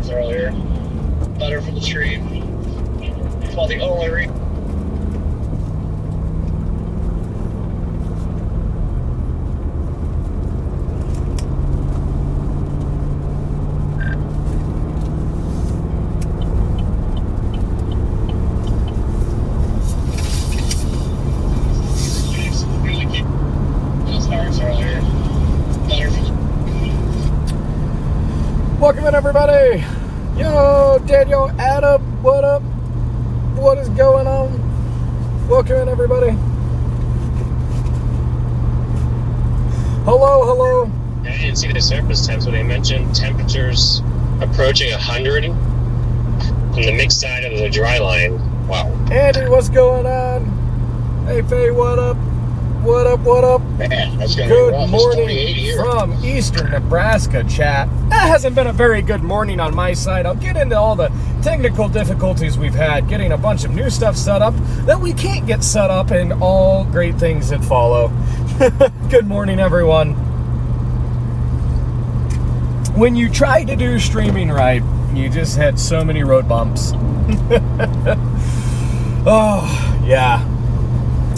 stars earlier. Better for the stream. Well, the only reason. Welcome in, everybody. Yo, Daniel, Adam, what up? What is going on? Welcome in, everybody. Hello. I didn't see the surface temps, but they mentioned temperatures approaching 100 on the mixed side of the dry line. Wow. Andy, what's going on? Hey, Faye, what up? What up? Man, that's gonna good be rough. morning from Eastern Nebraska, chat. That hasn't been a very good morning on my side. I'll get into all the technical difficulties we've had getting a bunch of new stuff set up that we can't get set up, and all great things that follow. Good morning, everyone. When you try to do streaming right, you just had so many road bumps. Oh, yeah.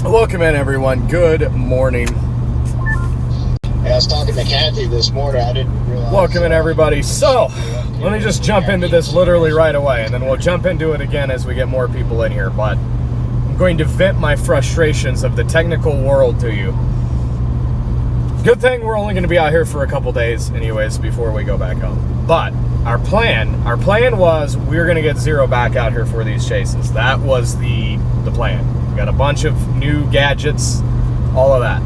Welcome in, everyone. Good morning. Yeah, I was talking to Kathy this morning. I didn't realize. Welcome in, everybody. So, let me just jump into this literally right away, and then we'll jump into it again as we get more people in here. But I'm going to vent my frustrations of the technical world to you. Good thing we're only going to be out here for a couple days anyways before we go back home. But our plan was we were going to get Zero back out here for these chases. That was the plan. We got a bunch of new gadgets, all of that.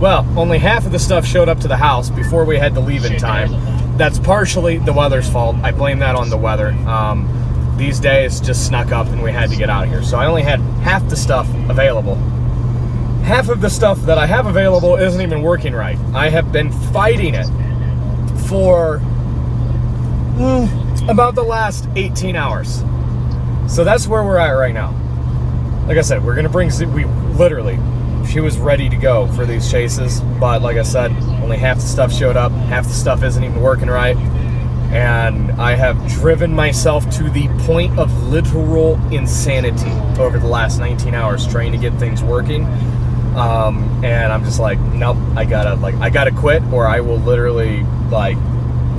Well, only half of the stuff showed up to the house before we had to leave in time. That's partially the weather's fault. I blame that on the weather. These days just snuck up and we had to get out of here. So I only had half the stuff available. Half of the stuff that I have available isn't even working right. I have been fighting it for about the last 18 hours. So that's where we're at right now. Like I said, we're going to bring... She was ready to go for these chases, but like I said, only half the stuff showed up. Half the stuff isn't even working right. And I have driven myself to the point of literal insanity over the last 19 hours trying to get things working. And I'm just like, nope, I gotta quit, or I will literally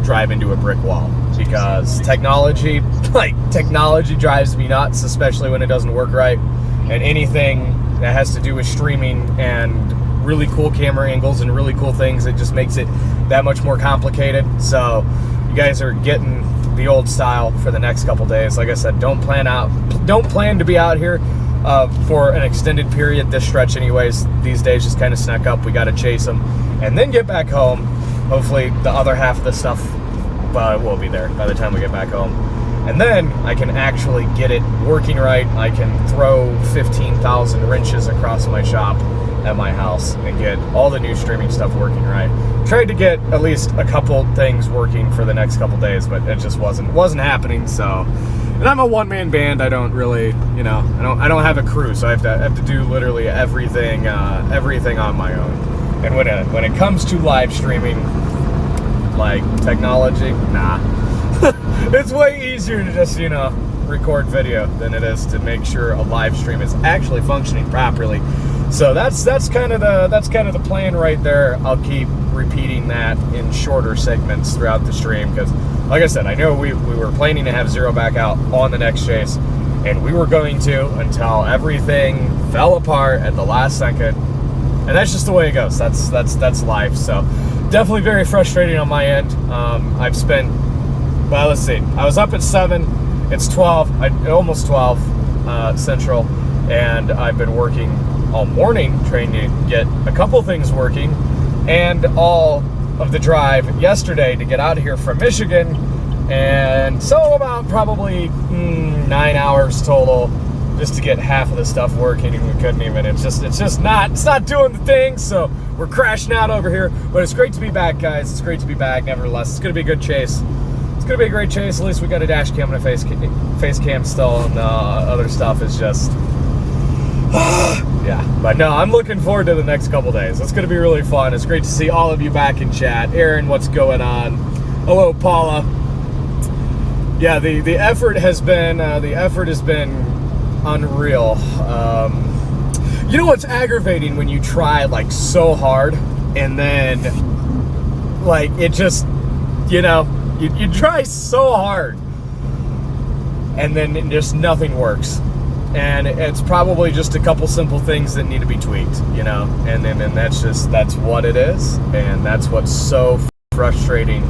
drive into a brick wall, because technology drives me nuts, especially when it doesn't work right. And anything that has to do with streaming and really cool camera angles and really cool things, it just makes it that much more complicated. So you guys are getting the old style for the next couple days. Like I said, don't plan to be out here for an extended period. This stretch anyways, these days just kind of snuck up. We got to chase them and then get back home. Hopefully the other half of the stuff will be there by the time we get back home. And then I can actually get it working right. I can throw 15,000 wrenches across my shop at my house and get all the new streaming stuff working right. Tried to get at least a couple things working for the next couple days, but it just wasn't happening. So, and I'm a one-man band. I don't really, I don't have a crew, so I have to do literally everything on my own. And when it comes to live streaming, like technology, nah. It's way easier to just, record video than it is to make sure a live stream is actually functioning properly. So that's kind of the plan right there. I'll keep repeating that in shorter segments throughout the stream, because like I said, I know we were planning to have Zero back out on the next chase, and we were going to until everything fell apart at the last second. And that's just the way it goes. That's life. So definitely very frustrating on my end. I've spent, well, let's see, I was up at 7, it's 12, almost 12 Central, and I've been working all morning trying to get a couple things working, and all of the drive yesterday to get out of here from Michigan, and so about probably 9 hours total just to get half of the stuff working, and we couldn't even, it's not doing the thing, so we're crashing out over here. But it's great to be back, guys. It's great to be back nevertheless. It's going to be a good chase. It's going to be a great chase. At least we got a dash cam and a face cam still, and other stuff is just yeah. But no, I'm looking forward to the next couple days. It's going to be really fun. It's great to see all of you back in chat. Aaron, what's going on? Hello, Paula. yeah, the effort has been unreal. You know what's aggravating when you try like so hard and then like it just, you try so hard and then just nothing works. And it's probably just a couple simple things that need to be tweaked, and that's what it is. And that's what's so frustrating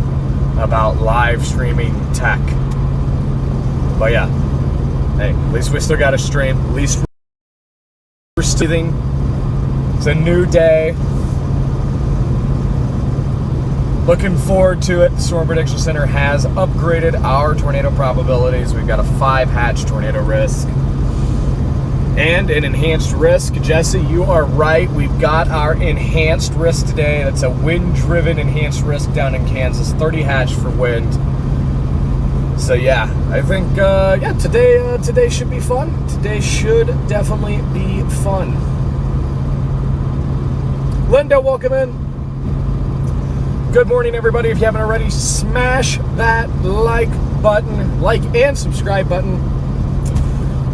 about live streaming tech. But yeah, hey, at least we still got a stream. At least we're stealing. It's a new day. Looking forward to it. The Storm Prediction Center has upgraded our tornado probabilities. We've got a 5-hatch tornado risk and an enhanced risk. Jesse, you are right. We've got our enhanced risk today. That's a wind-driven enhanced risk down in Kansas. 30-hatch for wind. So yeah, I think today should be fun. Today should definitely be fun. Linda, welcome in. Good morning, everybody. If you haven't already, smash that like button, like and subscribe button.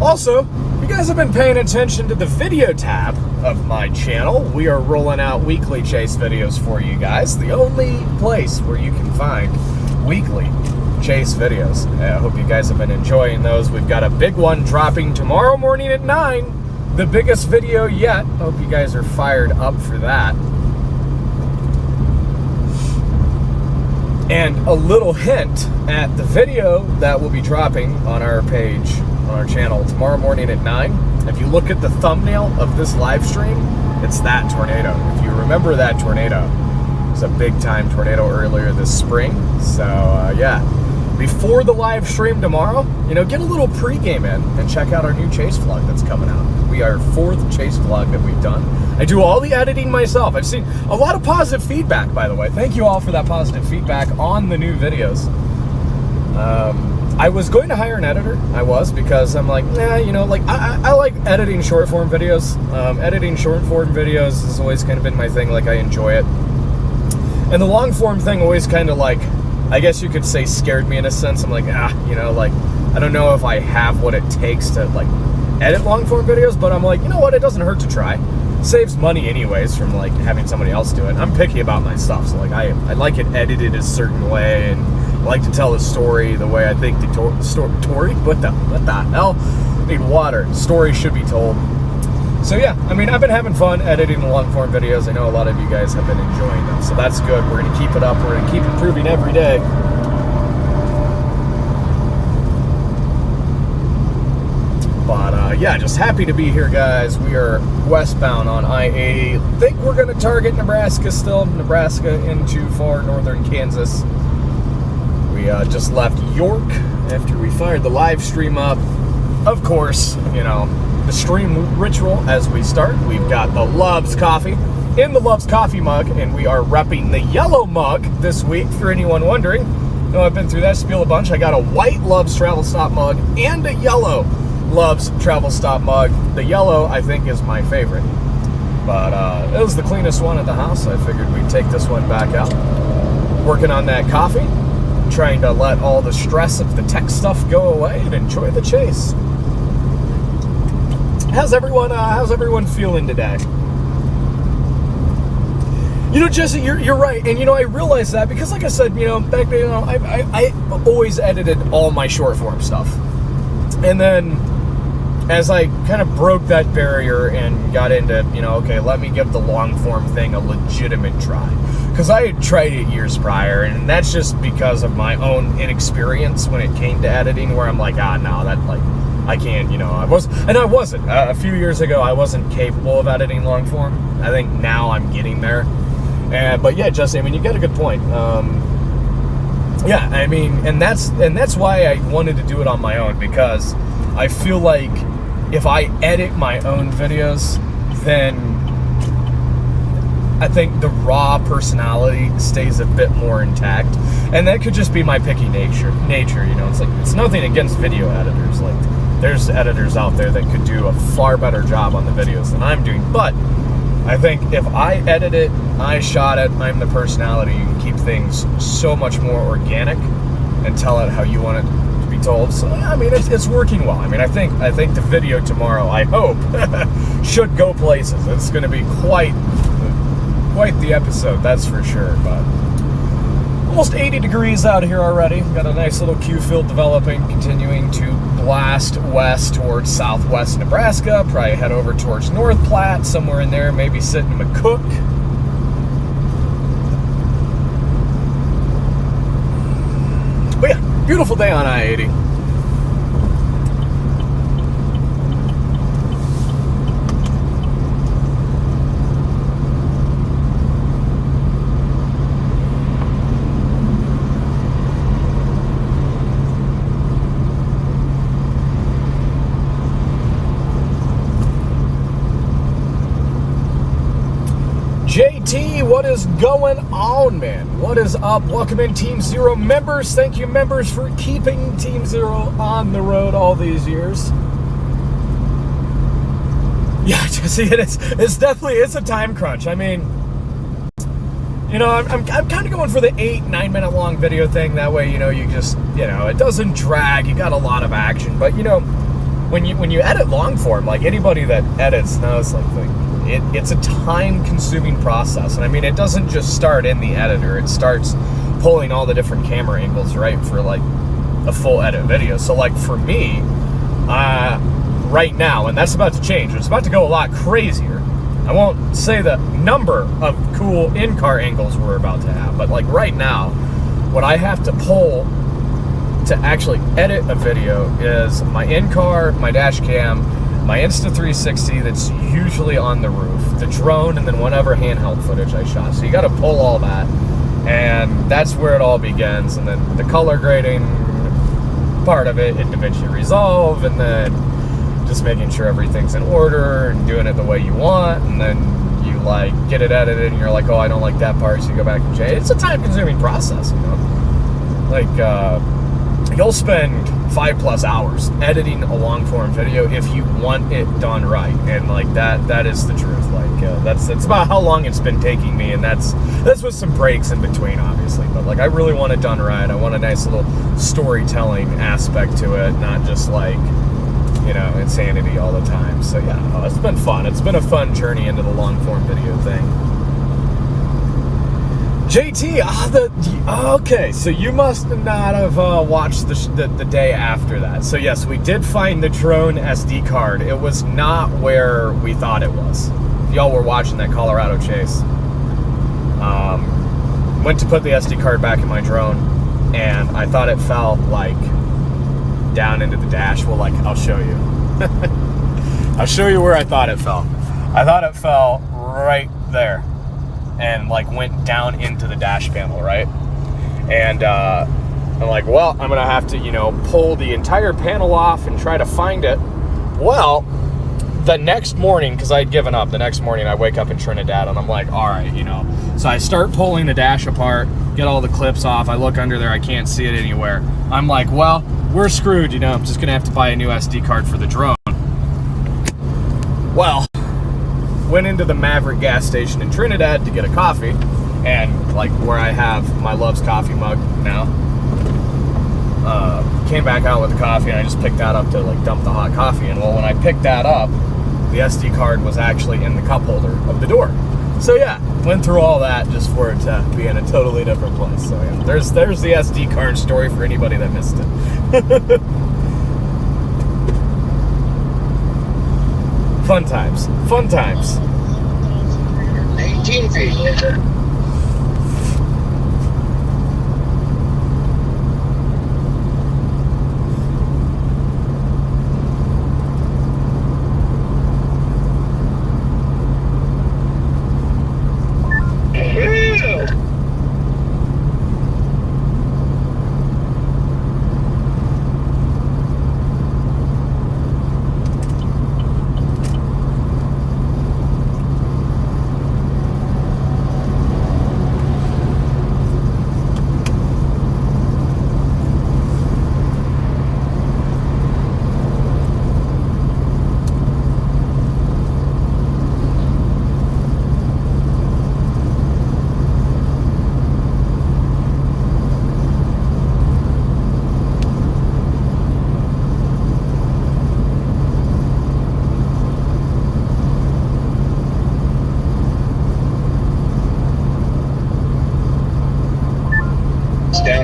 Also, if you guys have been paying attention to the video tab of my channel, we are rolling out weekly chase videos for you guys. The only place where you can find weekly chase videos. I hope you guys have been enjoying those. We've got a big one dropping tomorrow morning at 9. The biggest video yet. Hope you guys are fired up for that. And a little hint at the video that will be dropping on our page, on our channel tomorrow morning at 9. If you look at the thumbnail of this live stream, it's that tornado. If you remember that tornado, it was a big time tornado earlier this spring. So yeah, before the live stream tomorrow, get a little pregame in and check out our new chase vlog that's coming out. We are 4th chase vlog that we've done. I do all the editing myself. I've seen a lot of positive feedback, by the way. Thank you all for that positive feedback on the new videos. I was going to hire an editor. I was, because I'm like, I like editing short form videos. Editing short form videos has always kind of been my thing. Like, I enjoy it. And the long form thing always kind of like, I guess you could say, scared me in a sense. I'm like, I don't know if I have what it takes to like edit long form videos, but I'm like, you know what? It doesn't hurt to try. Saves money anyways from like having somebody else do it. I'm picky about my stuff, so like I like it edited a certain way, and I like to tell the story the way I think the story. What the hell? I need water. Story should be told. So yeah, I've been having fun editing the long form videos. I know a lot of you guys have been enjoying them, so that's good. We're gonna keep it up. We're gonna keep improving every day. But yeah, just happy to be here, guys. We are westbound on I-80. I think we're going to target Nebraska still. Nebraska into far northern Kansas. We just left York after we fired the live stream up. Of course, the stream ritual as we start. We've got the Love's Coffee in the Love's Coffee mug, and we are repping the yellow mug this week, for anyone wondering. I've been through that spiel a bunch. I got a white Love's Travel Stop mug and a yellow Love's Travel Stop mug. The yellow, I think, is my favorite. But it was the cleanest one at the house. I figured we'd take this one back out. Working on that coffee. Trying to let all the stress of the tech stuff go away and enjoy the chase. How's everyone feeling today? Jesse, you're right. And, I realized that because, like I said, back then, I always edited all my short form stuff. And then, as I kind of broke that barrier and got into, okay, let me give the long form thing a legitimate try. Because I had tried it years prior, and that's just because of my own inexperience when it came to editing, where I'm like, no, that, like, I can't, I wasn't. A few years ago, I wasn't capable of editing long form. I think now I'm getting there. But yeah, Jesse, you got a good point. Yeah, and that's why I wanted to do it on my own, because I feel like if I edit my own videos, then I think the raw personality stays a bit more intact. And that could just be my picky nature, it's like, it's nothing against video editors. Like, there's editors out there that could do a far better job on the videos than I'm doing, but I think if I edit it, I shot it, I'm the personality, you can keep things so much more organic and tell it how you want it to be told. So I mean, it's working well. I mean, I think the video tomorrow, I hope, should go places. It's going to be quite the episode, that's for sure. But almost 80 degrees out here already. Got a nice little Q field developing, continuing to blast west towards southwest Nebraska. Probably head over towards North Platte, somewhere in there, maybe sitting in McCook. But yeah, beautiful day on I-80. JT, what is going on, man? What is up? Welcome in, Team Zero members. Thank you, members, for keeping Team Zero on the road all these years. Yeah, Jesse, it's definitely a time crunch. I mean, you know, I'm kind of going for the 8-9 minute long video thing. That way, you know, you just, you know, it doesn't drag. You got a lot of action. But you know, when you edit long form, like anybody that edits knows, like it's a time-consuming process. And I mean, it doesn't just start in the editor. It starts pulling all the different camera angles, right, for like a full edit video. So like for me, right now, and that's about to change. It's about to go a lot crazier. I won't say the number of cool in-car angles we're about to have, but like right now, what I have to pull to actually edit a video is my in-car, my dash cam, my Insta360 that's usually on the roof, the drone, and then whatever handheld footage I shot. So you got to pull all that, and that's where it all begins. And then the color grading part of it, DaVinci Resolve, and then just making sure everything's in order and doing it the way you want. And then you like get it edited, and you're like, oh, I don't like that part, so you go back and change. It's a time-consuming process, you know. Like you'll spend 5+ hours editing a long-form video if you want it done right, and like that is the truth. Like that's about how long it's been taking me, and that's with some breaks in between, obviously. But like I really want it done right. I want a nice little storytelling aspect to it, not just like, you know, insanity all the time. So yeah, it's been fun. It's been a fun journey into the long-form video thing. JT, okay, so you must not have watched the day after that. So yes, we did find the drone SD card. It was not where we thought it was. Y'all were watching that Colorado chase. Went to put the SD card back in my drone, and I thought it fell like down into the dash. Well, like, I'll show you. I'll show you where I thought it fell. I thought it fell right there, and like went down into the dash panel, right? And I'm like, well, I'm gonna have to, you know, pull the entire panel off and try to find it. Well, the next morning, because I'd given up, the next morning I wake up in Trinidad, and I'm like, all right, you know. So I start pulling the dash apart, get all the clips off. I look under there, I can't see it anywhere. I'm like, well, we're screwed, you know. I'm just gonna have to buy a new SD card for the drone. Well, went into the Maverick gas station in Trinidad to get a coffee, and like where I have my Love's coffee mug now, came back out with the coffee, and I just picked that up to like dump the hot coffee in. Well, when I picked that up, the SD card was actually in the cup holder of the door. So yeah, went through all that just for it to be in a totally different place. So yeah, there's the SD card story for anybody that missed it. Fun times. Fun times. 18 feet.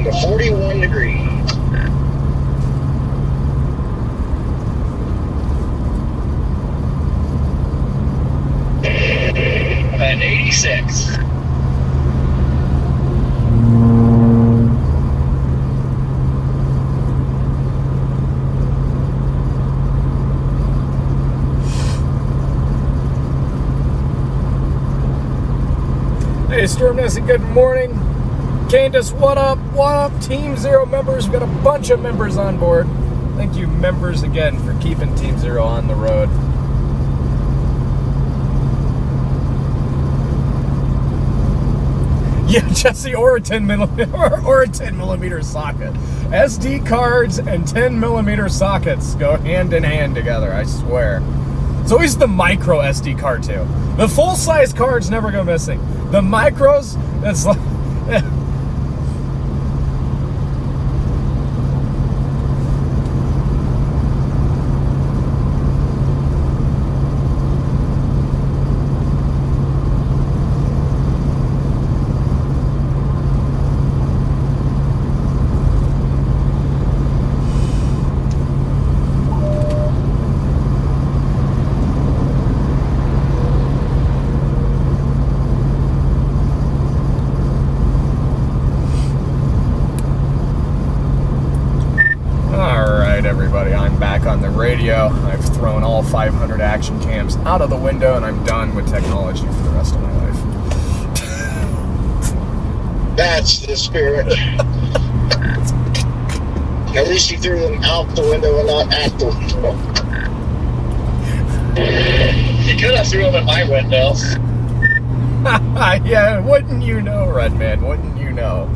to 41 degrees. And 86. Hey, Storm Nessie, good morning. Candace, what up? What up? Team Zero members. We've got a bunch of members on board. Thank you, members, again, for keeping Team Zero on the road. Yeah, Jesse, or a 10 millimeter socket. SD cards and 10 millimeter sockets go hand in hand together, I swear. It's always the micro SD card, too. The full-size cards never go missing. The micros, it's like... Everybody, I'm back on the radio. I've thrown all 500 action cams out of the window and I'm done with technology for the rest of my life. That's the spirit. At least you threw them out the window and not at the window. You could have threw them at my window. Yeah, wouldn't you know, Redman? Wouldn't you know?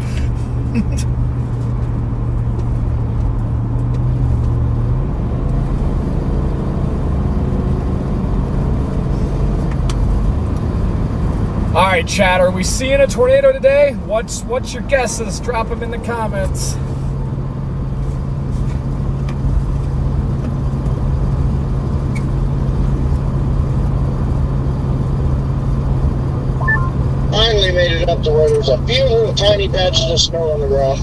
All right, chat, are we seeing a tornado today? What's your guesses? Drop them in the comments. Finally made it up to where there's a few little tiny patches of snow on the ground.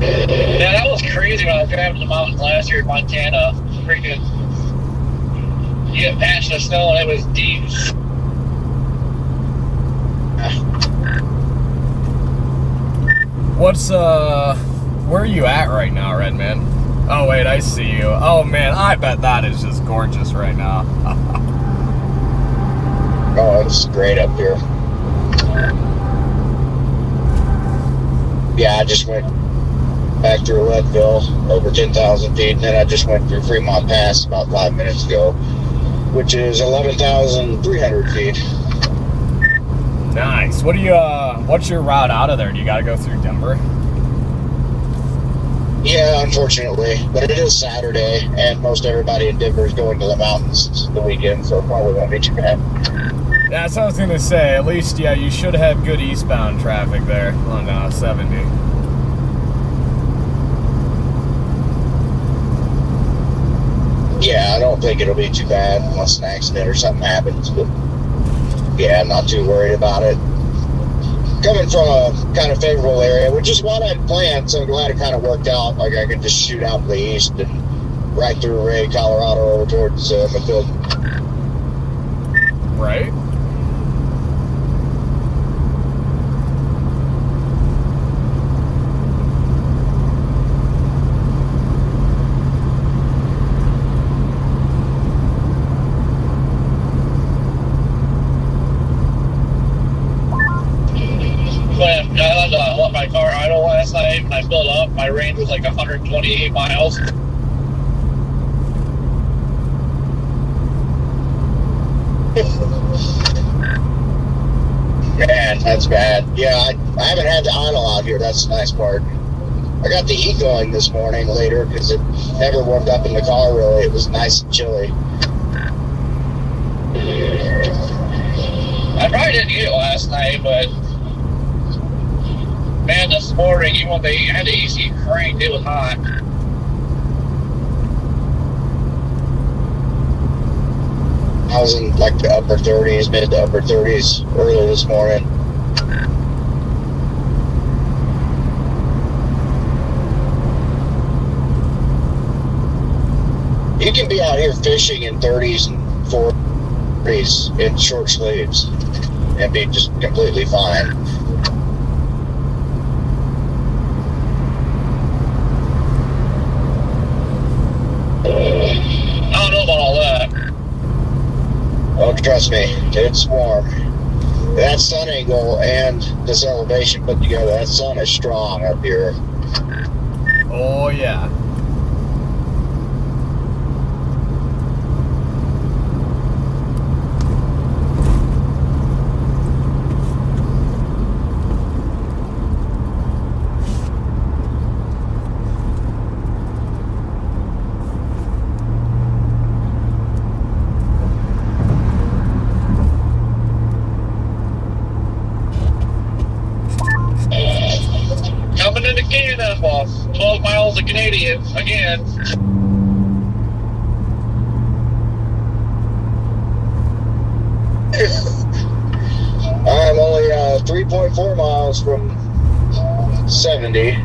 Yeah, that was crazy when I was driving the mountains last year in Montana. Freaking... You get patched of snow and it was deep. Where are you at right now, Redman? Oh, wait, I see you. Oh, man, I bet that is just gorgeous right now. Oh, it's great up here. Yeah, I just went back through Leadville, over 10,000 feet, and then I just went through Fremont Pass about 5 minutes ago, which is 11,300 feet. Nice. What's your route out of there? Do you got to go through Denver? Yeah, unfortunately, but it is Saturday, and most everybody in Denver is going to the mountains the weekend, so it probably won't be too bad. That's what I was going to say. At least, yeah, you should have good eastbound traffic there on 70. Yeah, I don't think it'll be too bad unless an accident or something happens, but yeah, I'm not too worried about it. Coming from a kind of favorable area, which is what I planned, so I'm glad it kind of worked out. Like, I could just shoot out to the east and right through Ray, Colorado, over towards McField. Right? When I let my car idle last night, when I filled up, my range was like 128 miles. Man, that's bad. Yeah, I haven't had to idle out here. That's the nice part. I got the heat going this morning later because it never warmed up in the car really. It was nice and chilly. I probably didn't eat it last night, but man, this morning, even when they had the AC cranked, it was hot. I was in like the upper 30s, mid to upper 30s earlier this morning. You can be out here fishing in 30s and 40s in short sleeves and be just completely fine. I don't know about all that. Oh, trust me, it's warm. That sun angle and this elevation put together, that sun is strong up here. Oh, yeah. Coming into Canada, well, 12 miles of Canadian again. I'm only 3.4 miles from 70.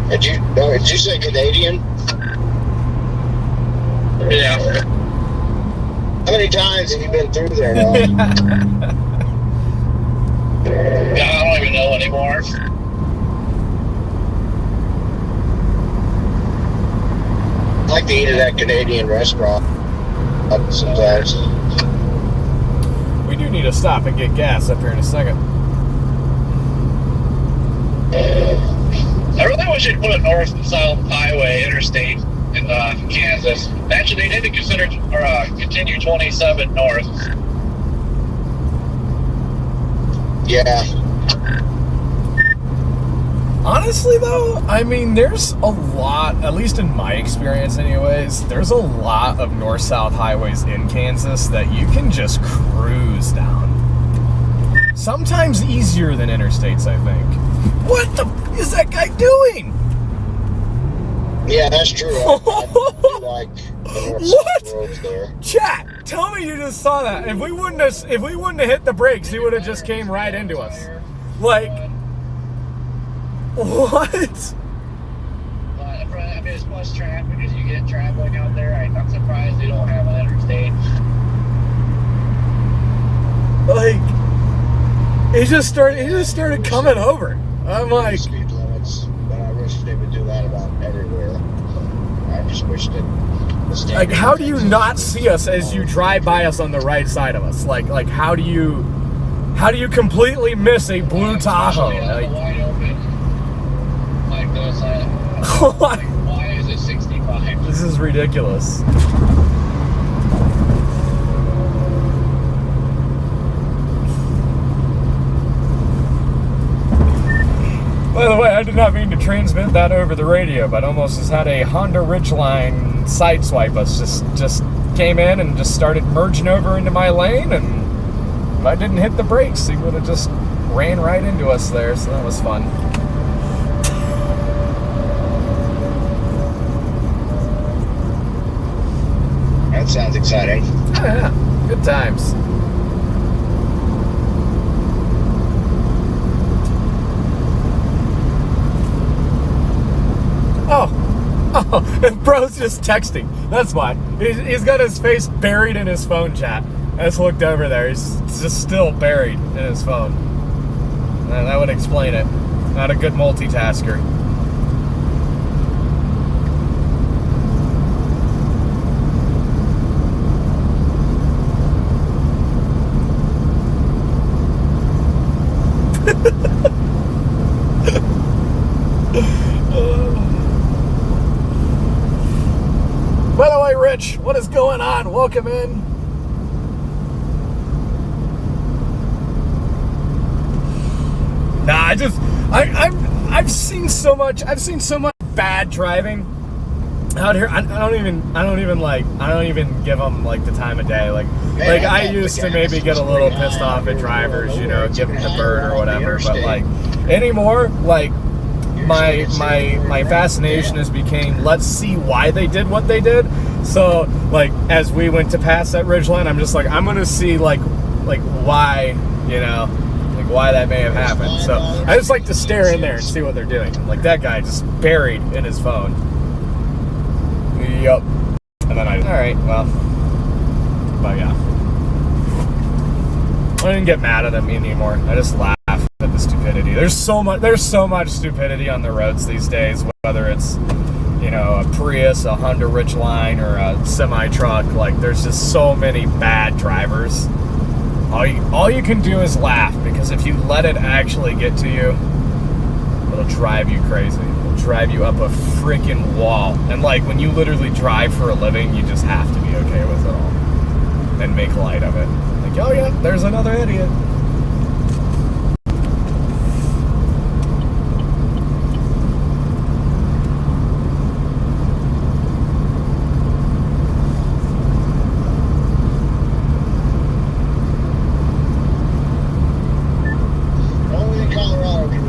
Did you say Canadian? Yeah. How many times have you been through there now? Yeah, I don't even know anymore. I like to eat at that Canadian restaurant sometimes. We do need to stop and get gas up here in a second. I really wish they'd put a north and south highway interstate in Kansas. Actually, they need to consider continue 27 north. Yeah. Honestly, though, I mean, there's a lot, at least in my experience anyways, there's a lot of north-south highways in Kansas that you can just cruise down. Sometimes easier than interstates, I think. What the f is that guy doing? Yeah, that's true. I do like the north-south roads there. Chat, tell me you just saw that. If we wouldn't have hit the brakes, he would have just came right into us. Like, what? But I mean, as much traffic as you get traveling out there, I'm surprised they don't have an interstate. Like, he just started coming over. I'm like, Speed limits, but I wish they would do that about everywhere. I just wish that. like, how do you not see us as you drive by us on the right side of us? Like, how do you completely miss a blue Tahoe? Like, Wide open. Like this. Why is it 65? this is ridiculous. By the way, I did not mean to transmit that over the radio, but almost just had a Honda Ridgeline sideswipe us. Just came in and just started merging over into my lane, and if I didn't hit the brakes, he would have just ran right into us there, so that was fun. That sounds exciting. Oh, yeah, good times. Oh, and bro's just texting. That's why. He's got his face buried in his phone chat. I just looked over there. He's just still buried in his phone. And that would explain it. Not a good multitasker. By the way, Rich, what is going on? Welcome in. Nah, I've seen so much bad driving out here, I don't even give them like the time of day. Like I used to maybe get a little pissed off at drivers, you know, give them the bird or whatever. But like anymore, like my fascination has became, let's see why they did what they did. So like as we went to pass that ridgeline, I'm just like, I'm gonna see like why, you know, like why that may have happened. So I just like to stare in there and see what they're doing. Like that guy just buried in his phone. Yep. And then alright, well, but yeah. I don't even get mad at him anymore. I just laugh at the stupidity. There's so much stupidity on the roads these days, whether it's, you know, a Prius, a Honda Ridgeline, or a semi-truck. Like, there's just so many bad drivers. All you can do is laugh, because if you let it actually get to you, it'll drive you crazy. It'll drive you up a freaking wall. And like, when you literally drive for a living, you just have to be okay with it all and make light of it. Like, oh yeah, there's another idiot.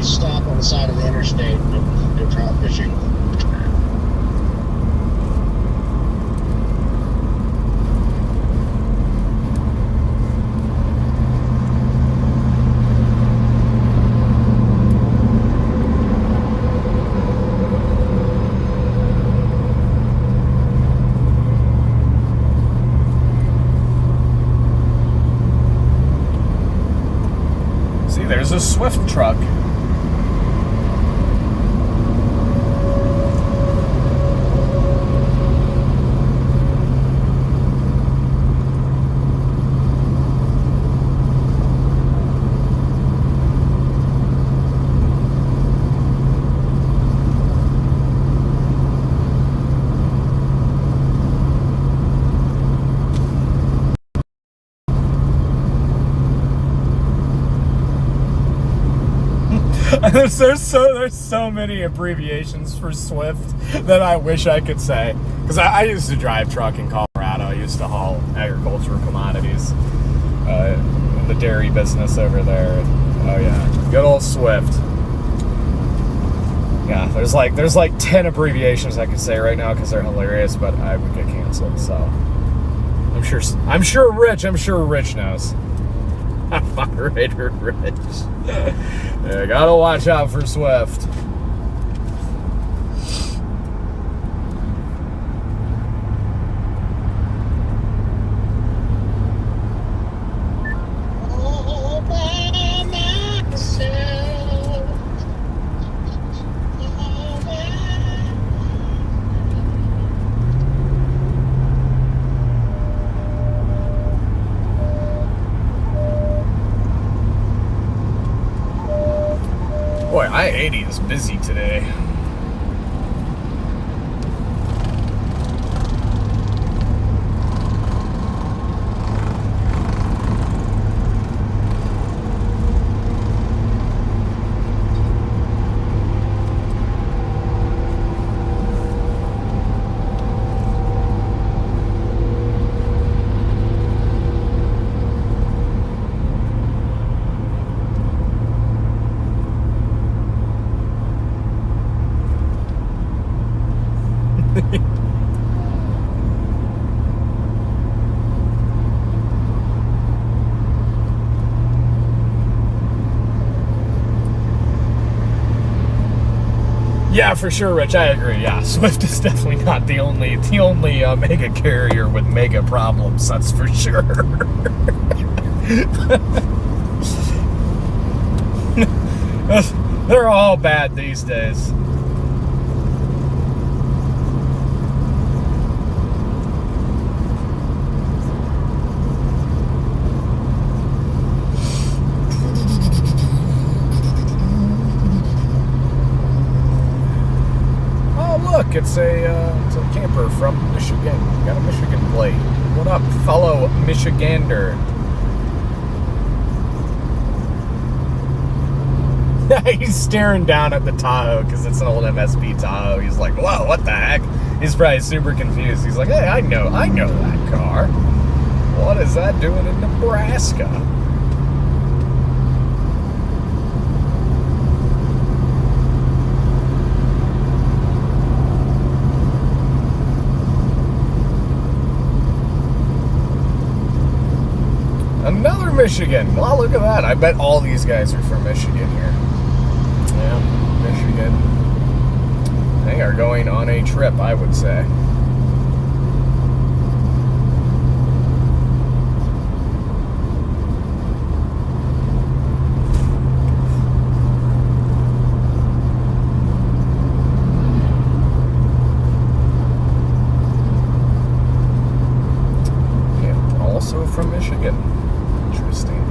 Stop on the side of the interstate and go trout fishing. See, there's a Swift truck. There's so many abbreviations for Swift that I wish I could say. Because I used to drive truck in Colorado. I used to haul agricultural commodities in the dairy business over there. Oh yeah, good old Swift. Yeah, there's like 10 abbreviations I could say right now because they're hilarious, but I would get canceled. So I'm sure Rich knows. Moderator Rich. Yeah, gotta watch out for Swift. All by myself. Boy, I-80 is busy today. Yeah, for sure, Rich. I agree. Yeah, Swift is definitely not the only mega carrier with mega problems. That's for sure. They're all bad these days. Look, it's a camper from Michigan. Got a Michigan plate. What up, fellow Michigander? He's staring down at the Tahoe because it's an old MSP Tahoe. He's like, whoa, what the heck? He's probably super confused. He's like, hey, I know that car. What is that doing in Nebraska? Another Michigan. Well, look at that. I bet all these guys are from Michigan here. Yeah, Michigan. They are going on a trip, I would say. Yeah, also from Michigan. Interesting.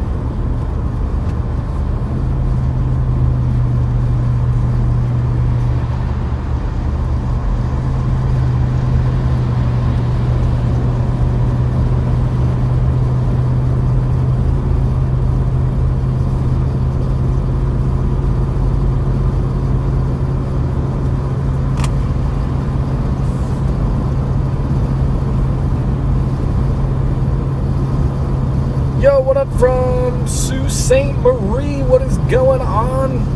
Yo, what up from Sault Ste. Marie? What is going on?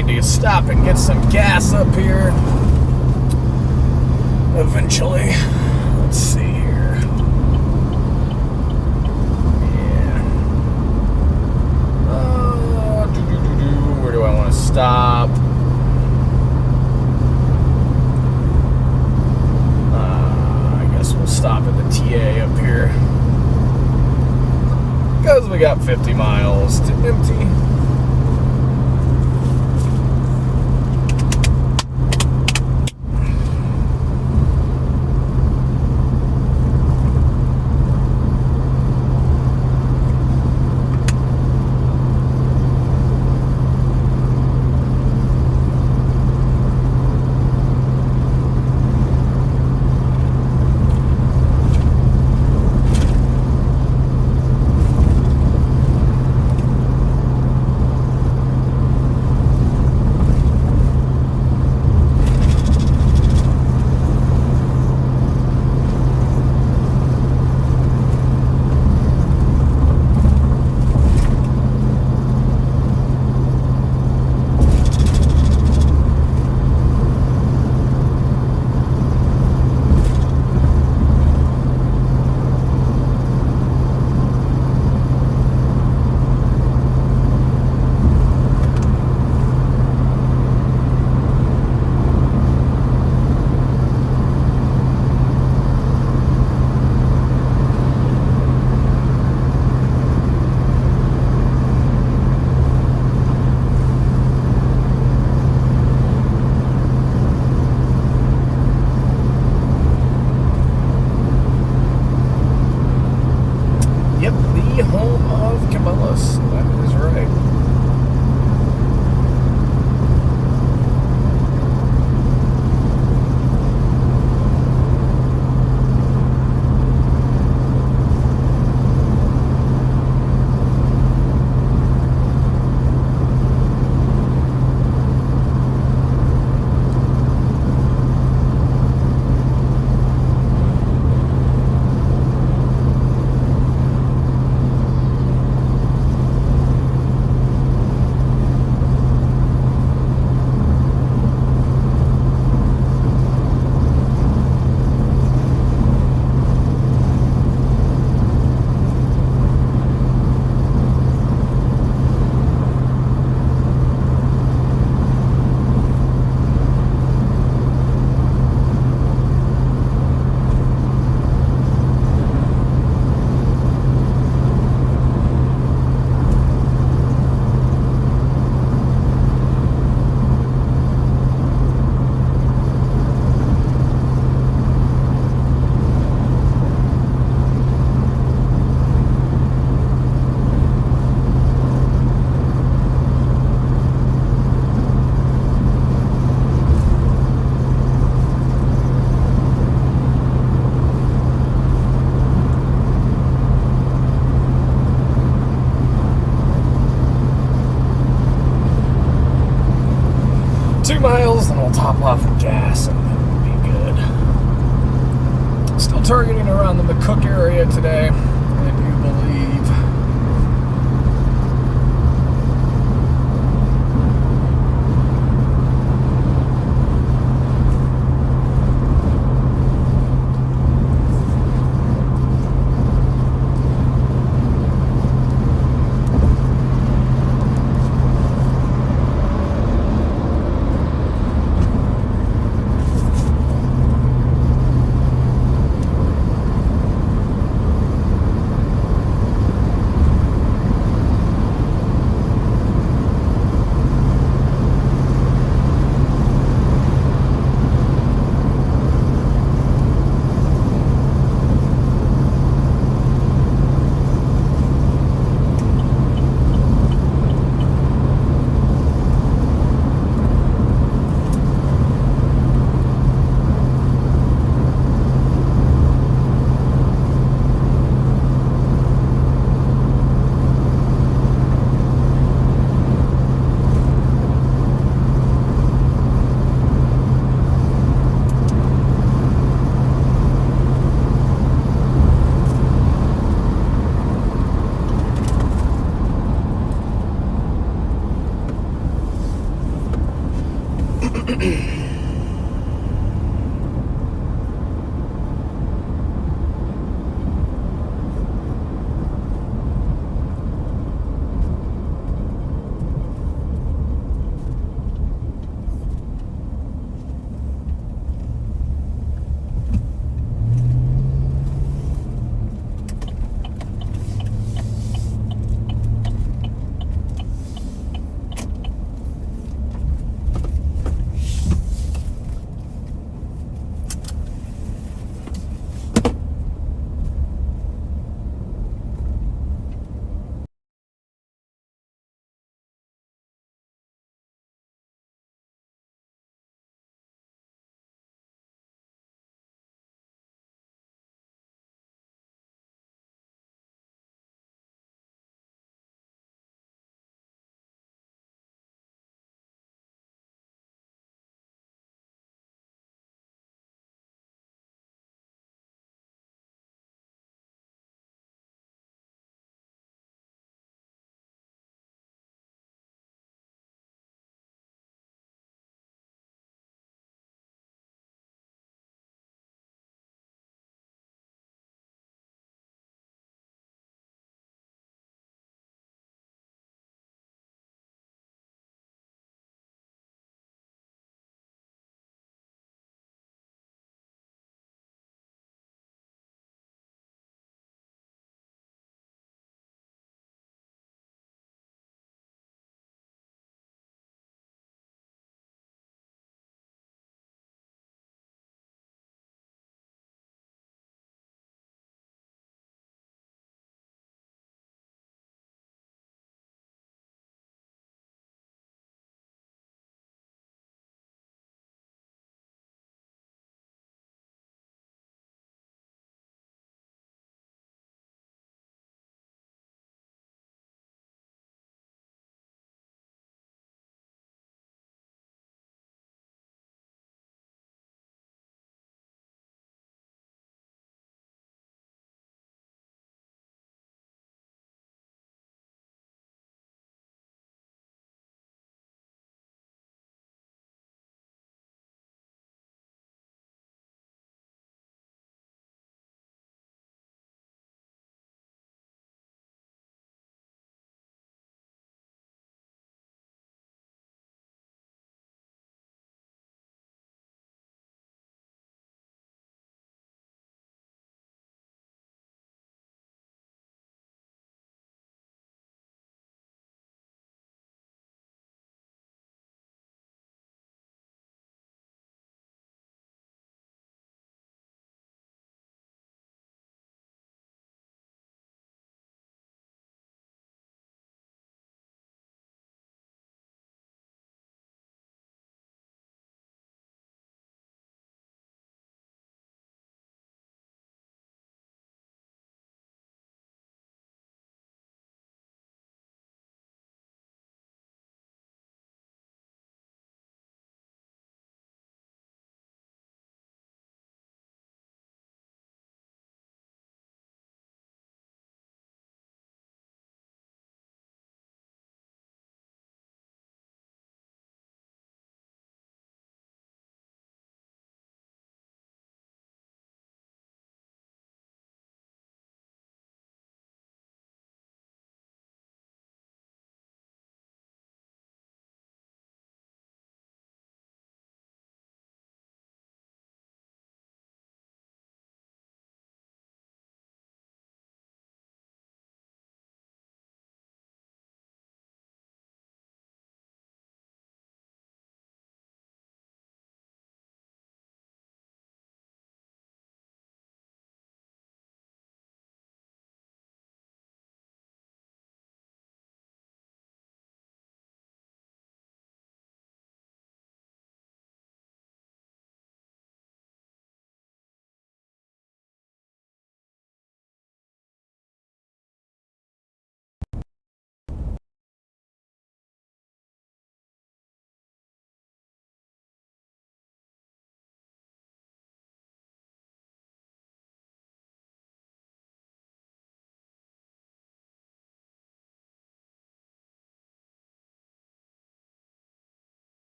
need to stop and get some gas up here eventually. Let's see here. Yeah. Where do I want to stop? I guess we'll stop at the TA up here, because we got 50 miles to empty. That is right. 2 miles, then we'll top off with gas and then we'll be good. Still targeting around the McCook area today, I do believe.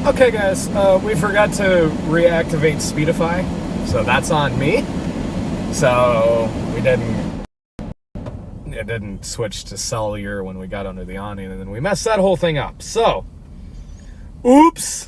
Okay, guys, we forgot to reactivate Speedify, so that's on me. So it didn't switch to cellular when we got under the awning, and then we messed that whole thing up. So, oops.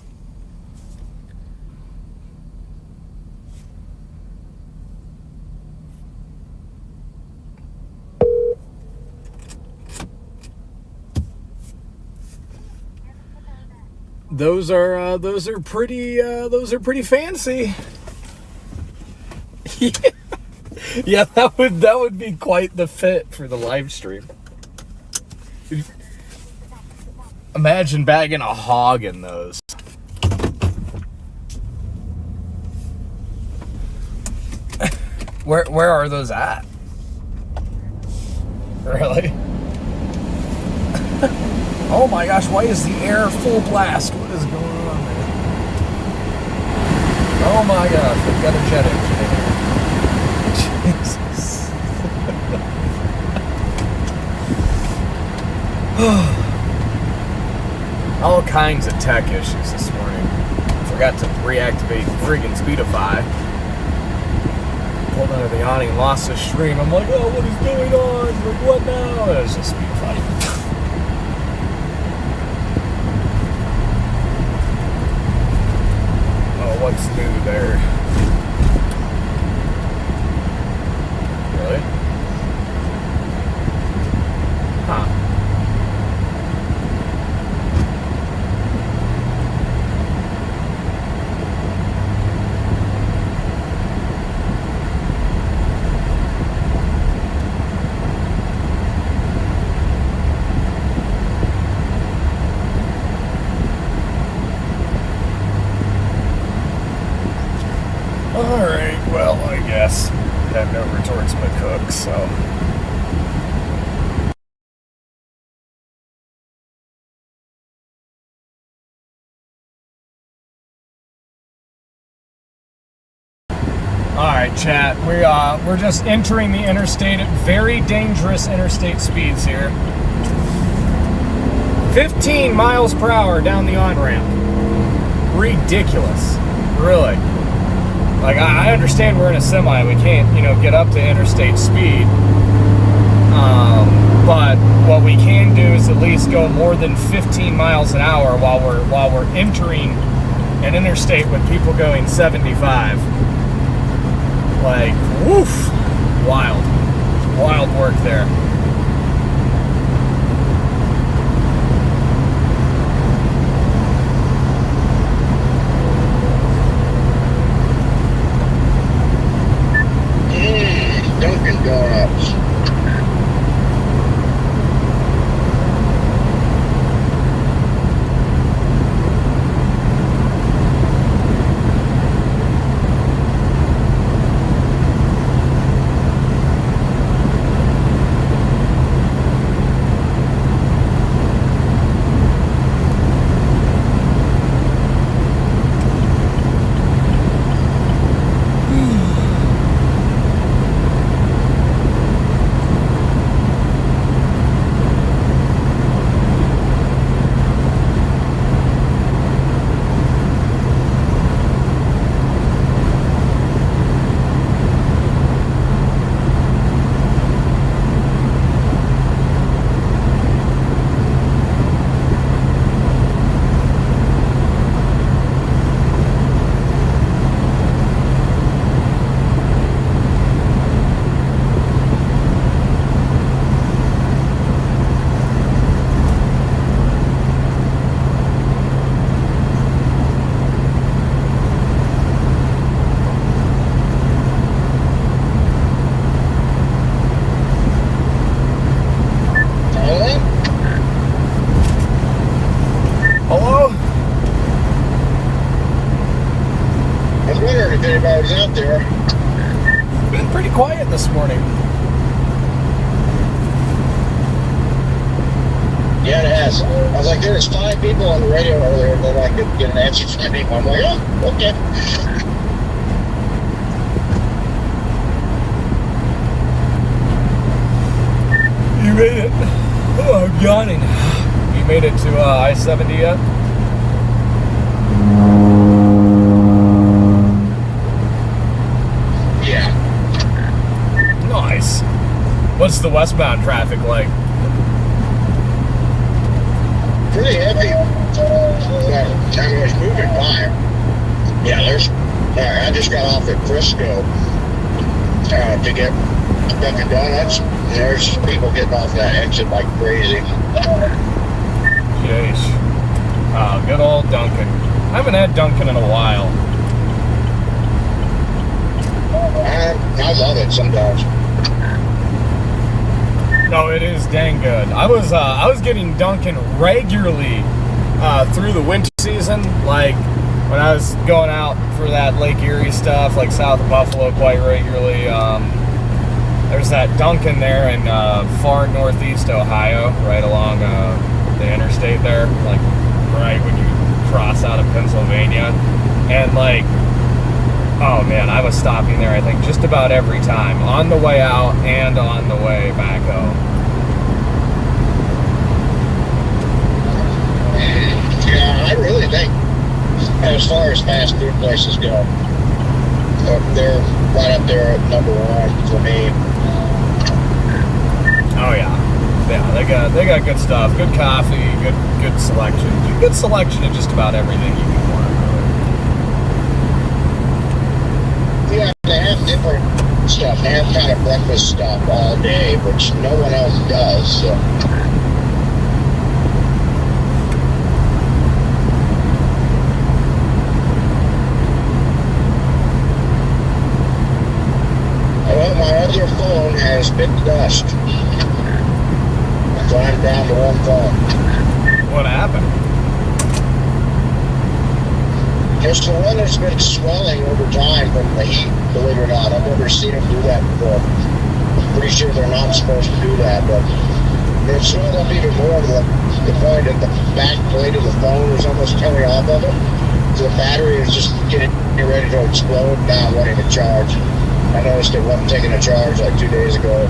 Those are pretty fancy. Yeah, that would be quite the fit for the live stream. Imagine bagging a hog in those. Where are those at? Really? Oh my gosh, why is the air full blast? What is going on there? Oh my gosh, we've got a jet engine in here. Jesus. All kinds of tech issues this morning. Forgot to reactivate friggin' Speedify. Pulled under the awning, lost the stream. I'm like, oh, what is going on? Like, what now? It was just Speedify. What's new there? Really? Huh. Alright, well, I guess heading over towards McCook, so. Alright, chat, we're just entering the interstate at very dangerous interstate speeds here. 15 miles per hour down the on-ramp. Ridiculous. Really. Like, I understand we're in a semi, we can't, get up to interstate speed. But what we can do is at least go more than 15 miles an hour while we're entering an interstate with people going 75. Like, woof, wild work there. Dunkin' Donuts. If anybody's out there. Been pretty quiet this morning. Yeah, it has. I was like, there was 5 people on the radio earlier that I could get an answer from anyone. I'm like, oh, okay. You made it. Oh, I'm yawning. You made it to I-70 yet? What's the westbound traffic like? Pretty heavy. I was moving by. Yeah, I just got off at Frisco to get Dunkin' Donuts. And there's people getting off that exit like crazy. Jeez. Oh, good old Dunkin'. I haven't had Dunkin' in a while. I love it sometimes. No, it is dang good. I was getting Dunkin' regularly through the winter season, like when I was going out for that Lake Erie stuff, like south of Buffalo, quite regularly. There's that Dunkin' there in far northeast Ohio, right along the interstate there, like right when you cross out of Pennsylvania, and like, oh man, I was stopping there, I think, just about every time, on the way out and on the way back home. Yeah, I really think, as far as fast food places go, they're right up there at number one for me. Oh yeah, they got good stuff, good coffee, good selection, good selection of just about everything you can want. Yeah, they have different stuff. They have kind of breakfast stuff all day, which no one else does. So. Well, my other phone has bit the dust. So I'm down to one phone. What happened? Just the one that's been swelling over time from the heat, believe it or not. I've never seen them do that before. I'm pretty sure they're not supposed to do that, but it swelled up even more to the point that the back plate of the phone was almost coming off of it. So the battery is just getting ready to explode. Now I'm ready to charge. I noticed it wasn't taking a charge like 2 days ago.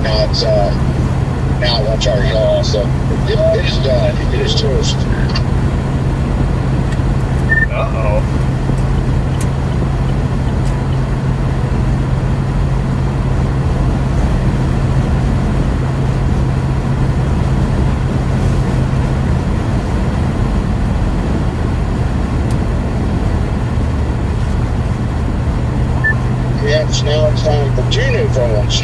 Now it won't charge at all. So it is done. It is toast. Uh-oh. Yep, so now it's time for 2 new phones.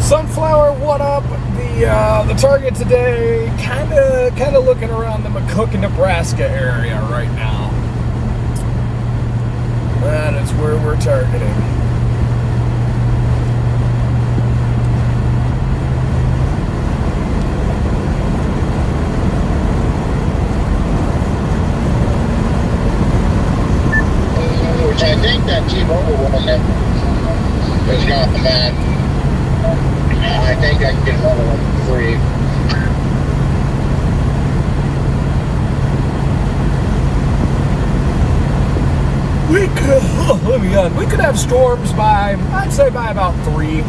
Sunflower, what up? The target today, kind of looking around the McCook, Nebraska area right now. That is where we're targeting. Which I think that T-Mobile one that has gotten that. I think I can get another one for free. We could have storms by, I'd say by about 3.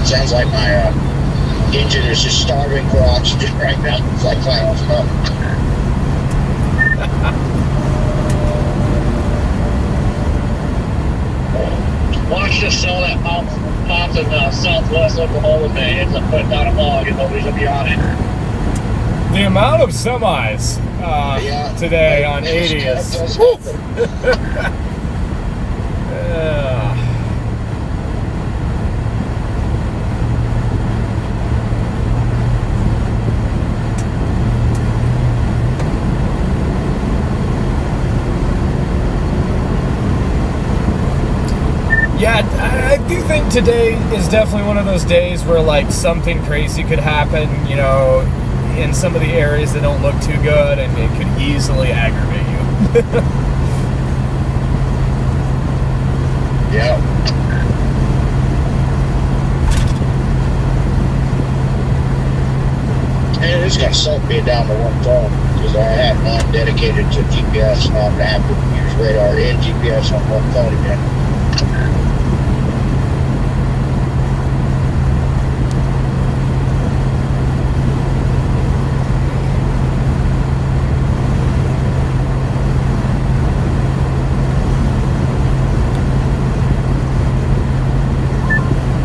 Sounds like my engine is just starving for oxygen right now. It's like climbing a mountain. Watch this sell that pops in southwest Oklahoma Bay. It's putting down a log and nobody's gonna be on it. The amount of semis today on 80 is. Yeah, I do think today is definitely one of those days where like something crazy could happen, you know, in some of the areas that don't look too good, and it could easily aggravate you. Yeah. And it's gonna suck being down to one phone because I have not dedicated to GPS. Now I'm gonna have to use radar and GPS on one phone again.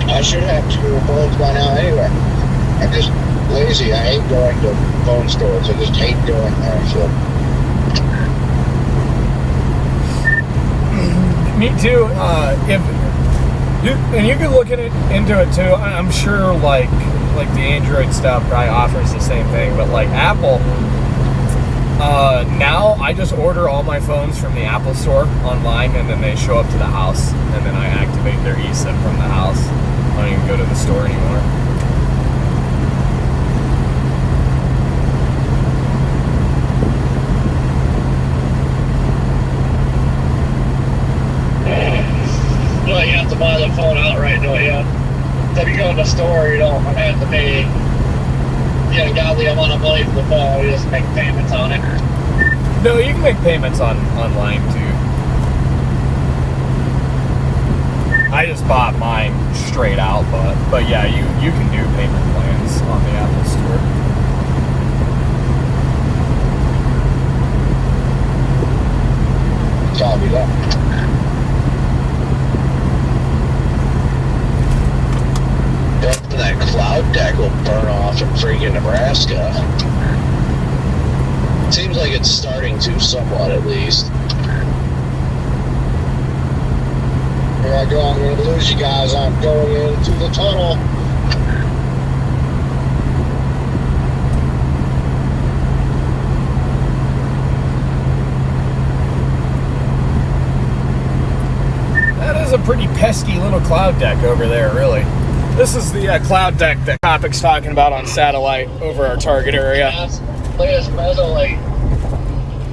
I should have two phones by now anyway. I'm just lazy. I hate going to phone stores. I just hate going there. So. Me too. And you can look at it into it too. I'm sure like the Android stuff probably offers the same thing, but like Apple, now I just order all my phones from the Apple store online, and then they show up to the house, and then I activate their eSIM from the house. I don't even go to the store anymore. Well, you have to buy the phone outright, don't you? So if you go to the store, you don't have to pay a godly amount of money for the phone. You just make payments on it. No, you can make payments online too. I just bought mine straight out, but yeah, you can do payment plans on the Apple Store. Copy that. That cloud deck will burn off in freaking Nebraska. Seems like it's starting to somewhat, at least. Here I go. I'm going to lose you guys. I'm going into the tunnel. That is a pretty pesky little cloud deck over there, really. This is the cloud deck that Topic's talking about on satellite over our target area.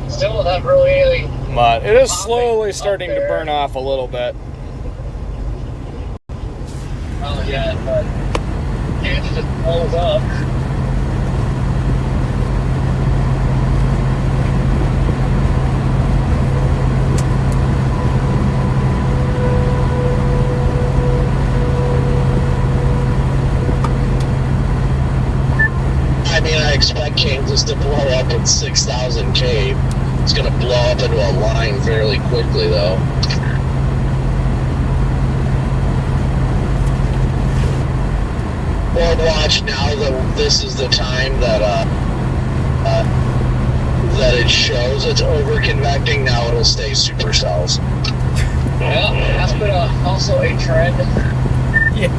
Still not really anything. But it is slowly starting to burn off a little bit. Oh yeah, but Kansas just blows up. I mean, I expect Kansas to blow up at 6,000 K. It's going to blow up into a line fairly quickly, though. Well, watch now that this is the time that that it shows it's over-convecting. Now it'll stay supercells. Yeah, that's been also a trend. Yeah.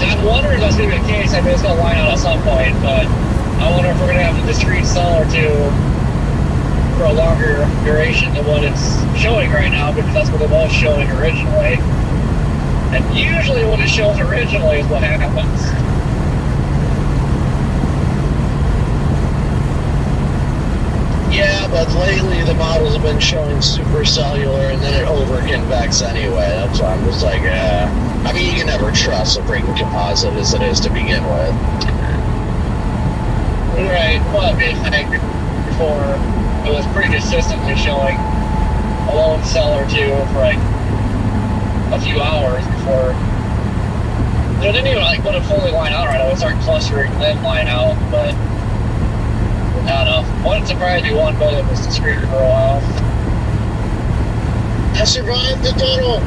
I'm wondering if that's going to be the case. I mean, it's going to line out at some point, but I wonder if we're going to have a discrete cell or two for a longer duration than what it's showing right now, because that's what it was showing originally. And usually what it shows originally is what happens. Yeah, but lately the models have been showing supercellular, and then it over-convects anyway. That's why I'm just like, I mean, you can never trust a freaking composite as it is to begin with. Right, well, I mean, I think before it was pretty consistently showing a lone cell or two for like a few hours before. It didn't even like when it fully line out right. It would start clustering and then line out, but I don't know. Wouldn't surprise me one bit if it was discrete for a while. I survived the tunnel.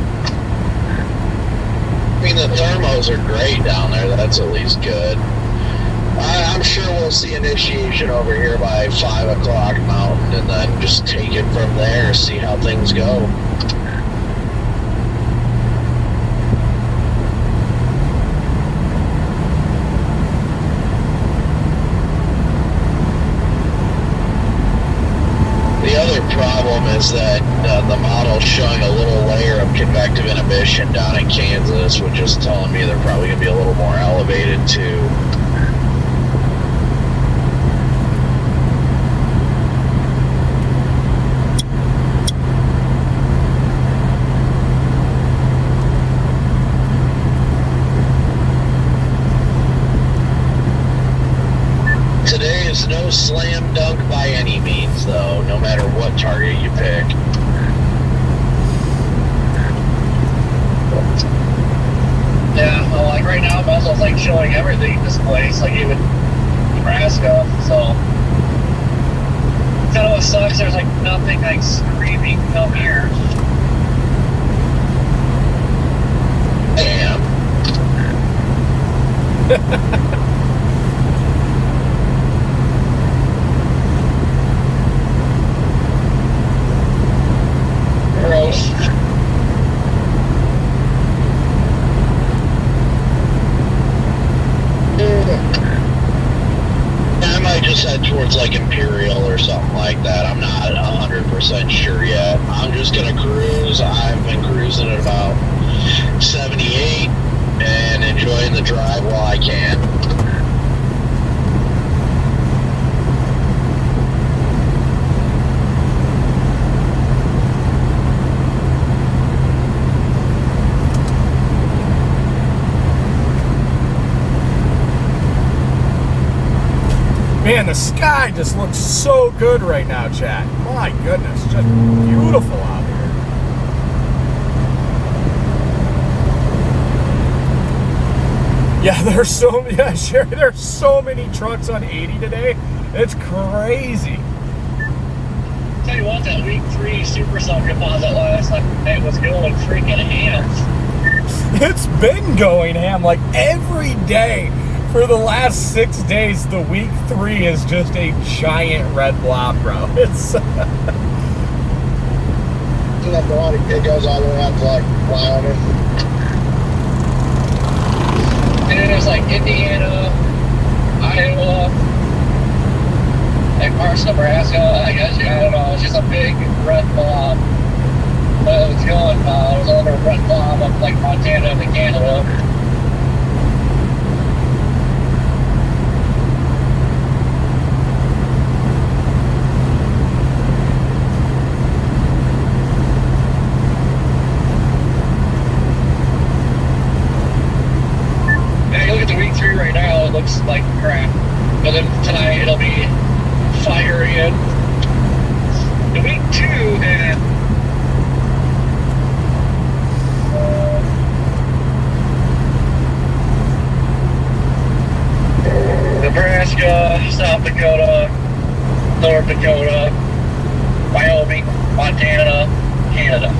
I mean, the thermos are great down there. That's at least good. I'm sure we'll see initiation over here by 5 o'clock Mountain, and then just take it from there, see how things go. is that the model's showing a little layer of convective inhibition down in Kansas, which is telling me they're probably going to be a little more elevated too. Today is no slam dunk by any means, though, no matter what target you pick. Yeah, well, like right now, Muzzle's like showing everything in this place, like even Nebraska, so kind of what sucks, there's like nothing like screaming come here. Damn. Gross. I might just head towards like Imperial or something like that. I'm not 100% sure yet. I'm just gonna cruise. I've been cruising at about 78 and enjoying the drive while I can. Man, the sky just looks so good right now, chat. My goodness, just beautiful out here. Yeah, there's so many trucks on 80 today. It's crazy. Tell you what, that week 3 Super Sub deposit last night was going freaking ham. It's been going ham like every day. For the last 6 days, the week 3 is just a giant red blob, bro. It's It goes all the way out to like Wyoming. And then there's like Indiana, Iowa, like parts of Nebraska. I guess, I don't know, it's just a big red blob. But it was going, it was another red blob of like Montana and Canada. Right now it looks like crap, but then tonight it'll be fire again. The week 2 then Nebraska, South Dakota, North Dakota, Wyoming, Montana, Canada.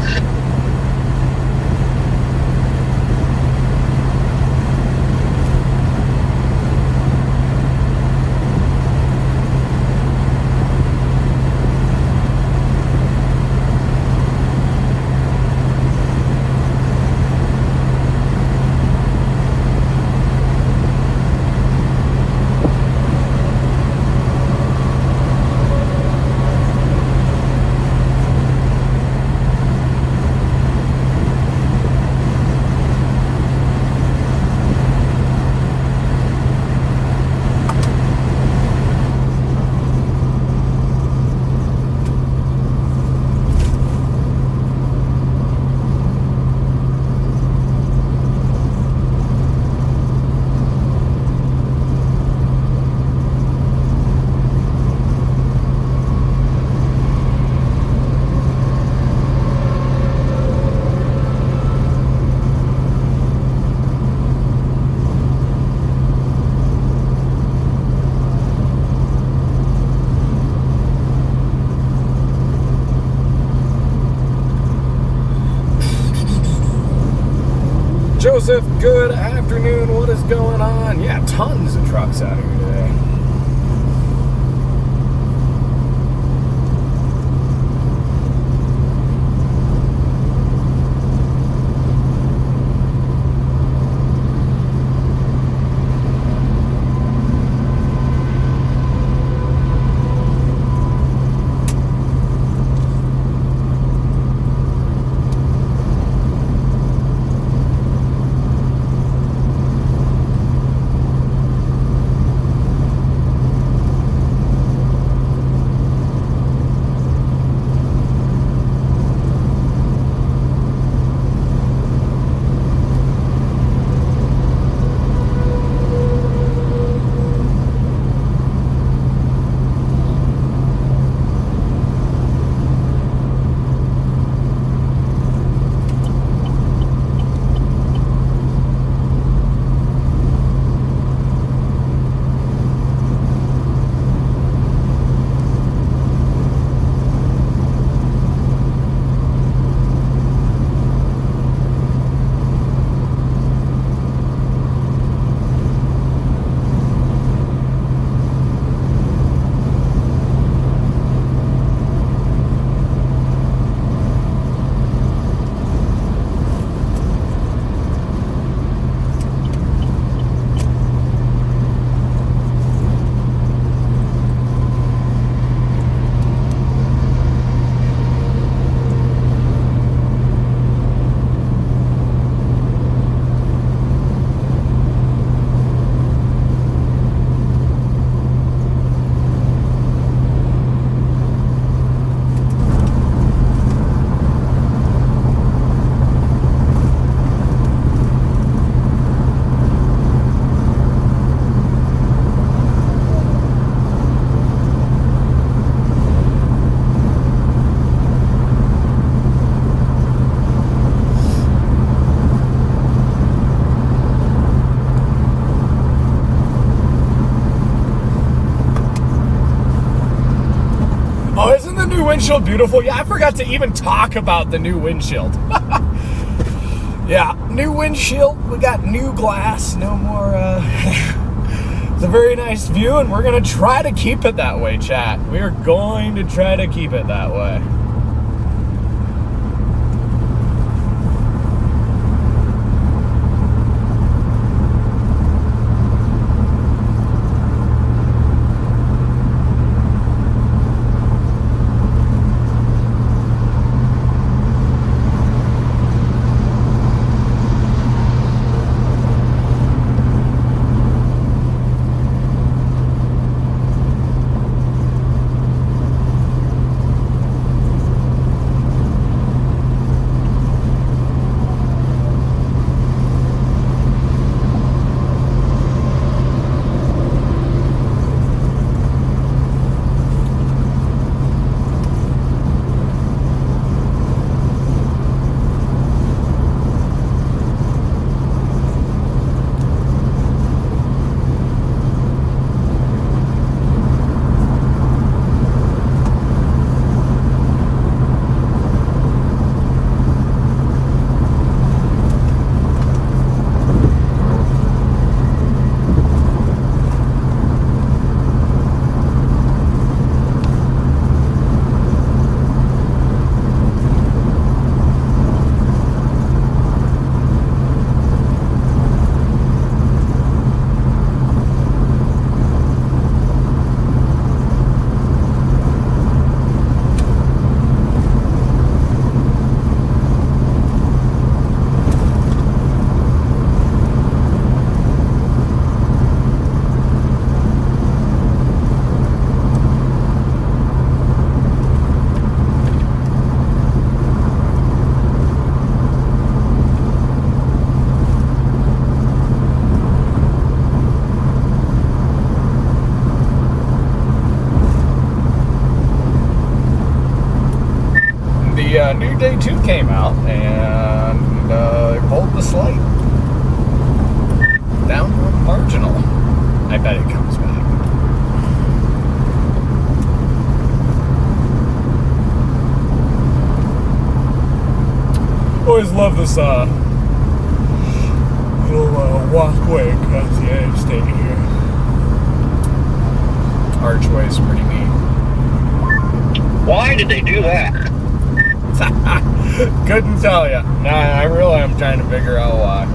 Joseph, good afternoon. What is going on? Yeah, tons of trucks out here today. windshield beautiful? Yeah, I forgot to even talk about the new windshield. Yeah, new windshield. We got new glass. No more. It's a very nice view, and we're going to try to keep it that way, chat. We are going to try to keep it that way. New Day 2 came out, and they pulled the slate down to marginal. I bet it comes back. Always love this little walkway across the interstate here. Archway's pretty neat. Why did they do that? Couldn't tell you. I really am trying to figure out why.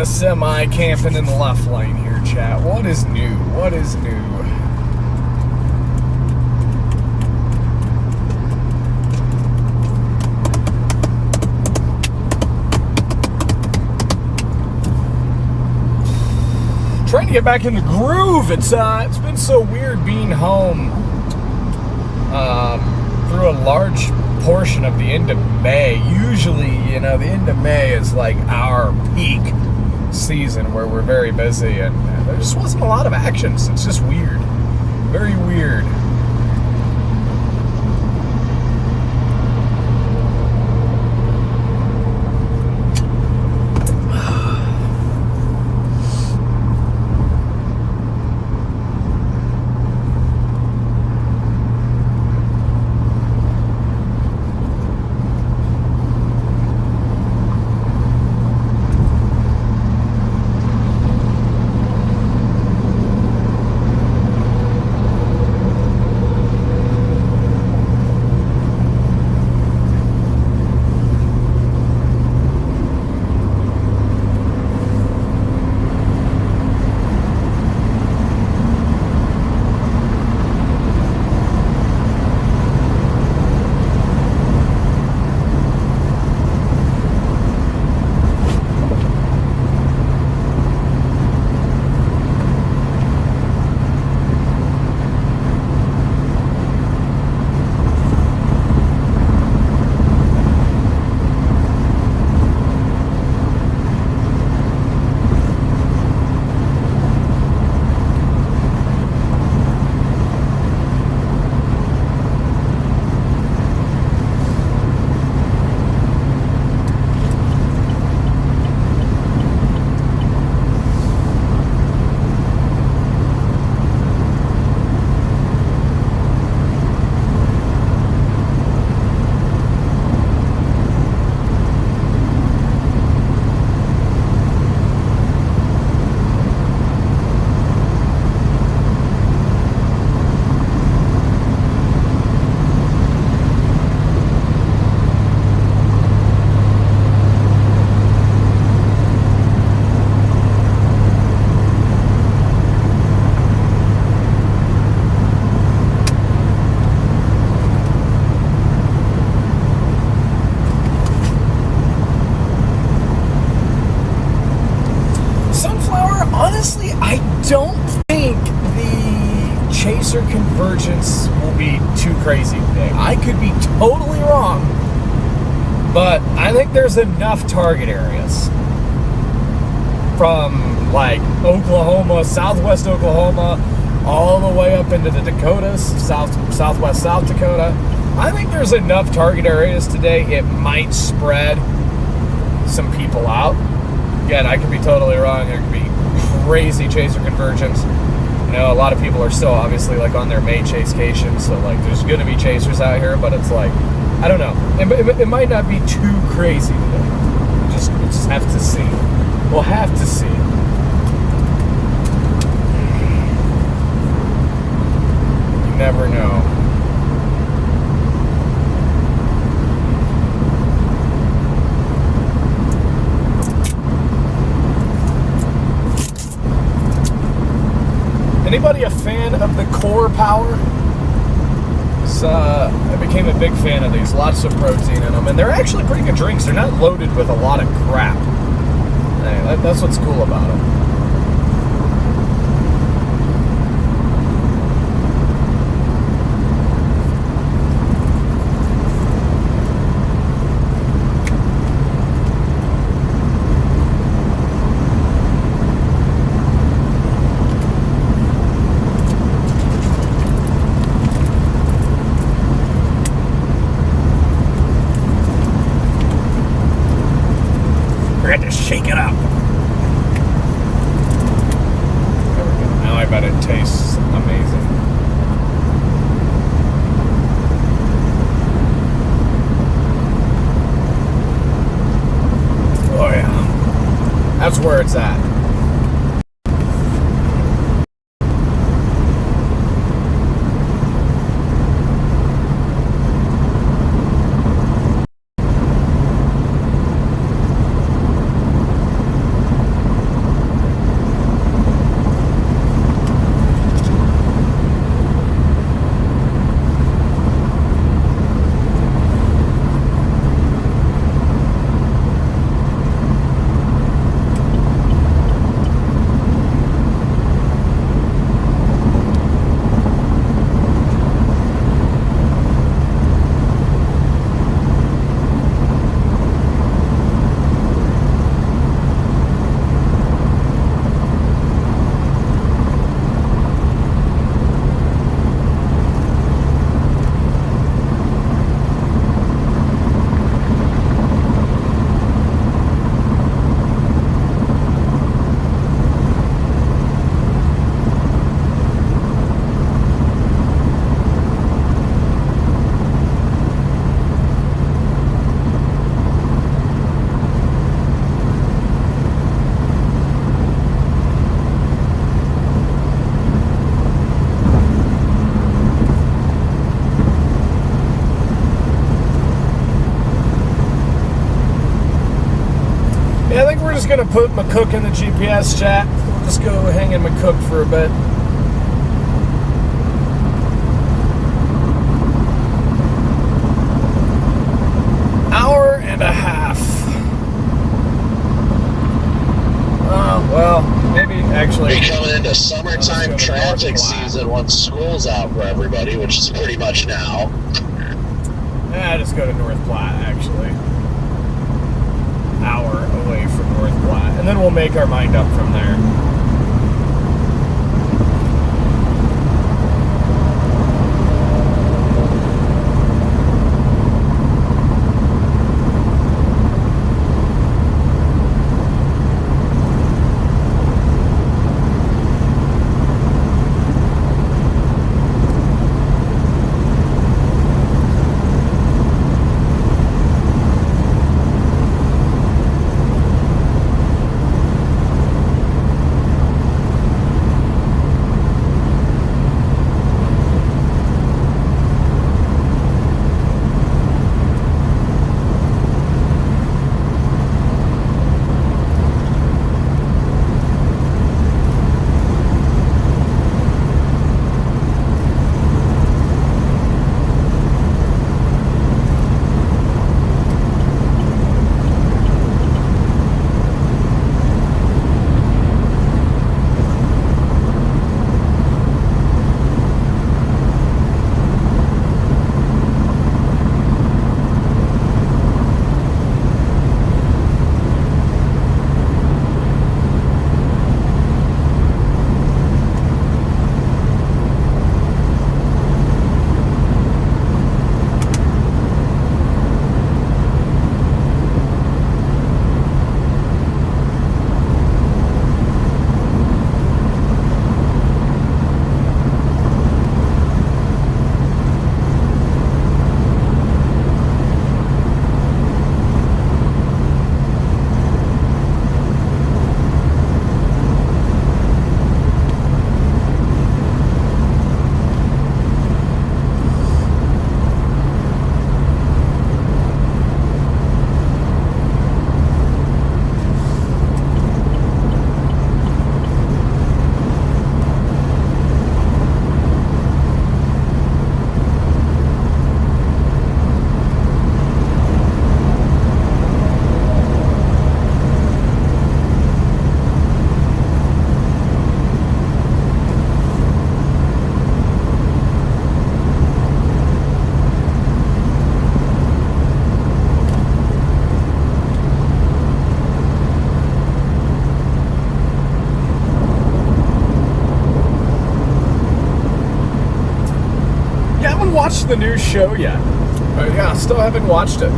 semi camping in the left lane here, chat. What is new? What is new? Trying to get back in the groove. It's been so weird being home through a large portion of the end of May. Usually, the end of May is like our peak season where we're very busy, and there just wasn't a lot of action. So it's just weird. Very weird. Honestly, I don't think the chaser convergence will be too crazy today. I could be totally wrong, but I think there's enough target areas from like Oklahoma, southwest Oklahoma, all the way up into the Dakotas, southwest South Dakota. I think there's enough target areas today. It might spread some people out. Again, I could be totally wrong. There could be crazy chaser convergence. A lot of people are still obviously like on their May chasecation, so like there's going to be chasers out here, but it's like, I don't know. It might not be too crazy today. We'll just have to see. We'll have to see. You never know. Anybody a fan of the Core Power? I became a big fan of these. Lots of protein in them, and they're actually pretty good drinks. They're not loaded with a lot of crap. That's what's cool about them. Shake it up. There we go. Now I bet it tastes amazing. Oh yeah. That's where it's at. going to put McCook in the GPS chat. We'll just go hang in McCook for a bit. Hour and a half. Well, maybe actually. We're coming into summertime traffic season once school's out for everybody, which is pretty much now. Just go to North Platte, actually. Hour away from North Platte. And then we'll make our mind up from there. Watched the new show yet. Yeah, still haven't watched it.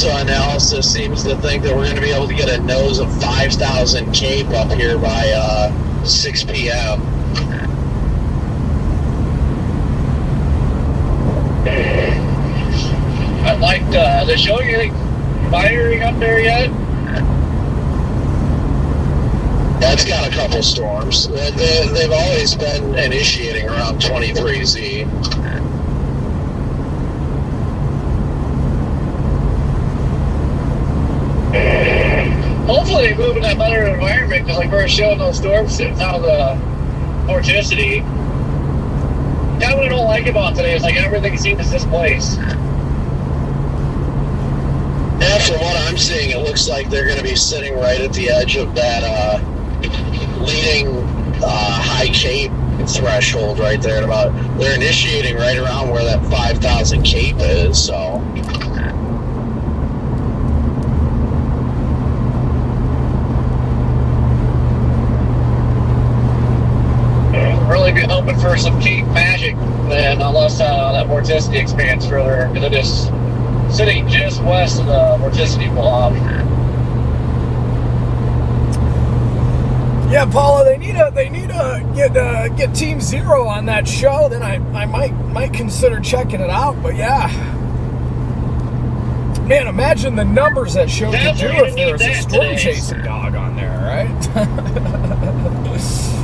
Analysis seems to think that we're going to be able to get a nose of 5,000 cape up here by 6 p.m. I'd like to show you firing up there yet. That's got a couple storms. They've always been initiating around 23Z. Hopefully they move in that better environment because like we're showing those storms now the vorticity. Kind of what I don't like about today is like everything seems displaced. Yeah, from what I'm seeing, it looks like they're going to be sitting right at the edge of that leading high cape threshold right there. They're initiating right around where that 5,000 cape is. So. Really be hoping for some Cape magic then, unless that vorticity expands further, because it is sitting just west of the vorticity blob. Yeah, Paula, they need to get Team Zero on that show. Then I might consider checking it out. But yeah, man, imagine the numbers that show could do if there was a storm chasing dog on there, right?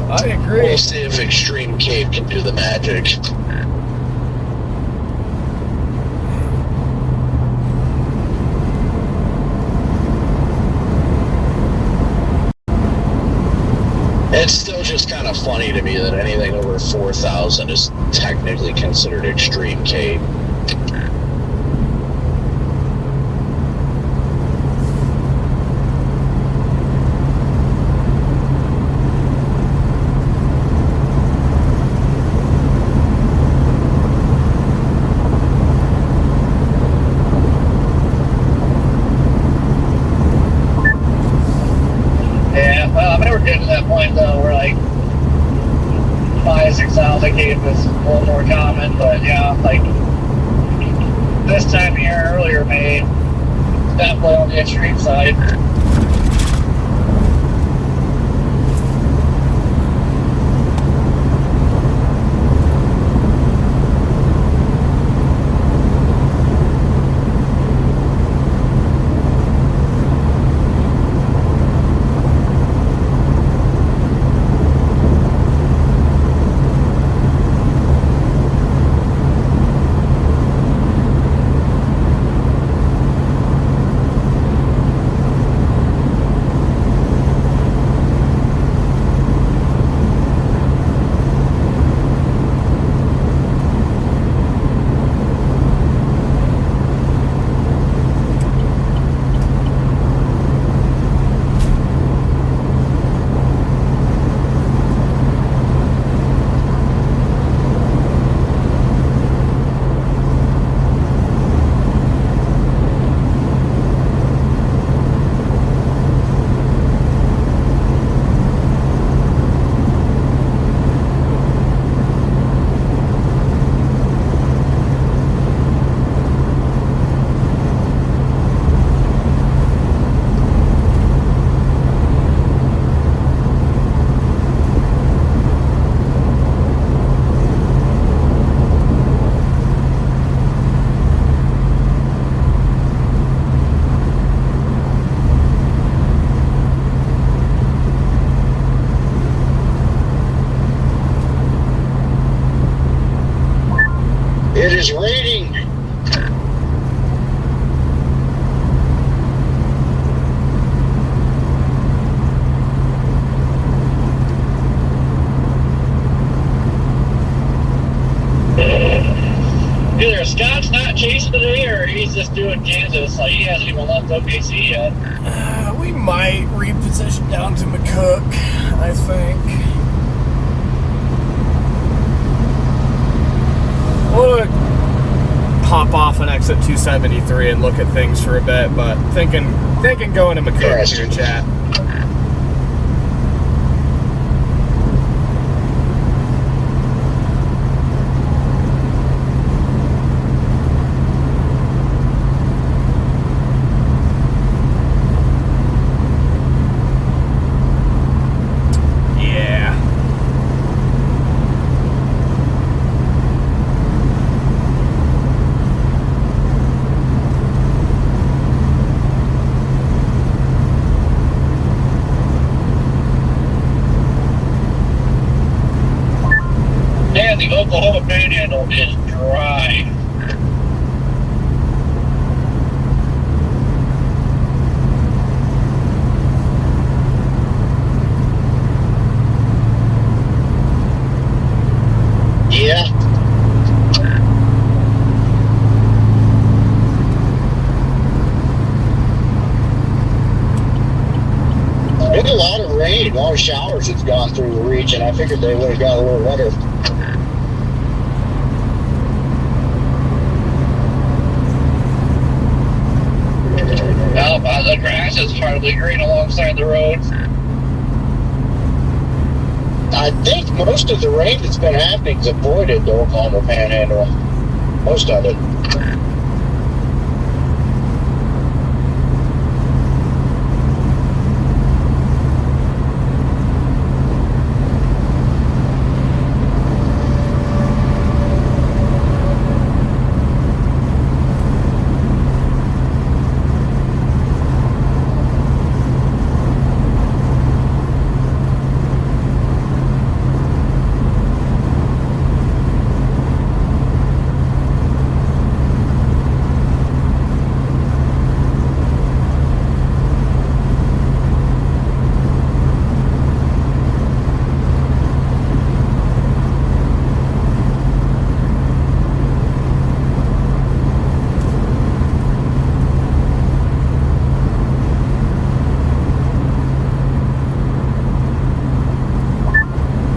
I agree. We'll see if Extreme Cape can do the magic. It's still just kind of funny to me that anything over 4,000 is technically considered Extreme Cape. Like 5,000-6,000 cape is a little more common, but yeah, like this time of year, earlier May, definitely on the extreme side. It is raining. Either Scott's not chasing today or he's just doing Kansas. Like, he hasn't even left OKC yet. We might reposition down to McCook, I think. We'll hop off on exit 273 and look at things for a bit, but thinking going to McCook here, chat. The Oklahoma Panhandle is dry. Yeah. Been a lot of rain. long showers it's gone through the region. I figured they would have got a little wetter. Well, the grass is hardly green alongside the road. I think most of the rain that's been happening is avoided the Oklahoma Panhandle. Most of it.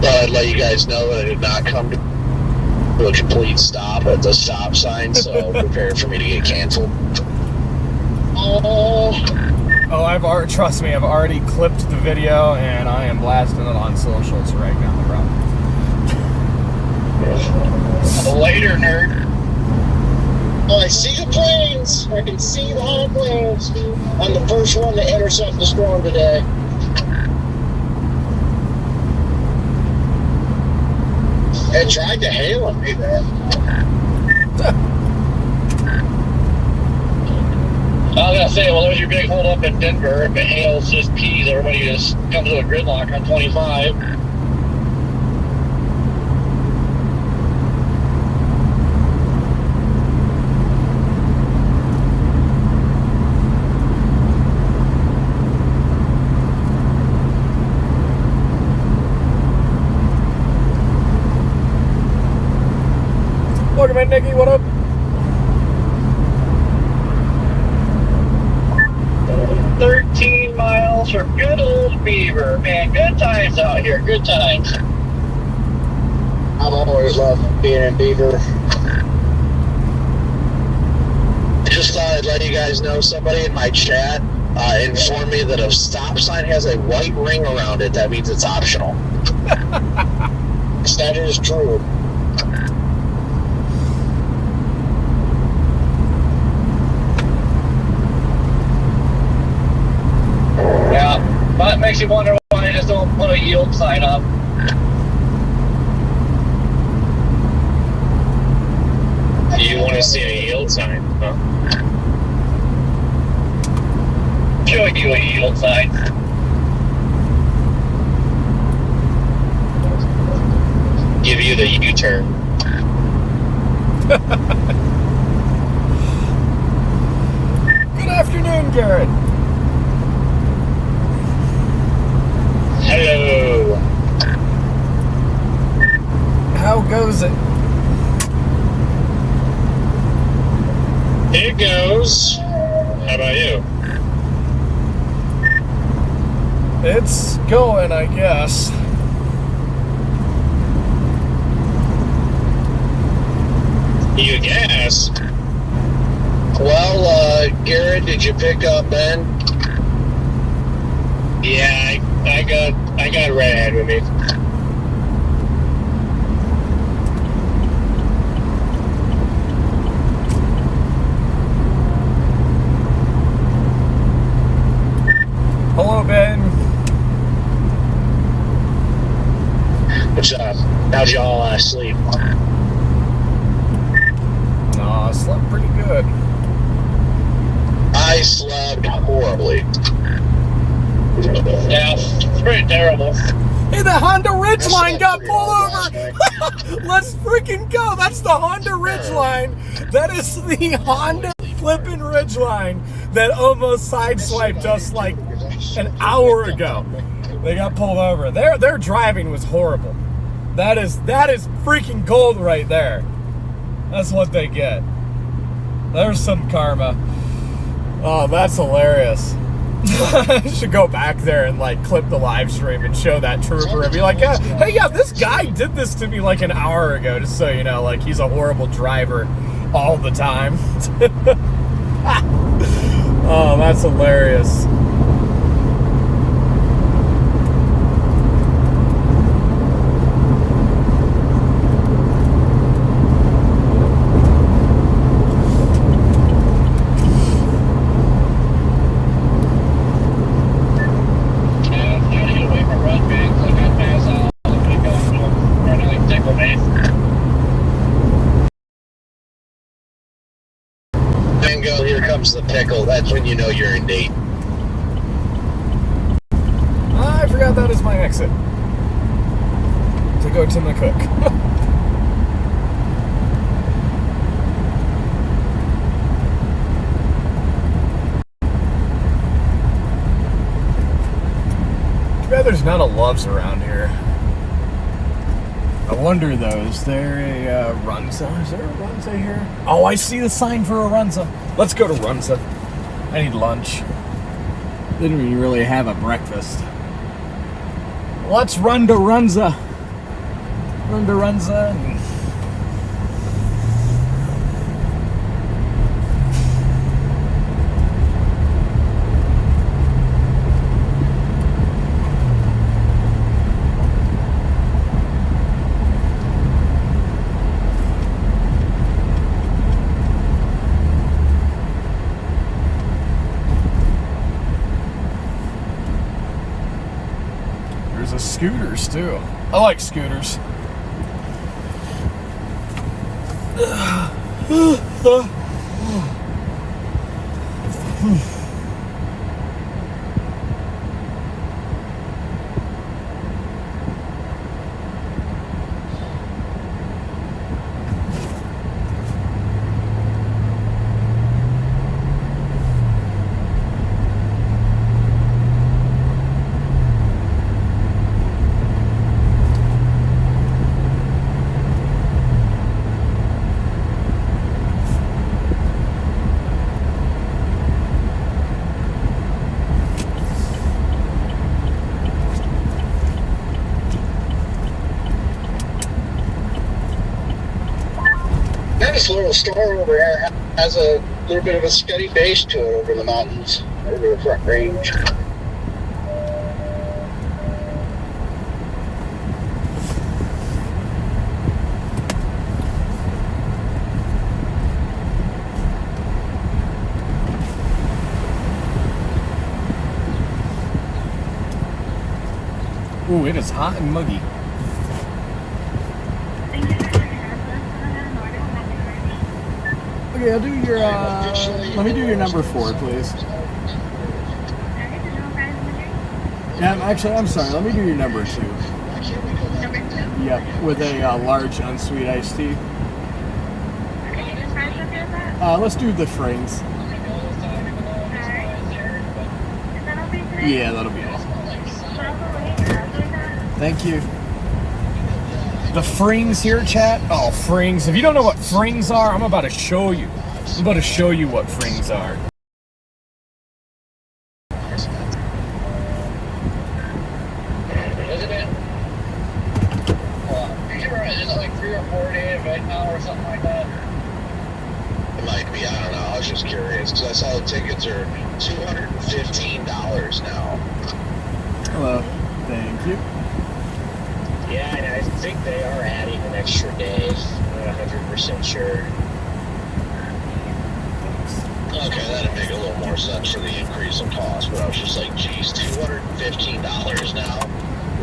I'd let you guys know that I did not come to a complete stop at the stop sign, so prepare for me to get canceled. Oh, Trust me, I've already clipped the video and I am blasting it on socials right now, bro. Later, nerd. oh, I see the planes. I can see the high planes. I'm the first one to intercept the storm today. It tried to hail on me there. I was gonna say, well, there's your big hold up in Denver. If it hails just peas, everybody just comes to a gridlock on 25. Welcome in, Nikki. What up? Miles for good old Beaver. Man, good times out here. Good times. I've always loved being in Beaver. Just thought I'd let you guys know, somebody in my chat informed me that a stop sign has a white ring around it. That means it's optional. That is true. Yeah, but it makes you wonder why I just don't put a yield sign up. You want to see a yield sign? Huh? Show you a yield sign. Give you the U-turn. Good afternoon, Garrett. Hello. How goes it? It goes. How about you? It's going, I guess. You guess. Well, Garrett, did you pick up Ben? Yeah, I got Redhead with me. Hello, Ben. What's up? How'd y'all sleep? Aw, I slept pretty good. I slept horribly. Yeah, it's pretty terrible. Hey, the Honda Ridgeline slept got pretty pulled hard over. Let's freaking go. That's the Honda Ridgeline. That is the Honda flipping Ridgeline that almost sideswiped us like an hour ago. They got pulled over. Their driving was horrible. That is freaking gold right there. That's what they get. There's some karma. Oh, that's hilarious. I should go back there and like clip the live stream and show that trooper and be like, yeah, hey, yeah, this guy did this to me like an hour ago, just so you know, like he's a horrible driver all the time. Oh, that's hilarious. Bingo, here comes the pickle. That's when you know you're in date. I forgot that is my exit. To go to McCook. Too bad there's not a Love's around here. I wonder though, is there a Runza? Is there a Runza here? Oh, I see the sign for a Runza. Let's go to Runza. I need lunch. Didn't even really have a breakfast. Let's run to Runza. Run to Runza. There's scooters too. I like scooters. This little store over here has a little bit of a steady base to it over the mountains, over the Front Range. Ooh, it is hot and muggy. Okay, I'll do your, let me do your number 4, please. Yeah, actually, I'm sorry, let me do your number 2. Yep, with a large unsweet iced tea. Let's do the Frings. Yeah, that'll be all. Thank you. The Frings here, chat? Oh, Frings. If you don't know what Frings are, I'm about to show you. I'm about to show you what Frings are. Isn't it? Is it like 3 or 4 days right now or something like that? It might be, I don't know. I was just curious because I saw the tickets are $215 now. Hello. Thank you. Yeah, and I think they are adding an extra day. I'm not 100% sure. Okay, that'd make a little more sense for the increase in cost, but I was just like, geez, $215 now?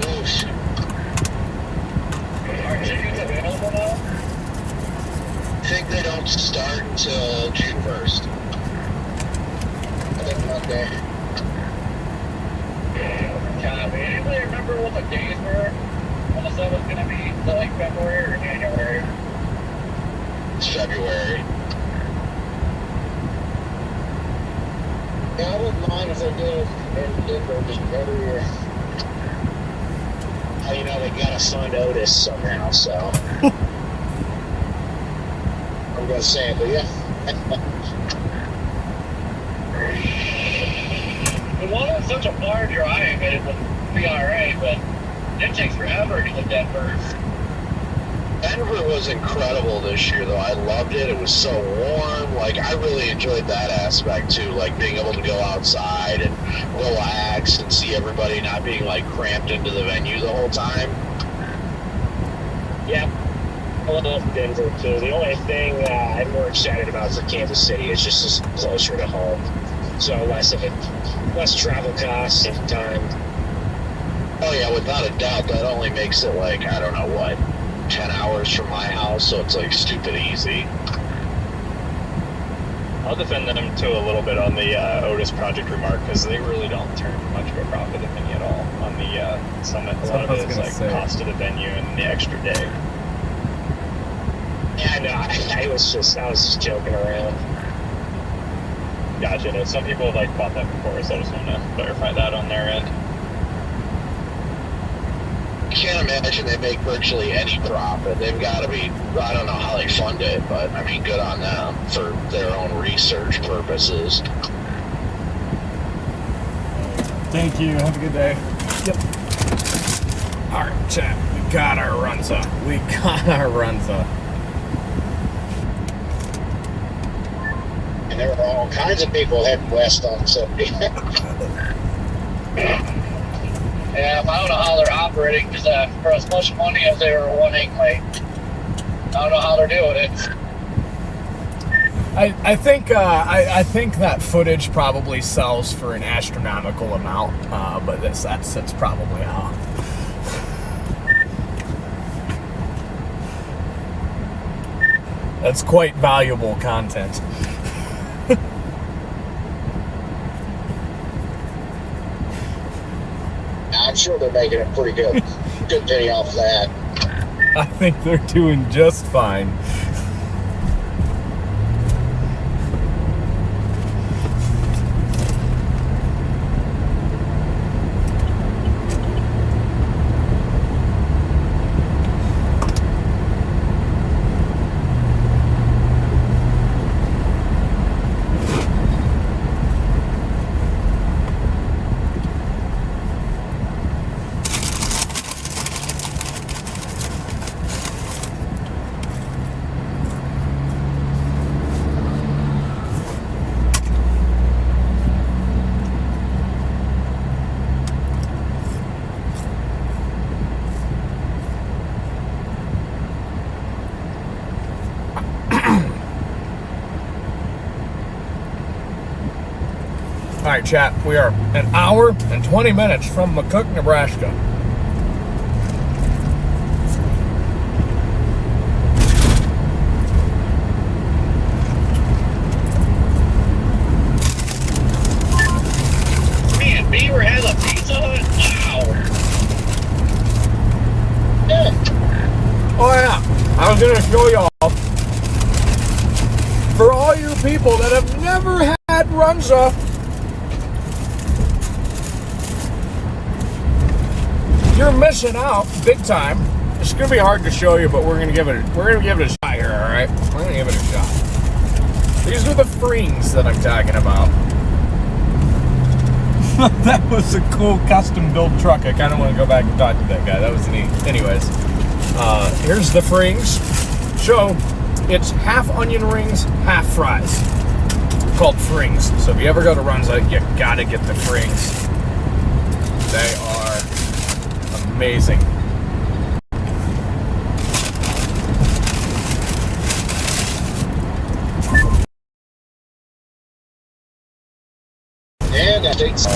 Oof. Are tickets available now? I think they don't start until June 1st. I think Monday. Anybody remember what the days were? When the sun was going to be? Is that like February or January? It's February. Yeah, I wouldn't mind if they did in Denver just every year. Oh, you know, they gotta find Otis somehow, so. I'm gonna say it, but yeah. it wasn't such a far drive, and it would be alright, but it takes forever to get to Denver. Denver was incredible this year, though. I loved it. It was so warm. Like, I really enjoyed that aspect, too. Like, being able to go outside and relax and see everybody not being, like, cramped into the venue the whole time. Yeah. I love Denver, too. The only thing I'm more excited about for Kansas City is just it's closer to home. So less travel costs and time. Oh, yeah, without a doubt. That only makes it, like, I don't know what, 10 hours from my house, so it's, like, stupid easy. I'll defend them too a little bit on the Otis project remark, because they really don't turn much of a profit, if any at all, on the summit. A lot of it is like cost of the venue and the extra day. Yeah, no, I was just joking around. Gotcha. No, some people have like bought that before, so I just want to clarify that on their end. I can't imagine they make virtually any profit. They've got to be, I don't know how they fund it, but I mean, good on them for their own research purposes. Thank you. Have a good day. Yep. All right, chat. We got our Runza. And there were all kinds of people heading west on 70. Yeah, I don't know how they're operating, because for as much money as they were wanting, like, I don't know how they're doing it. I think that footage probably sells for an astronomical amount, but that's probably how. That's quite valuable content. I'm sure they're making a pretty good penny off of that. I think they're doing just fine. All right, chat, we are an hour and 20 minutes from McCook, Nebraska. Man, Beaver has a Pizza Hut? Wow. Yeah. Oh yeah, I was gonna show y'all. For all you people that have never had Runza, you're missing out big time. It's gonna be hard to show you, but we're gonna give it a shot here. All right, we're gonna give it a shot. These are the frings that I'm talking about. That was a cool custom built truck. I kind of want to go back and talk to that guy. That was neat. Anyways, here's the frings. So it's half onion rings, half fries. Called frings. So if you ever go to Runza, you gotta get the frings. They are amazing. And I think so.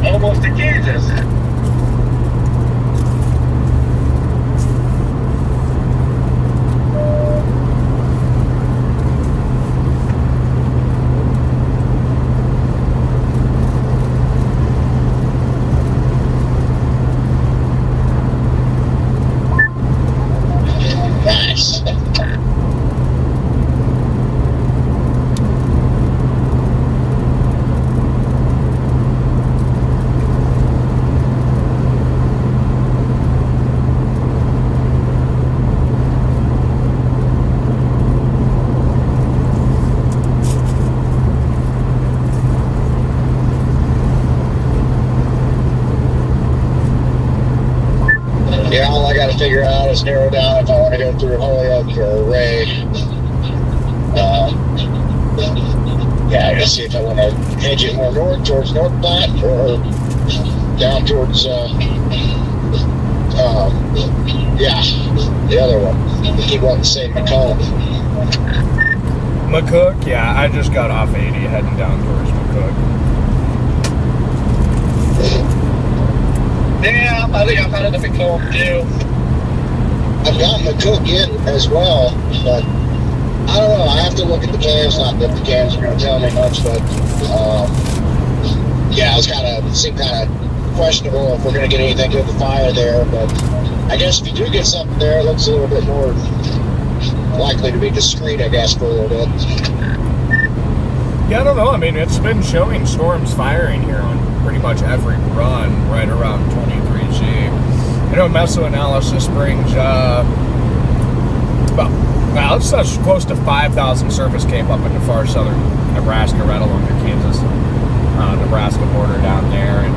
Almost to Kansas. Yeah, all I got to figure out is narrow down if I want to go through Holyoke or Ray. Yeah, I gotta see if I want to hedge it more north towards North Platte or down towards, the other one. I keep wanting to say Macomb. McCook, yeah, I just got off 80 heading down towards McCook. Yeah, I think I'm headed to Macomb too. I've got McCook in as well, but I don't know. I have to look at the cams. Not that the cams are going to tell me much, but yeah, it seemed kind of questionable if we're going to get anything to the fire there. But I guess if you do get something there, it looks a little bit more likely to be discreet, I guess, for a little bit. Yeah, I don't know. I mean, it's been showing storms firing here on pretty much every run right around 23G. I know Meso Analysis Springs, it's close to 5,000 surface came up into far southern Nebraska, right along the Kansas-Nebraska border down there. And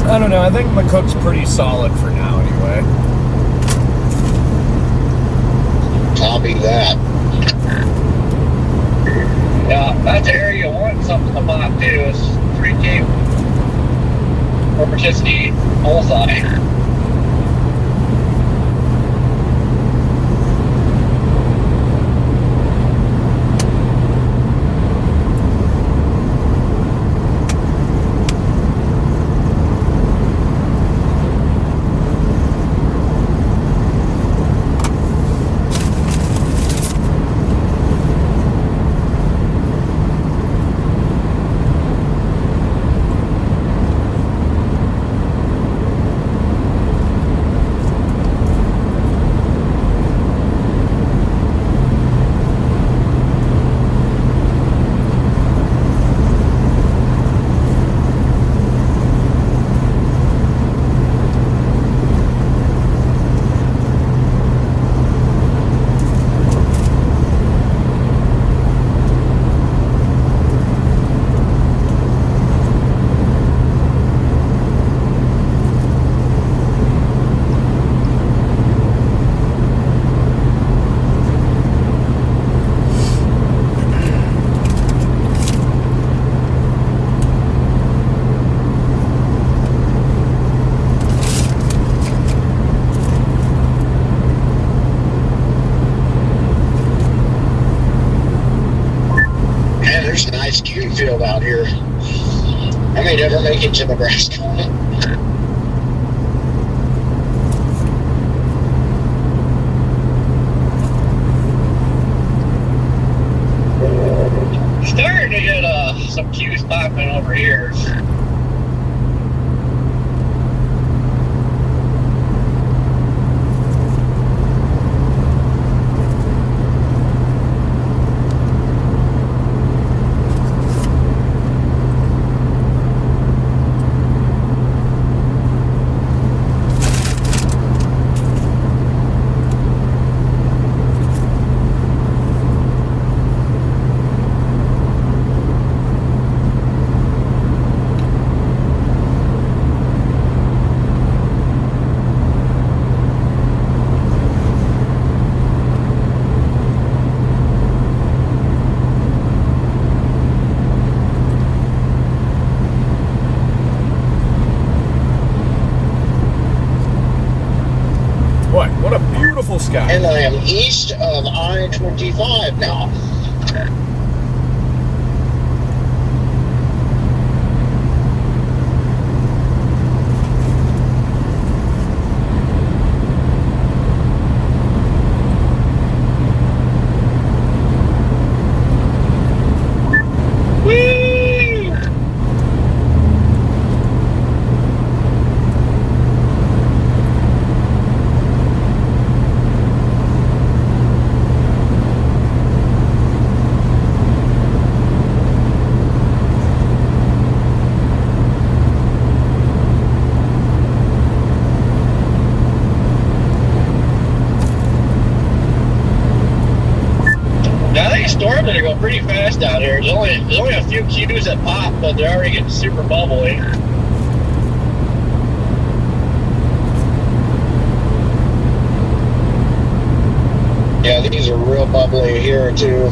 I don't know. I think McCook's pretty solid for now, anyway. Copy that. Yeah, that's area one. Something to pop too is 3K Orchesty bullseye. Field out here. I may never make it to Nebraska. Starting to get some cues popping over here. What a beautiful sky. And I am east of I-25 now. Storms that are going pretty fast out here. There's only a few cues that pop, but they're already getting super bubbly. Yeah, these are real bubbly here too.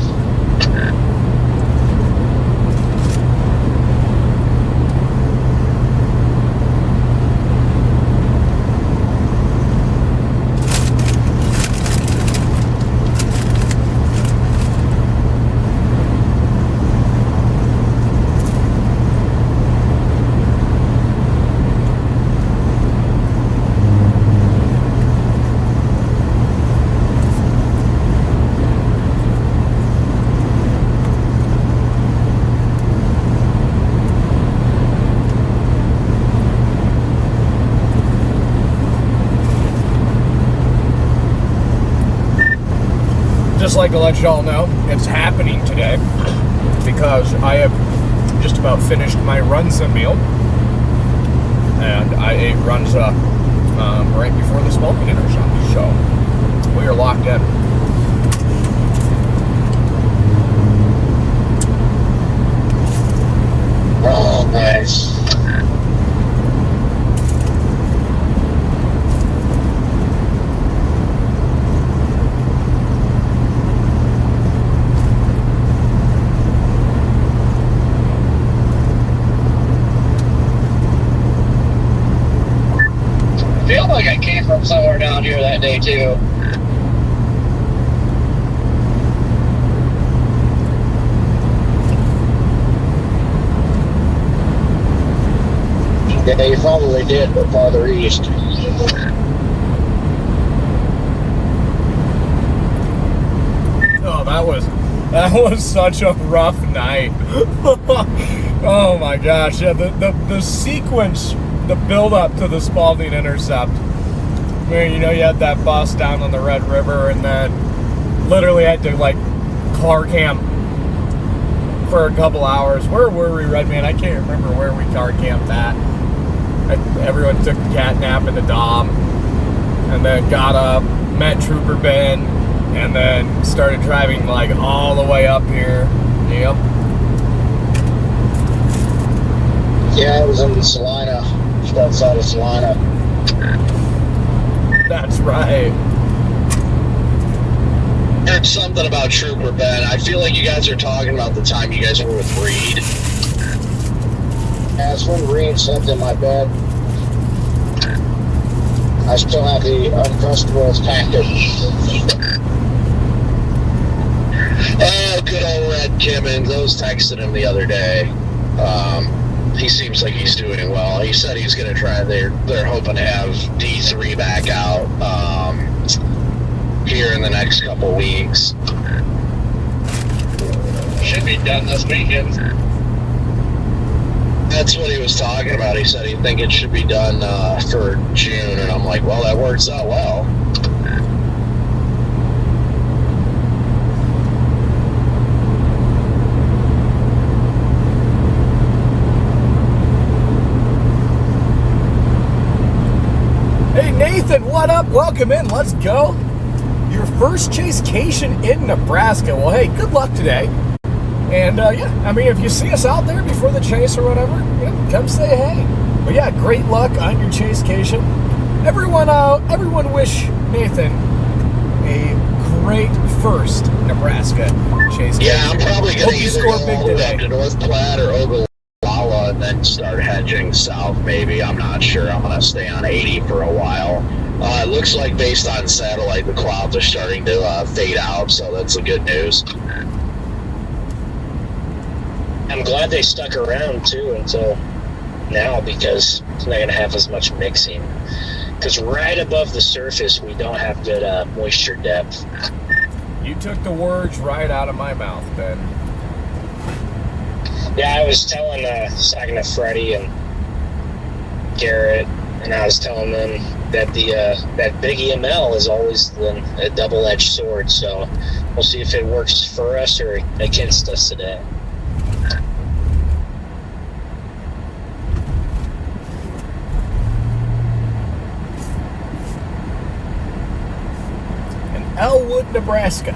Just like to let y'all know, it's happening today because I have just about finished my Runza meal, and I ate Runza right before the smoking dinner shop, so we are locked in. Oh, nice. I feel like I came from somewhere down here that day too. Yeah, you probably did, but farther east. Oh, that was such a rough night. Oh my gosh, yeah, the sequence, the build up to the Spalding intercept, where you had that bus down on the Red River, and then literally had to like car camp for a couple hours. Where were we, Redman? I can't remember where we car camped at. Everyone took the cat nap in the Dom, and then got up, met Trooper Ben, and then started driving like all the way up here. Yep. Yeah, it was in Salina, just outside of Salina. That's right. Heard something about Trooper Ben. I feel like you guys are talking about the time you guys were with Reed. Yeah, it's when Reed slept in my bed. I still have the Uncrustables packet. Oh, good old Red Kimmons. I was texting him the other day. He seems like he's doing well. He said he's going to try. They're hoping to have D3 back out here in the next couple weeks. Should be done this weekend. That's what he was talking about. He said he'd think it should be done for June, and I'm like, well, that works out well. Hey Nathan, what up? Welcome in. Let's go. Your first chasecation in Nebraska. Well, hey, good luck today. And yeah, I mean, if you see us out there before the chase or whatever, come say hey. But yeah, great luck on your chasecation. Everyone wish Nathan a great first Nebraska chasecation. Yeah, I'm probably going to either go score big all the way today. up to North Platte or Ogallala and then start hedging south. Maybe, I'm not sure. I'm going to stay on 80 for a while. It looks like based on satellite, the clouds are starting to fade out, so that's the good news. I'm glad they stuck around too until now, because it's not going to have as much mixing. Because right above the surface, we don't have good moisture depth. You took the words right out of my mouth, Ben. Yeah, I was talking to Freddie and Garrett, and I was telling them that that big EML is always a double-edged sword. So we'll see if it works for us or against us today. Elwood, Nebraska.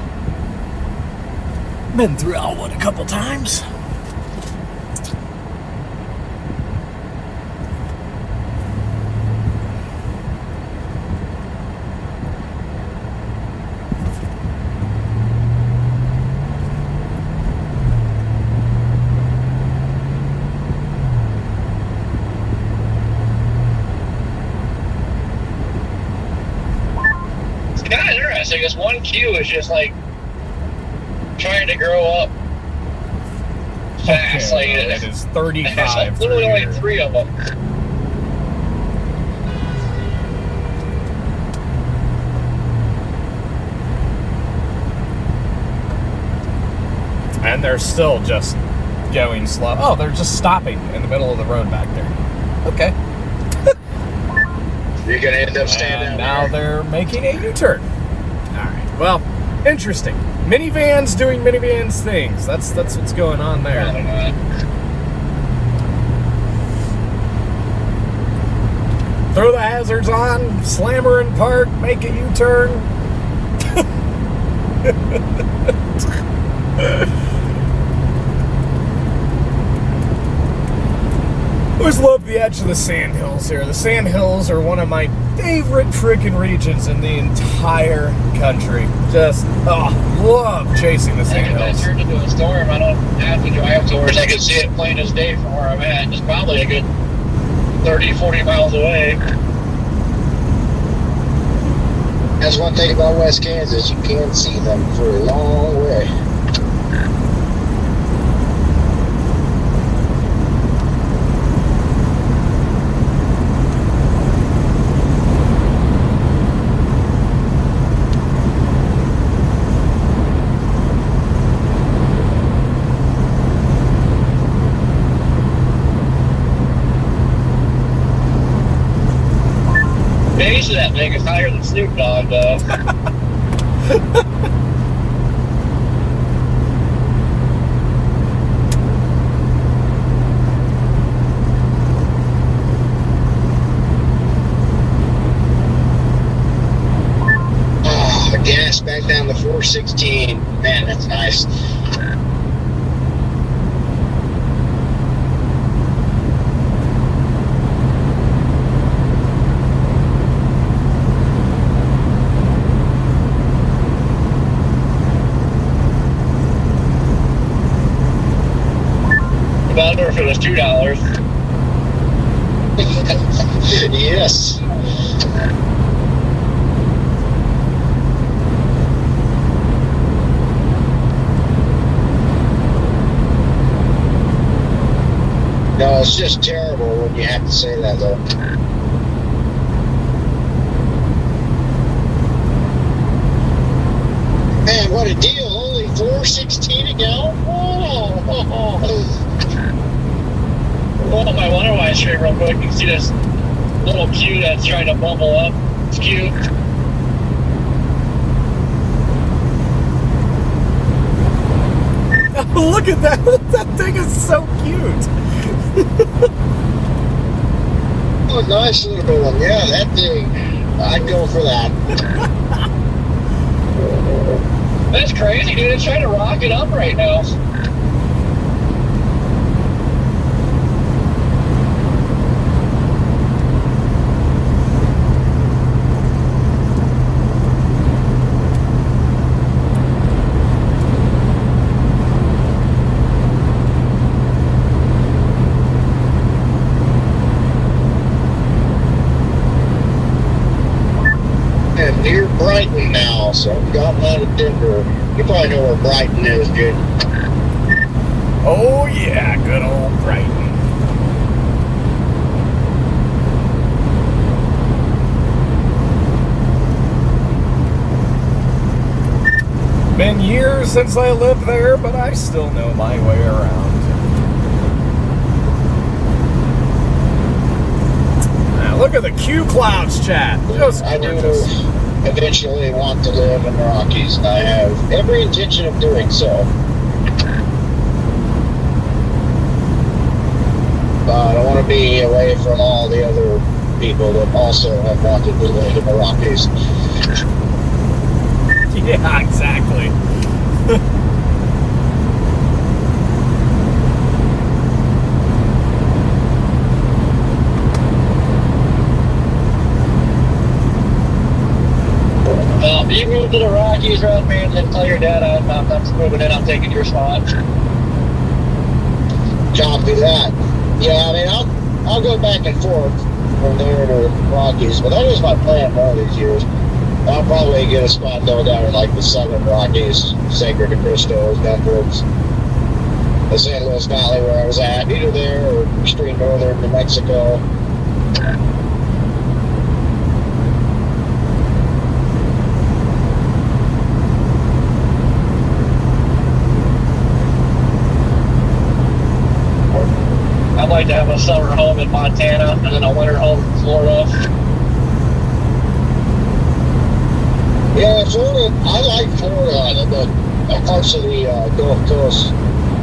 Been through Elwood a couple times. interesting is one cue is just like trying to grow up fast. Okay, Like it is there's 35 literally through only here. 3 of them. And they're still just going slow. Oh, they're just stopping in the middle of the road back there. Okay. You're going to end up standing And down now there. they're making a U-turn. All right. Well, interesting. Minivans doing minivans things. That's what's going on there. Throw the hazards on, slammer in park, make a U-turn. Always love the edge of the sandhills here. The sandhills are one of my favorite freaking regions in the entire country. Just, love chasing the If that sandhills. turned into a storm, I don't have to drive towards. I can see it plain as day from where I'm at. It's probably a good 30, 40 miles away. That's one thing about West Kansas. You can see them for a long way. Base of that thing is higher than Snoop Dogg, though. Gas back down to 416. Man, that's nice. Better if it was $2. Yes. No, it's just terrible when you have to say that, though. Man, what a deal. Only $4.16 a gallon? Pull up my Wonder Wine straight real quick. You can see this little queue that's trying to bubble up. It's cute. Look at that. That thing is so cute. Oh, nice little one. Yeah, that thing. I'd go for that. That's crazy, dude. It's trying to rocket up right now. And near Brighton now, so I've gotten out of Denver. You probably know where Brighton is, dude. Oh, yeah. Good old Brighton. Been years since I lived there, but I still know my way around. Now, look at the Q clouds, chat. Just I do gorgeous. eventually want to live in the Rockies, and I have every intention of doing so. But I want to be away from all the other people that also have wanted to live in the Rockies. Yeah, exactly. If you move to the Rockies, Red Man, then tell your dad I'm moving in. I'm taking your spot. Copy that. Yeah, I mean, I'll go back and forth from there to the Rockies, but that is my plan one of these years. I'll probably get a spot though down in like the Southern Rockies, Sacred de Cristo, down towards the San Luis Valley where I was at, either there or extreme northern New Mexico. I'd like to have a summer home in Montana and then a winter home in Florida. Yeah, Florida, I like Florida, but parts of the Gulf Coast.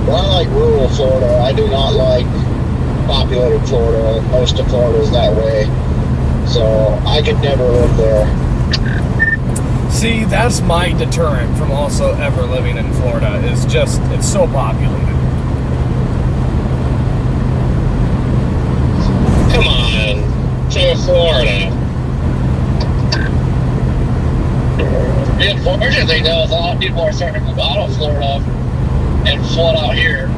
But I like rural Florida. I do not like populated Florida. Most of Florida is that way. So I could never live there. See, that's my deterrent from also ever living in Florida, is just, it's so populated. Come on, to Florida. The unfortunate thing though is a lot of people are starting to move out of Florida and flood out here.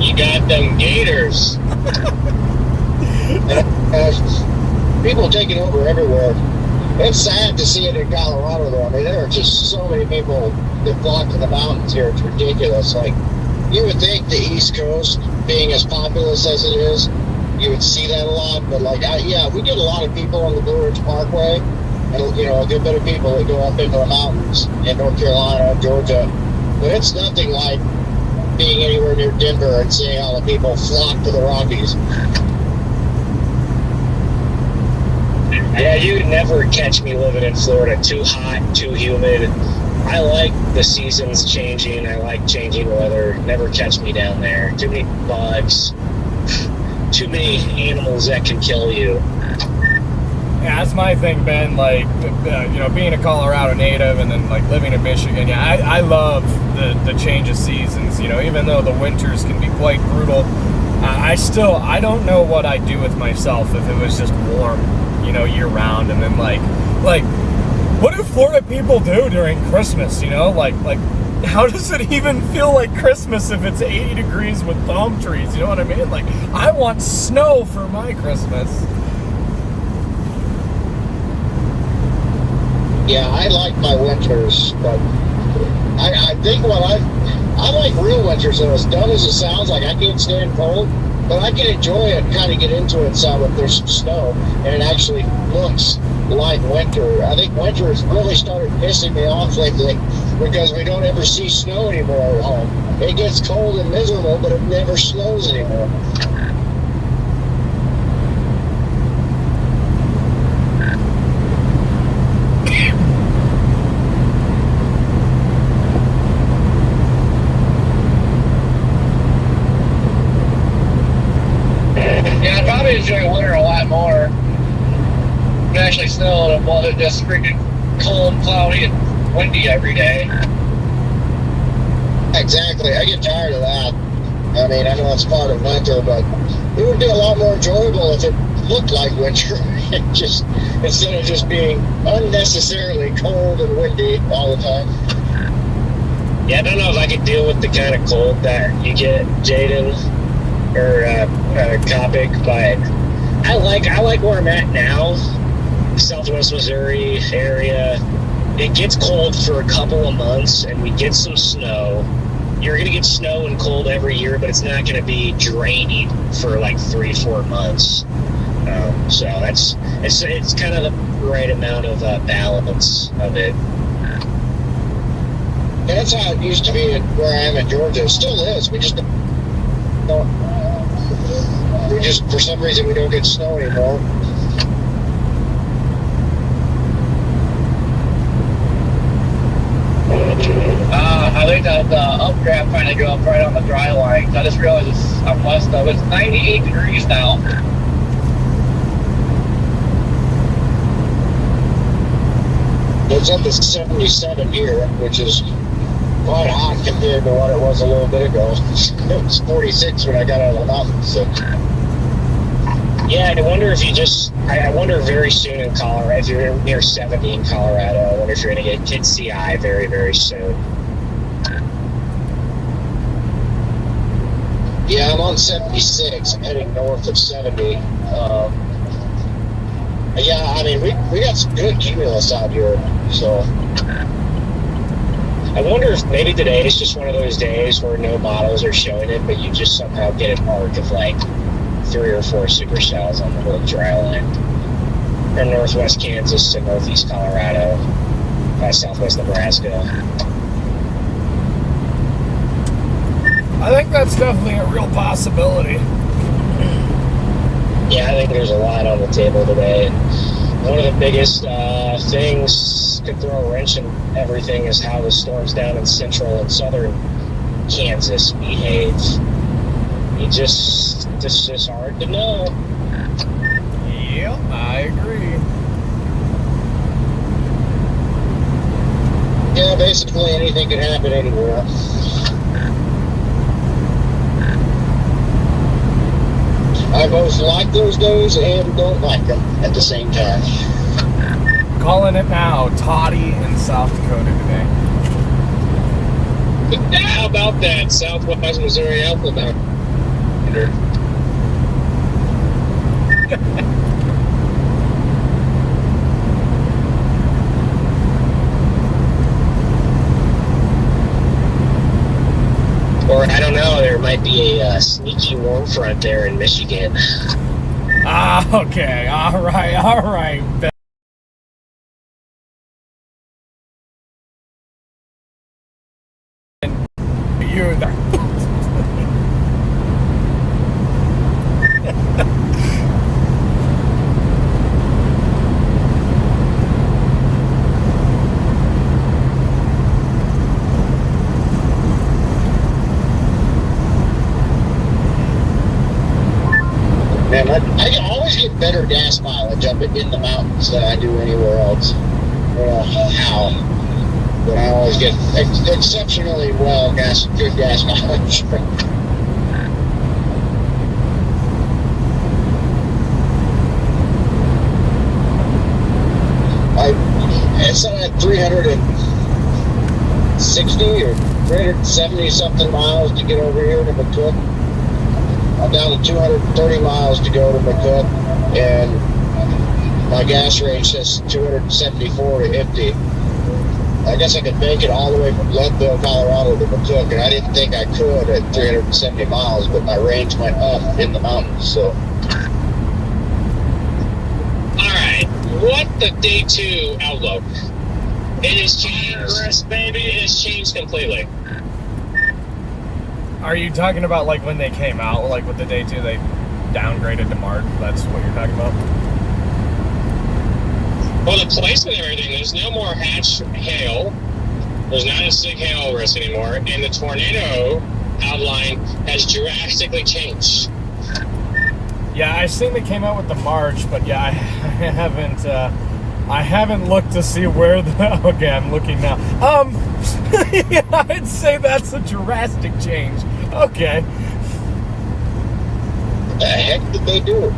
You got them gators. People taking over everywhere. It's sad to see it in Colorado, though. I mean, there are just so many people that flock to the mountains here. It's ridiculous. Like, you would think the East Coast, being as populous as it is, you would see that a lot. But, like, yeah, we get a lot of people on the Blue Ridge Parkway, and, you know, a good bit of people that go up into the mountains in North Carolina, Georgia. But it's nothing like being anywhere near Denver and seeing all the people flock to the Rockies. Yeah, you'd never catch me living in Florida. Too hot, too humid. I like the seasons changing. I like changing weather. Never catch me down there. Too many bugs. Too many animals that can kill you. Yeah, that's my thing, Ben. Like, you know, being a Colorado native and then, like, living in Michigan, yeah, I love the change of seasons. You know, even though the winters can be quite brutal, I don't know what I'd do with myself if it was just warm, you know, year round. And then, like, what do Florida people do during Christmas, you know? Like, how does it even feel like Christmas if it's 80 degrees with palm trees? You know what I mean? Like, I want snow for my Christmas. Yeah, I like my winters, but I think I like real winters, though. As dumb as it sounds, like I can't stand cold, but I can enjoy it, kind of get into it some if there's some snow, and it actually looks like winter. I think winter has really started pissing me off lately because we don't ever see snow anymore at home. It gets cold and miserable, but it never snows anymore. Yeah, I'd probably enjoy winter a lot more. It actually snowed and wasn't just freaking cold, cloudy, and windy every day. Exactly. I get tired of that. I mean, I know it's part of winter, but it would be a lot more enjoyable if it looked like winter. Just instead of just being unnecessarily cold and windy all the time. Yeah, I don't know if I could deal with the kind of cold that you get, Jaden or Copic, but I like where I'm at now, Southwest Missouri area. It gets cold for a couple of months, and we get some snow. You're going to get snow and cold every year, but it's not going to be draining for like 3-4 months. So it's kind of the right amount of balance of it. And that's how it used to be where I am in Georgia. It still is. We just don't. For some reason, we don't get snow anymore. I think that the updraft kind of go up right on the dry line. I just realized I'm west of it's 98 degrees now. It's up to 77 here, which is quite hot compared to what it was a little bit ago. It was 46 when I got out of the mountains. So. Yeah, I wonder if I wonder very soon in Colorado, if you're near 70 in Colorado, I wonder if you're going to get Kid CI very, very soon. Yeah, I'm on 76. I'm heading north of 70. Yeah, I mean, we got some good cumulus out here, so. I wonder if maybe today is just one of those days where no models are showing it, but you just somehow get an arc of like 3 or 4 supercells on the little dry line from northwest Kansas to northeast Colorado by southwest Nebraska. I think that's definitely a real possibility. Yeah, I think there's a lot on the table today. And one of the biggest things could throw a wrench in everything is how the storms down in central and southern Kansas behave. It's just hard to know. Yep, I agree. Yeah, basically anything can happen anywhere. I both like those days and don't like them at the same time. Calling it now, Toddy in South Dakota today. How about that southwest Missouri outlet down? Or, I don't know, there might be a sneaky warm front there in Michigan. Ah, okay. All right. You there. Man, I can always get better gas mileage up in the mountains than I do anywhere else. I don't know how, but I always get exceptionally good gas mileage. It's at 360 or 370 something miles to get over here to McCook. I'm down to 230 miles to go to McCook, and my gas range says 274 to empty. I guess I could make it all the way from Leadville, Colorado to McCook, and I didn't think I could at 370 miles, but my range went up in the mountains, so. Alright, what the day 2 outlook? It has changed, baby, it has changed completely. Are you talking about like when they came out, like with the day 2 they downgraded to Mark? That's what you're talking about? Well, the placement and everything, there's no more hatch hail. There's not a sig hail risk anymore, and the tornado outline has drastically changed. Yeah, I seen they came out with the March, but yeah, I haven't looked to see where the. Okay, I'm looking now. Yeah, I'd say that's a drastic change. Okay. What the heck did they do?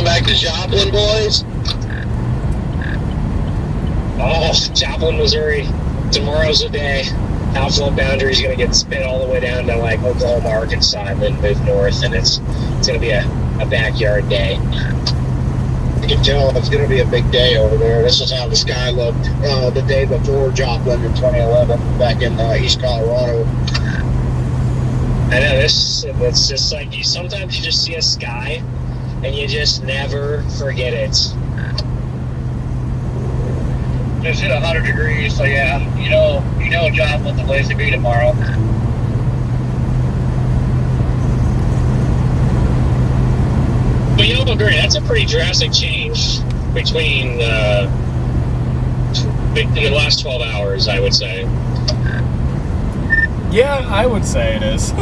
Back to Joplin, boys. Oh, Joplin, Missouri. Tomorrow's the day. Outflow boundary is going to get spit all the way down to like Oklahoma, Arkansas, and then move north, and it's going to be a backyard day. You can tell it's going to be a big day over there. This is how the sky looked the day before Joplin in 2011, back in East Colorado. I know, it's just like sometimes you just see a sky and you just never forget it. Just hit 100 degrees, so yeah, you know Joplin's the place to be tomorrow. But you know, agree, that's a pretty drastic change between in the last 12 hours, I would say. Yeah, I would say it is.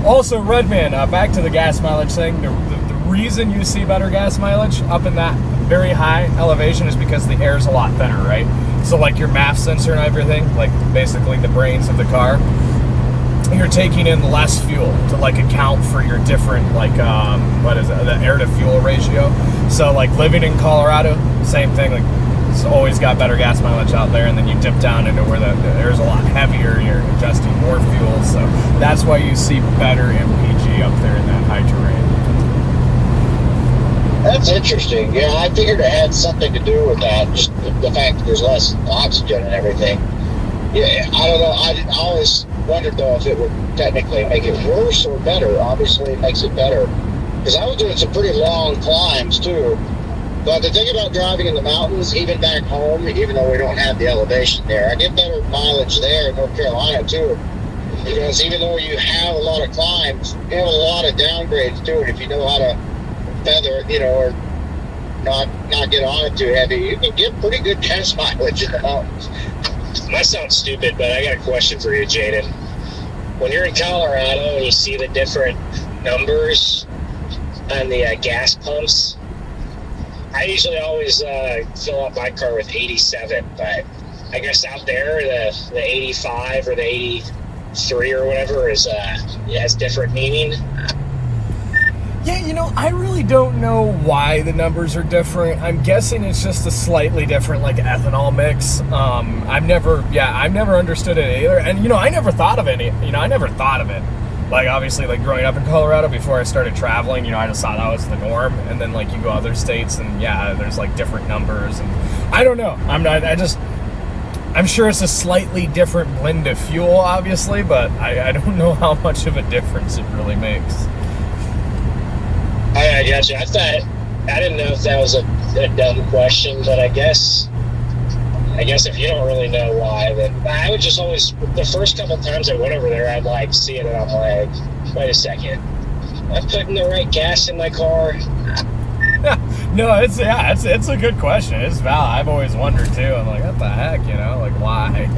Also, Redman, back to the gas mileage thing. The reason you see better gas mileage up in that very high elevation is because the air is a lot thinner, right? So like your MAF sensor and everything, like basically the brains of the car, you're taking in less fuel to like account for your different like what is it, the air to fuel ratio. So like living in Colorado, same thing, like it's always got better gas mileage out there, and then you dip down into where the air is a lot heavier, you're ingesting more fuel, so that's why you see better MPG up there in that high terrain. That's interesting. Yeah, I figured it had something to do with that, just the fact that there's less oxygen and everything. Yeah, I don't know. I always wondered, though, if it would technically make it worse or better. Obviously, it makes it better. Because I was doing some pretty long climbs, too. But the thing about driving in the mountains, even back home, even though we don't have the elevation there, I get better mileage there in North Carolina, too. Because even though you have a lot of climbs, you have a lot of downgrades, too. And if you know how to feather, or not get on it too heavy, you can get pretty good gas mileage in the mountains. Might sound stupid, but I got a question for you, Jaden. When you're in Colorado and you see the different numbers on the gas pumps, I usually always fill up my car with 87, but I guess out there the 85 or the 83 or whatever has different meaning. Yeah, I really don't know why the numbers are different. I'm guessing it's just a slightly different, ethanol mix. I've never understood it either. And, I never thought of it. Obviously, growing up in Colorado before I started traveling, I just thought that was the norm. And then, you go other states and, there's, different numbers. And I don't know. I'm sure it's a slightly different blend of fuel, obviously, but I don't know how much of a difference it really makes. I got you. I didn't know if that was a dumb question, but I guess if you don't really know why, then I would just always, the first couple times I went over there, I'd see it and I'm like, wait a second, am I putting the right gas in my car? No, it's a good question. It's valid. I've always wondered too. I'm like, what the heck, why?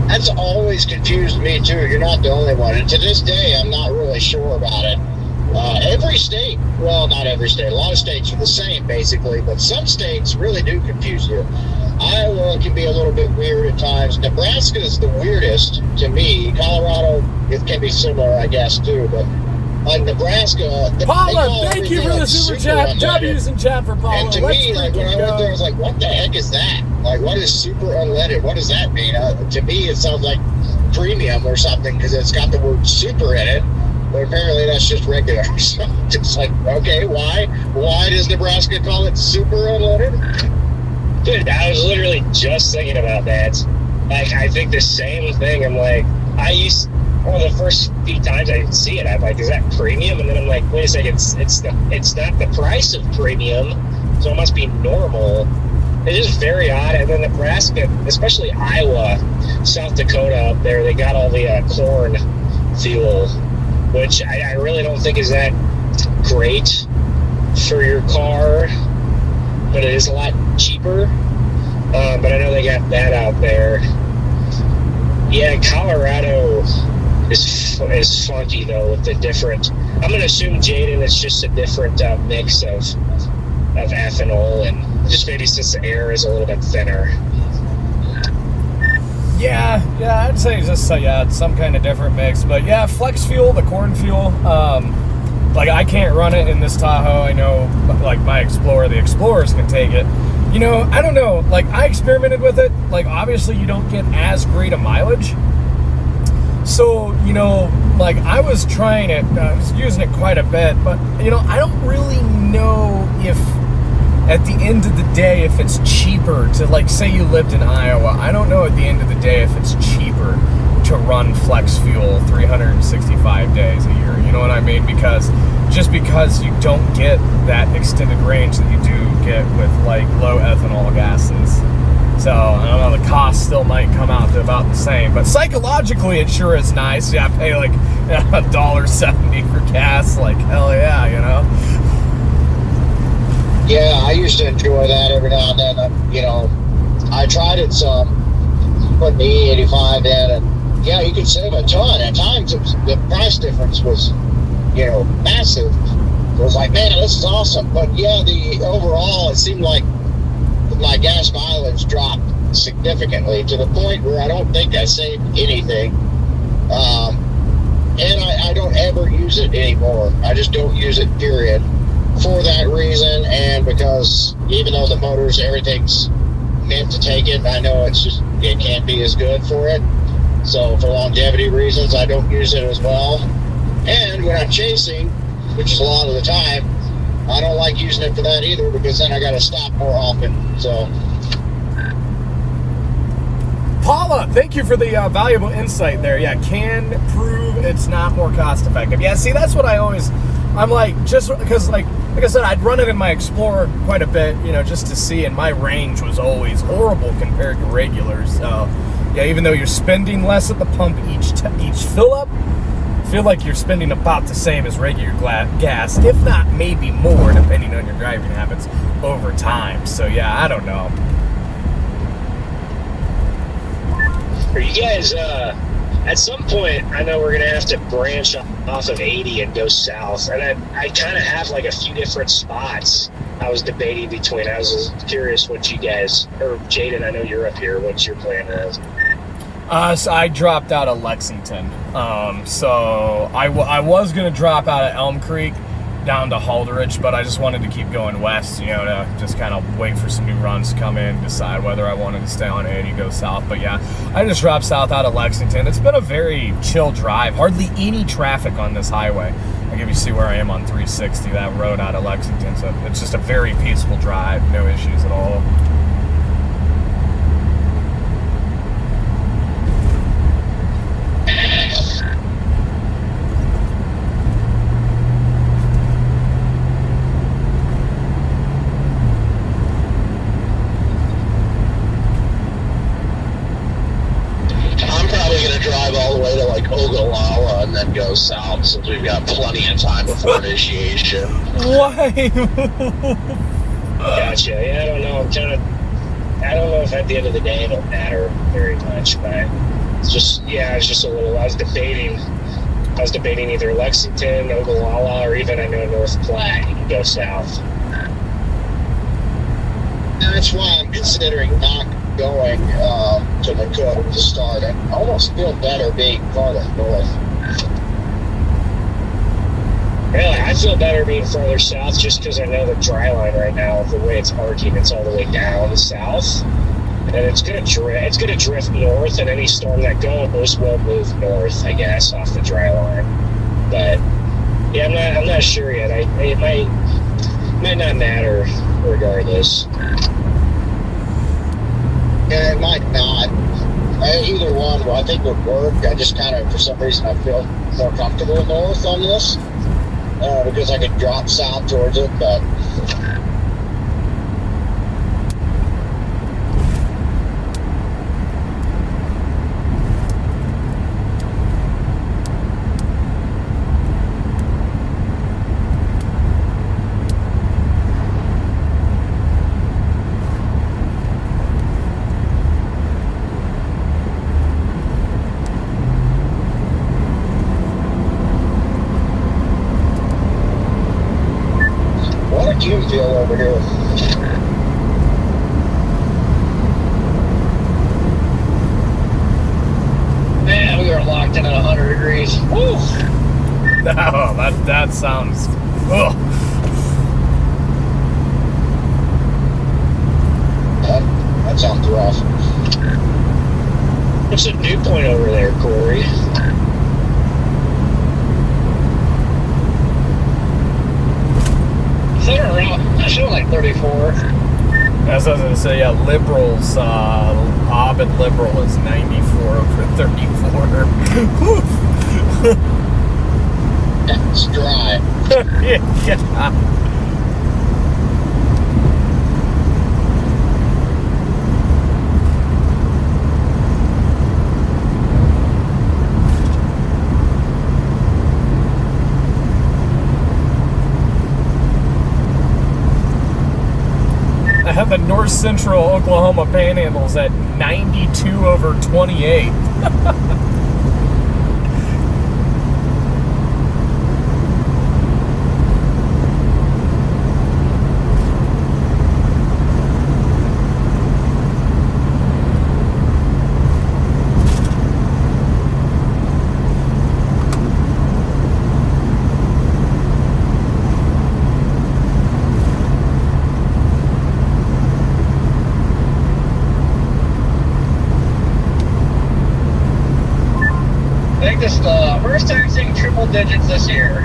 That's always confused me too. You're not the only one. And to this day, I'm not really sure about it. Every state, well, not every state, a lot of states are the same basically, but some states really do confuse you. Iowa can be a little bit weird at times. Nebraska is the weirdest to me. Colorado, it can be similar, I guess, too, but Nebraska... Paula, thank you for the super chat. W's in chat for Paula. And to me, when I went there, I was like, what the heck is that? What is super unleaded? What does that mean? To me, it sounds like premium or something because it's got the word super in it. But apparently that's just regular. So it's okay, why? Why does Nebraska call it super unleaded? Dude, I was literally just thinking about that. I think the same thing. I'm like, the first few times I didn't see it, I'm like, is that premium? And then I'm like, wait a second, it's not the price of premium, so it must be normal. It's just very odd. And then Nebraska, especially Iowa, South Dakota up there, they got all the corn fuel, which I really don't think is that great for your car, but it is a lot cheaper. But I know they got that out there. Yeah, Colorado is funky though with the different. I'm gonna assume, Jaden, it's just a different mix of ethanol, and just maybe since the air is a little bit thinner. Yeah, I'd say just some kind of different mix. But yeah, flex fuel, the corn fuel. I can't run it in this Tahoe. I know, my Explorer, the Explorers can take it. I don't know. I experimented with it. Obviously, you don't get as great a mileage. So, I was trying it. I was using it quite a bit. But, I don't really know if, at the end of the day, if it's cheaper to, say you lived in Iowa. I don't know at the end of the day if it's cheaper to run flex fuel 365 days a year. You know what I mean? Because you don't get that extended range that you do get with low ethanol gases. So I don't know, the cost still might come out to about the same, but psychologically it sure is nice. Yeah, pay $1.70 for gas, hell yeah, Yeah, I used to enjoy that every now and then. I tried it some, putting the E85 in, and yeah, you could save a ton. At times, the price difference was, massive. It was man, this is awesome. But yeah, the overall, it seemed like my gas mileage dropped significantly to the point where I don't think I saved anything. And I don't ever use it anymore. I just don't use it, period. For that reason, and because even though the motors, everything's meant to take it, I know it can't be as good for it. So for longevity reasons, I don't use it as well. And when I'm chasing, which is a lot of the time, I don't like using it for that either because then I got to stop more often. So, Paula, thank you for the valuable insight there. Yeah, can prove it's not more cost effective. Yeah, see, that's what I'm like, just because, like I said, I'd run it in my Explorer quite a bit, just to see, and my range was always horrible compared to regulars. So, yeah, even though you're spending less at the pump each fill up, I feel like you're spending about the same as regular gas, if not maybe more, depending on your driving habits over time. So, yeah, I don't know. Are you guys, at some point, I know we're going to have to branch off of 80 and go south. And I kind of have like a few different spots I was debating between. I was curious what you guys, or Jaden, I know you're up here. What's your plan is? So I dropped out of Lexington. So I was going to drop out of Elm Creek down to Halderidge, but I just wanted to keep going west, to just kind of wait for some new runs to come in, decide whether I wanted to stay on 80, go south. But yeah, I just dropped south out of Lexington. It's been a very chill drive, hardly any traffic on this highway. I'll give you see where I am on 360, that road out of Lexington. So it's just a very peaceful drive, no issues at all. Ogallala and then go south since we've got plenty of time before initiation. Why? Gotcha. Yeah, I don't know. I don't know if at the end of the day it'll matter very much, but it's just, I was debating either Lexington, Ogallala, or even I know North Platte. You can go south. That's why I'm considering not going to McCook to start. I almost feel better being farther north. Really, I feel better being farther south just because I know the dry line right now, the way it's arcing, it's all the way down south. And it's gonna drift north, and any storm that goes will move north, I guess, off the dry line. But yeah, I'm not sure yet. It might not matter regardless. Yeah, it might not. Either one, I think would work. I just kind of, for some reason, I feel more comfortable north on this because I could drop south towards it, but. You feel over here? Man, we are locked in at 100 degrees. Woo! Oh, that sounds. Ugh. That sounds rough. What's the dew point over there, Corey? I feel like 34. As I was going to say, yeah, Liberals, Ovid Liberal is 94 over 34. It's dry. Yeah. I have the north central Oklahoma panhandles at 92 over 28. I think this is the first time seeing triple digits this year.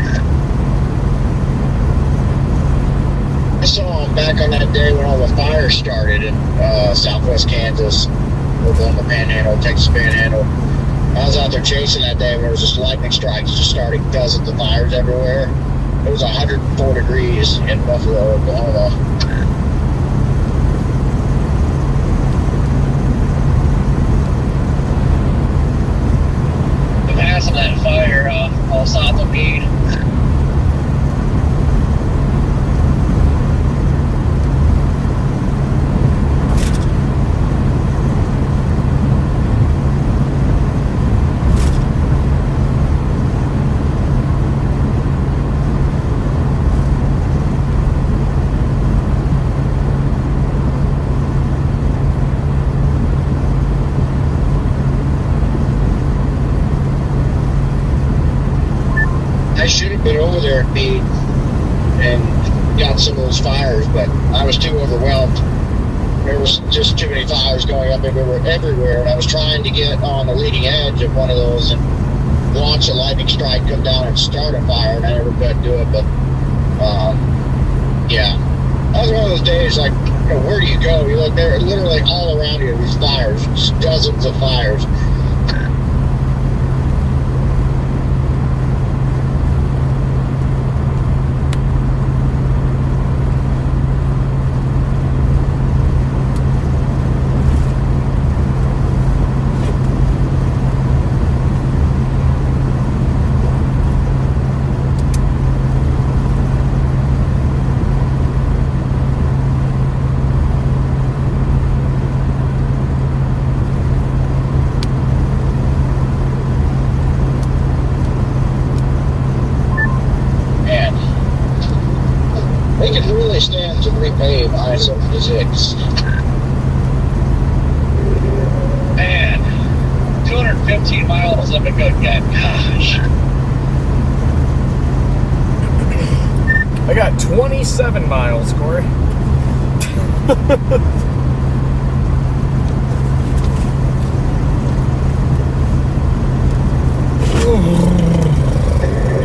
saw him back on that day when all the fires started in southwest Kansas, Oklahoma Panhandle, Texas Panhandle. I was out there chasing that day when there was just lightning strikes just starting dozens of fires everywhere. It was 104 degrees in Buffalo, Oklahoma. The pass of that fire all south of Meade. I should have been over there at Meade and got some of those fires, but I was too overwhelmed. There was just too many fires going up everywhere, and I was trying to get on the leading edge of one of those and launch a lightning strike, come down and start a fire, and I never got to do it. But yeah, that was one of those days. Like, you know, where do you go? You look there, literally all around you, these fires, just dozens of fires. They could really stand to repave I-76. Man, 215 miles of a good guy. Gosh. I got 27 miles, Corey.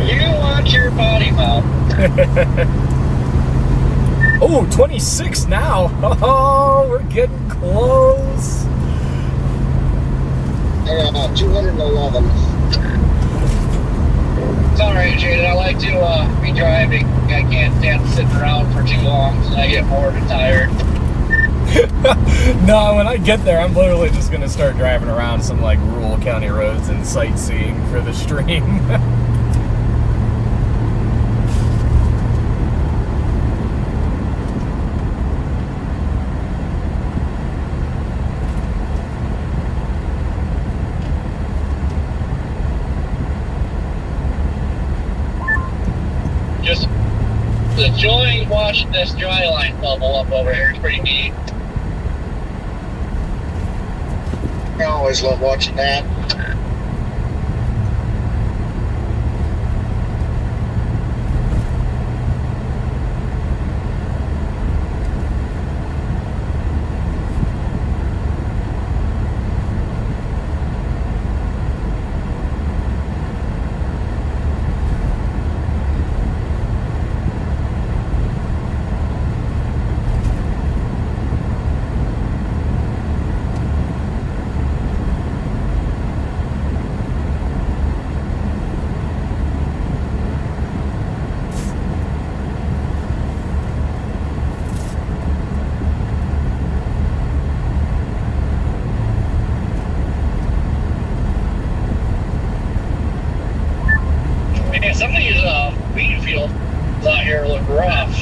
You want your body mount. Oh, 26 now. Oh, we're getting close. I got 211. It's alright, Jaden. I like to be driving. I can't stand sitting around for too long so I get bored and tired. No, when I get there, I'm literally just going to start driving around some like rural county roads and sightseeing for the stream. Just enjoying watching this dry line bubble up over here. It's pretty neat. I always love watching that. Man, some of these wheat fields out here look rough.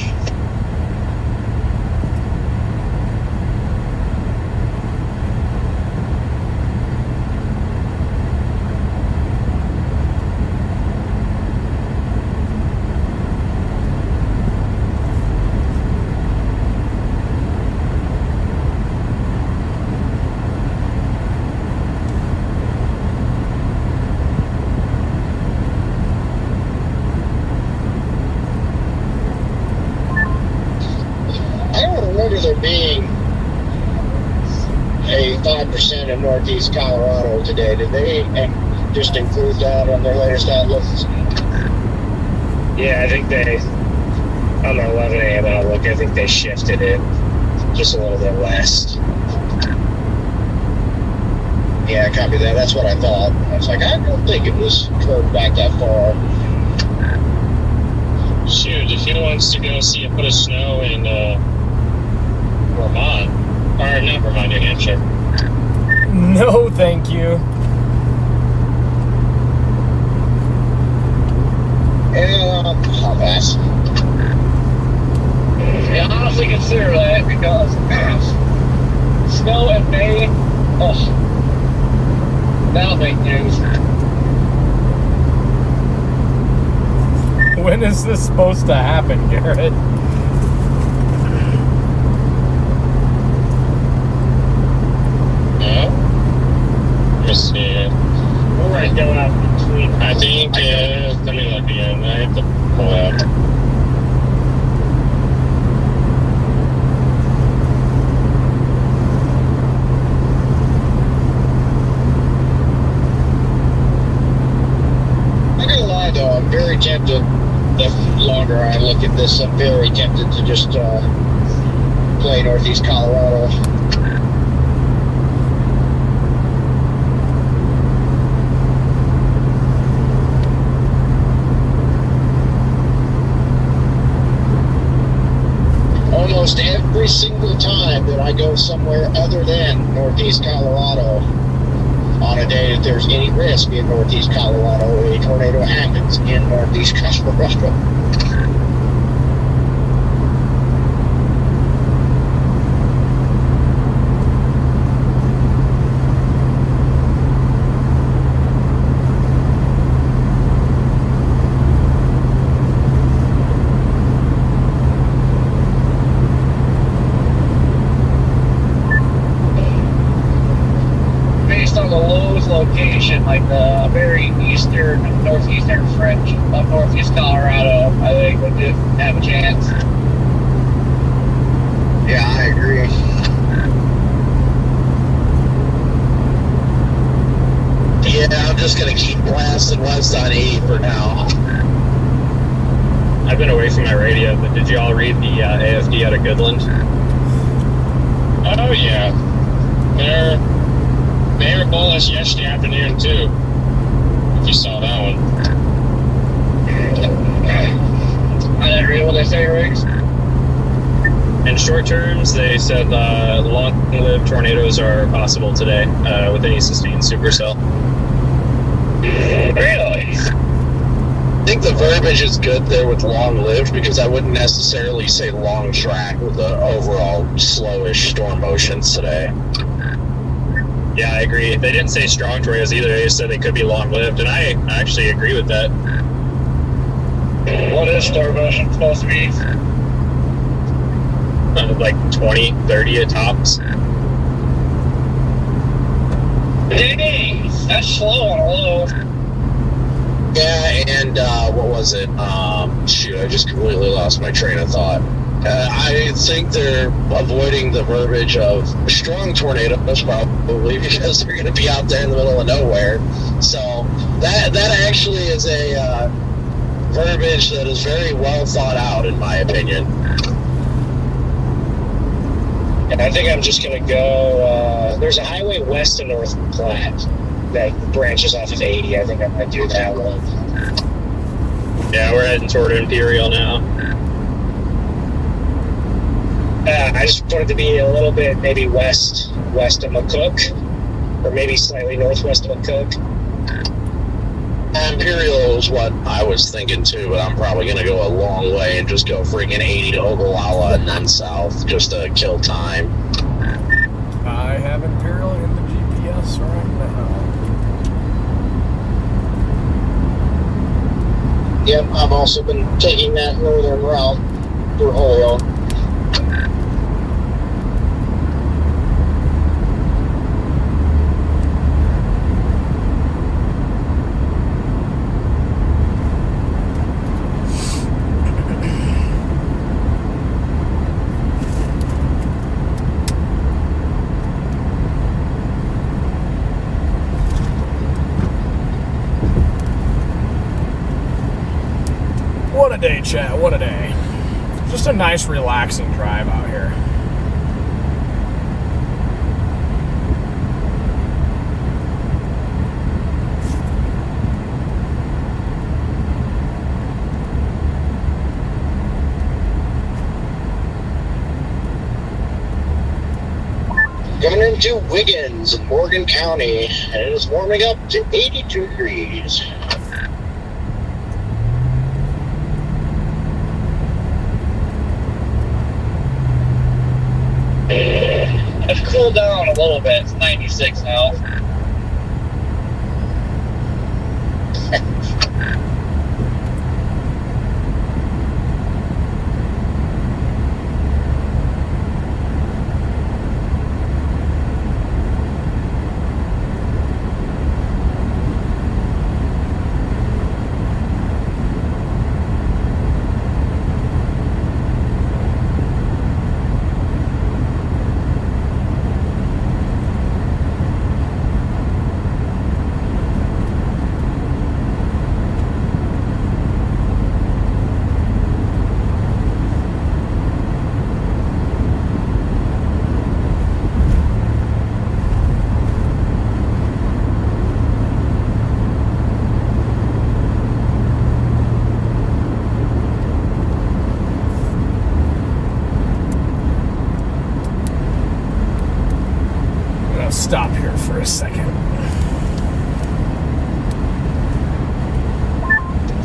There being a 5% in Northeast Colorado today. Did they just include that on their latest outlooks? Yeah, I think on the 11 a.m. outlook, I think they shifted it just a little bit west. Yeah, copy that. That's what I thought. I was like, I don't think it was curved back that far. Shoot, if he wants to go see a foot of snow in Vermont, or not Vermont, New Hampshire. No, thank you. Yeah, I'll pass. Yeah, honestly consider that because snow in May, that'll make news. When is this supposed to happen, Garrett? Let's see. We'll right go out between. I think, let me look again. I have to pull out. I'm not gonna lie though, I'm very tempted. The longer I look at this, I'm very tempted to just play Northeast Colorado. Almost every single time that I go somewhere other than Northeast Colorado, on a day that there's any risk in Northeast Colorado, a tornado happens in Northeast Colorado. Based on the lowest location, like the very eastern, northeastern fringe of Northeast Colorado, I think we do have a chance. Yeah, I agree. Yeah, I'm just going to keep blasting west on 80 for now. I've been away from my radio, but did you all read the AFD out of Goodland? Oh yeah, they were bullish yesterday afternoon too. If you saw that one. I didn't read what they say, Riggs. In short terms, they said long-lived tornadoes are possible today with any sustained supercell. Really? I think the verbiage is good there with long-lived because I wouldn't necessarily say long track with the overall slowish storm motions today. Yeah, I agree. They didn't say strong tornadoes either. They just said they could be long-lived, and I actually agree with that. What is storm motion supposed to be? Like 20, 30 at tops. Dang, that's slow on a low. Yeah, and what was it? Shoot, I just completely lost my train of thought. I think they're avoiding the verbiage of strong tornadoes probably because they're going to be out there in the middle of nowhere. So that actually is a verbiage that is very well thought out, in my opinion. And I think I'm just going to go, there's a highway west of North Platte that branches off of 80. I think I'm going to do that one. Yeah, we're heading toward Imperial now. I just wanted to be a little bit maybe west of McCook, or maybe slightly northwest of McCook. Imperial is what I was thinking too, but I'm probably going to go a long way and just go freaking 80 to Ogallala and then south just to kill time. I have Imperial in the GPS right now. Yep, I've also been taking that northern route through Holyoke. What a day, chat. What a day. Just a nice, relaxing drive out here. Coming into Wiggins in Morgan County, and it is warming up to 82 degrees. It's cooled down a little bit. It's 96 now. Stop here for a second.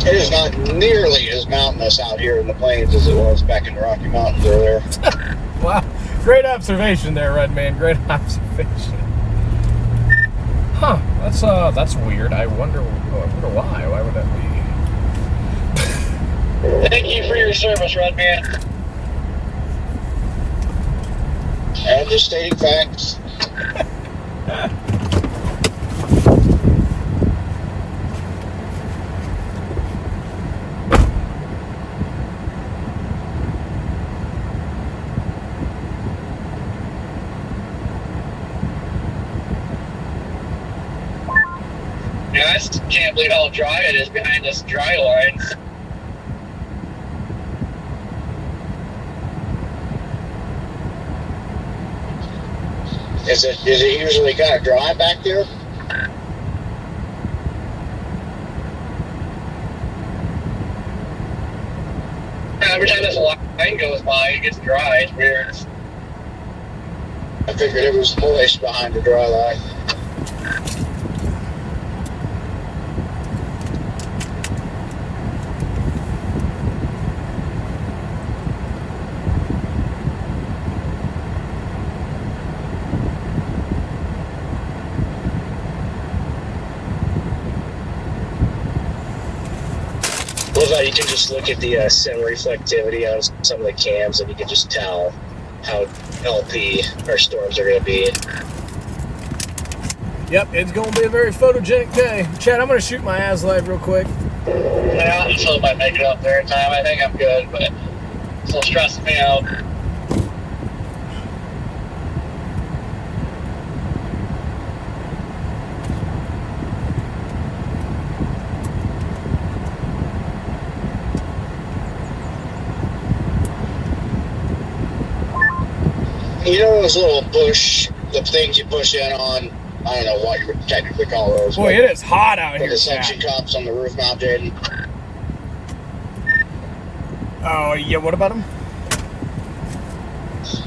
It is not nearly as mountainous out here in the plains as it was back in the Rocky Mountains earlier. Wow, great observation there, Red Man. Great observation. Huh? That's weird. I wonder why. Why would that be? Thank you for your service, Red Man. And just stating facts. Yeah, I just can't believe how dry it is behind this dry line. Is it usually kind of dry back there? Every time this line goes by, it gets dry. It's weird. I figured it was moist behind the dry line. You can just look at the sim reflectivity on some of the cams, and you can just tell how LP our storms are going to be. Yep, it's going to be a very photogenic day. Chad, I'm going to shoot my ass live real quick. Yeah, I still might make it up there in time. I think I'm good, but it's still stressing me out. You know those little the things you push in on, I don't know what you would technically call those. Boy, it is hot out here. The suction cups on the roof mount, Jaden. Oh, yeah, what about them?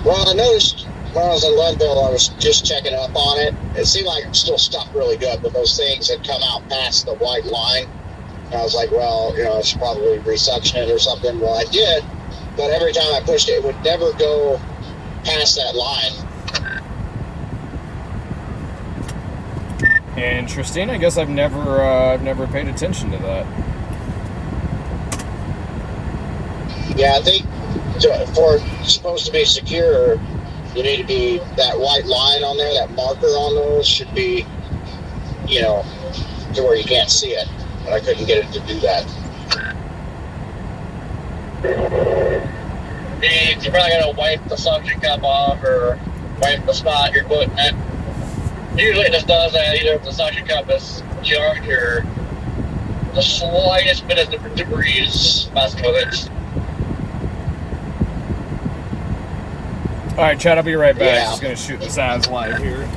Well, I noticed when I was in Leadville, I was just checking up on it. It seemed like it was still stuck really good, but those things had come out past the white line. And I was like, well, I should probably resuction it or something. Well, I did, but every time I pushed it, it would never go past that line. Interesting. I guess I've never paid attention to that. Yeah, I think for it's supposed to be secure, you need to be that white line on there, that marker on those should be, to where you can't see it. But I couldn't get it to do that. You're probably going to wipe the suction cup off or wipe the spot you're putting it. Usually it just does that either if the suction cup is junked or the slightest bit of debris is messing with it. All right, Chad, I'll be right back. Yeah. Just going to shoot this as live here.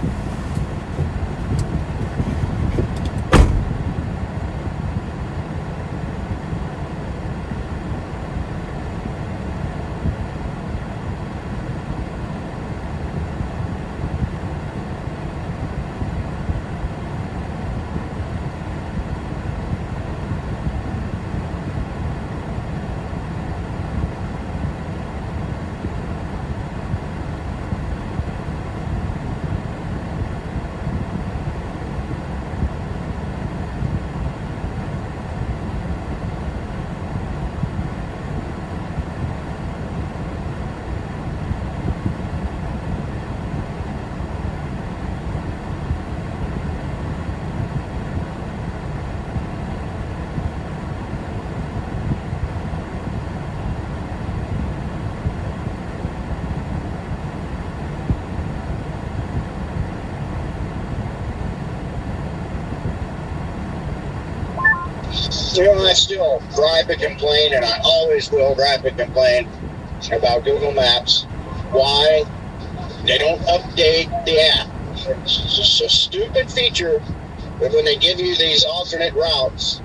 I still gripe and complain, and I always will gripe and complain about Google Maps. Why they don't update the app. It's just a stupid feature that when they give you these alternate routes,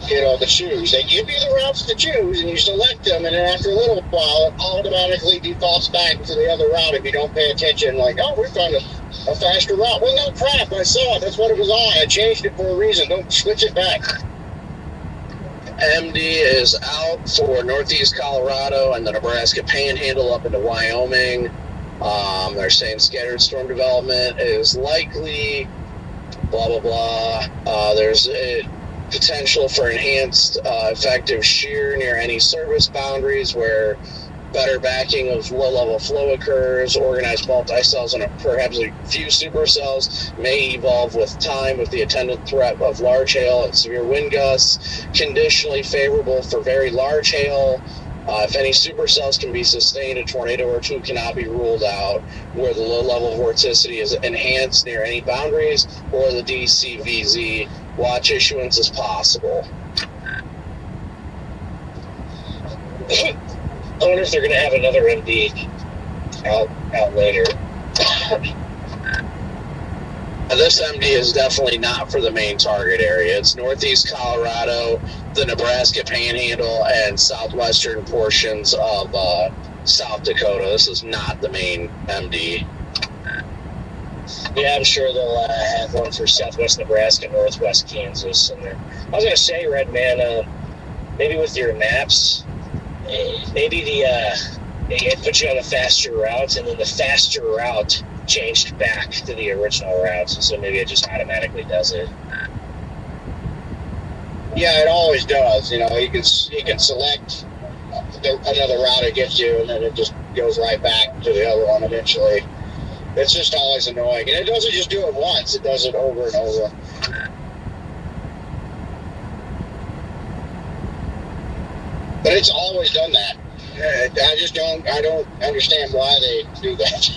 to choose. They give you the routes to choose, and you select them, and then after a little while, it automatically defaults back to the other route if you don't pay attention. Like, oh, we found a faster route. Well, no crap. I saw it. That's what it was on. I changed it for a reason. Don't switch it back. MD is out for northeast Colorado and the Nebraska Panhandle up into Wyoming. They're saying scattered storm development is likely, blah, blah, blah. There's a potential for enhanced effective shear near any service boundaries where better backing of low-level flow occurs. Organized multi-cells and perhaps a few supercells may evolve with time with the attendant threat of large hail and severe wind gusts. Conditionally favorable for very large hail. If any supercells can be sustained, a tornado or two cannot be ruled out. Where the low-level vorticity is enhanced near any boundaries or the DCVZ, watch issuance is possible. I wonder if they're going to have another MD out later. This MD is definitely not for the main target area. It's northeast Colorado, the Nebraska Panhandle, and southwestern portions of South Dakota. This is not the main MD. Yeah, I'm sure they'll have one for southwest Nebraska, northwest Kansas. And I was going to say, Red Man, maybe with your maps, maybe they put you on a faster route, and then the faster route changed back to the original route, so maybe it just automatically does it. Yeah, it always does. You can select another route it gets you, and then it just goes right back to the other one eventually. It's just always annoying, and it doesn't just do it once; it does it over and over. But it's always done that. I don't understand why they do that.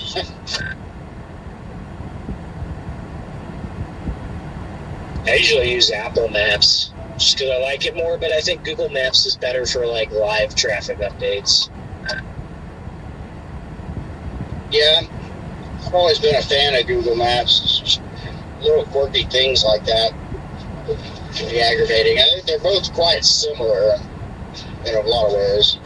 I usually use Apple Maps just because I like it more, but I think Google Maps is better for live traffic updates. Yeah, I've always been a fan of Google Maps. It's just little quirky things like that can be aggravating. I think they're both quite similar in a lot of ways.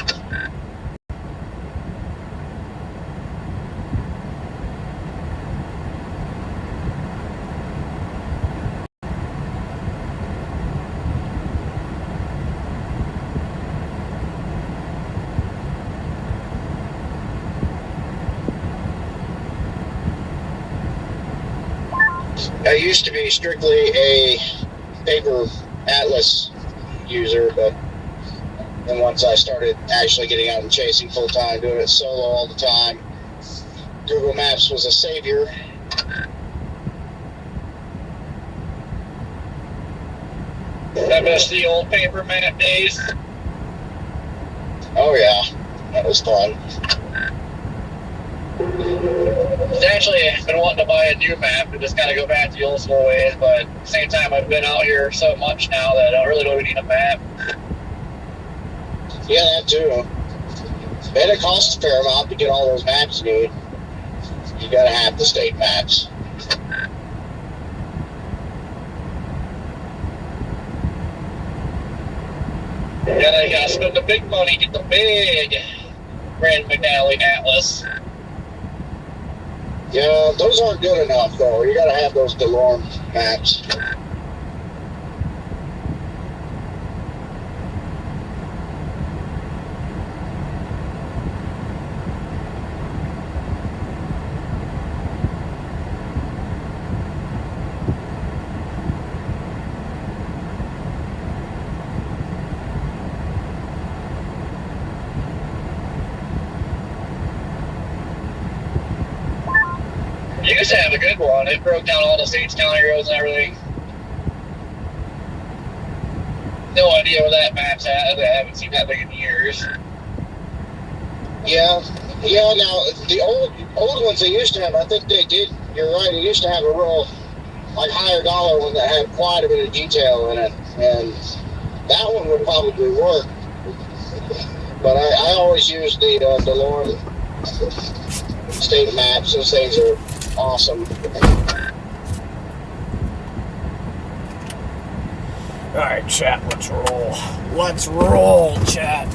I used to be strictly a paper atlas user, but then once I started actually getting out and chasing full time, doing it solo all the time, Google Maps was a savior. I miss the old paper map days. Oh yeah, that was fun. Actually, I've been wanting to buy a new map and just kind of go back to the old school ways, but at the same time, I've been out here so much now that I don't really need a map. Yeah, that too. And it costs a fair amount to get all those maps you need. You gotta have the state maps. Yeah, you gotta spend the big money, get the big Grand McNally Atlas. Yeah, those aren't good enough though. You gotta have those DeLorme maps. You used to have a good one. It broke down all the states, county roads, and everything. No idea where that map's at. I haven't seen that big in years. Yeah. Now the old ones they used to have, I think they did. You're right. They used to have a real higher dollar one that had quite a bit of detail in it, and that one would probably work. But I always use the DeLorme state maps. Those things are awesome. All right, chat. Let's roll. Let's roll, chat.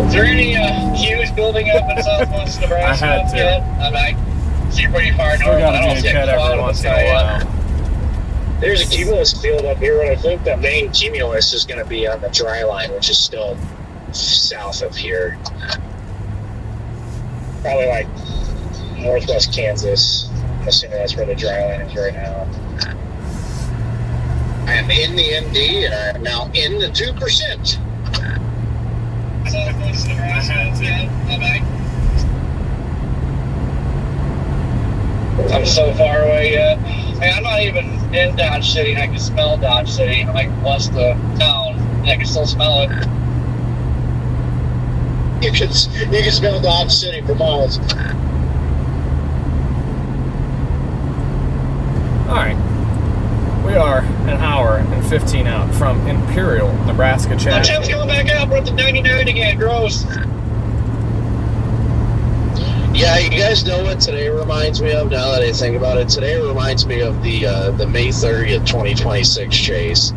Is there any huge building up in southwest Nebraska? I had to. Yet? I mean, I see pretty far Still north. gotta I be don't a see a cat cloud every in the once in a sky yet. while. There's a cumulus field up here, and I think the main cumulus is going to be on the dry line, which is still south of here. Probably like northwest Kansas. I'm assuming that's where the dry line is right now. I am in the ND, and I am now in the 2%. Southwest Nebraska. Yeah, I'm so far away yet. Man, I'm not even in Dodge City, and I can smell Dodge City. I'm like west of town, and I can still smell it. You can smell Dodge City for miles. All right. We are an hour and 15 out from Imperial, Nebraska, Oh, chat. Jim's coming back out. We're at the 99 again. Gross. Yeah, you guys know what today reminds me of, now that I think about it? Today reminds me of the May 30th, 2026 chase.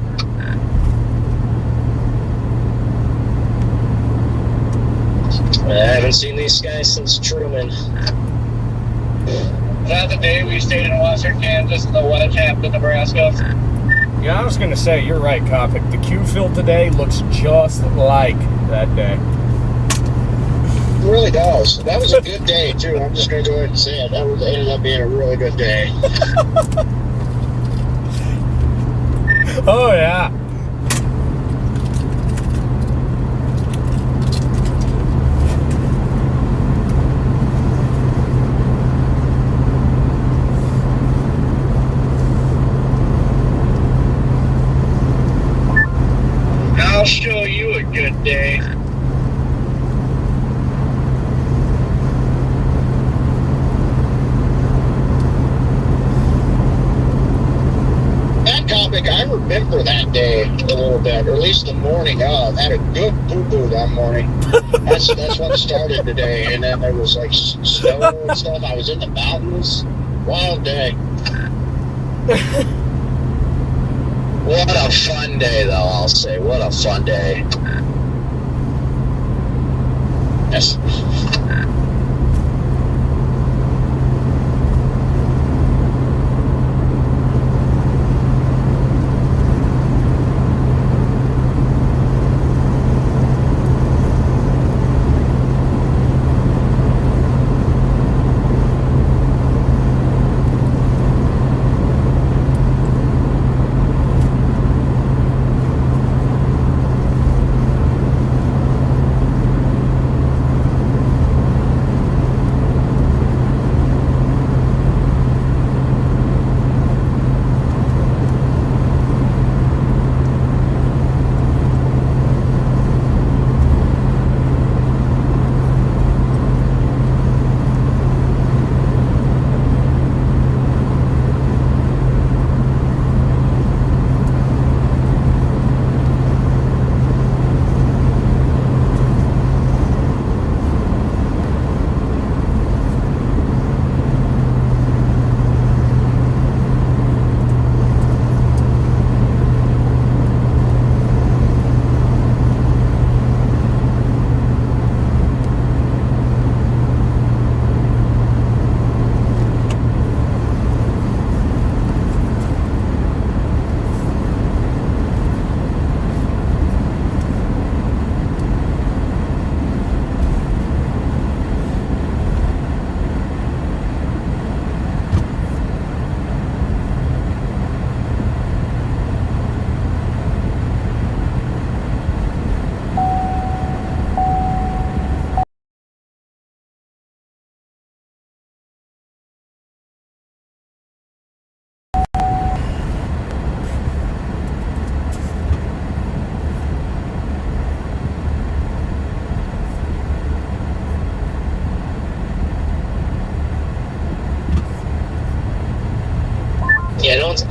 I haven't seen these guys since Truman. Is that the day we stayed in western Kansas and the wedge happened in Nebraska? Yeah, I was going to say, you're right, Kopic. The Q field today looks just like that day. It really does. That was a good day, too. I'm just going to go ahead and say it. That ended up being a really good day. Oh, yeah. I'll show you a good day. That topic, I remember that day a little bit, or at least the morning of. Had a good poo-poo that morning. That's what started today, and then there was like snow and stuff. I was in the mountains. Wild day. What a fun day, though, I'll say. What a fun day. Yes.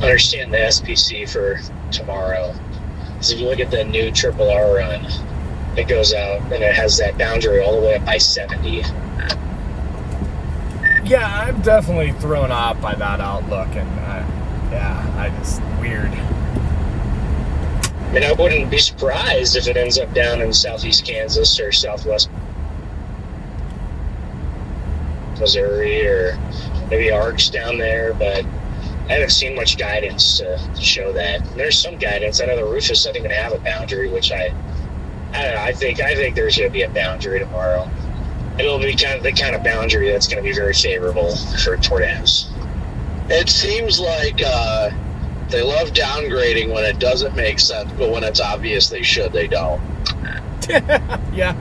understand the SPC for tomorrow. Because if you look at the new Triple R run, it goes out and it has that boundary all the way up by 70. Yeah, I'm definitely thrown off by that outlook, and weird. I mean, I wouldn't be surprised if it ends up down in southeast Kansas or southwest Missouri, or maybe ARC's down there, but I haven't seen much guidance to show that. And there's some guidance. I know the Rufus doesn't even have a boundary, which I don't know. I think there's going to be a boundary tomorrow. It'll be the kind of boundary that's going to be very favorable for tornadoes. It seems like they love downgrading when it doesn't make sense, but when it's obvious they should, they don't. Yeah.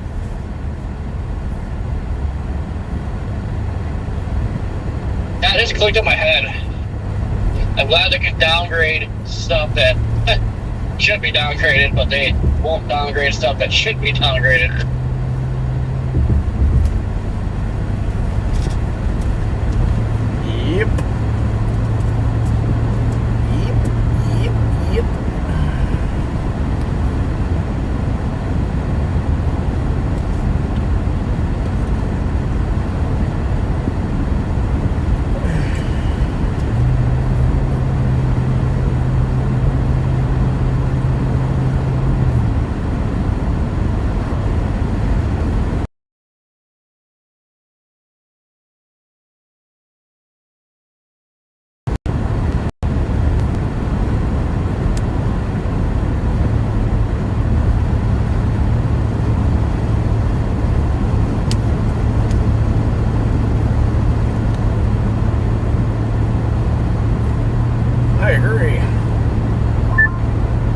That just clicked in my head. I'm glad they can downgrade stuff that should be downgraded, but they won't downgrade stuff that should be downgraded. Yep.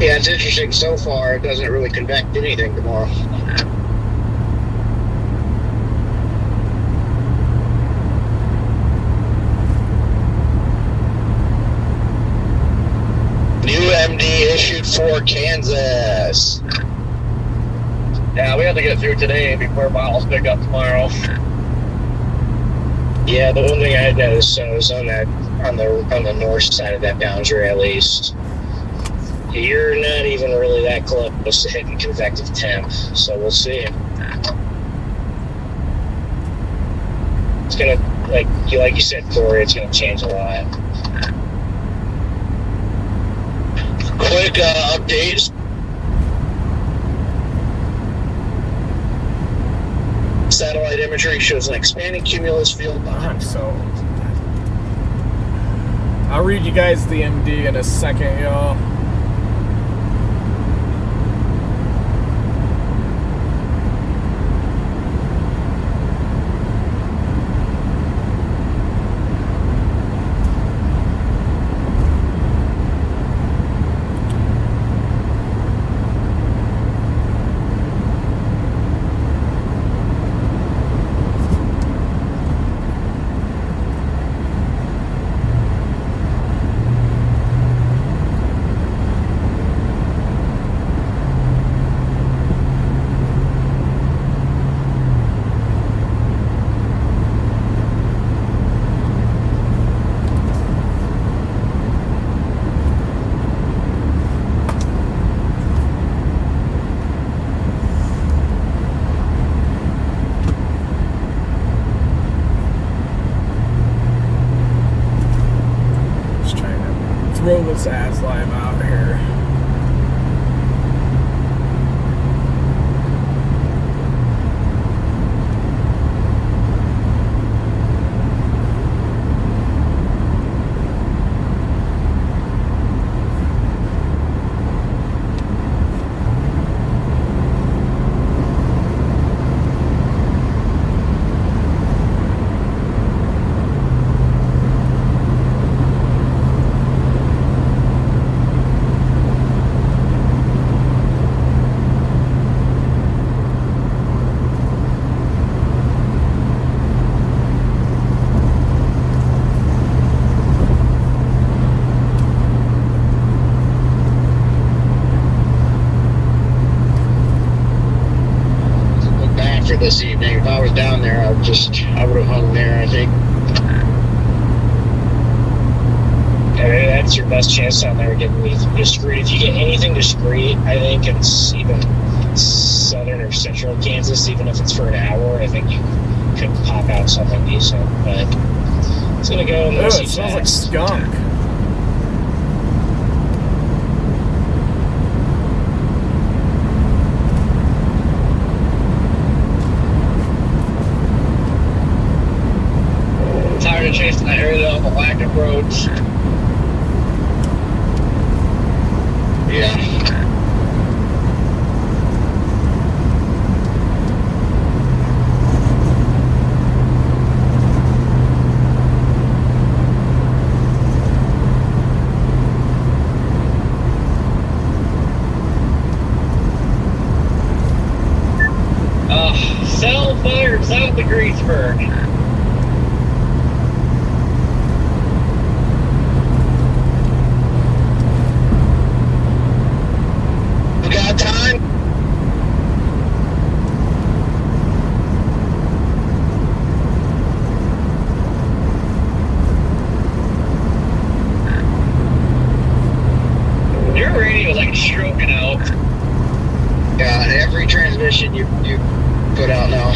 Yeah, it's interesting so far. It doesn't really convect anything tomorrow. New MD issued for Kansas. Yeah, we have to get through today before bottles pick up tomorrow. Yeah, the one thing I had noticed was on the north side of that boundary, at least, you're not even really that close to hitting convective temp, so we'll see. It's gonna, like you said, Corey, it's gonna change a lot. Quick updates. Satellite imagery shows an expanding cumulus field behind. So I'll read you guys the MD in a second, y'all. Throw this ass lime out here. This evening, if I was down there, I would have hung there, I think. That's your best chance down there getting anything discreet. If you get anything discreet, I think it's even southern or central Kansas, even if it's for an hour, I think you could pop out something decent. But it's going to go mostly it smells like skunk. Tired of chasing that area on the lack of roads. Yeah. Cell fired south of Greensburg. We got time? Your radio is like stroking out. Yeah, every transmission you put out now.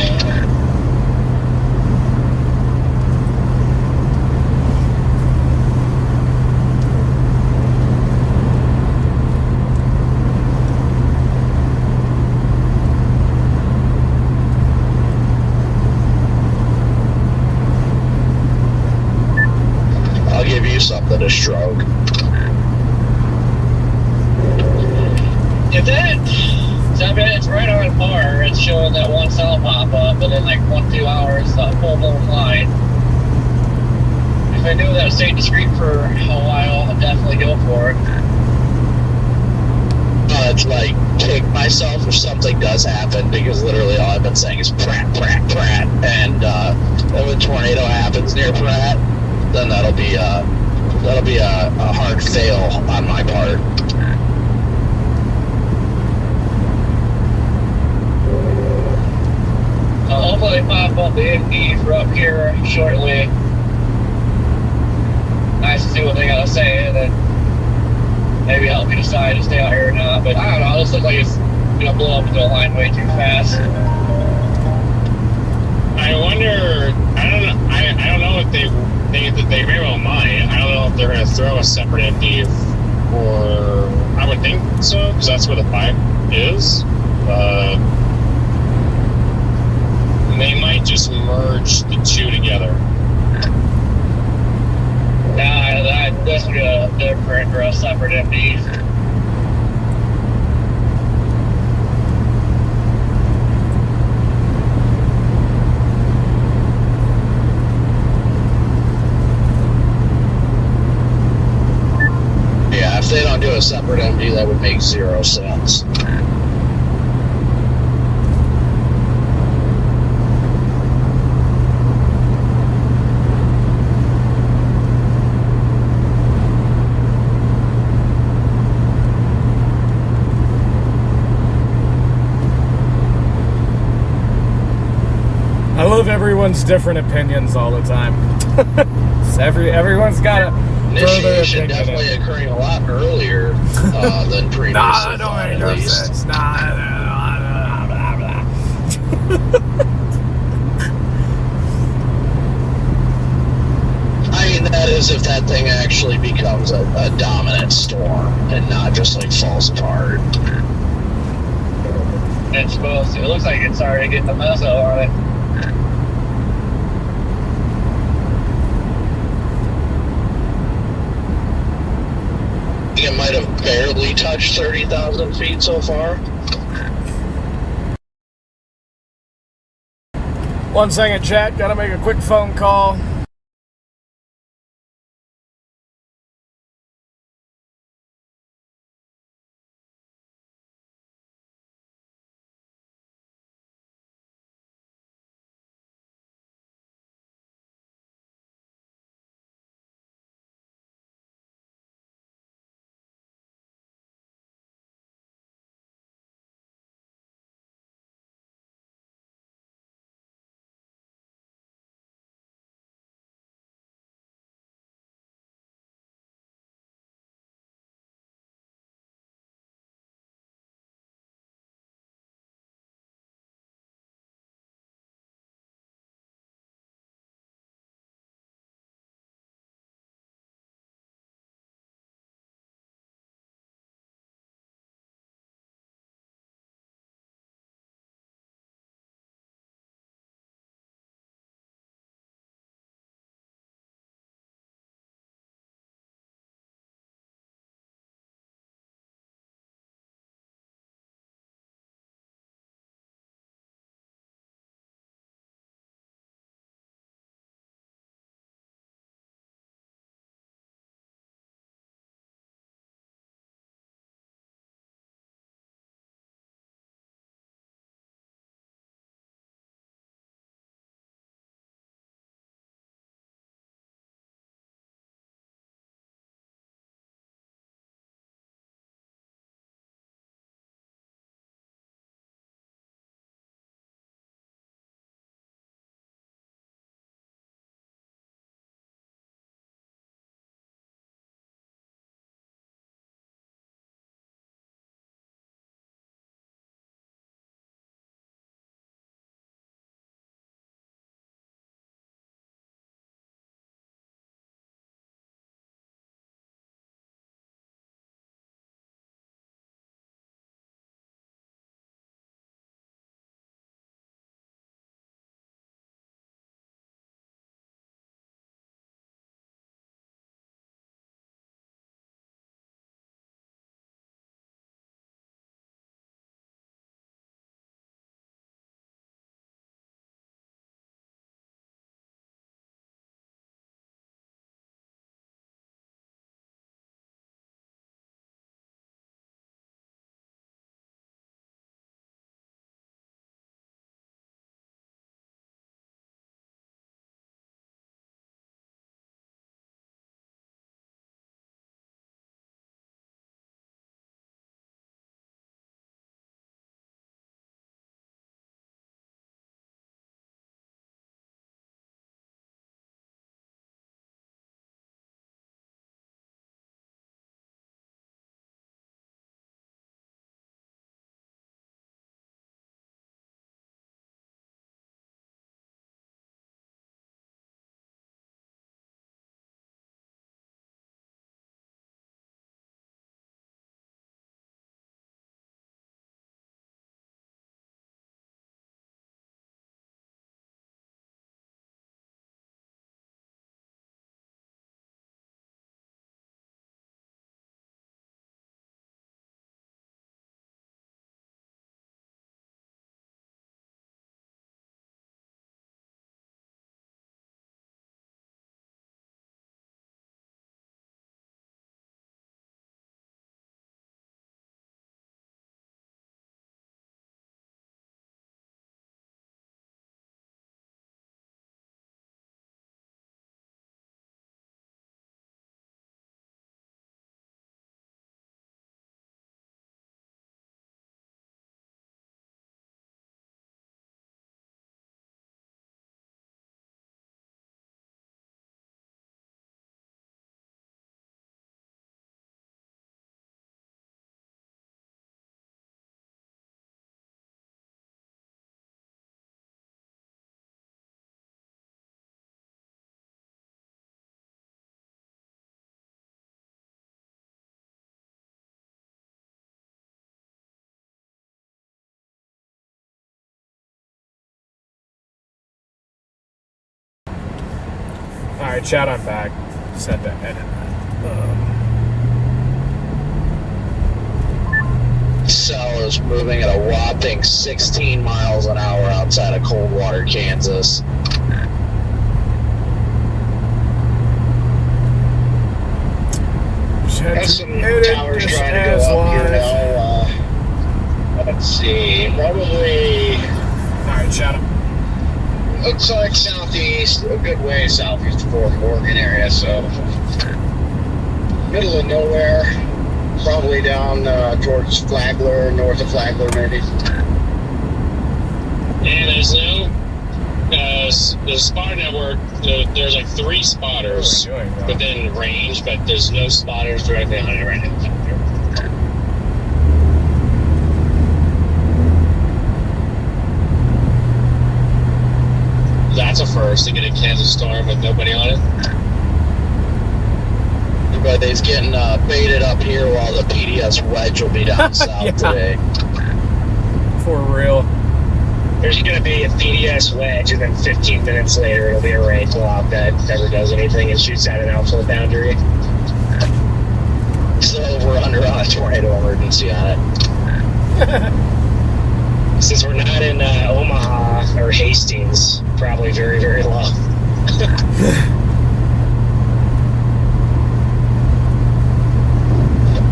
I'll give you something to stroke. If it's right on par, it's showing that one cell pop up, but in like 1-2 hours, a full blown line. If I knew that stayed discreet for a while, I'd definitely go for it. It's like kick myself if something does happen, because literally all I've been saying is Pratt, Pratt, Pratt, and then when a tornado happens near Pratt, then that'll be a hard fail on my part. Hopefully they pop up the MD for up here shortly. Nice to see what they gotta say, and then maybe help me decide to stay out here or not. But I don't know, this looks like it's gonna blow up into a line way too fast. I wonder. I don't know if they think that they very well might. I don't know if they're going to throw a separate MD, or I would think so, because that's where the pipe is. They might just merge the two together. Nah, this would be a different or a separate MD. Yeah, if they don't do a separate MD, that would make 0 sense. I love everyone's different opinions all the time. Everyone's got a Initiation definitely occurring a lot earlier than previously. Nah, that don't make no sense. I mean, that is if that thing actually becomes a dominant storm and not just like falls apart. It's supposed to. It looks like it's already getting the mezzo on it. It might have barely touched 30,000 feet so far. 1 second, chat. Gotta make a quick phone call. Alright, chat, I'm back. Just had to edit that. Cell is moving at a whopping 16 miles an hour outside of Coldwater, Kansas. Got some towers trying to go up here now. Let's see, probably. Alright, chat. Looks like southeast, a good way southeast of Fort Morgan area, so middle of nowhere, probably down towards Flagler, north of Flagler maybe. And there's no the spotter network. There's like 3 spotters What are we doing, bro? within range, but there's no spotters directly on it right now. That's a first to get a Kansas Storm with nobody on it. Everybody's getting baited up here while the PDS wedge will be down south Yeah. today. For real. There's going to be a PDS wedge, and then 15 minutes later, it'll be a rain blob that never does anything and shoots at an outfield boundary. So we're under on a tornado emergency on it. Since we're not in Omaha or Hastings, probably very, very low.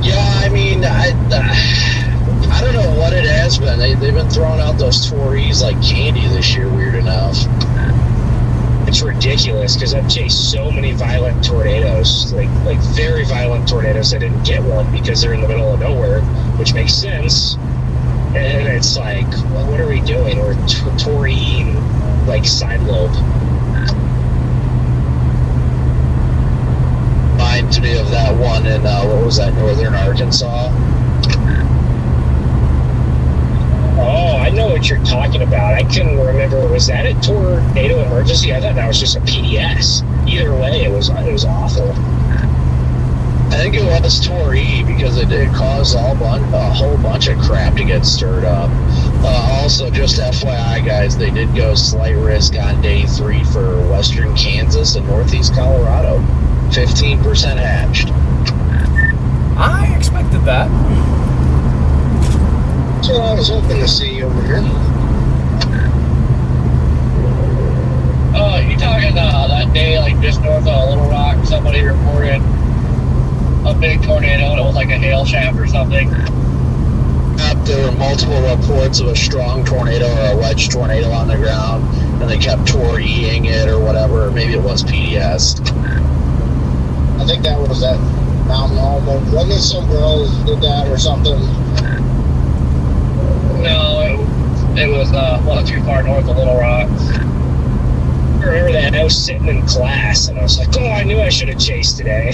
Yeah, I mean, I don't know what it has been. They've been throwing out those Tories like candy this year, weird enough. It's ridiculous because I've chased so many violent tornadoes, like very violent tornadoes. I didn't get one because they're in the middle of nowhere, which makes sense. And it's like, well, what are we doing? We're Torying like side lobe. Reminds me of that one in what was that, northern Arkansas? Oh, I know what you're talking about. I couldn't remember. Was that a tornado emergency? I thought that was just a PDS. Either way, it was awful. I think it was Tory because it did cause a whole bunch of crap to get stirred up. Also, just FYI, guys, they did go slight risk on day 3 for western Kansas and northeast Colorado. 15% hatched. I expected that. That's what I was hoping to see over here. You talking that day, like just north of Little Rock, somebody reported a big tornado and it was like a hail shaft or something? There were multiple reports of a strong tornado or a wedge tornado on the ground, and they kept Torying it or whatever, or maybe it was PDS. I think that was at Mountain Home. Wasn't it some girls did that or something? No, it was not too far north of Little Rock. I remember that. I was sitting in class, and I was like, oh, I knew I should have chased today.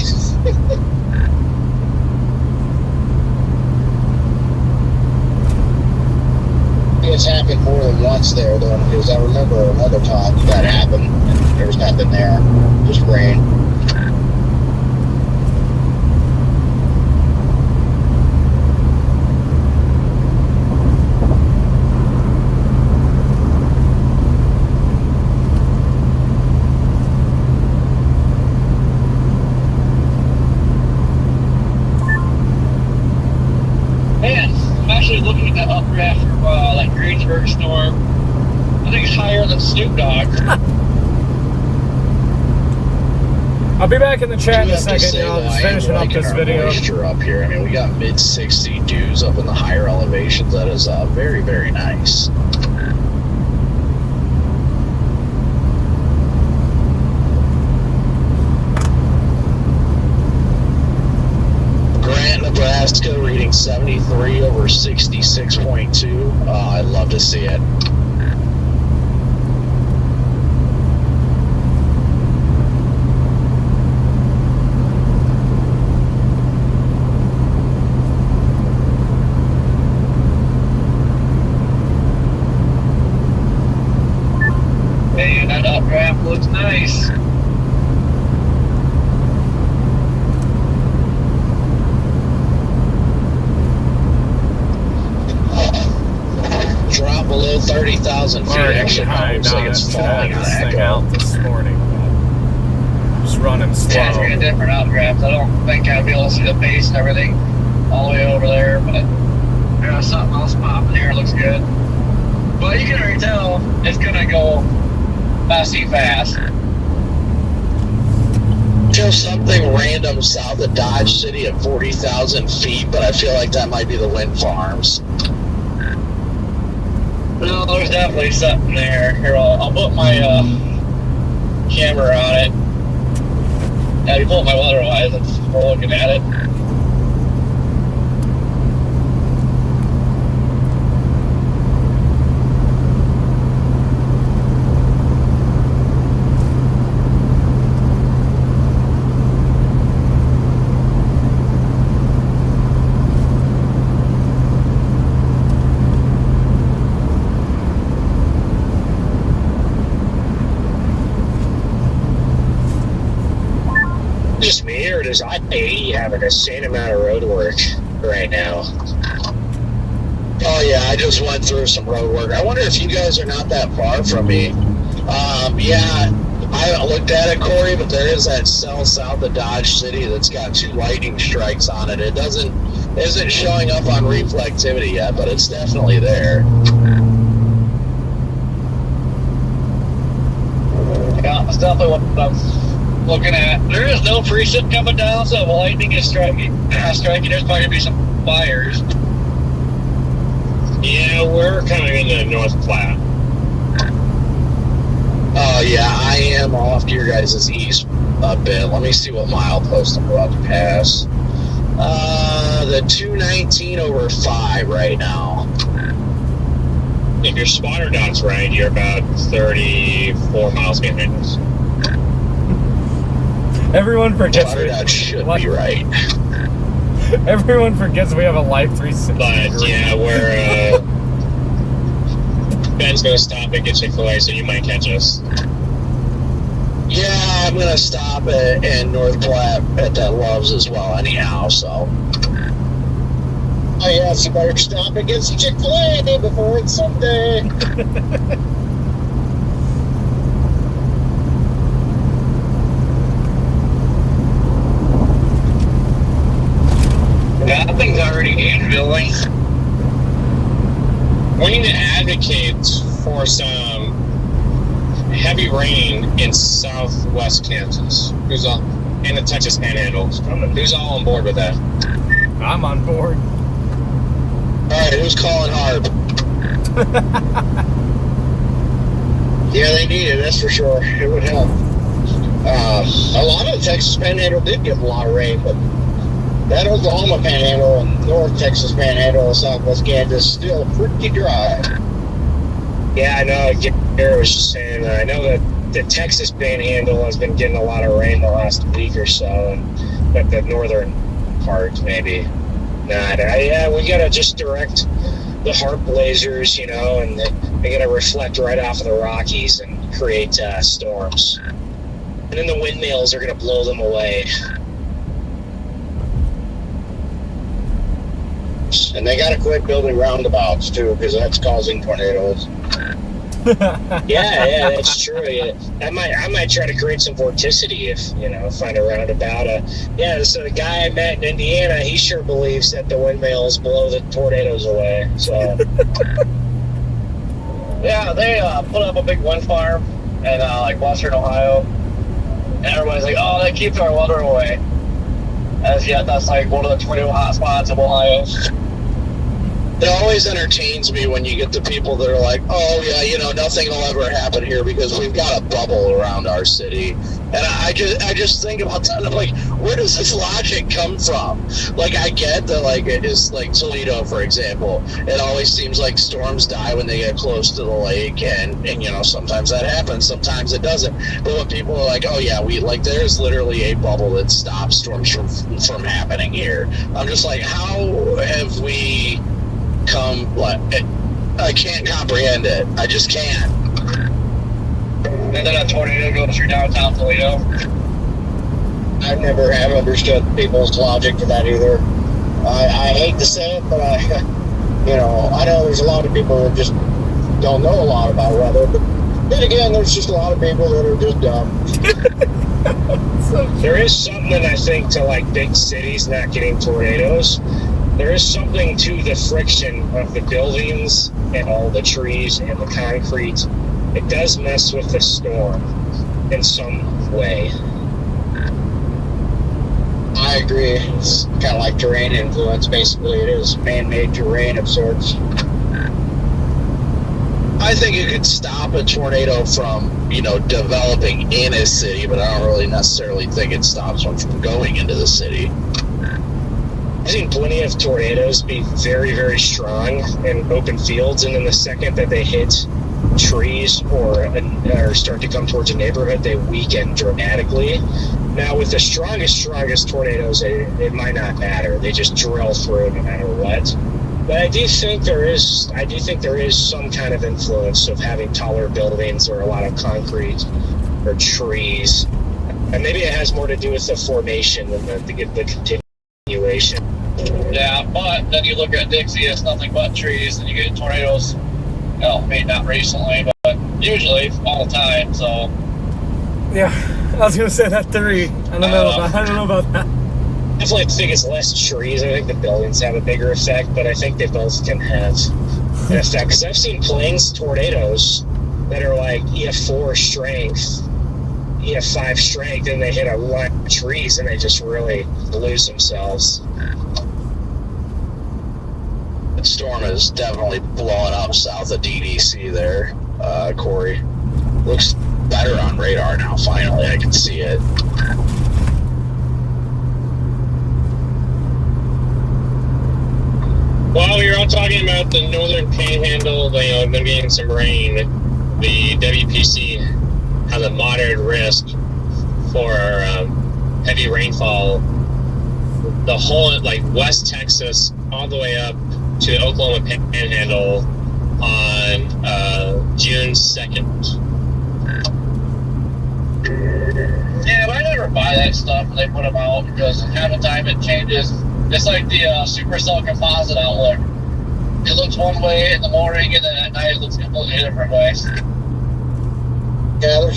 It's happened more than once there, though, because I remember another time that happened, and there was nothing there, just rain. Man, I'm actually looking at that updraft from that Greensburg storm. I think it's higher than Snoop Dogg. I'll be back in the chat in a I have to second. say, I'm though, just I am finishing up liking this our video. moisture up here. I mean, we got mid-60 dews up in the higher elevations. That is very, very nice. Grant, Nebraska, reading 73 over 66.2. Oh, I'd love to see it. Man, that updraft looks nice. Drop below 30,000 feet. Already Actually, behind looks like on it. it's Should have falling had on this thing Echo. out this morning. just running slow. Yeah, it's a different outdraft. I don't think I'd be able to see the base and everything all the way over there, but there's something else popping here. It looks good. But you can already tell it's going to go messy fast. Just something random south of Dodge City at 40,000 feet, but I feel like that might be the wind farms. No, there's definitely something there. Here, I'll put my camera on it. Now, you pull up my weather eyes and we're looking at it. Just me, or does I-80 have an insane amount of road work right now? Oh yeah, I just went through some road work. I wonder if you guys are not that far from me. Yeah, I haven't looked at it, Corey, but there is that cell south of Dodge City that's got 2 lightning strikes on it. It isn't showing up on reflectivity yet, but it's definitely there. Yeah, that's definitely what I'm looking at. There is no precip coming down, so if lightning is striking, there's probably going to be some fires. Yeah, we're kind of in the North Platte. Oh yeah, I am off to your guys' east a bit. Let me see what milepost I'm about to pass. The 219/5 right now. If your spotter dot's right, you're about 34 miles behind us. Everyone forgets. Spotter dot should be right. Everyone forgets we have a Life 360. But yeah, we're Ben's gonna stop and get Chick-fil-A, so you might catch us. Yeah, I'm gonna stop in North Platte at that Love's as well anyhow, so. Oh yeah, so you better stop and get some Chick-fil-A before it's Sunday. That thing's already in-building. We need to advocate for some heavy rain in southwest Kansas. Who's all in the Texas Panhandle? Who's all on board with that? I'm on board. Alright, who's calling Harp? Yeah, they need it, that's for sure. It would help. A lot of the Texas Panhandle did get a lot of rain, but that Oklahoma Panhandle and North Texas Panhandle and Southwest Kansas still pretty dry. Yeah, I know. Garrett was just saying that. I know that the Texas Panhandle has been getting a lot of rain the last week or so, but the northern part maybe not. Yeah, we gotta just direct the HARP lasers, and they're gonna reflect right off of the Rockies and create storms, and then the windmills are gonna blow them away. And they got to quit building roundabouts too, because that's causing tornadoes. Yeah, that's true. Yeah. I might try to create some vorticity if find a roundabout. Yeah, so the guy I met in Indiana, he sure believes that the windmills blow the tornadoes away. So Yeah, they put up a big wind farm in Western Ohio, and everybody's like, "Oh, they keep our weather away." As yet, that's one of the tornado hotspots of Ohio. It always entertains me when you get the people that are like, oh yeah, nothing will ever happen here because we've got a bubble around our city. And I just think about that. I'm like, where does this logic come from? I get that, it is Toledo, for example. It always seems like storms die when they get close to the lake, and sometimes that happens, sometimes it doesn't. But when people are like, oh yeah, there's literally a bubble that stops storms from happening here. I'm just like, how have we come? I can't comprehend it. I just can't. And then a tornado goes through downtown Toledo. I never have understood people's logic to that either. I hate to say it, but I know there's a lot of people that just don't know a lot about weather. But then again, there's just a lot of people that are just dumb. There is something, I think, to like big cities not getting tornadoes. There is something to the friction of the buildings and all the trees and the concrete. It does mess with the storm in some way. I agree. It's kind of like terrain influence. Basically, it is man-made terrain of sorts. I think it could stop a tornado from, developing in a city, but I don't really necessarily think it stops one from going into the city. I've seen plenty of tornadoes be very, very strong in open fields, and then the second that they hit trees or start to come towards a neighborhood, they weaken dramatically. Now, with the strongest tornadoes, it might not matter. They just drill through no matter what. But I do think there is some kind of influence of having taller buildings or a lot of concrete or trees, and maybe it has more to do with the formation than the continuation. Yeah, but then you look at Dixie, it's nothing but trees, and you get tornadoes. Well, maybe not recently, but usually all the time. So Yeah, I was gonna say that theory. I don't know about that. I definitely think it's less trees. I think the buildings have a bigger effect, but I think they both can have an effect. Because I've seen planes tornadoes that are like EF4 strength, EF5 strength, and they hit a line of trees and they just really lose themselves. The storm is definitely blowing up south of DDC there, Corey. Looks better on radar now, finally. I can see it. While we were all talking about the northern panhandle, them getting some rain, the WPC has a moderate risk for heavy rainfall. The whole, West Texas, all the way up to the Oklahoma panhandle on June 2nd. yeah, but I never buy that stuff when they put them out because half the time it changes. It's like the supercell composite outlook. It looks one way in the morning, and then at night it looks completely different way. Yeah, there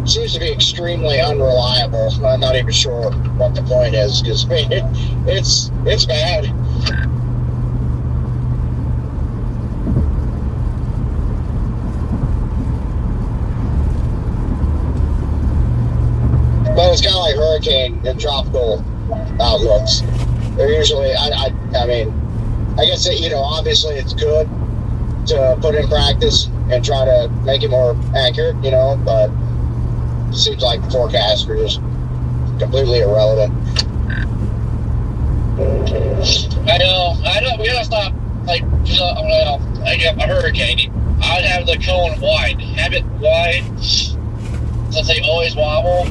seems to be extremely unreliable. I'm not even sure what the point is because it's bad. But it's kind of like hurricane and tropical outlooks. They're usually, I mean, I guess that, obviously it's good to put in practice and try to make it more accurate, but it seems like the forecasts are just completely irrelevant. I know, we gotta stop, I get a hurricane, I'd have the cone wide, have it wide, since they always wobble.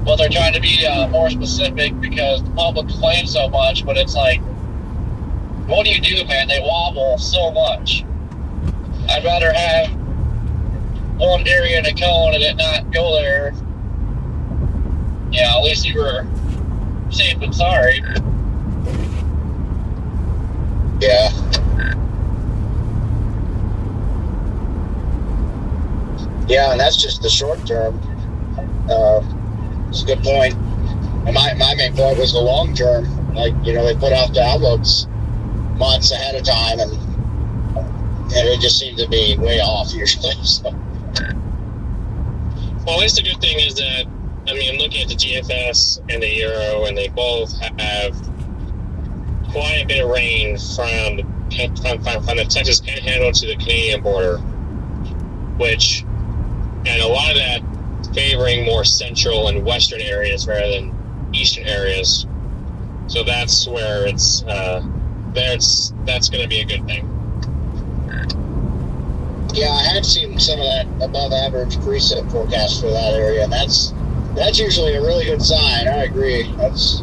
Well, they're trying to be more specific because the public complains so much, but it's like, what do you do, man? They wobble so much. I'd rather have one area in a cone and it not go there. Yeah, at least you were safe and sorry. Yeah. Yeah, and that's just the short term. It's a good point. And my main point was the long term. They put out the outlooks months ahead of time, and it just seemed to be way off usually. So. Well, at least the good thing is that, I'm looking at the GFS and the Euro, and they both have quite a bit of rain from the Texas Panhandle to the Canadian border, and a lot of that favoring more central and western areas rather than eastern areas. So that's where that's going to be a good thing. Yeah, I have seen some of that above average precip forecast for that area, and that's usually a really good sign. I agree. That's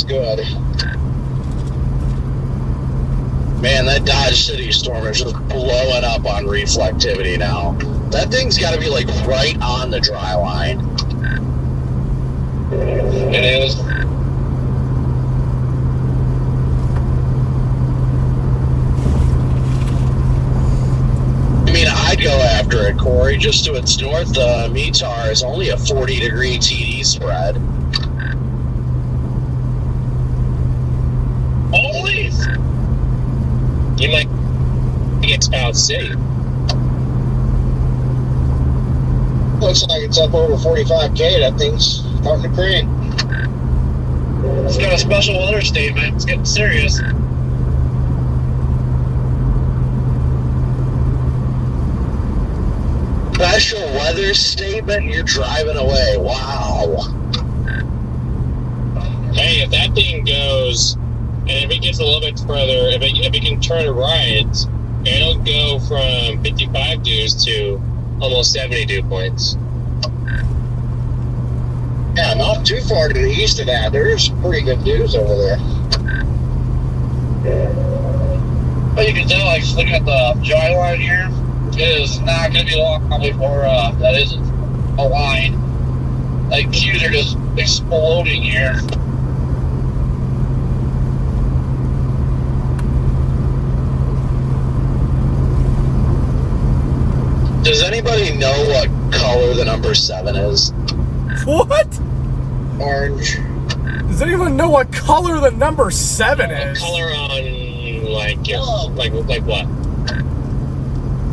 good. Man, that Dodge City storm is just blowing up on reflectivity now. That thing's got to be right on the dry line. It is. I'd go after it, Corey. Just to its north, Mitar is only a 40-degree TD spread. Holy! You might get Spout City. Looks like it's up over 45K. That thing's starting to crank. It's got a special weather statement. It's getting serious. Special weather statement, and you're driving away. Wow. Hey, if that thing goes, and if it gets a little bit further, if it can turn it right, it'll go from 55 dews to almost 70 dew points. Yeah, not too far to the east of that. There's pretty good dews over there. But you can tell, like, looking at the dry line here, it is not going to be long before that isn't a line. Like, queues are just exploding here. Does anybody know what color the number 7 is? What? Orange. Does anyone know what color the number 7 is? Color on, like what?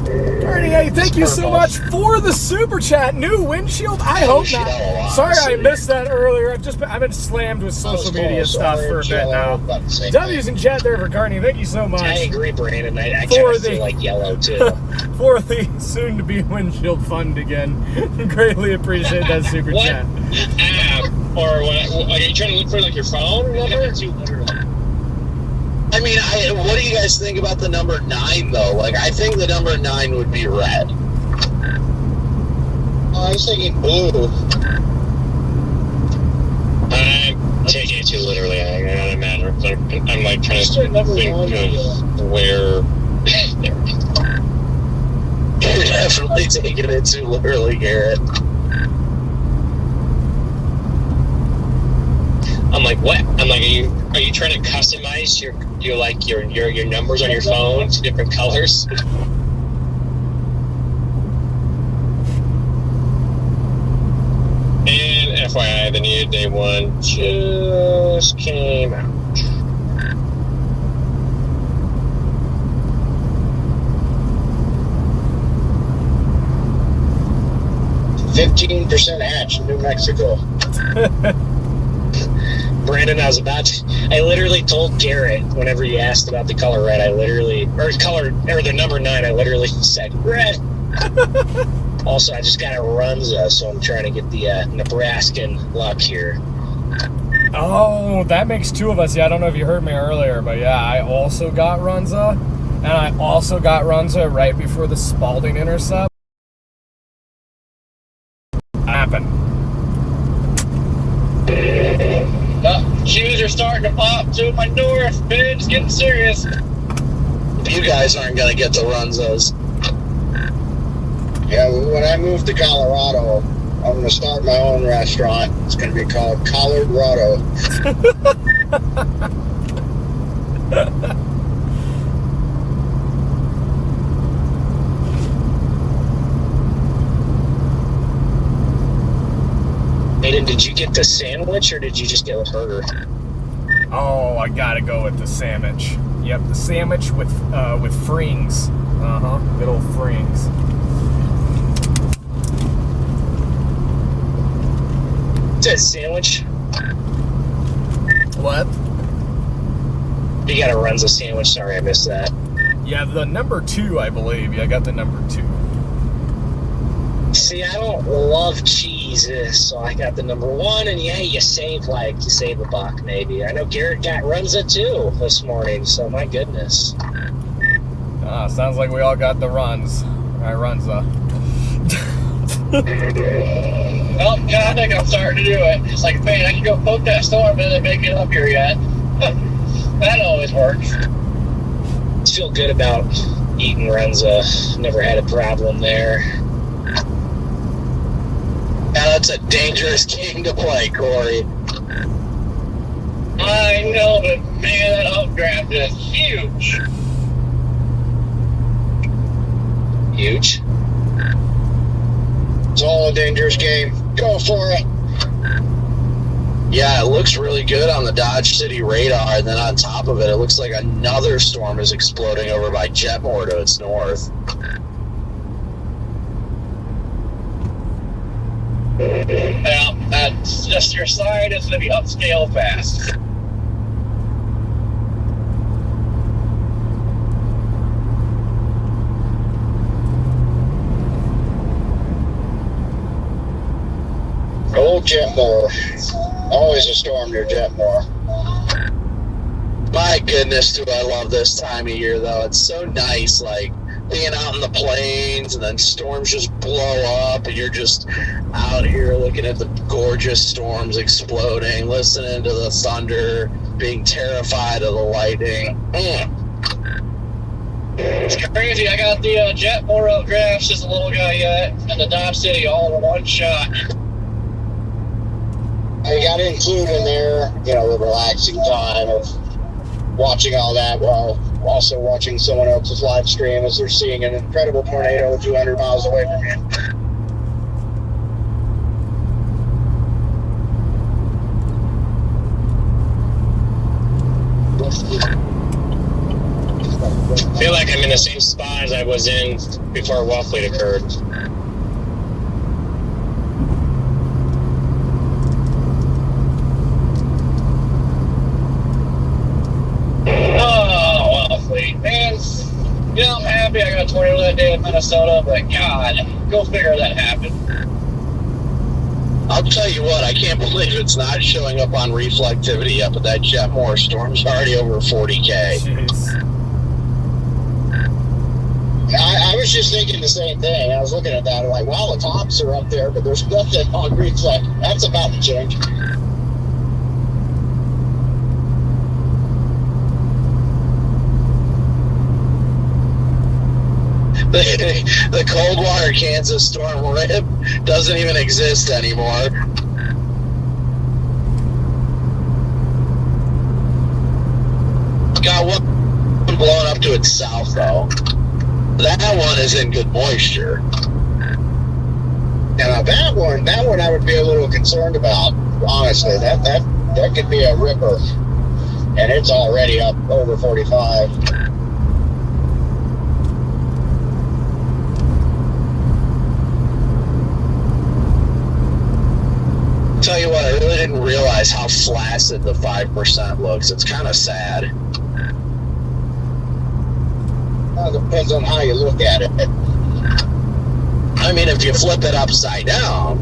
38, thank you so much for the super chat. New windshield? I hope not. Sorry I missed that earlier. I've been slammed with social media stuff for a bit now. W's in chat there for Carney. Thank you so much. I agree, Brandon. I kind of feel like yellow, too. For the soon-to-be windshield fund again. Greatly appreciate that super chat. Or what, are you trying to look for, like, your phone number? I mean, what do you guys think about the number 9, though? Like, I think the number 9 would be red. I was thinking blue. I'm taking it too literally. I don't matter. I'm like trying to think of where. You're definitely taking it too literally, Garrett. I'm like, what? I'm like, are you trying to customize your numbers on your phone to different colors? And FYI, the new day one just came out. 15% hatch in New Mexico. Brandon, I literally told Garrett whenever he asked about the color red, or the number 9, I literally said red. Also, I just got a Runza, so I'm trying to get the Nebraskan luck here. Oh, that makes 2 of us. Yeah, I don't know if you heard me earlier, but yeah, I also got Runza, and I also got Runza right before the Spalding intercept happened. Shoes are starting to pop to my north, bitch. It's getting serious. You guys aren't going to get the Runzas. Yeah, when I move to Colorado, I'm going to start my own restaurant. It's going to be called Collard Rado. Aiden, did you get the sandwich or did you just get a burger? Oh, I gotta go with the sandwich. Yep, the sandwich with frings. Good old frings. It says sandwich. What? You got a Runza sandwich. Sorry, I missed that. Yeah, the number 2, I believe. Yeah, I got the number 2. See, I don't love cheese, so I got the number 1, and yeah, you save a buck maybe. I know Garrett got Runza too this morning, so my goodness. Sounds like we all got the runs. Runza. Well, yeah, I think I'm starting to do it. It's like, man, I can go poke that storm and then make it up here yet. That always works. I feel good about eating Runza. Never had a problem there. Now that's a dangerous game to play, Corey. I know, but man, that updraft is huge. Huge? all a dangerous game. Go for it. Yeah, it looks really good on the Dodge City radar, and then on top of it, it looks like another storm is exploding over by Jetmore to its north. Yeah, that's just your sign. It's going to be upscale fast. Old Jetmore. Always a storm near Jetmore. My goodness, do I love this time of year, though. It's so nice, like, being out in the plains, and then storms just blow up, and you're just out here looking at the gorgeous storms exploding, listening to the thunder, being terrified of the lightning. It's crazy. I got the Jetmore updrafts as a little guy yet, and the Dodge City all in one shot. I got to include in there, the relaxing time of watching all that while also watching someone else's live stream as they're seeing an incredible tornado 200 miles away from you. I feel like I'm in the same spot as I was in before Wellfleet occurred. Oh, Wellfleet, man. I'm happy I got a tornado that day in Minnesota, but God, go figure that happened. I'll tell you what, I can't believe it's not showing up on reflectivity yet, but that Jetmore storm's already over 40K. Jeez. I was just thinking the same thing. I was looking at that, like, wow, the tops are up there, but there's nothing on reflect. That's about to change. The Coldwater, Kansas storm rip doesn't even exist anymore. Got one blowing up to its south, though. That one is in good moisture. Now that one I would be a little concerned about, honestly. That could be a ripper. And it's already up over 45. Tell you what, I really didn't realize how flaccid the 5% looks. It's kind of sad. Well, it depends on how you look at it. I mean, if you flip it upside down.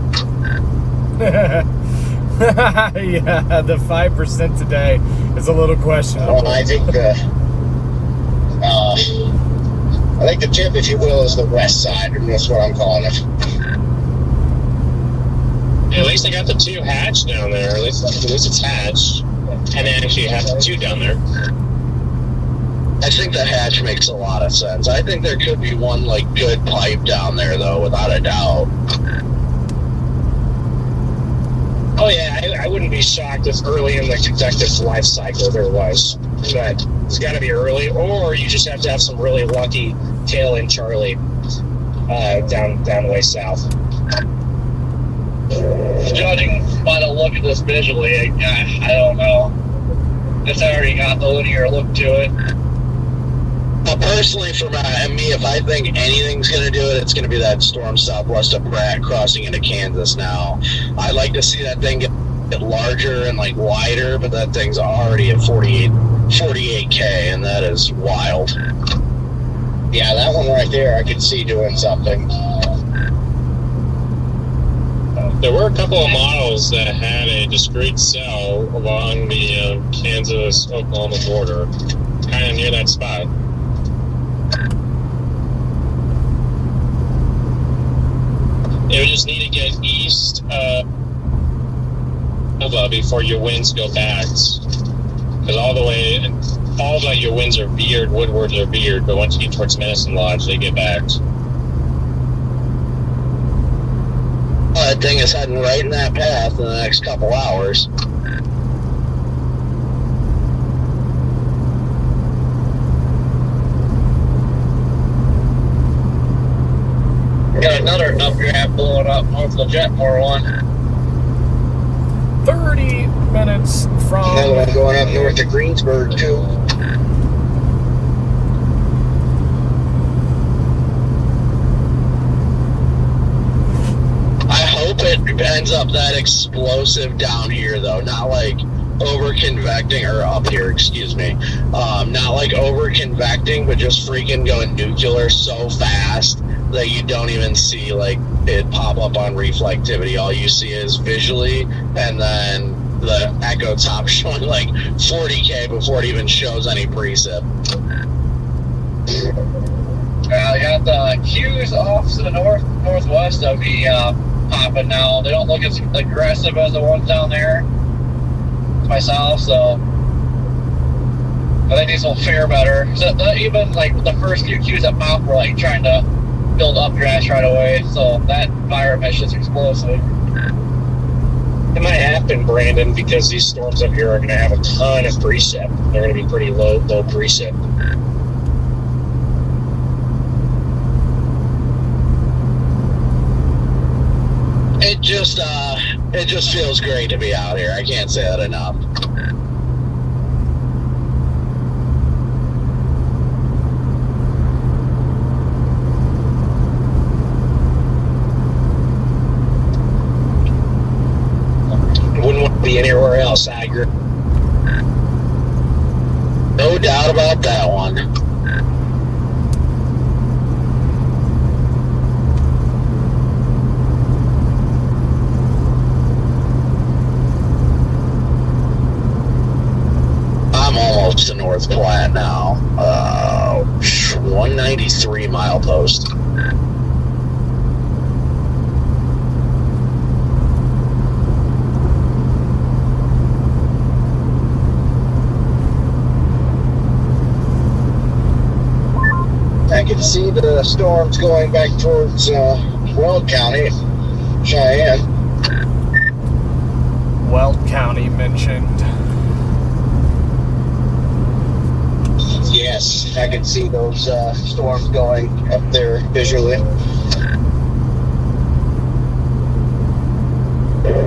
Yeah, the 5% today is a little questionable. Well, I think the tip, if you will, is the west side, and that's what I'm calling it. At least I got the 2 hatched down there. At least it's hatched. And then actually have the 2 down there. I think the hatch makes a lot of sense. I think there could be one, like, good pipe down there, though, without a doubt. Oh yeah, I wouldn't be shocked if early in the convective life cycle there was. But it's got to be early, or you just have to have some really lucky tail in Charlie down way south. Judging by the look of this visually, I don't know. It's already got the linear look to it. Personally, for me, if I think anything's going to do it, it's going to be that storm southwest of Pratt crossing into Kansas now. I'd like to see that thing get larger and, like, wider, but that thing's already at 48K, and that is wild. Yeah, that one right there, I could see doing something. There were a couple of models that had a discrete cell along the Kansas-Oklahoma border, kind of near that spot. It would just need to get east of before your winds go back. Because all of your winds are veered, woodwards are veered, but once you get towards Medicine Lodge, they get back. That thing is heading right in that path in the next couple hours. Got another updraft blowing up North of the Jetmore one. 30 minutes from. Another one going up north of Greensburg, too. I hope it ends up that explosive down here, though. Not like over-convecting, or up here, excuse me. Not like over-convecting, but just freaking going nuclear so fast that you don't even see, like, it pop up on reflectivity. All you see is visually, and then the echo top showing, like, 40K before it even shows any precip. I got the Qs off to the northwest of me popping now. They don't look as aggressive as the ones down there myself, so I think these will fare better. So even like the first few Qs that popped were like trying to build updrafts right away, so that fire emission is explosive. It might happen, Brandon, because these storms up here are going to have a ton of precip. They're going to be pretty low precip. It just feels great to be out here. I can't say that enough. Wouldn't want to be anywhere else, I agree. No doubt about that one. I'm almost to North Platte now. 193 milepost. I can see the storms going back towards Weld County, Cheyenne. Weld County mentioned. Yes, I can see those storms going up there visually.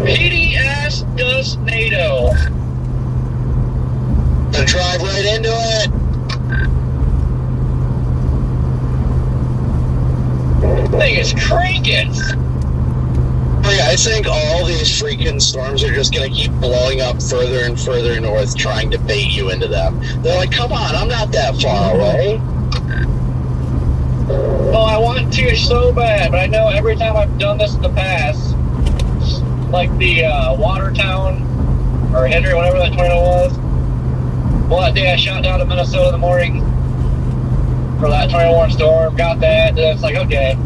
PDS does NATO. Gonna drive right into it. Thing is cranking. I think all these freaking storms are just going to keep blowing up further and further north, trying to bait you into them. They're like, come on, I'm not that far away. Well, I want to so bad, but I know every time I've done this in the past, like the Watertown, or Henry, whatever that tornado was, well, that day I shot down to Minnesota in the morning for that tornado warning storm, got that, then it's like, okay,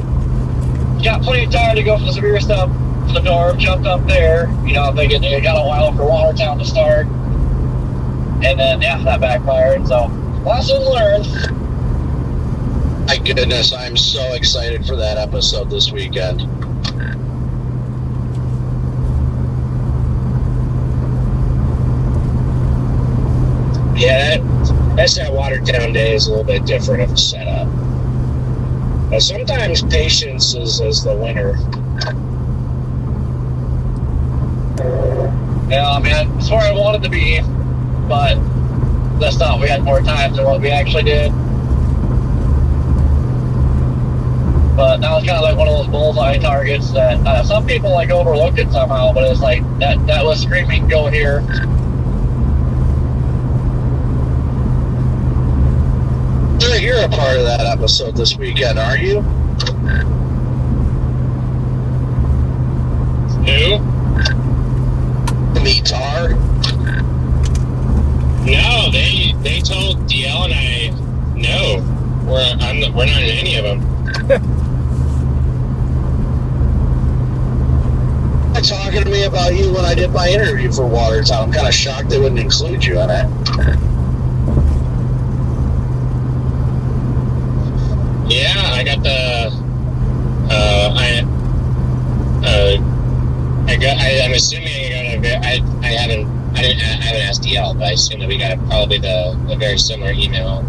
got plenty of time to go for the severe stuff to the north, jumped up there, you know, thinking it got a while for Watertown to start, and then, yeah, that backfired, so, lesson learned. My goodness, I'm so excited for that episode this weekend. Yeah, that's that Watertown day is a little bit different of a setup. But sometimes patience is the winner. Yeah, I mean, it's where I wanted to be, but that's not, we had more time than what we actually did. But that was kind of like one of those bullseye targets that some people like overlooked it somehow, but it's like, that was screaming, go here. You're a part of that episode this weekend, aren't you? Who? Meet Tar? No, they told DL and I, no, we're not in any of them. They're talking to me about you when I did my interview for Watertown. I'm kind of shocked they wouldn't include you in it. Yeah, I got the. I'm assuming I haven't asked DL, but I assume that we got probably the very similar email.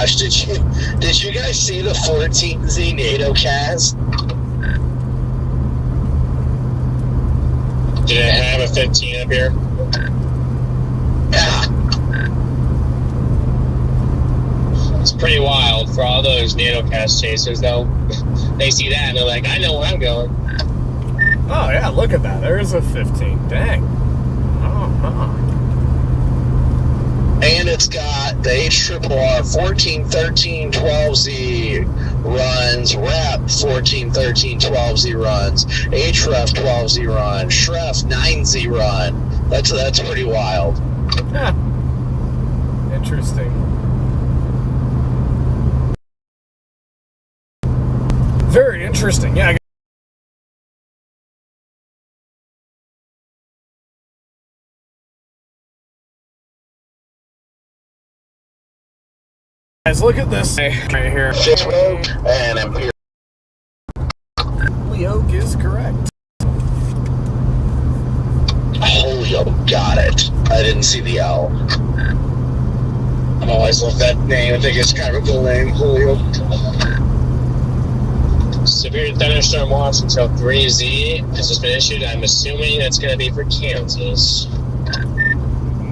gosh, did you guys see the 14Z NATO cast? Did it have a 15 up here? Yeah. It's pretty wild for all those NATO cast chasers, though. They see that and they're like, I know where I'm going. Oh, yeah, look at that. There's a 15. Dang. Uh-huh. And it's got the HRRR 1413 12Z runs, REP 1413 12Z runs, HREF 12Z run, SHREF 9Z run. That's pretty wild. Yeah. Interesting. Very interesting. Yeah. Guys, look at this right here. And Imperial. Holyoke is correct. Holyoke, got it. I didn't see the L. I've always loved that name. I think it's kind of a cool name, Julio. Severe thunderstorm watch until 3Z has just been issued. I'm assuming that's going to be for Kansas.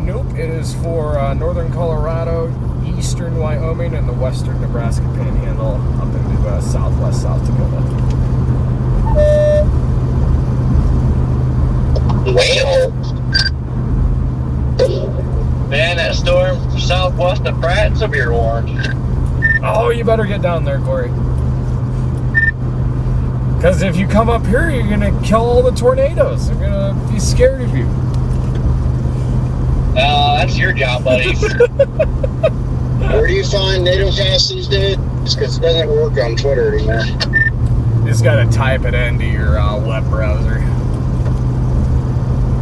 Nope, it is for northern Colorado, eastern Wyoming, and the western Nebraska Panhandle up into southwest South Dakota. Whale. Man, that storm southwest of Pratt, severe warned. Oh, you better get down there, Corey. Because if you come up here, you're going to kill all the tornadoes. They're going to be scared of you. That's your job, buddy. Where do you find NATO cast these days? Because it doesn't work on Twitter anymore. You just got to type it into your web browser.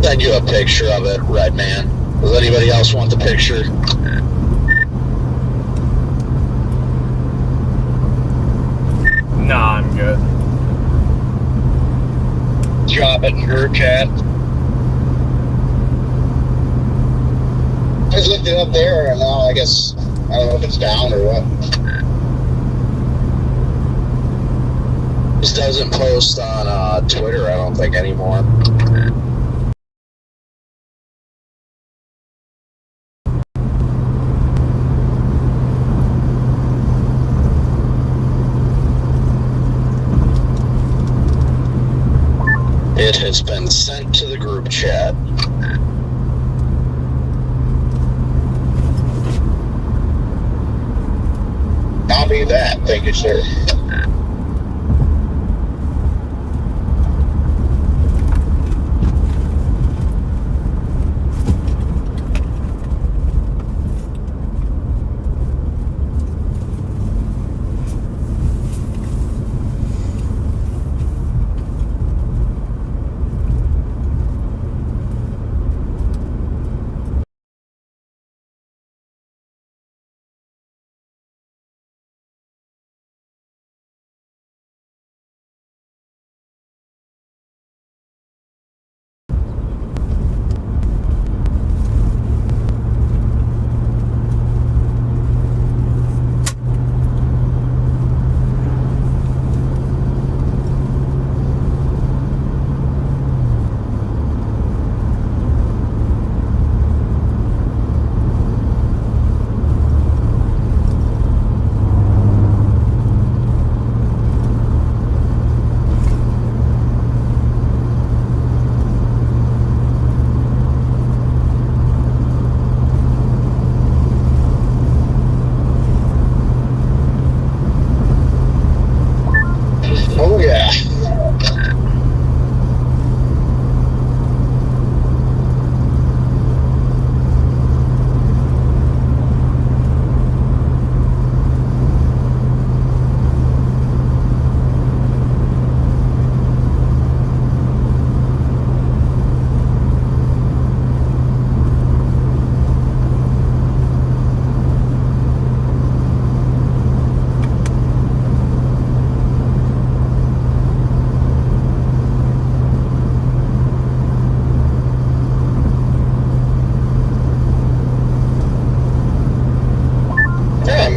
Send you a picture of it, Red Man. Does anybody else want the picture? Nah, I'm good. Drop it in group chat. I just looked it up there, and now I guess, I don't know if it's down or what. This doesn't post on Twitter, I don't think, anymore. It has been sent to the group chat. Copy that. Thank you, sir.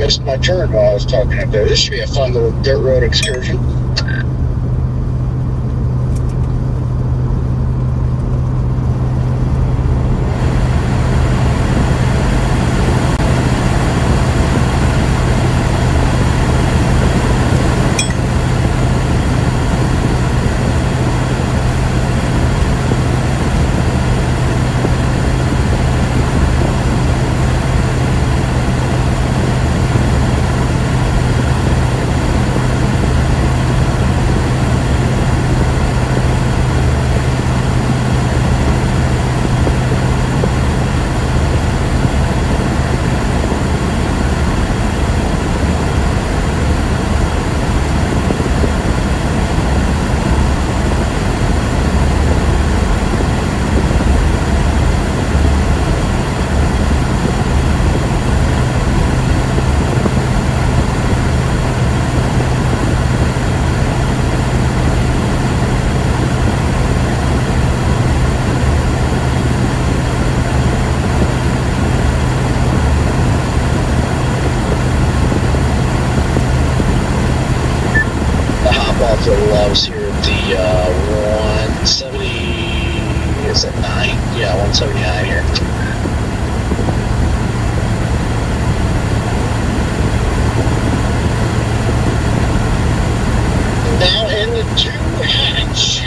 missed my turn while I was talking up there. This should be a fun little dirt road excursion. For loves here at the 170, is it 9? Yeah, 179 here. Now in the 2 hatch.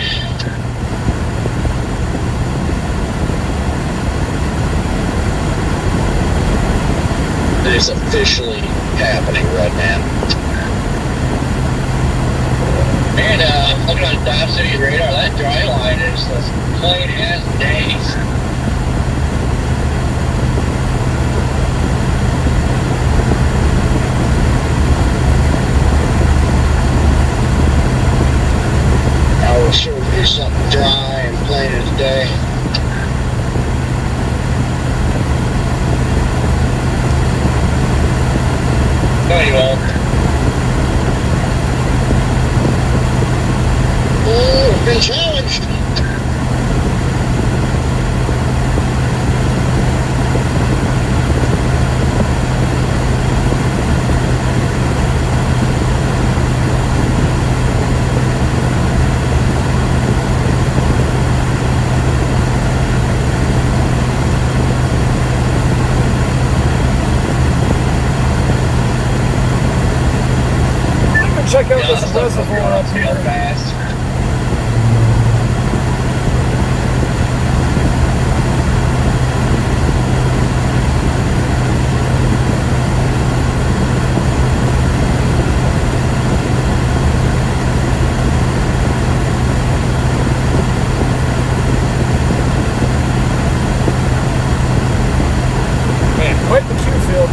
It is officially happening, Redman. And looking on Dodge City's radar, that dry line is as plain as days. I will sure do something dry and plain as day. No, you won't. Oh, been challenged. Check out this reservoir up here. Fast. Man, quite the Q field.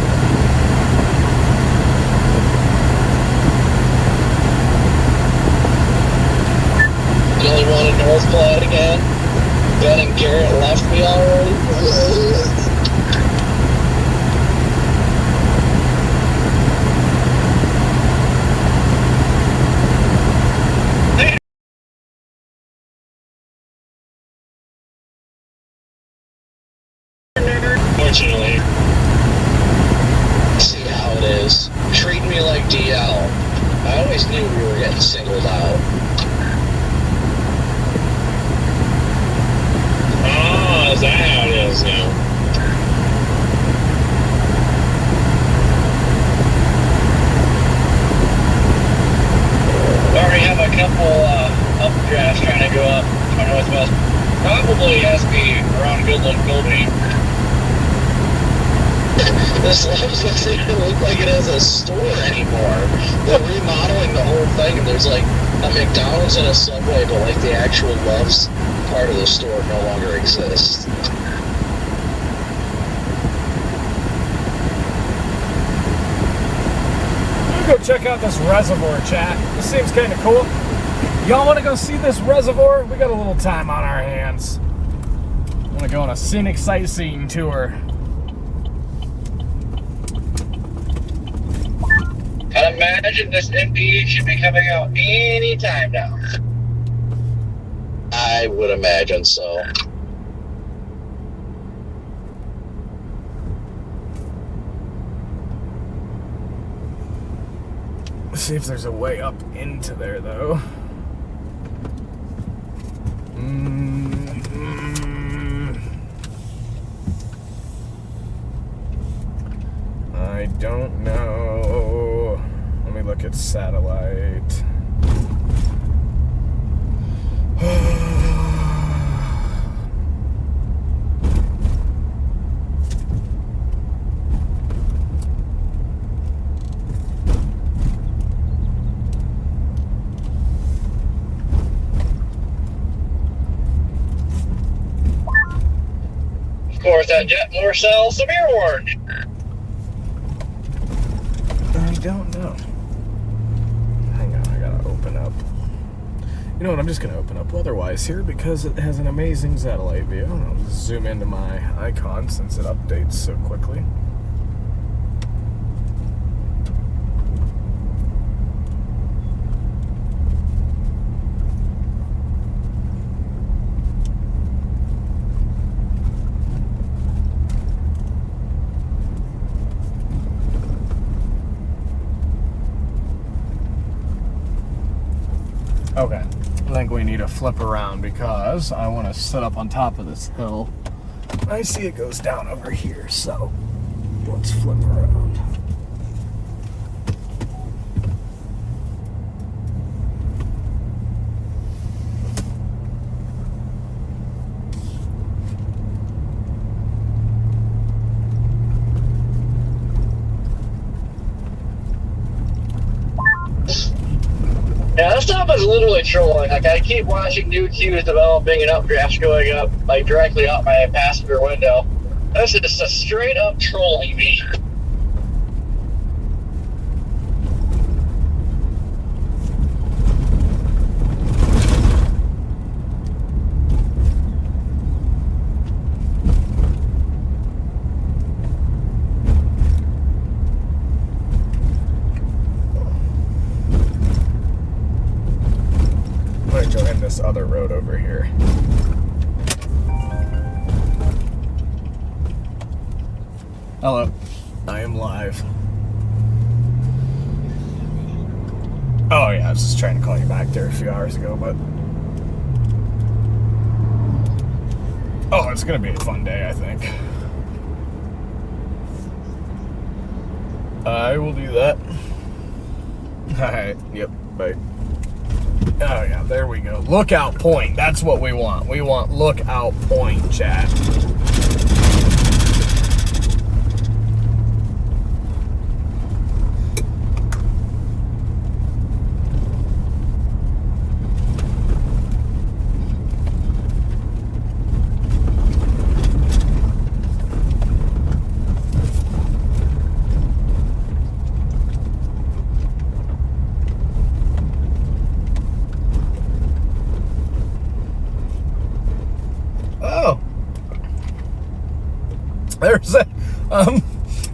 The only one in North Platte again. Ben and Garrett left me already. Fortunately. See how it is. Treat me like DL. I always knew we were getting singled out. Oh, is that how it is now? We already have a couple updrafts trying to go up to Northwest. Probably has to be around Goodland, Goldie. This Love's doesn't even look like it has a store anymore. They're remodeling the whole thing, and there's like a McDonald's and a Subway, but like the actual Love's part of the store no longer exists. Go check out this reservoir, chat. This seems kind of cool. Y'all want to go see this reservoir? We got a little time on our hands. Want to go on a scenic sightseeing tour. I imagine this MP should be coming out any time now. I would imagine so. see if there's a way up into there, though. I don't know. Let me look at satellite. Of course, that Jetmore sells some earworm. I don't know. Hang on, I gotta open up. You know what, I'm just gonna open up Weatherwise here because it has an amazing satellite view. I'll zoom into my icon since it updates so quickly. Okay, I think we need to flip around because I want to sit up on top of this hill. I see it goes down over here, so let's flip around. Yeah, this stuff is literally trolling. Like, I keep watching new queues developing and updrafts going up, like, directly out my passenger window. This is just a straight up trolling me. I'm gonna go in this other road over here. Hello, I am live. Oh yeah, I was just trying to call you back there a few hours ago, but oh, it's gonna be a fun day, I think. I will do that. Alright, yep, bye. Oh yeah, there we go. Lookout point, that's what we want. We want lookout point, chat. There's a,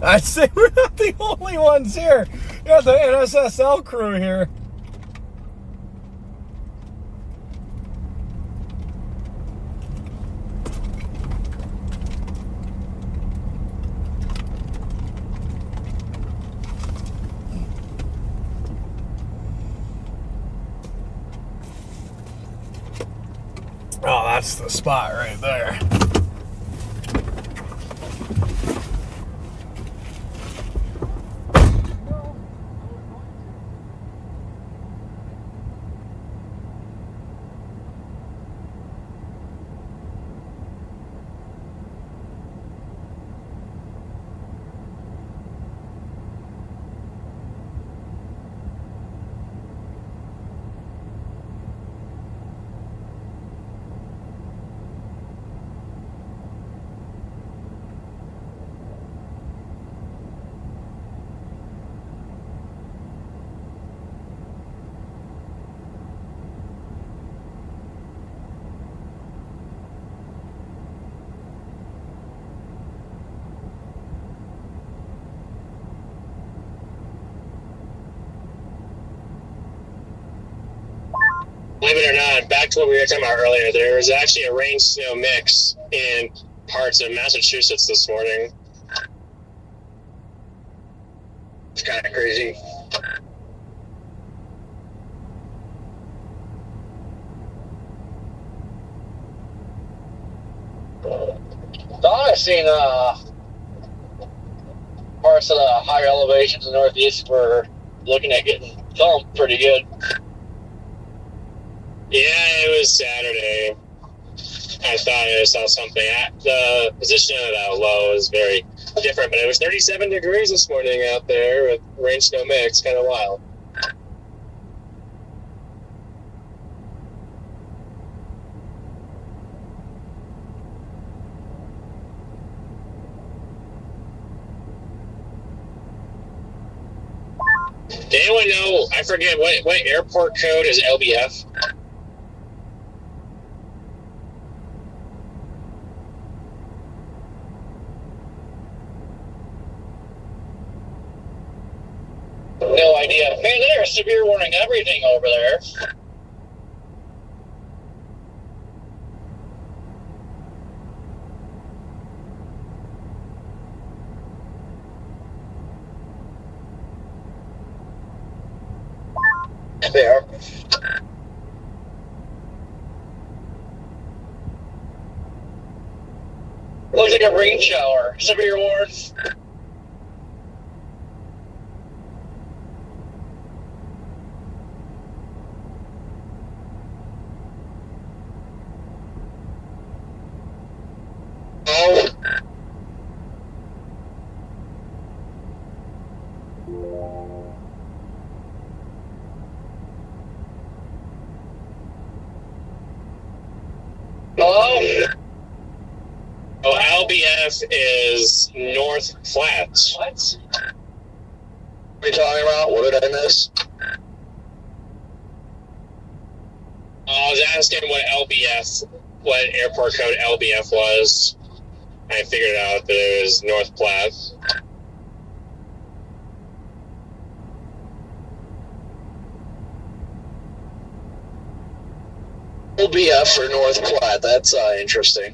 I'd say we're not the only ones here. You got the NSSL crew here. Oh, that's the spot right there. Believe it or not, back to what we were talking about earlier, there was actually a rain-snow mix in parts of Massachusetts this morning. It's kind of crazy. Thought I seen parts of the higher elevations in the Northeast were looking at getting thumped pretty good. Yeah, it was Saturday. I thought I saw something. The position of that low is very different, but it was 37 degrees this morning out there with rain snow mix. Kind of wild. Did anyone know? I forget what airport code is LBF. No idea. Man, there's severe warning everything over there. There. Looks like a rain shower. Severe warning. Oh, Hello? Oh, LBF is North Flats. What? what are you talking about? What did I miss? I was asking what airport code LBF was. I figured out that it was North Platte. LBF for North Platte. That's interesting.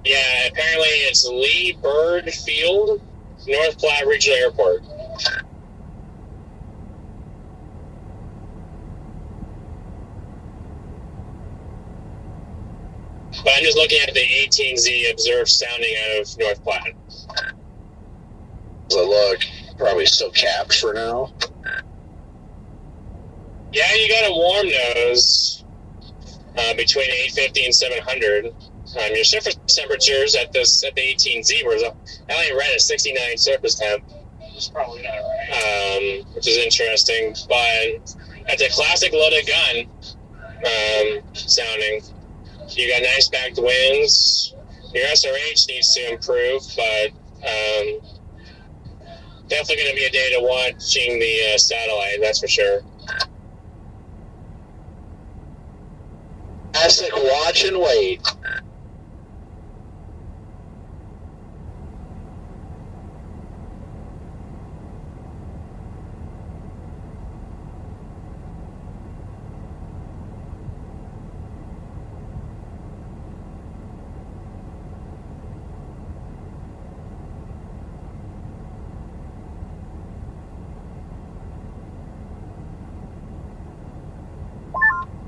Yeah, apparently it's Lee Bird Field, North Platte Regional Airport. But I'm just looking at the 18Z observed sounding out of North Platte. So look, probably still capped for now. Yeah, you got a warm nose between 850 and 700. Your surface temperatures at the 18Z were only read at 69 surface temp. It's probably not right. Which is interesting. But at the classic loaded gun sounding, you got nice backed winds. Your SRH needs to improve, but definitely going to be a day to watching the satellite, that's for sure. Classic watch and wait.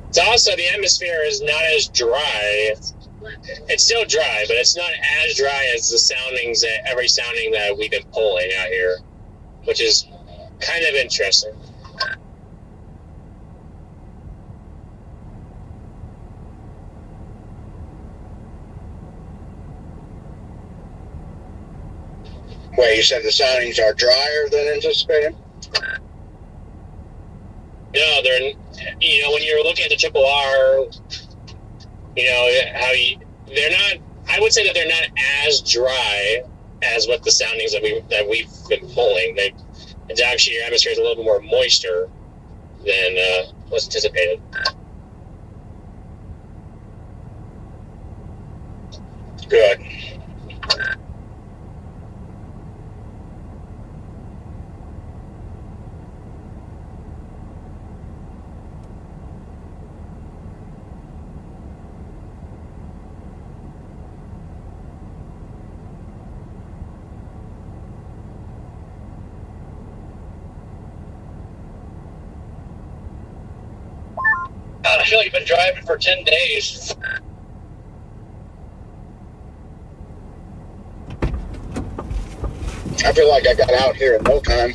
It's also, the atmosphere is not as dry. It's still dry, but it's not as dry as the soundings, every sounding that we've been pulling out here, which is kind of interesting. Wait, you said the soundings are drier than anticipated? No, they're, when you're looking at the triple R, they're not, I would say that they're not as dry as what the soundings that we've been pulling. It's actually, your atmosphere is a little bit more moisture than was anticipated. Good. feel like you've been driving for 10 days. I feel like I got out here in no time.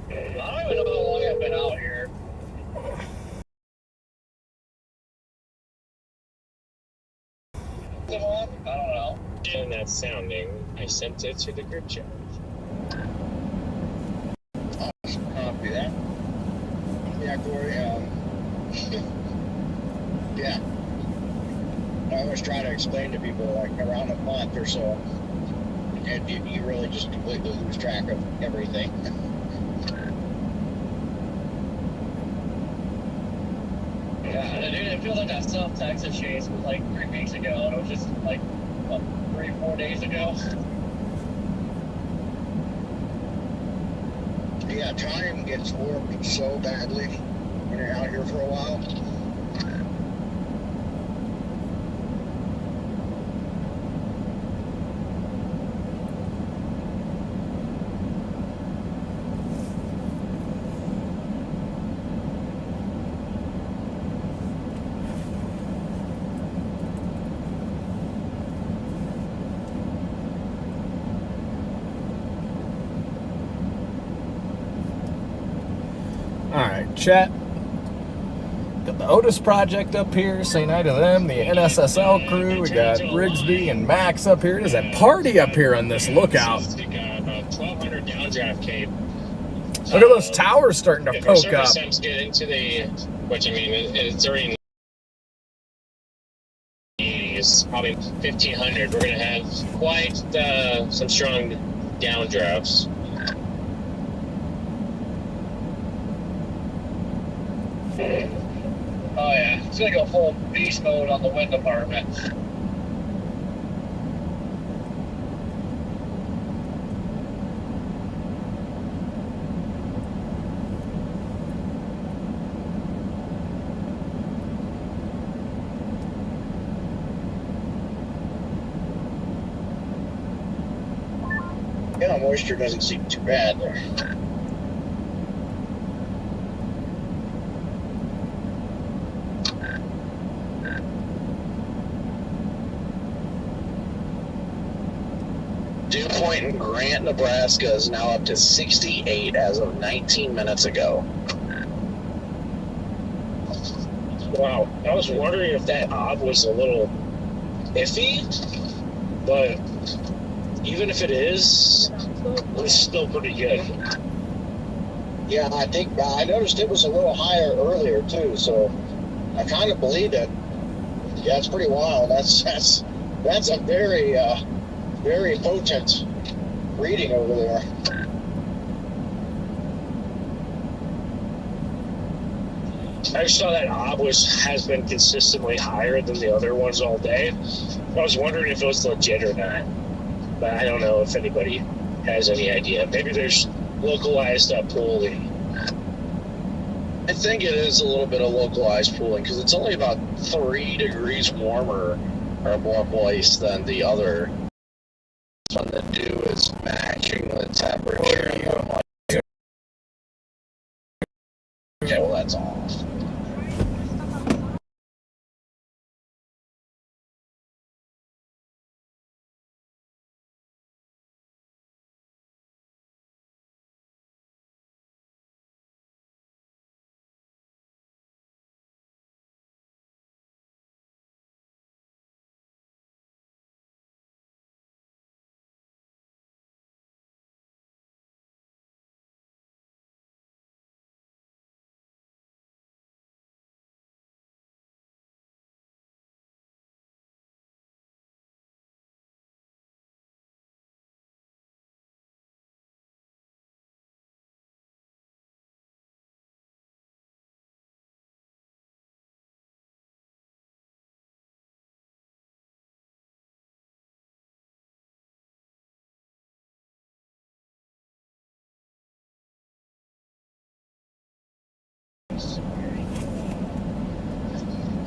I don't even know how long I've been out here. I don't know. And that sounding, I sent it to the group chat. Copy that. Yeah, Corey. Yeah. I always try to explain to people like around a month or so, and you really just completely lose track of everything. Yeah, and it feels like that South Texas chase was like 3 weeks ago, and it was just like, what, 3-4 days ago? Yeah, time gets warped so badly when you're out here for a while. Alright, chat. Got the Otis Project up here. Say hi to them. The NSSL crew. We got Rigsby and Max up here. There's a party up here on this lookout. About 1,200 downdraft cape. Look at those towers starting to If our poke up. service temps get into the, which I mean, it's already in the 80s, probably 1,500. We're going to have quite some strong downdrafts. Oh yeah, it's gonna go full beast mode on the wind department. Yeah, moisture doesn't seem too bad there. Dew point in Grant, Nebraska is now up to 68 as of 19 minutes ago. Wow, I was wondering if that ob was a little iffy, but even if it is, it's still pretty good. Yeah, I think I noticed it was a little higher earlier too, so I kind of believe it. Yeah, it's pretty wild. That's a very very potent reading over there. I just saw that ob has been consistently higher than the other ones all day. I was wondering if it was legit or not, but I don't know if anybody has any idea. Maybe there's localized pooling. I think it is a little bit of localized pooling because it's only about 3 degrees warmer or more moist than the other one. The dew is matching the temperature. And I'm like, okay, well that's off.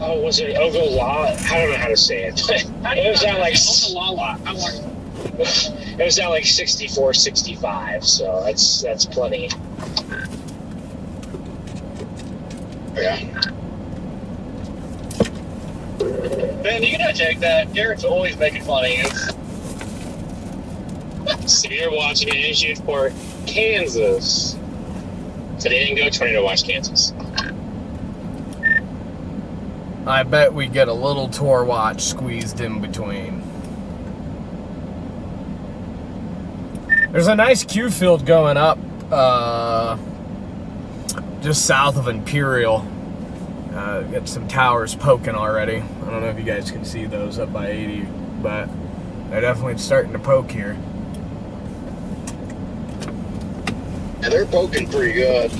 Oh, was it Ogallala? I don't know how to say it. It was at like Ogallala. it was at like 64, 65. So that's plenty. Yeah. Ben, you gotta take that. Garrett's always making fun of you. So you're watching an issue for Kansas. So they didn't go 20 to watch Kansas. I bet we get a little tour watch squeezed in between. There's a nice Q field going up just south of Imperial. Got some towers poking already. I don't know if you guys can see those up by 80, but they're definitely starting to poke here. Yeah, they're poking pretty good.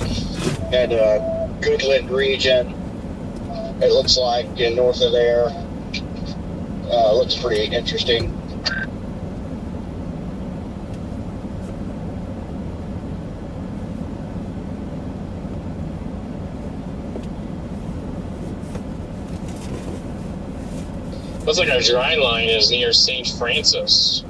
And Goodland region, it looks like in north of there. Looks pretty interesting. Looks like our dry line is near St. Francis.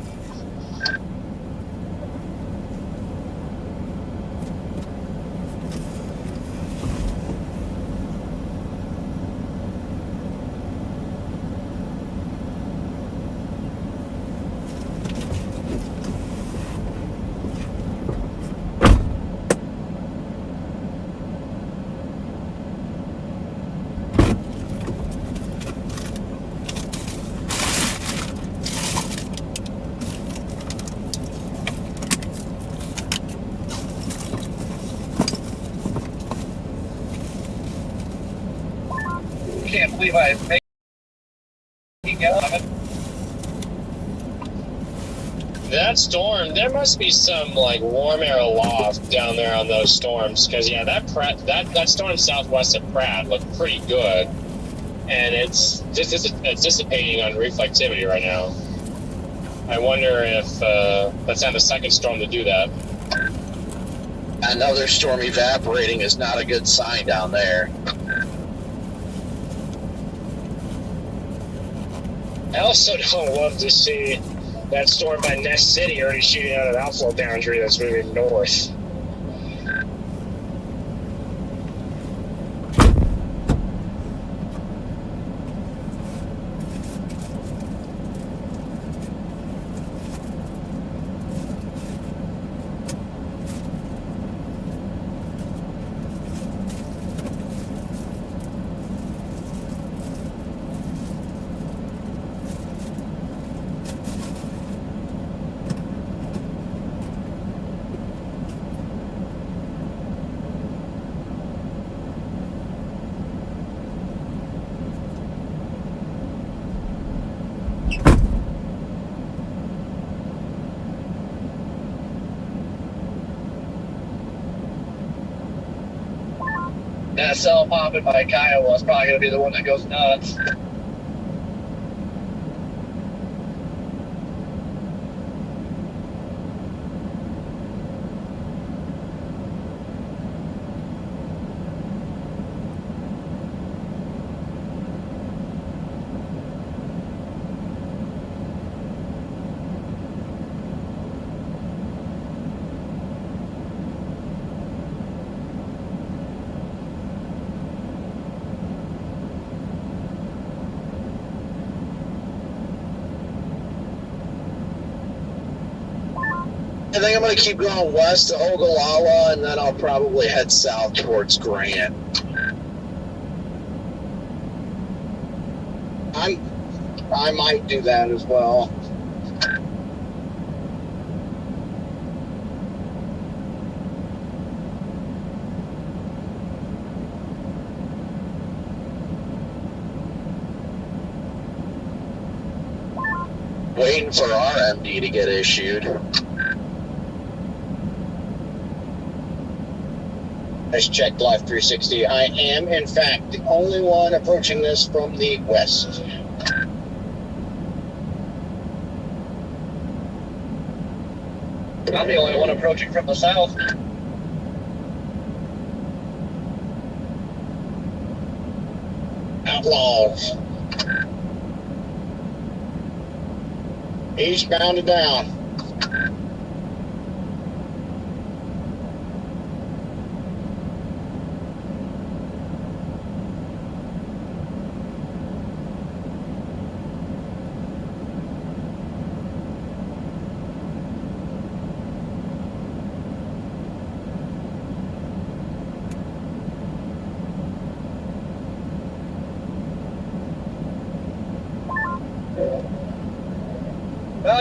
Can't believe I made it. That storm, there must be some like warm air aloft down there on those storms, because yeah, that storm southwest of Pratt looked pretty good, and it's dissipating on reflectivity right now. I wonder if that's not the second storm to do that. Another storm evaporating is not a good sign down there. I also don't love to see that storm by Nest City already shooting out an outflow boundary that's moving north. That cell popping by Kiowa is probably going to be the one that goes nuts. I think I'm going to keep going west to Ogallala, and then I'll probably head south towards Grant. I might do that as well. Waiting for our MD to get issued. I just checked Life 360. I am, in fact, the only one approaching this from the west. I'm the only one approaching from the south. Outlaws. Eastbound and down.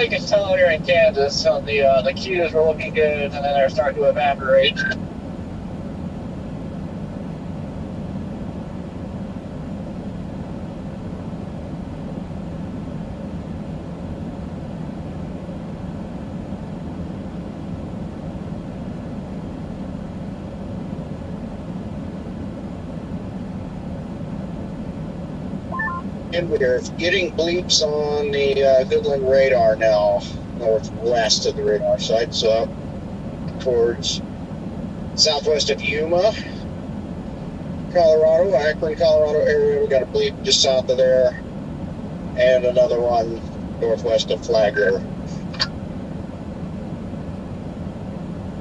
you can tell here in Kansas, so the cues were looking good, and then they're starting to evaporate. And we're getting bleeps on the Goodland radar now, northwest of the radar site, so up towards southwest of Yuma, Colorado, Akron, Colorado area. We got a bleep just south of there, and another one northwest of Flagler.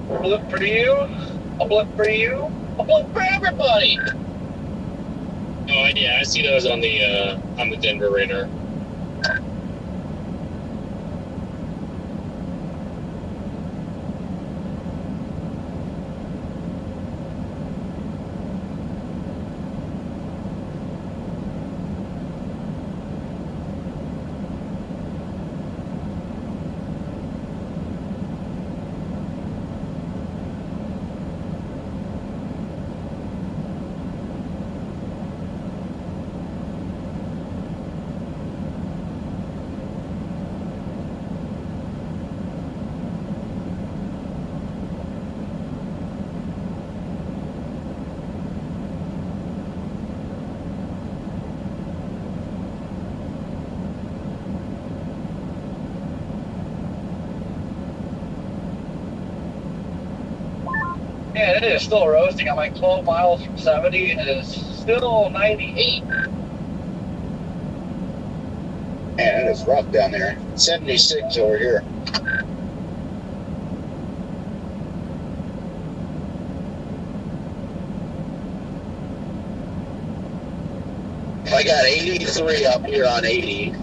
A blip for you, a blip for you, a blip for everybody. Oh, yeah, I see those on the Denver radar. Yeah, it is still roasting. I'm like 12 miles from 70, and it is still 98. Man, it is rough down there. 76 over here. I got 83 up here on 80.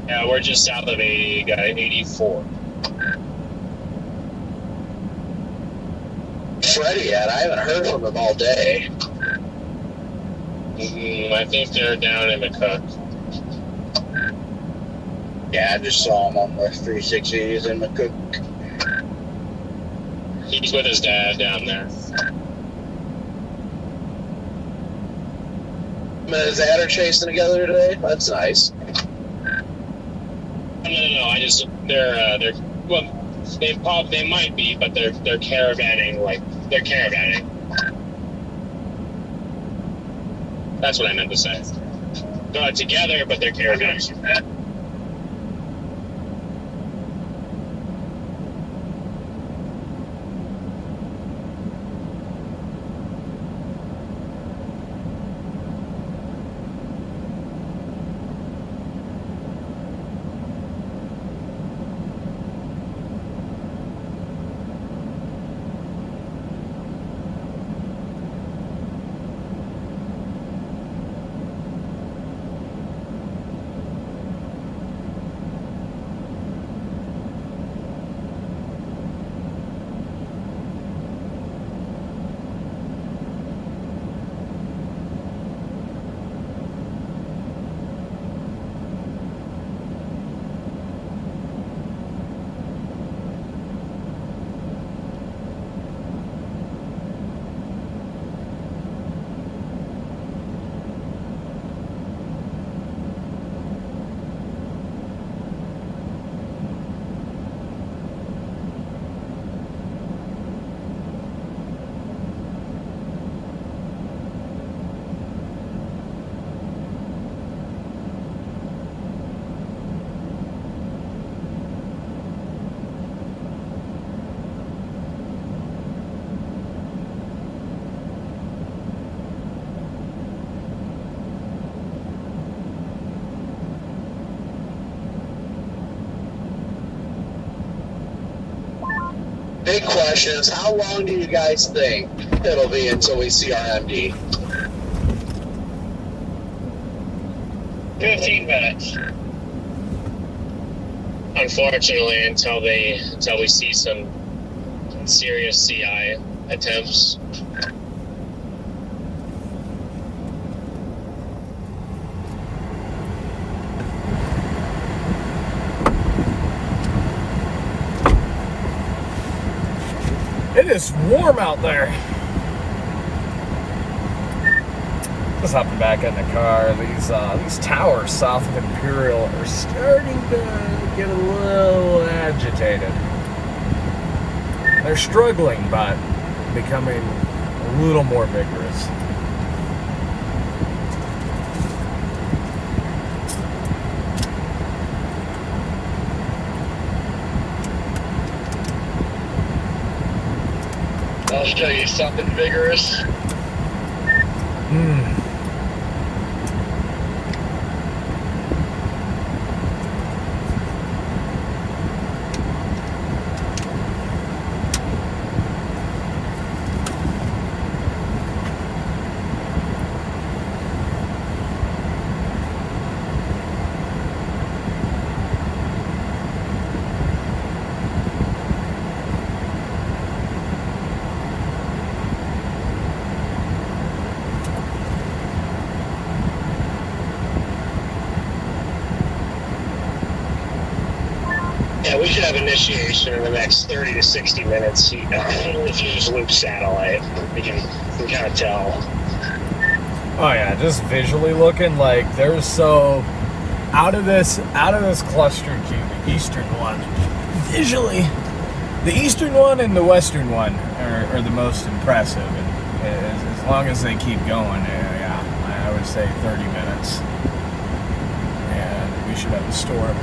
Yeah, we're just south of 80, got 84. Freddie yet? I haven't heard from him all day. I think they're down in McCook. Yeah, I just saw him on the 360s in McCook. He's with his dad down there. Him and his dad are chasing together today? That's nice. No. They're well, they might be, but they're caravanning, they're caravanning. That's what I meant to say. They're not together, but they're caravanning. Big question is, how long do you guys think it'll be until we see our MD? 15 minutes. Unfortunately, until we see some serious CI attempts. It is warm out there. Just hopping back in the car. These towers south of Imperial are starting to get a little agitated. They're struggling, but becoming a little more vigorous. I'll show you something vigorous. Yeah, we should have initiation in the next 30 to 60 minutes. If you just loop satellite, we can kind of tell. Oh yeah, just visually looking like there's so out of this clustered cube, the eastern one. Visually, the eastern one and the western one are the most impressive. And as long as they keep going, yeah, I would say 30 minutes, and we should have a storm.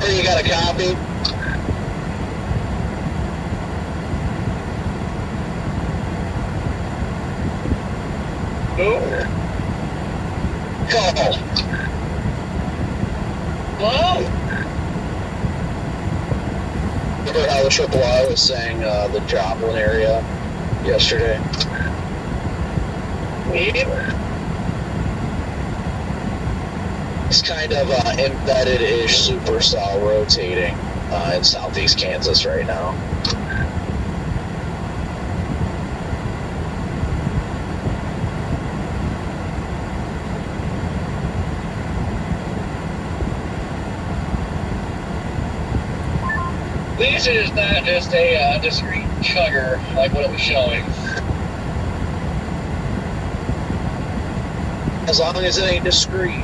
Hey, you got a copy? Who? Call. Hello? Remember how the Triple I was saying the Joplin area yesterday? Yeah. It's kind of embedded-ish supercell rotating in southeast Kansas right now. This is not just a discrete chugger like what it was showing. As long as it ain't discreet.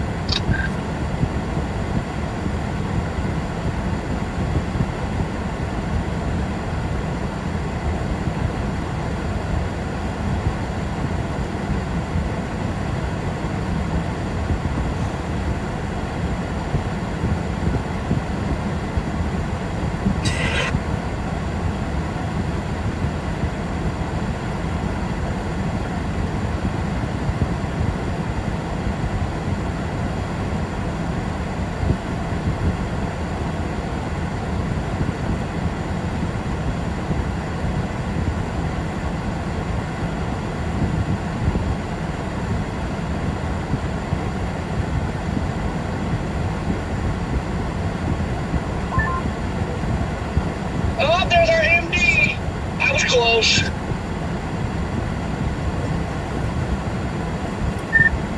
Welsh.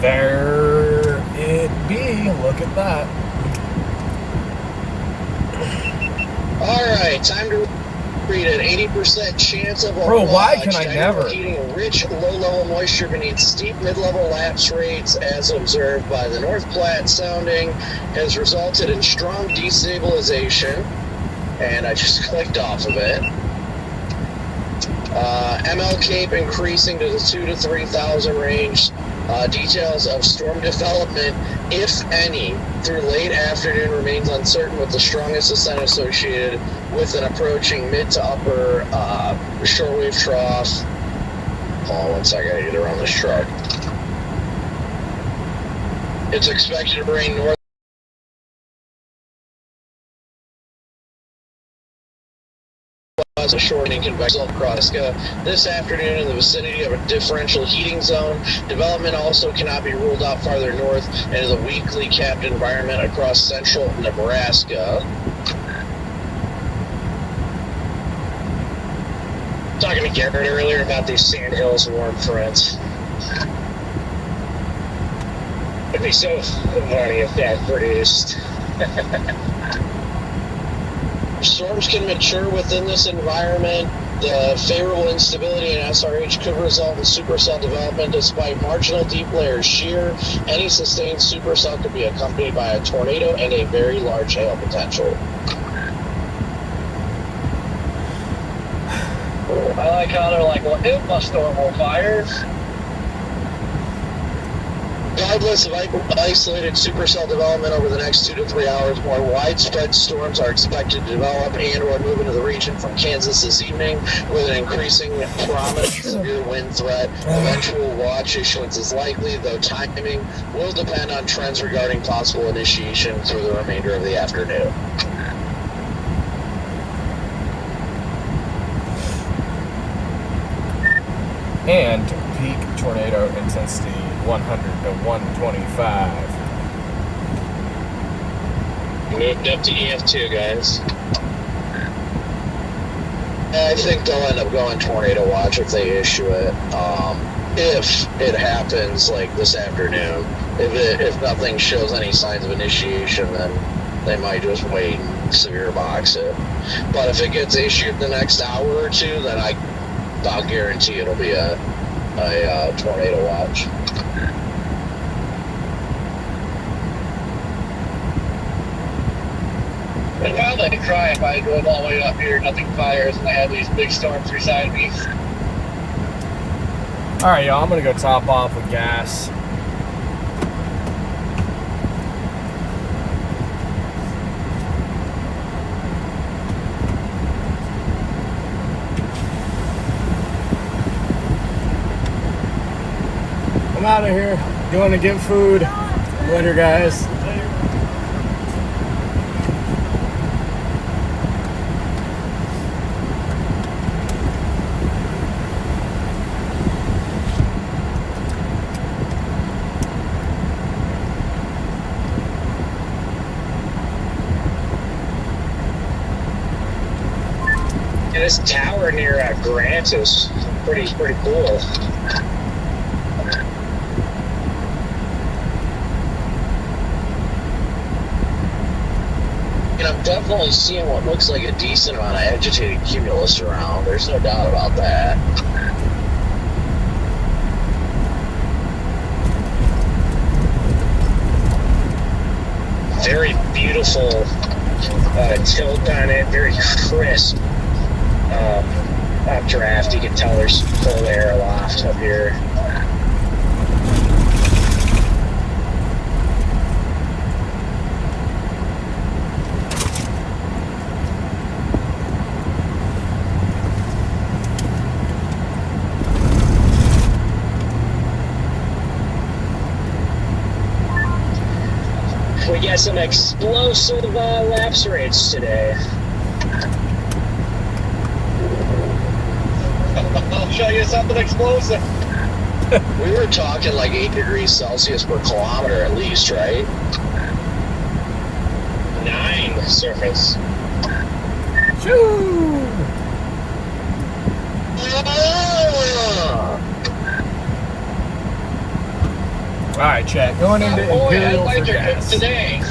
There it be. Look at that. All right, time to read an 80% chance of a Bro, why watch. can I never? Heating rich low-level moisture beneath steep mid-level lapse rates as observed by the North Platte sounding has resulted in strong destabilization. And I just clicked off of it. ML Cape increasing to the 2,000 to 3,000 range. Details of storm development, if any, through late afternoon remains uncertain, with the strongest ascent associated with an approaching mid to upper shortwave trough. Hold on one second, I gotta get around this truck. It's expected to rain north. A shortening convection across this afternoon in the vicinity of a differential heating zone. Development also cannot be ruled out farther north into the weakly capped environment across central Nebraska. Talking to Garrett earlier about these Sandhills warm fronts. It'd be so funny if that produced. Storms can mature within this environment. The favorable instability in SRH could result in supercell development despite marginal deep layers shear. Any sustained supercell could be accompanied by a tornado and a very large hail potential. I like how they're like, well, it must storm more fires. Regardless of isolated supercell development over the next 2 to 3 hours, more widespread storms are expected to develop and or move into the region from Kansas this evening with an increasing prominent severe wind threat. Eventual watch issuance is likely, though timing will depend on trends regarding possible initiation through the remainder of the afternoon. And peak tornado intensity 100 to 125. Moved up to EF2, guys. I think they'll end up going tornado watch if they issue it. If it happens like this afternoon, if nothing shows any signs of initiation, then they might just wait and severe box it. But if it gets issued the next hour or two, then I'll guarantee it'll be a tornado watch. I'd probably cry if I drove all the way up here, nothing fires, and I had these big storms beside me. All right, y'all, I'm gonna go top off with gas. I'm out of here. Going to get food. Later, guys. And this tower near Grant is pretty cool. And I'm definitely seeing what looks like a decent amount of agitated cumulus around. There's no doubt about that. Very beautiful tilt on it, very crisp updraft. You can tell there's cold air aloft up here. We got some explosive lapse rates today. I'll show you something explosive. We were talking like 8 degrees Celsius per kilometer at least, right? 9 surface. Shoo! All right, chat. Going into Boy, Imperial for headlights are good gas. today.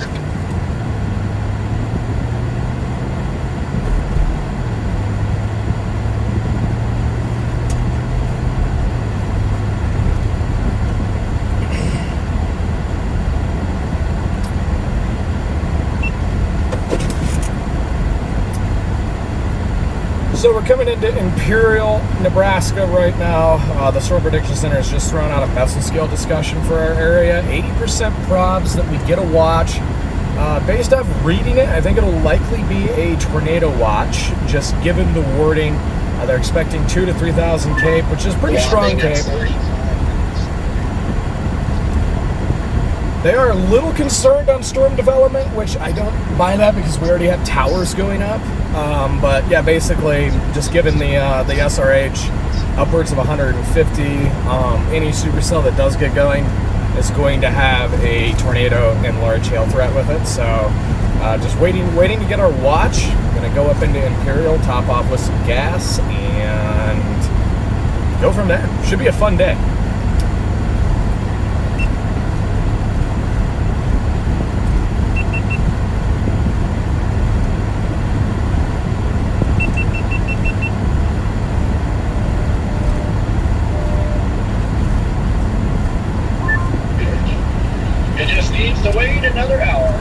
So we're coming into Imperial, Nebraska right now. The Storm Prediction Center has just thrown out a mesoscale discussion for our area. 80% probs that we get a watch. Based off reading it, I think it'll likely be a tornado watch, just given the wording. They're expecting 2 to 3,000 cape, which is pretty strong cape. They are a little concerned on storm development, which I don't buy that because we already have towers going up. But yeah, basically, just given the SRH, upwards of 150, any supercell that does get going is going to have a tornado and large hail threat with it. So just waiting to get our watch. I'm gonna go up into Imperial, top off with some gas, and go from there. Should be a fun day. It just needs to wait another hour.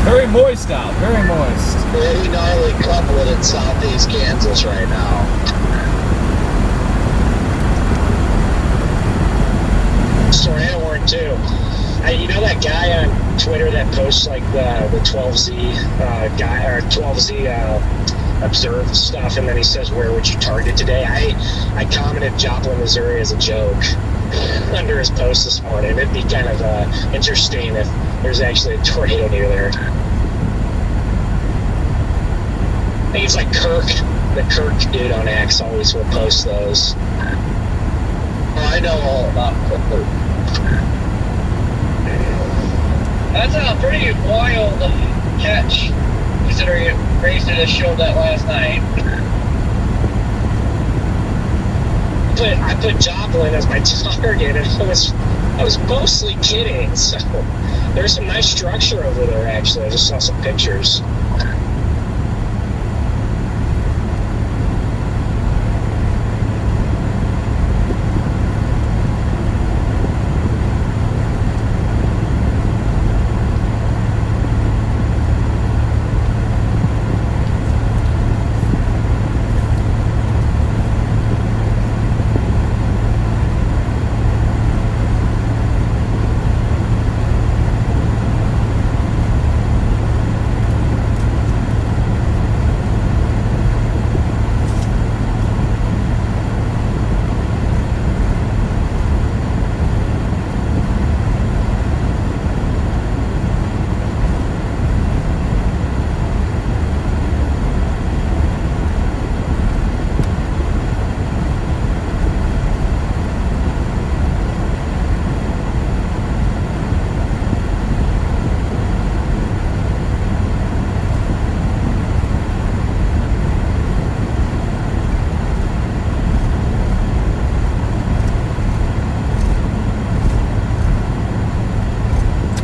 Very moist out, very moist. Pretty gnarly couplet in southeast Kansas right now. Tornado warning too. You know that guy on Twitter that posts like the 12Z guy or 12Z observed stuff, and then he says, "Where would you target today?" I commented Joplin, Missouri as a joke under his post this morning. It'd be kind of interesting if there's actually a tornado near there. I think it's like Kirk, the Kirk dude on X always will post those. I know all about Kirk. That's a pretty wild catch, considering Grayson just showed that last night. I put Joplin as my target, and I was mostly kidding. So there's some nice structure over there. Actually, I just saw some pictures.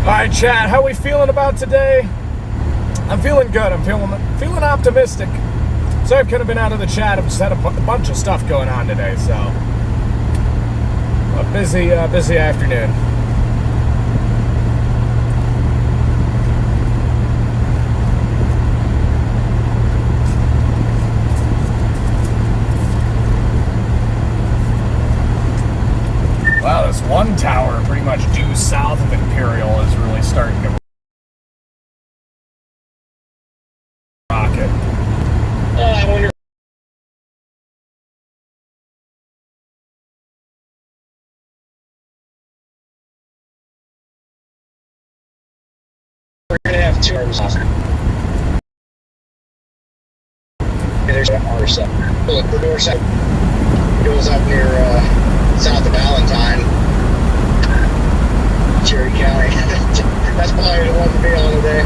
Alright, chat, how we feeling about today? I'm feeling good. I'm feeling optimistic. So I've kind of been out of the chat. I've just had a bunch of stuff going on today, so a busy afternoon. Wow, this one tower pretty much due south of Imperial is really starting to rocket. I wonder 2 arms off. There's an R7. Look, the north side goes up near south of Valentine, Cherry County. That's probably the one to be on today.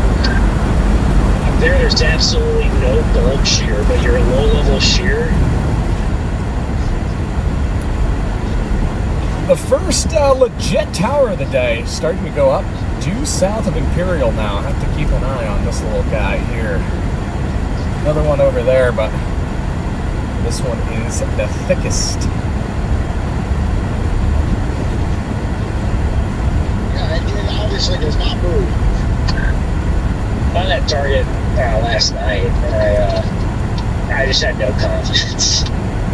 Up there's absolutely no bulk shear, but you're a low-level shear. The first legit tower of the day starting to go up due south of Imperial now. I have to keep an eye on this little guy here. Another one over there, but this one is the thickest. Yeah, it obviously does not move. On that target last night, and I just had no confidence.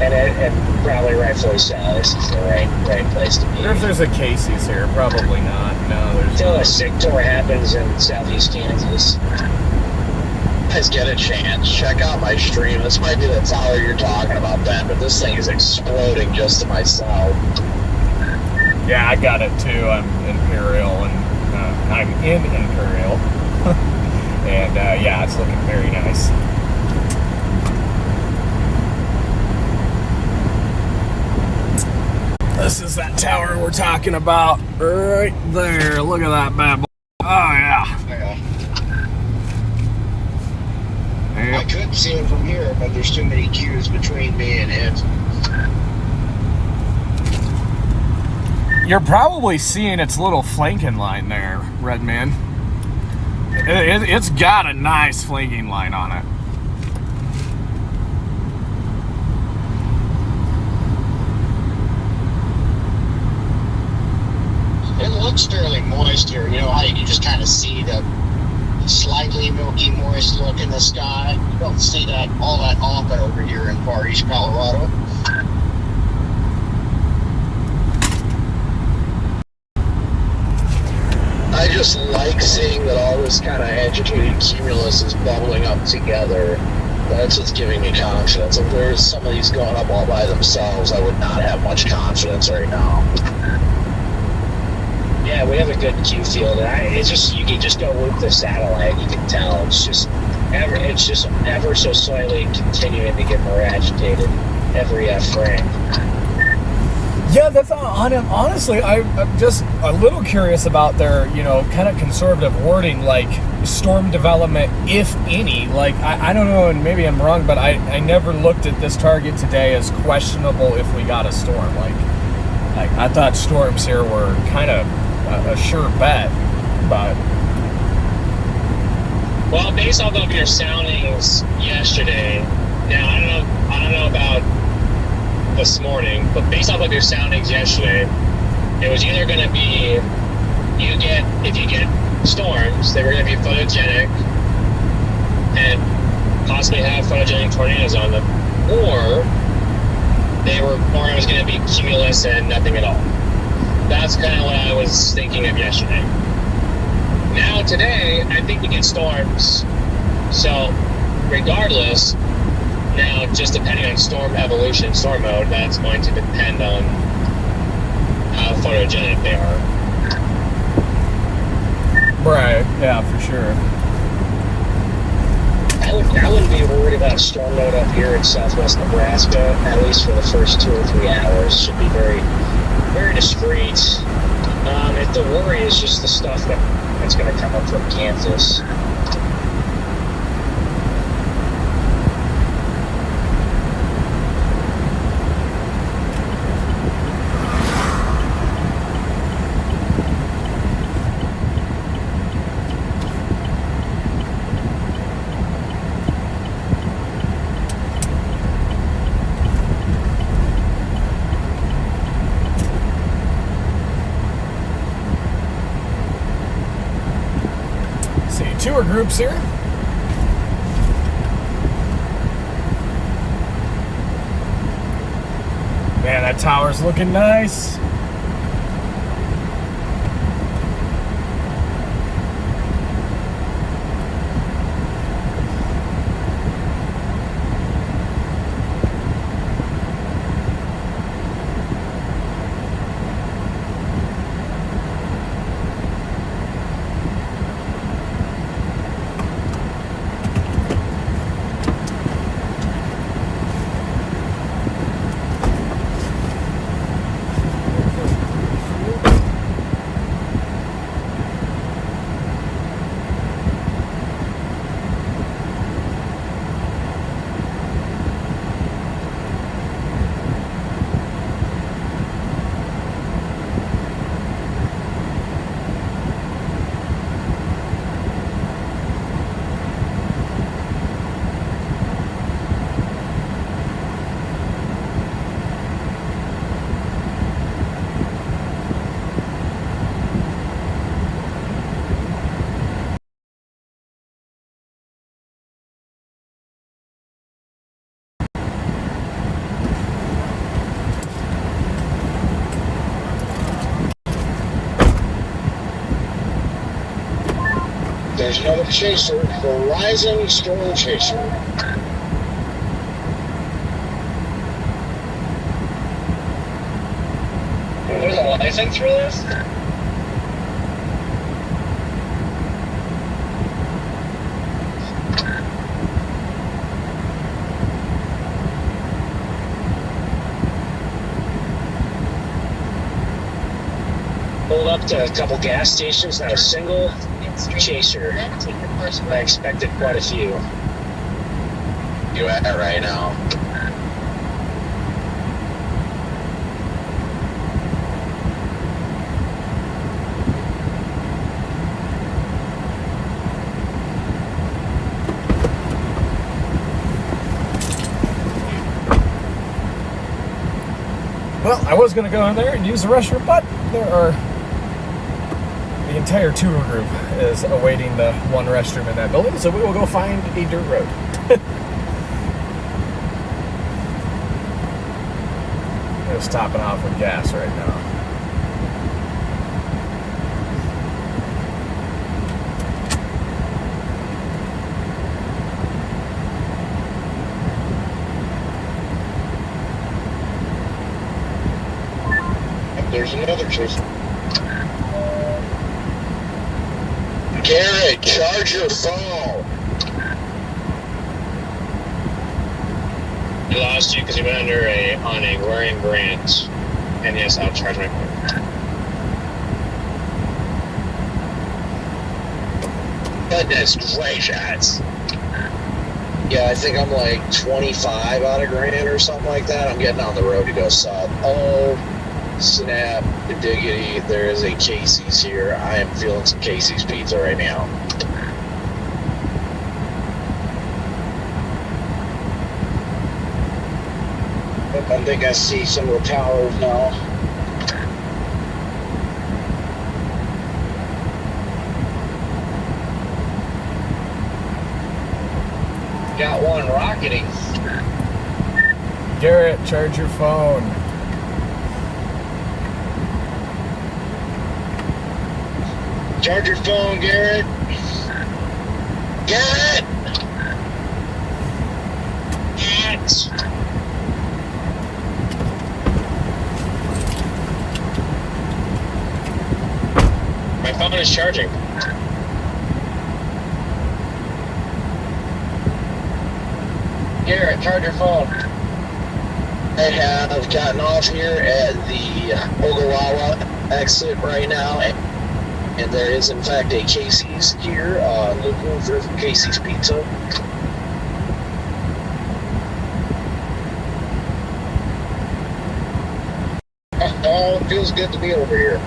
And probably rightfully so. This is the right place to be. I wonder if there's a Casey's here. Probably not. No, there's Until not. a sick tour happens in southeast Kansas. Guys, get a chance. Check out my stream. This might be the tower you're talking about, Ben, but this thing is exploding just to my south. Yeah, I got it too. I'm Imperial, and I'm in Imperial. And yeah, it's looking very nice. This is that tower we're talking about right there. Look at that bad boy. Oh, yeah. I could see it from here, but there's too many queues between me and it. You're probably seeing its little flanking line there, Redman. It's got a nice flanking line on it. It looks fairly moist here. You know how you can just kind of see the slightly milky moist look in the sky? You don't see that all that often over here in far east Colorado. I just like seeing that all this kind of agitated cumulus is bubbling up together. That's what's giving me confidence. If there's some of these going up all by themselves, I would not have much confidence right now. Yeah, we have a good Q field. It's just you can just go loop the satellite. You can tell it's just ever so slightly continuing to get more agitated every frame. Yeah, that's honestly, I'm just a little curious about their, kind of conservative wording, like storm development, if any. Like, I don't know, and maybe I'm wrong, but I never looked at this target today as questionable if we got a storm. Like I thought storms here were kind of a sure bet, but. Well, based off of your soundings yesterday, now I don't know about this morning, but based off of your soundings yesterday, it was either going to be if you get storms, they were going to be photogenic and possibly have photogenic tornadoes on them, or it was going to be cumulus and nothing at all. That's kind of what I was thinking of yesterday. Now today, I think we get storms. So regardless, now just depending on storm evolution, storm mode, that's going to depend on how photogenic they are. Right, yeah, for sure. I wouldn't be worried about storm mode up here in southwest Nebraska, at least for the first 2 or 3 hours. Should be very, very discreet. If the worry is just the stuff that's going to come up from Kansas. Tour groups here. Man, that tower's looking nice. There's another chaser, Horizon Storm Chaser. There's a license for this? Pulled up to a couple gas stations, not a single chaser. I expected quite a few. You at right now? Well, I was going to go in there and use the restroom, but the entire tour group is awaiting the one restroom in that building, so we will go find a dirt road. Just topping off with gas right now. There's another chaser. Garrett, charge your phone. We lost you because you went on a wearing grant. And yes, I'll charge my phone. Goodness gracious. Yeah, I think I'm like 25 out of Grand or something like that. I'm getting on the road to go south. Oh, snap, diggity, there is a Casey's here. I am feeling some Casey's pizza right now. I think I see some of the towers now. Got one rocketing. Garrett, charge your phone. Charge your phone, Garrett. Garrett! My phone is charging. Garrett, charge your phone. I have gotten off here at the Ogawa exit right now, and there is in fact a Casey's here, looking for Casey's Pizza. Oh, it feels good to be over here.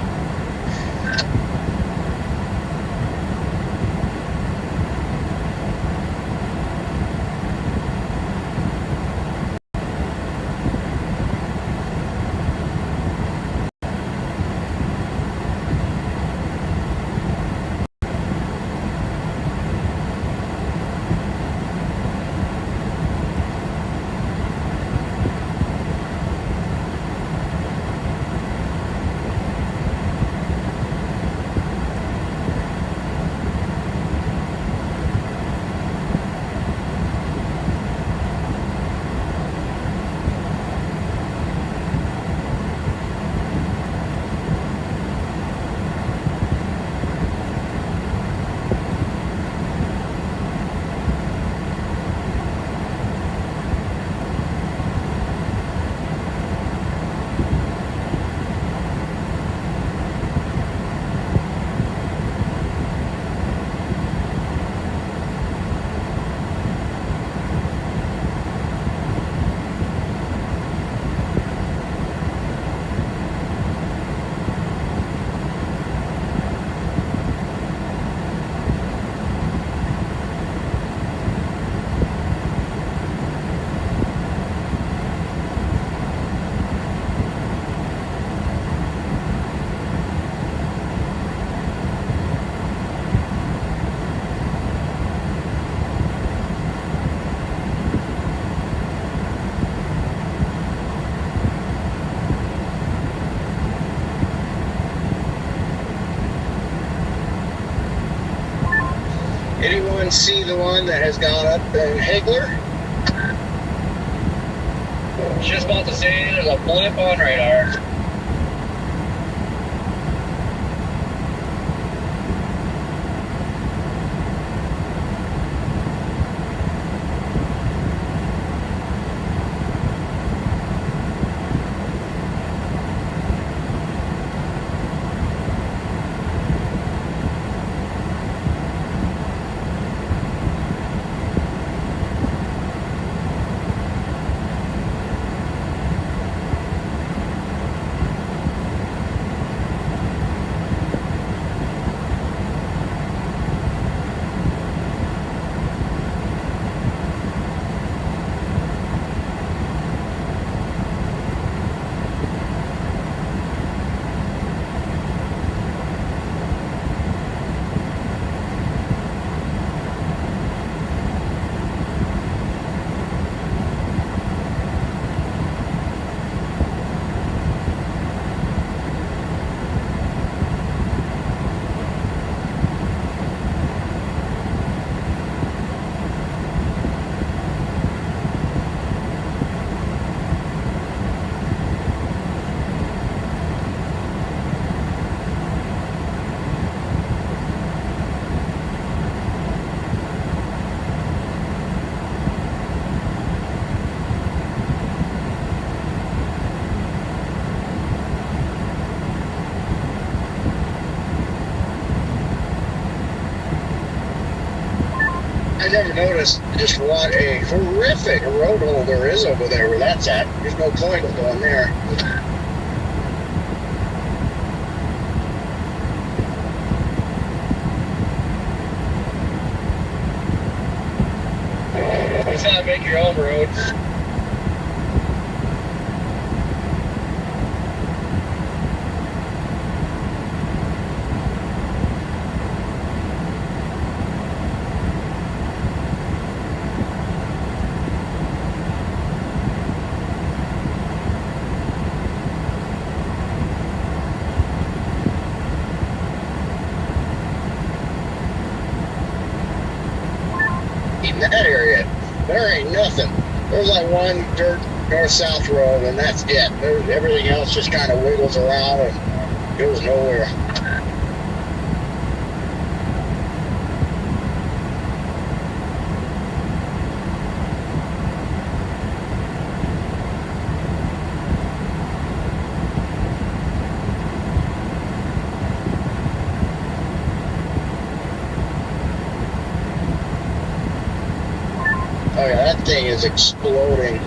anyone see the one that has gone up in Hagler? Just about to say there's a blip on radar. I never noticed just what a horrific road hole there is over there where that's at. There's no point of going there. It's not make your own roads. In that area, there ain't nothing. There's like one dirt north-south road, and that's it. Everything else just kind of wiggles around and goes nowhere. Oh yeah, that thing is exploding.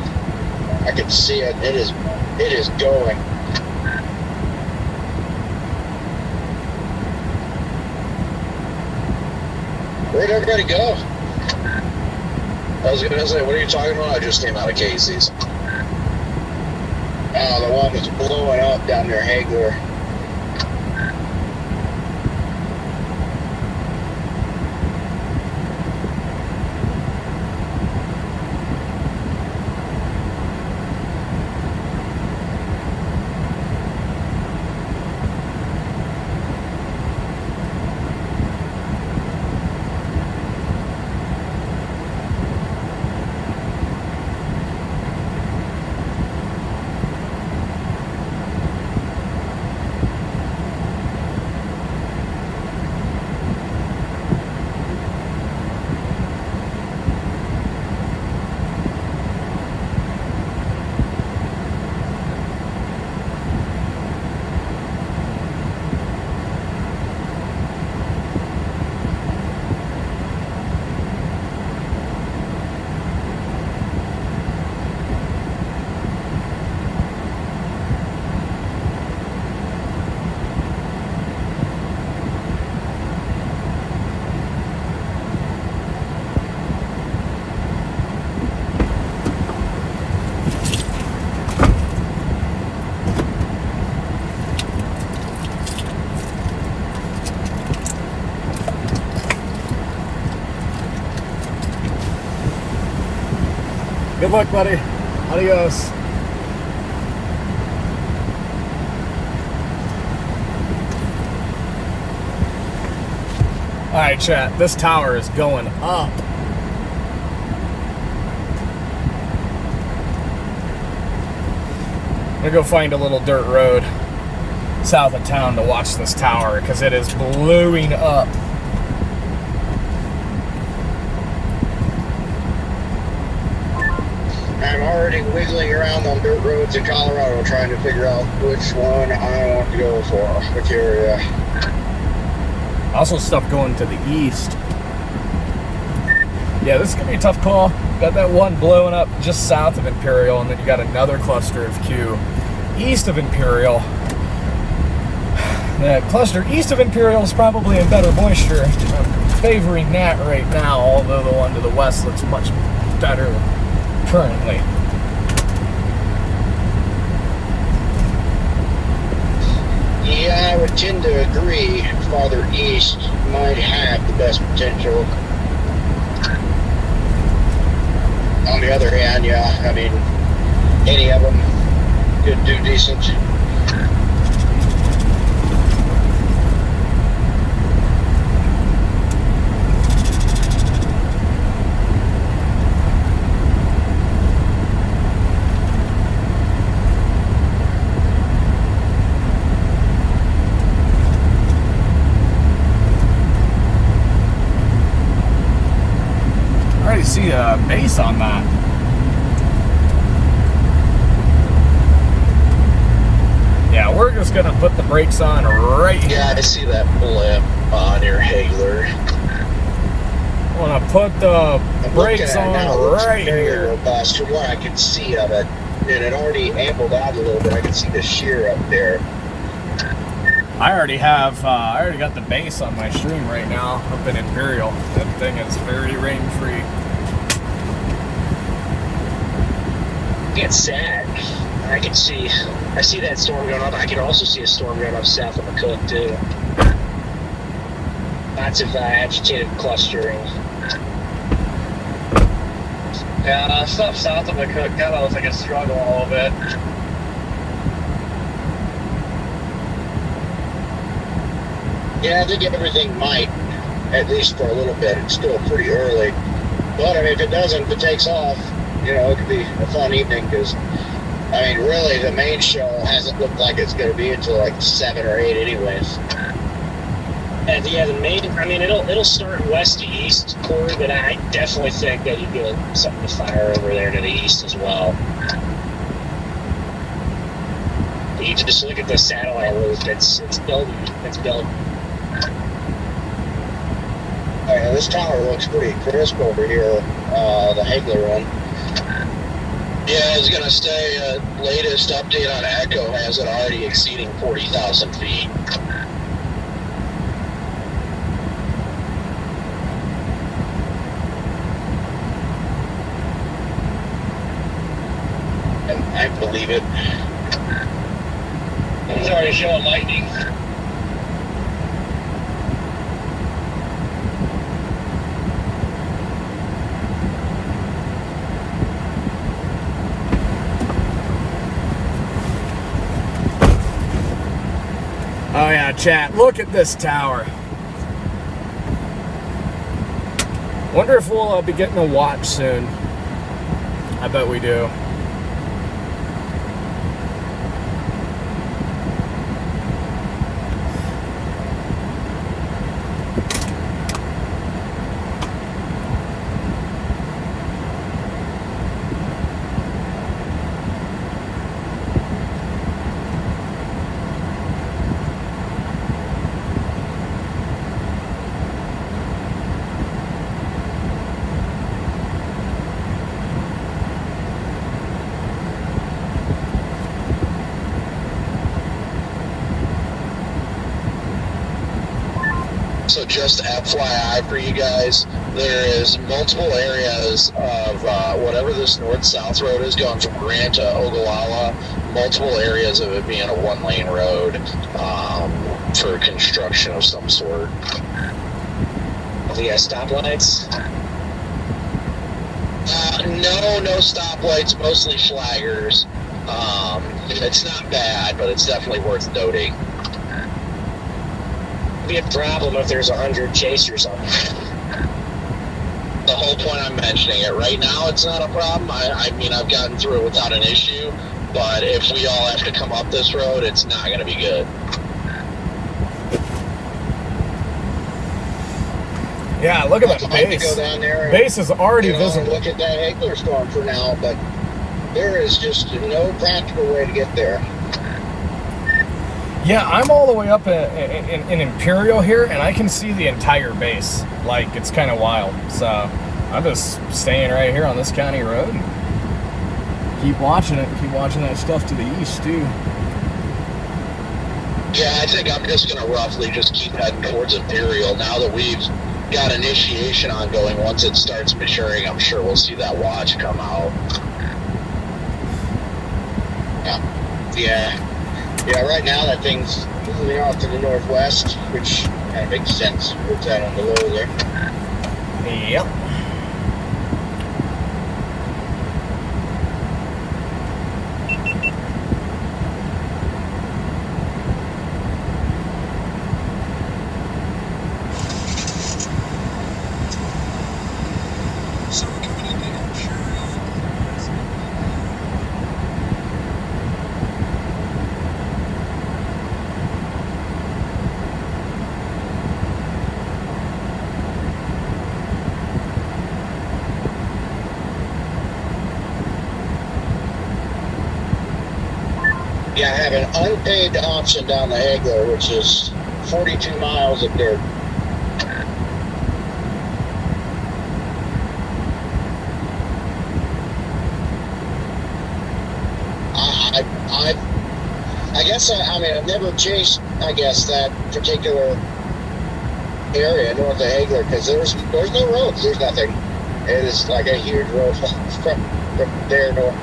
I can see it. It is going. Where'd everybody go? I was gonna say, what are you talking about? I just came out of Casey's. Oh, the one that's blowing up down near Hagler. Good luck, buddy. Adios. Alright, chat, this tower is going up. I'm gonna go find a little dirt road south of town to watch this tower because it is blowing up. I'm already wiggling around on dirt roads in Colorado trying to figure out which one I want to go for, which area. Also stuff going to the east. Yeah, this is going to be a tough call. Got that one blowing up just south of Imperial, and then you got another cluster of Q east of Imperial. That cluster east of Imperial is probably in better moisture. I'm favoring that right now, although the one to the west looks much better currently. Yeah, I would tend to agree. Farther east might have the best potential. On the other hand, yeah, I mean, any of them could do decent. I see a base on that. Yeah, we're just gonna put the brakes on right here. Yeah, I see that blip on your Hagler. I wanna put the brakes on right very here. robust from what I can see of it. And it already ampled out a little bit. I can see the shear up there. I already got the base on my stream right now up in Imperial. That thing is very rain free. It's sad. I see that storm going up. I can also see a storm going up south of McCook too. Lots of agitated clustering. Yeah, stuff south of McCook kind of looks like a struggle a little bit. Yeah, I think everything might, at least for a little bit. It's still pretty early. But, I mean, if it doesn't, if it takes off, you know, it could be a fun evening because, I mean, really, the main show hasn't looked like it's going to be until like 7 or 8 anyways. And yeah, the main, I mean, it'll start west to east, Corey, but I definitely think that you get something to fire over there to the east as well. You just look at the satellite loop, it's building. This tower looks pretty crisp over here, the Hagler one. Yeah, I was going to say, latest update on Echo has it already exceeding 40,000 feet. And I believe it. It's already showing lightning. Oh yeah, chat, look at this tower. Wonder if we'll be getting a watch soon. I bet we do. So just FYI for you guys, there is multiple areas of whatever this north-south road is going from Grant to Ogallala, multiple areas of it being a one-lane road for construction of some sort. The stoplights? No stoplights, mostly flaggers. It's not bad, but it's definitely worth noting. wouldn't be a problem if there's 100 chasers on it. The whole point I'm mentioning it right now, it's not a problem. I mean, I've gotten through it without an issue, but if we all have to come up this road, it's not going to be good. Yeah, look at that I'd like to base. go down there and, Base is already visible. look at that Hagler storm for now, but there is just no practical way to get there. Yeah, I'm all the way up in Imperial here, and I can see the entire base. Like, it's kind of wild. So, I'm just staying right here on this county road. And keep watching it. Keep watching that stuff to the east, too. Yeah, I think I'm just going to roughly just keep heading towards Imperial now that we've got initiation ongoing. Once it starts maturing, I'm sure we'll see that watch come out. Yeah. Yeah, right now that thing's moving off to the northwest, which kind of makes sense. It's out on the low there. Yep. Yeah, I have an unpaid option down the Hagler, which is 42 miles of dirt. I guess I mean I've never chased that particular area north of Hagler because there's no roads, there's nothing. It is like a huge road from there north.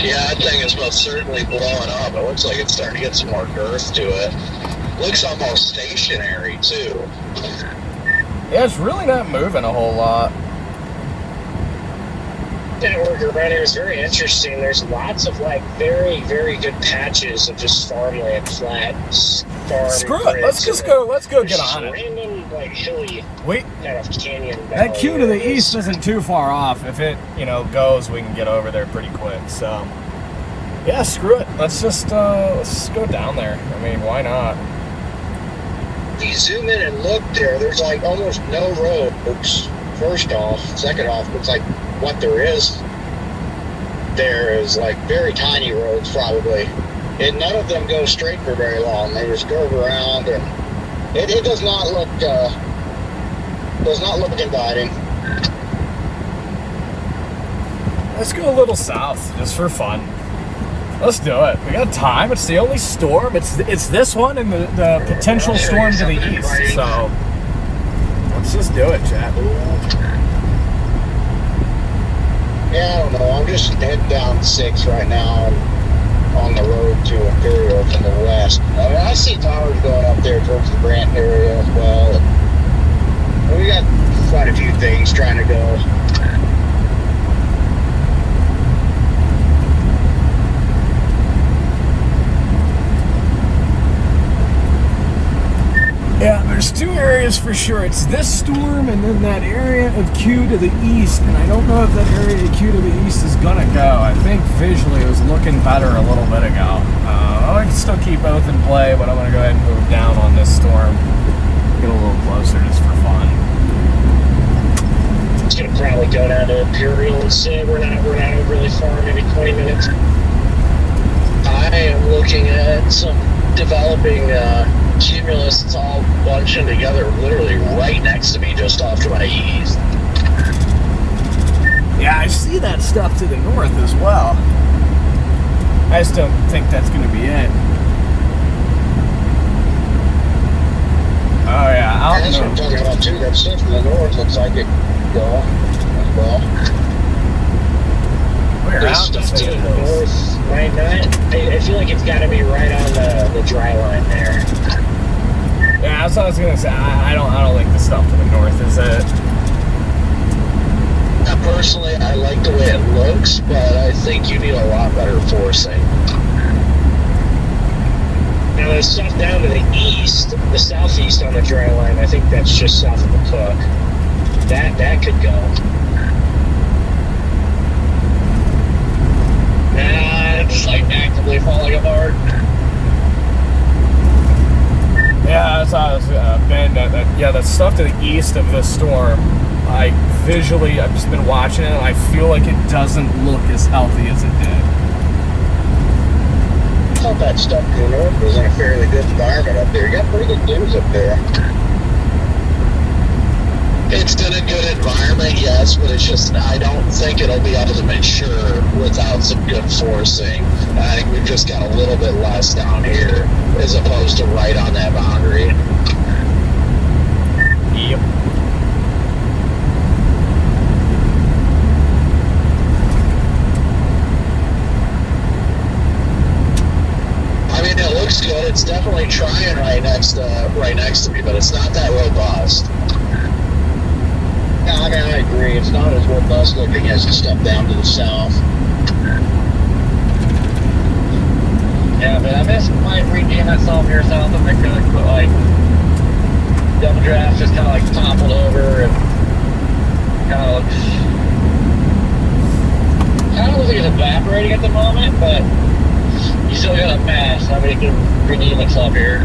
Yeah, that thing is most certainly blowing up. It looks like it's starting to get some more girth to it. Looks almost stationary, too. Yeah, it's really not moving a whole lot. Network around here is very interesting. There's lots of like very, very good patches of just farmland, flat farm. Screw it. Let's go get on it. Random like hilly Wait. kind of canyon. That queue to the areas. east isn't too far off. If it, goes, we can get over there pretty quick. So, yeah, screw it. Let's just go down there. I mean, why not? If you zoom in and look there's like almost no roads. First off, second off, it's like what there is is like very tiny roads probably, and none of them go straight for very long. They just curve around, and it does not look inviting. Let's go a little south just for fun. Let's do it. We got time. It's the only storm. It's this one and the potential storm to the east. So let's just do it, chat. Yeah, I don't know. I'm just heading down 6 right now on the road to Imperial from the west. I mean, I see towers going up there towards the Grant area as well. And we got quite a few things trying to go. Yeah, there's two areas for sure. It's this storm and then that area of Q to the east, and I don't know if that area of Q to the east is gonna go. I think visually it was looking better a little bit ago. I can still keep both in play, but I'm gonna go ahead and move down on this storm. Get a little closer just for fun. It's gonna probably go down to Imperial and say we're not really far, maybe 20 minutes. I am looking at some developing cumulus. It's all bunching together literally right next to me, just off to my east. Yeah, I see that stuff to the north as well. I just don't think that's going to be it. Oh yeah, I don't That's what I'm know. talking about too. That stuff to the north looks like it could go as well. We're There's out stuff this to the way. north right now. I feel like it's got to be right on the dry line there. Yeah, that's what I was gonna say. I don't think the stuff to the north is it. Personally, I like the way it looks, but I think you need a lot better forcing. Now the stuff down to the east, the southeast on the dry line, I think that's just south of the Cook. That could go. Nah, it's like actively falling apart. Yeah, that's how it's been. Yeah, the stuff to the east of the storm, I've just been watching it, and I feel like it doesn't look as healthy as it did. I thought that stuff to the north was in a fairly good environment up there. You got pretty good dudes up there. It's in a good environment, yes, but it's just, I don't think it'll be able to mature without some good forcing. I think we've just got a little bit less down here as opposed to right on that boundary. Yep. I mean, it looks good. It's definitely trying right next to me, but it's not that robust. No, I mean, I agree. It's not as robust looking as the stuff down to the south. Yeah, but I miss might redeem myself here south of McCook, but like double draft just kind of like toppled over and kind of looks like it's evaporating at the moment, but you still got a mass. I mean, it can redeem itself here.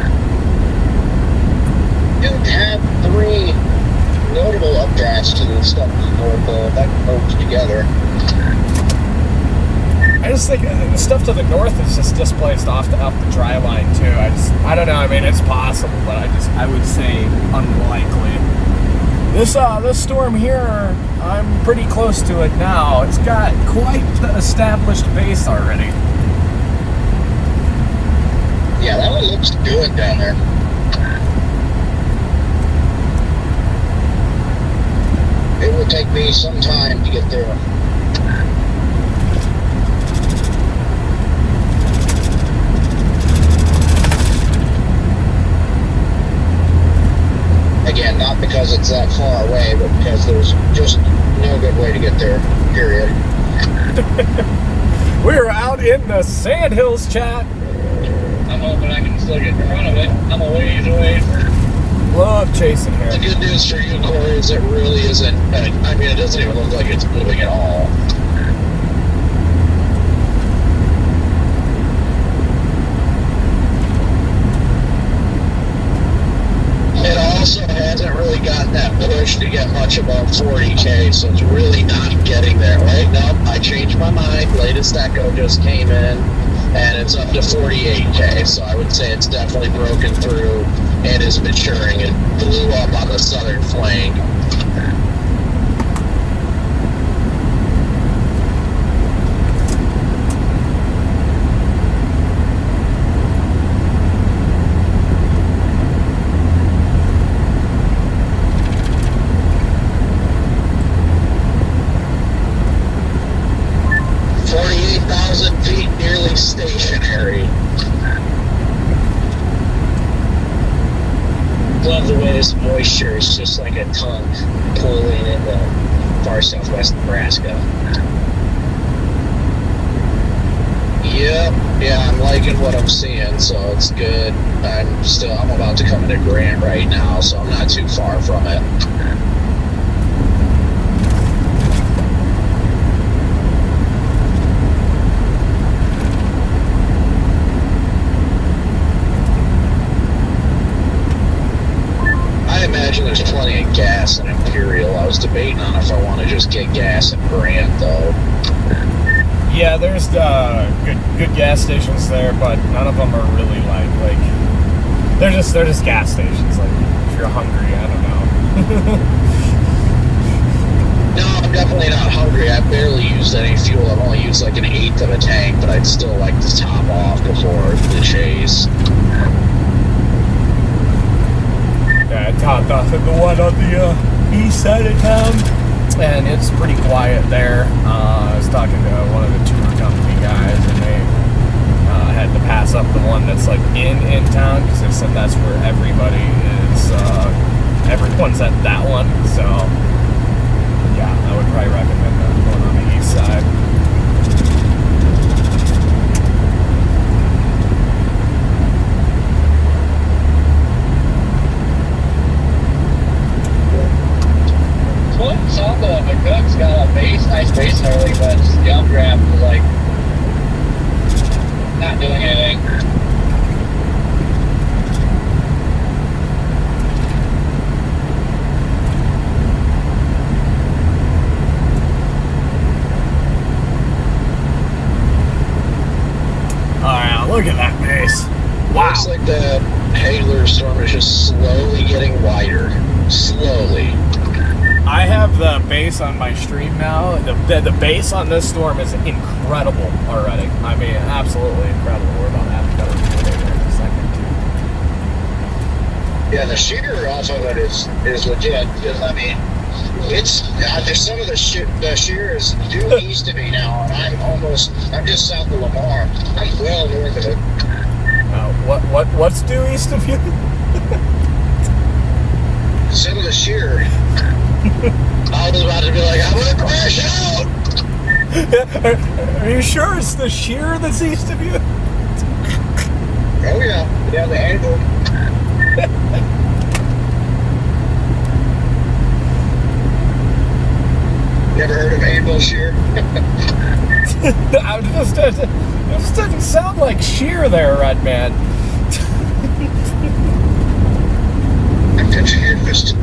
Dude had 3 notable updrafts to the stuff to the north that merged together. I just think the stuff to the north is just displaced off the dry line too. I don't know. I mean, it's possible, but I would say unlikely. This storm here, I'm pretty close to it now. It's got quite the established base already. Yeah, that one looks good down there. It will take me some time to get there. Again, not because it's that far away, but because there's just no good way to get there, period. We're out in the Sandhills, chat. I'm hoping I can still get in front of it. I'm a ways away. Love chasing here. The good news for you, Corey, is it really isn't. I mean, it doesn't even look like it's moving at all. It also hasn't really gotten that push to get much above 40K, so it's really not getting there. Right now, I changed my mind. Latest echo just came in, and it's up to 48K, so I would say it's definitely broken through and is maturing. It blew up on the southern flank. Love the way this moisture is just like a tongue pulling into far southwest Nebraska. Yep, yeah, I'm liking what I'm seeing, so it's good. I'm about to come into Grant right now, so I'm not too far from it. I imagine there's plenty of gas in Imperial. I was debating on if I want to just get gas in Grant, though. Yeah, there's good gas stations there, but none of them are really like they're just gas stations. Like if you're hungry, I don't know. No, I'm definitely not hungry. I barely used any fuel. I've only used like an eighth of a tank, but I'd still like to top off before the chase. Yeah, I topped off at the one on the east side of town, and it's pretty quiet there. I was talking to one of the tour company guys, and they had to pass up the one that's like in town because they said that's where everybody is. Everyone's at that one, so yeah, I would probably recommend the one on the east side. Well, some of the McCook's got a nice base and everything, but the updraft is like not doing anything. Alright, look at that base. Wow. Looks like the Hagler storm is just slowly getting wider. Slowly. I have the base on my stream now. The base on this storm is incredible already. I mean, absolutely incredible. We're about to have to cut it here in a second, too. Yeah, the shear off of it is legit. Because, I mean, it's there's some of the shear is due east of me now, and I'm just south of Lamar. I'm well north of it. What's due east of you? Some of the shear. I was about to be like, I'm gonna crash out! Are you sure it's the shear that's east of you? Oh yeah, yeah, the angle. Never heard of anvil shear? It just doesn't sound like shear there, Red Man. I'm confused.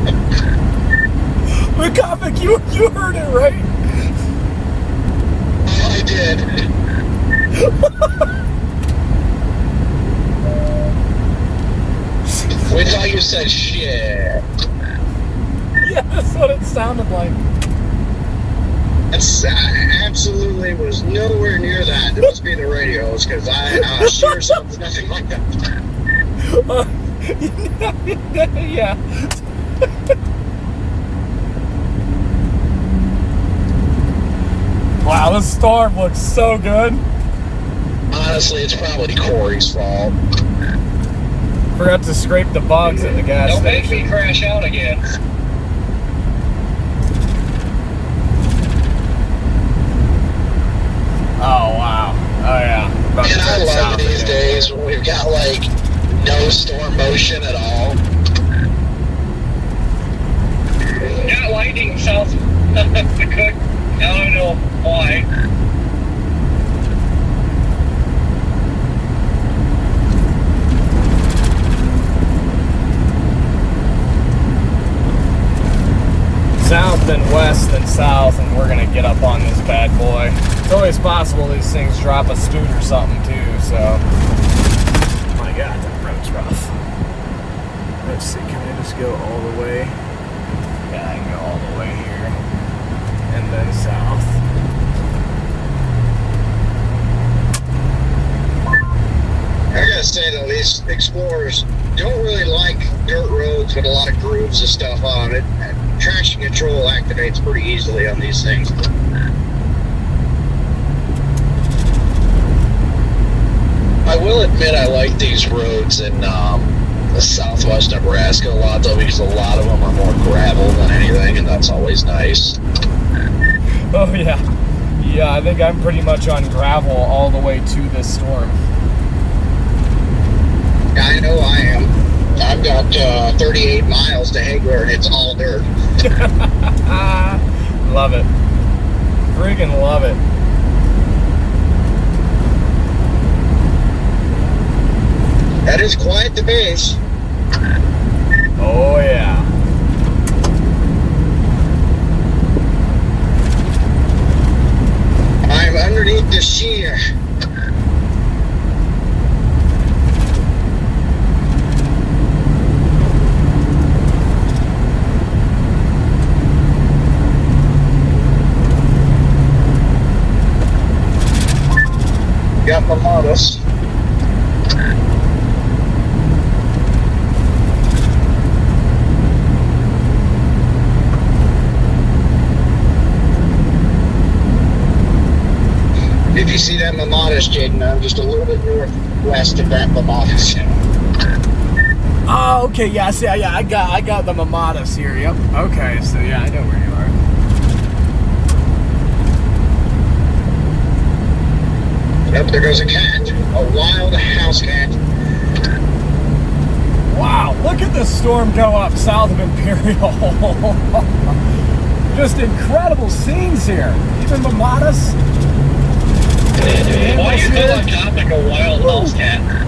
McComic, you heard it right. I did. Wait till you said shit. Yeah, that's what it sounded like. That's absolutely was nowhere near that. It must be the radios because shear sounds nothing like that. Yeah. Wow, this storm looks so good. Honestly, it's probably Corey's fault. Forgot to scrape the bugs at the gas Don't station. make me crash out again. Oh, wow. Oh, yeah. About to And I turn love south these again. days when we've got like no storm motion at all. Got lightning south of the Cook. I don't know why. South and west and south, and we're gonna get up on this bad boy. It's always possible these things drop a stoot or something too, so. My God, that road's rough. Let's see, can I just go all the way? Yeah, I can go all the way here. And then south. I gotta say though, these Explorers don't really like dirt roads with a lot of grooves and stuff on it. Traction control activates pretty easily on these things. I will admit I like these roads in southwest Nebraska a lot though, because a lot of them are more gravel than anything, and that's always nice. Oh, yeah. Yeah, I think I'm pretty much on gravel all the way to this storm. I know I am. I've got 38 miles to Hagler and it's all dirt. Love it. Freaking love it. That is quite the base. Oh, yeah. I'm underneath the shear. Got my models. If you see that Mamadas, Jaden, I'm just a little bit northwest of that Mamadas. Oh, okay, yeah, I got the Mamadas here. Yep. Okay, so yeah, I know where you are. Yeah, I'm just a little bit northwest of that Mamadas. Oh, okay, yeah, see, I got the Mamadas here. Yep. Okay, so yeah, I know where you are. Oh, okay, yeah, I got the Mamadas here. Yep. Okay, so yeah, I know where you are. Yep, there goes a cat. A wild house cat. Wow, look at the storm go up south of Imperial. Just incredible scenes here. Even Mamadas. Why do you feel on topic a wild house cat?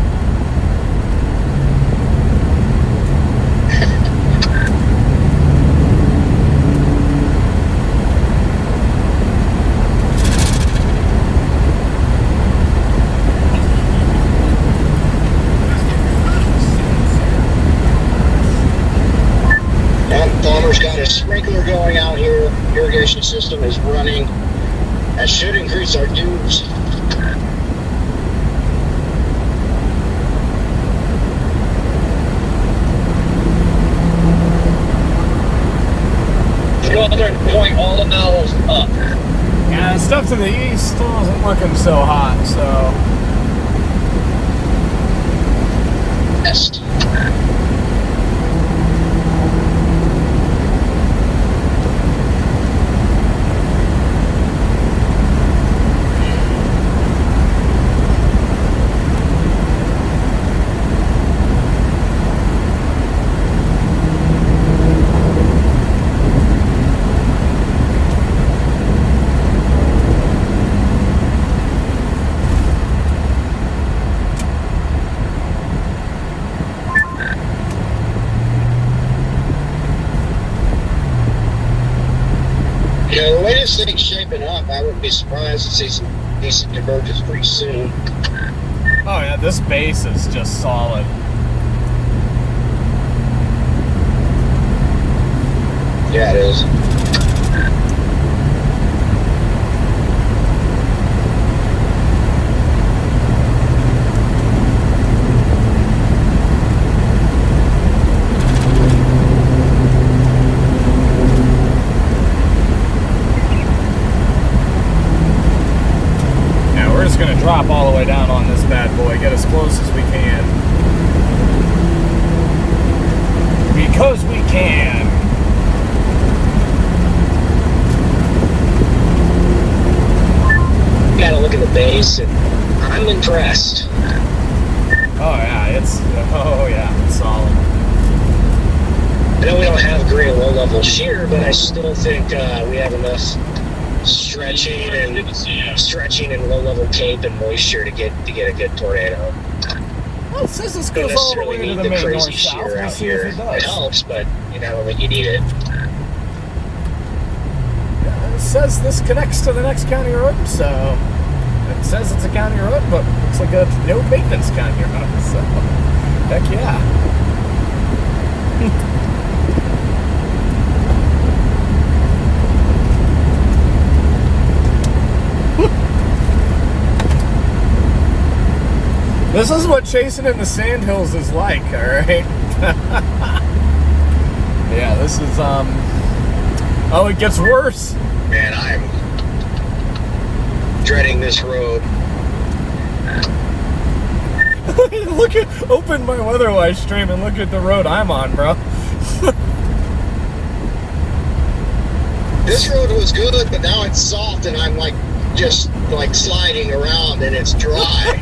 Farmer's got a sprinkler going out here. Irrigation system is running. That should increase our dues. Go out there and point all the nozzles up. Yeah, the stuff to the east still isn't looking so hot, so. Best. Yeah, the way this thing's shaping up, I wouldn't be surprised to see some decent convergence pretty soon. Oh yeah, this base is just solid. Yeah, it is. Now we're just gonna drop all the way down on this bad boy, get as close as we can. Because we can. Gotta look at the base, and I'm impressed. Oh yeah, it's solid. I know we don't have great low-level shear, but I still think we have enough stretching and low-level tape and moisture to get a good tornado. Well, it says this Don't goes all the necessarily way to need the the main crazy north-south. shear We'll out see here. if it It does. helps, but I don't think you need it. It says this connects to the next county road, so it says it's a county road, but looks like a no maintenance county road, so heck yeah. This is what chasing in the sandhills is like, alright? Yeah, this is, oh, it gets worse. Man, I'm dreading this road. Look at, open my Weatherwise stream and look at the road I'm on, bro. This road was good, but now it's soft and I'm like just like sliding around and it's dry.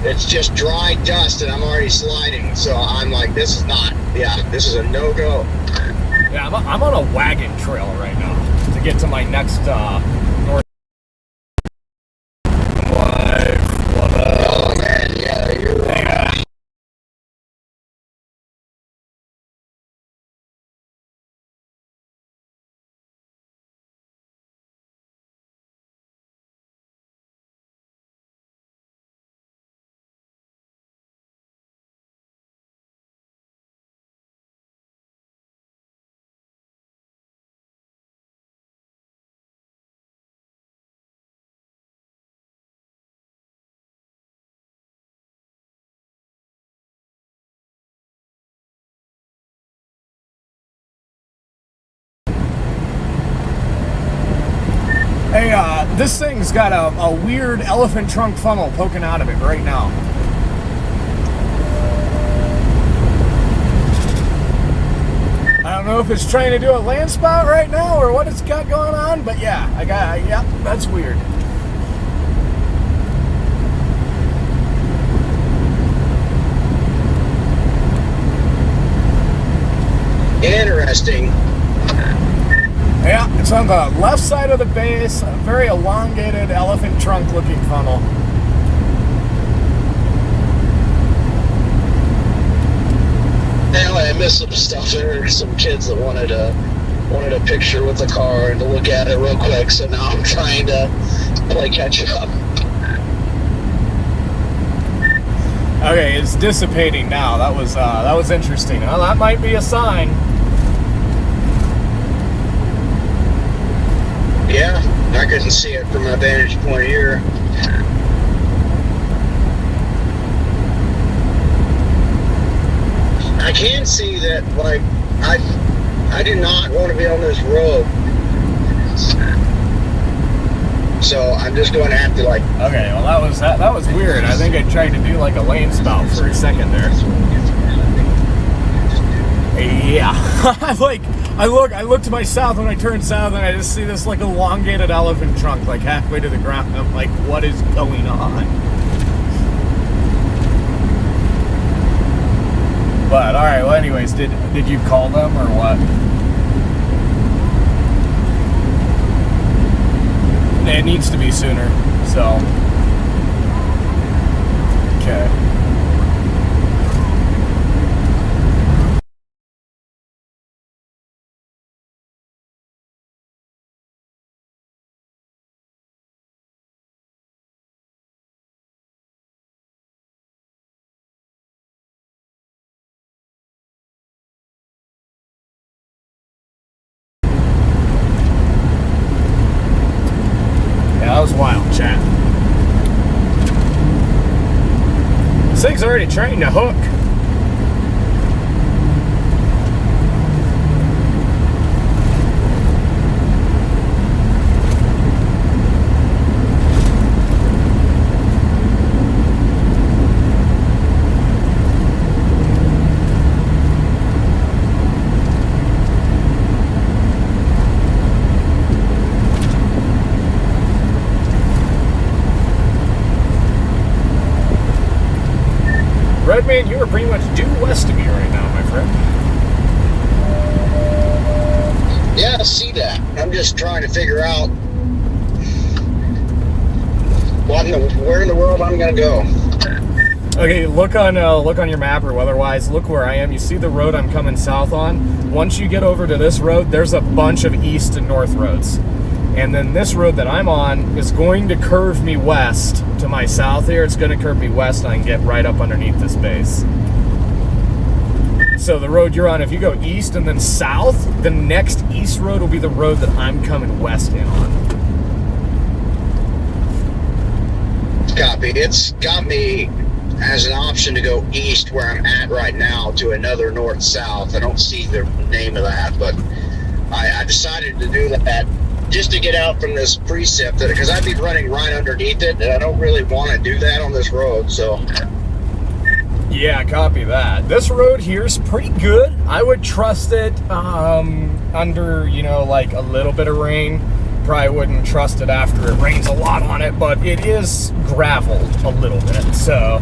It's just dry dust and I'm already sliding. So I'm like, this is a no-go. Yeah, I'm on a wagon trail right now to get to my next north. Oh man, yeah, you're right. Hey, this thing's got a weird elephant trunk funnel poking out of it right now. I don't know if it's trying to do a land spout right now or what it's got going on, but yeah, that's weird. Interesting. Yeah, it's on the left side of the base, a very elongated elephant trunk looking funnel. Anyway, I missed some stuff there. Some kids that wanted a picture with the car and to look at it real quick. So now I'm trying to play catch up. Okay, it's dissipating now. That was interesting. Well, that might be a sign. Yeah, I couldn't see it from my vantage point here. I can see that, like, I do not want to be on this road. So I'm just going to have to, like... Okay, well that was weird. I think I tried to do like a lane spout for a second there. Yeah. I look to my south when I turn south and I just see this like elongated elephant trunk like halfway to the ground. And I'm like, what is going on? But all right, well anyways, did you call them or what? It needs to be sooner, so okay. That was wild, chat. This thing's already trained to hook. Redman, you are pretty much due west of me right now, my friend. Yeah, I see that. I'm just trying to figure out where in the world I'm going to go. Okay, look on your map or otherwise. Look where I am. You see the road I'm coming south on? Once you get over to this road, there's a bunch of east and north roads. And then this road that I'm on is going to curve me west to my south here. It's going to curve me west and I can get right up underneath this base. So the road you're on, if you go east and then south, the next east road will be the road that I'm coming west in on. Copy. It's got me as an option to go east where I'm at right now to another north-south. I don't see the name of that, but I decided to do that just to get out from this precip, because I'd be running right underneath it, and I don't really want to do that on this road, so... Yeah, copy that. This road here is pretty good. I would trust it under, like a little bit of rain. Probably wouldn't trust it after it rains a lot on it, but it is graveled a little bit, so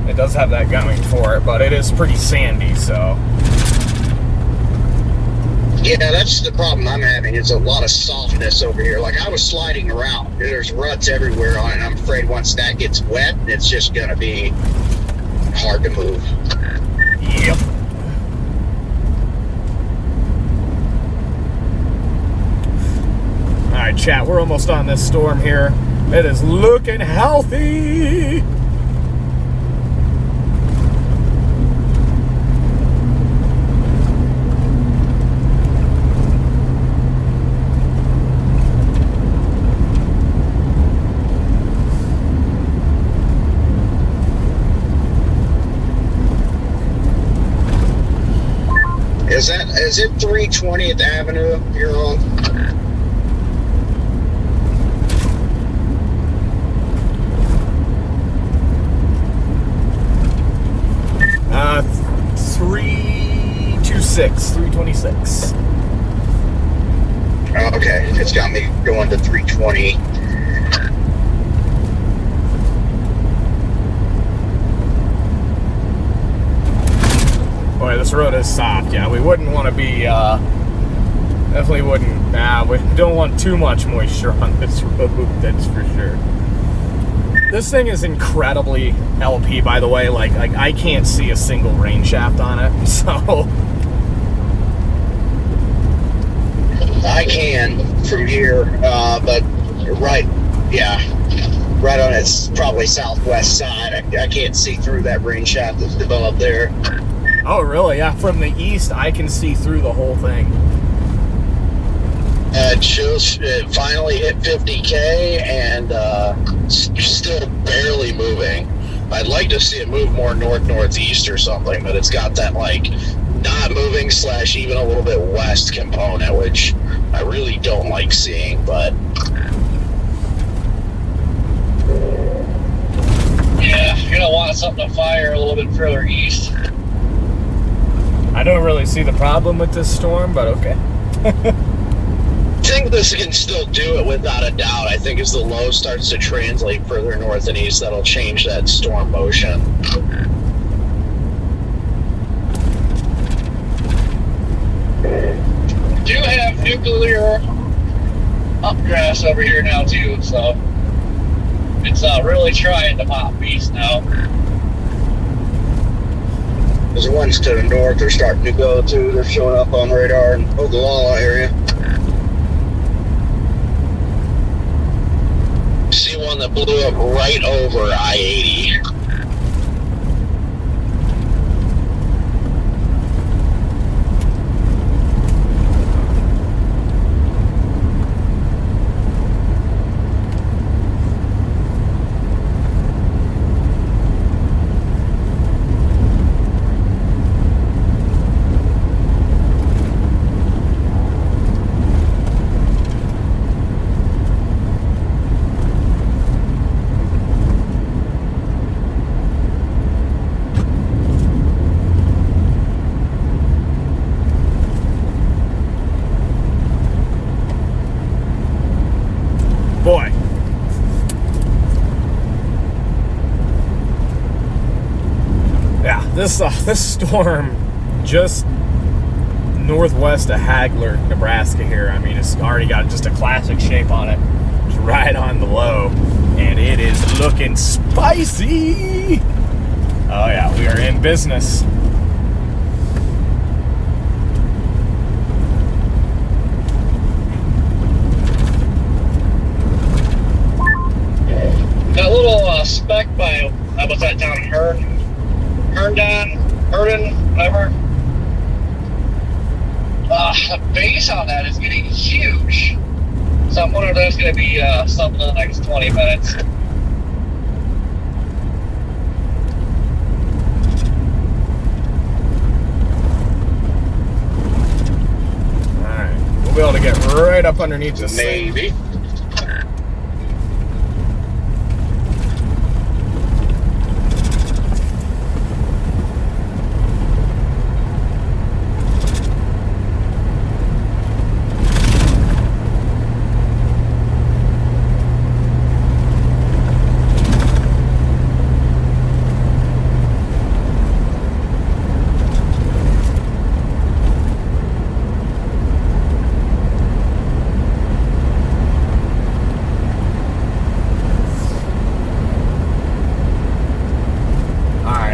it does have that going for it, but it is pretty sandy, so... Yeah, that's the problem I'm having. It's a lot of softness over here. Like, I was sliding around. There's ruts everywhere on it. I'm afraid once that gets wet, it's just going to be hard to move. Yep. All right, chat, we're almost on this storm here. It is looking healthy. 320th Avenue you're on? 326. Okay, it's got me going to 320. Boy, this road is soft. Yeah, we wouldn't want to be, definitely wouldn't, we don't want too much moisture on this road, that's for sure. This thing is incredibly LP, by the way. Like I can't see a single rain shaft on it, so. I can from here, but right on its probably southwest side. I can't see through that rain shaft that's developed there. Oh, really? Yeah, from the east, I can see through the whole thing. It finally hit 50K and still barely moving. I'd like to see it move more northeast or something, but it's got that like not moving / even a little bit west component, which I really don't like seeing, but Yeah, you're gonna want something to fire a little bit further east. I don't really see the problem with this storm, but okay. I think this can still do it without a doubt. I think as the low starts to translate further north and east, that'll change that storm motion. Do have nuclear updrafts over here now too, so it's really trying to pop east now. There's ones to the north they're starting to go to. They're showing up on radar in Ogallala area. See one that blew up right over I-80. Boy. Yeah, this storm just northwest of Hagler, Nebraska here. I mean, it's already got just a classic shape on it. It's right on the low, and it is looking spicy. Oh yeah, we are in business. That little speck by, what's that town, Herndon, whatever. The base on that is getting huge. So I'm wondering if that's going to be something in the next 20 minutes. Alright, we'll be able to get right up underneath this thing. Maybe.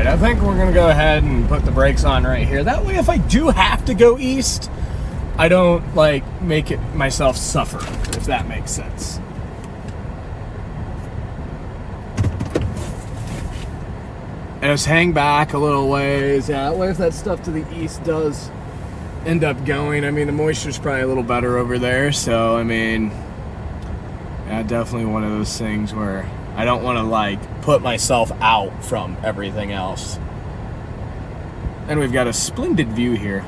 I think we're gonna go ahead and put the brakes on right here. That way, if I do have to go east, I don't like make it myself suffer, if that makes sense. And just hang back a little ways. Yeah, that way if that stuff to the east does end up going, I mean, the moisture's probably a little better over there. So, I mean, yeah, definitely one of those things where I don't want to like put myself out from everything else. And we've got a splendid view here.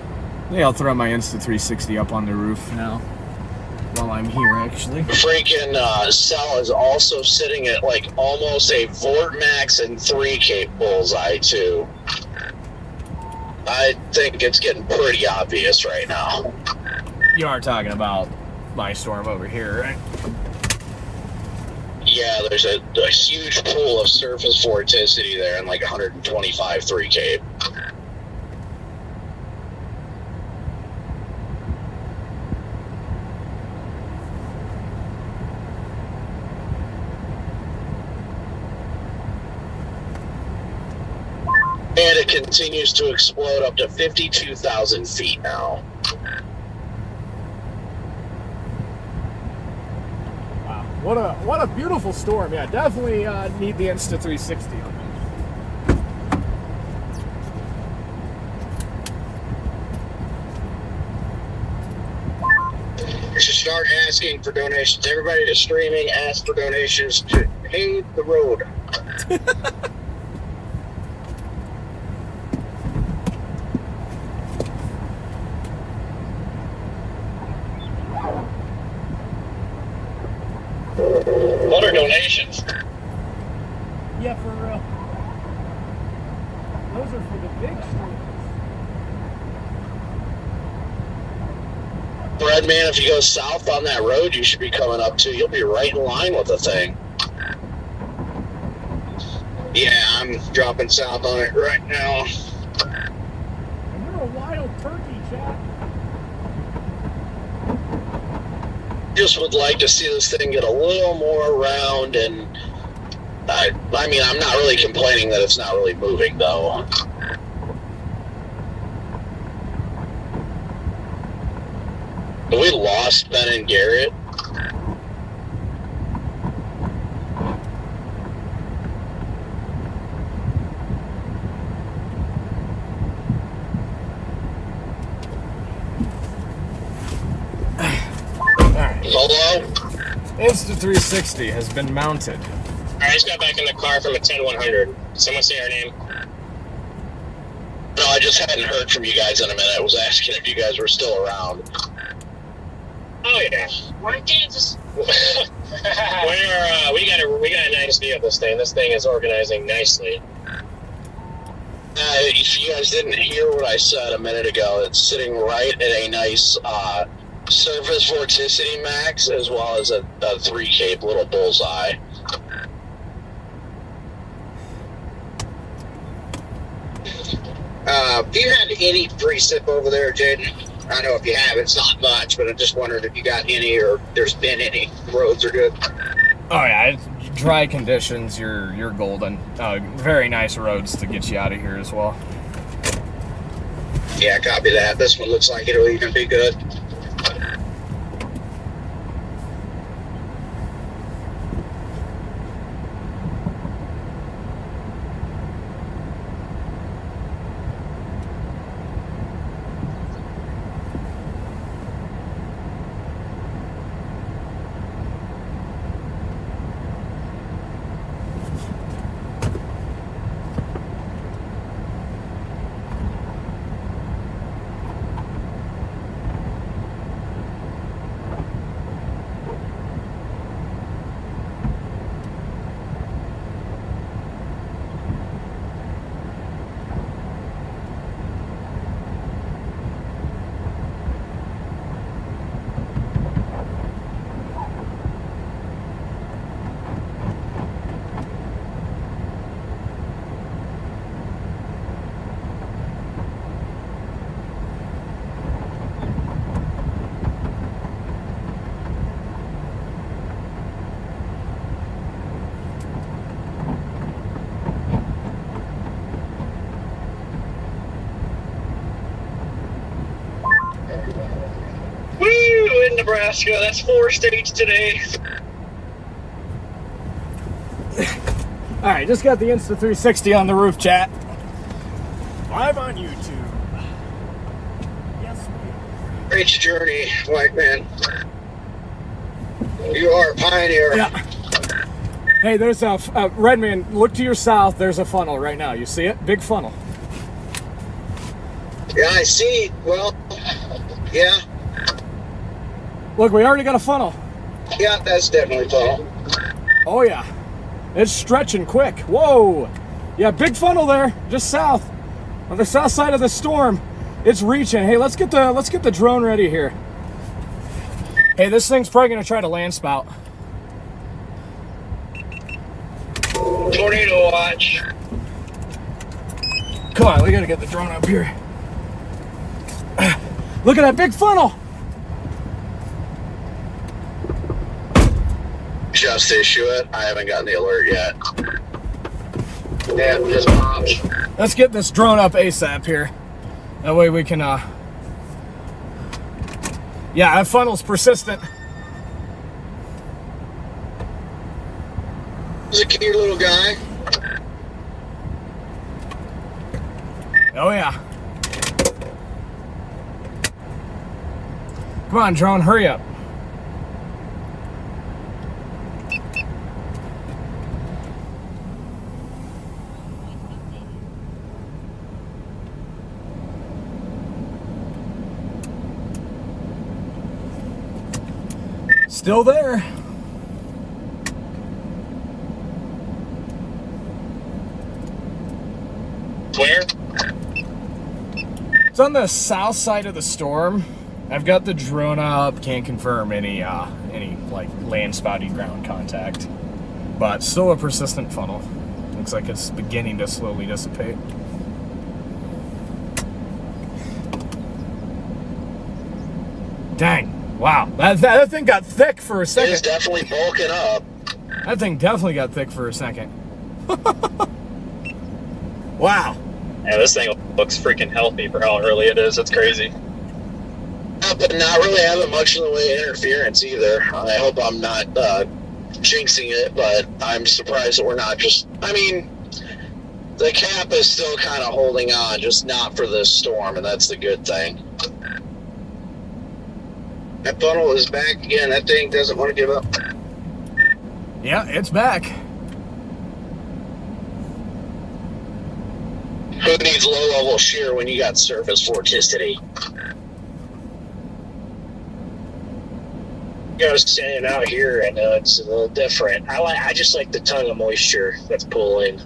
Maybe I'll throw my Insta360 up on the roof now while I'm here, actually. Freaking cell is also sitting at like almost a Vort Max and 3K bullseye too. I think it's getting pretty obvious right now. You are talking about my storm over here, right? Yeah, there's a huge pool of surface vorticity there and like 125 3K. it continues to explode up to 52,000 feet now. Wow, what a beautiful storm. Yeah, definitely need the Insta360 on this. You should start asking for donations. Everybody that's streaming, ask for donations to pave the road. What are donations? Yeah, for real. Those are for the big streams. Red man, if you go south on that road, you should be coming up to. You'll be right in line with the thing. Yeah, I'm dropping south on it right now. And you're a wild turkey, Chad. Just would like to see this thing get a little more round, and I mean, I'm not really complaining that it's not really moving, though. We lost Ben and Garrett. Hello? Insta360 has been mounted. I just got back in the car from a 10100. Someone say our name. No, I just hadn't heard from you guys in a minute. I was asking if you guys were still around. Oh yeah. We're in Kansas. we got a nice view of this thing. This thing is organizing nicely. If you guys didn't hear what I said a minute ago, it's sitting right at a nice surface vorticity max, as well as a 3 cape little bullseye. Have you had any precip over there, Jaden? I know if you have, it's not much, but I'm just wondering if you got any, or there's been any. Roads are good. Oh yeah, it's dry conditions. You're golden. Very nice roads to get you out of here as well. Yeah, copy that. This one looks like it'll even be good. Woo! In Nebraska, that's 4 states today. All right, just got the Insta360 on the roof, chat. Live on YouTube. Yes, we. Great journey, white man. You are a pioneer. Yeah. Hey, there's a red man. Look to your south. There's a funnel right now. You see it? Big funnel. Yeah, I see. Well, yeah. Look, we already got a funnel. Yeah, that's definitely funnel. Oh yeah, it's stretching quick. Whoa. Yeah, big funnel there, just south, on the south side of the storm. It's reaching. Hey, let's get the drone ready here. Hey, this thing's probably gonna try to land spout. Tornado watch. Come on, we gotta get the drone up here. Look at that big funnel. Just issue it. I haven't gotten the alert yet. Yeah, just popped. Let's get this drone up ASAP here. That way we can, yeah, that funnel's persistent. He's a cute little guy. Oh, yeah. Come on, drone, hurry up. Still there. Where? It's on the south side of the storm. I've got the drone up. Can't confirm any like land spotty ground contact, but still a persistent funnel. Looks like it's beginning to slowly dissipate. Dang! Wow, that thing got thick for a It is second. definitely bulking up. That thing definitely got thick for a second. Wow. Yeah, this thing looks freaking healthy for how early it is. It's crazy. But not really having much in the way of interference either. I hope I'm not jinxing it, but I'm surprised that we're not just... I mean, the cap is still kind of holding on, just not for this storm, and that's the good thing. That funnel is back again. That thing doesn't want to give up. Yeah, it's back. Who needs low-level shear when you got surface vorticity? You know, standing out here, I know it's a little different. I just like the tongue of moisture that's pulling.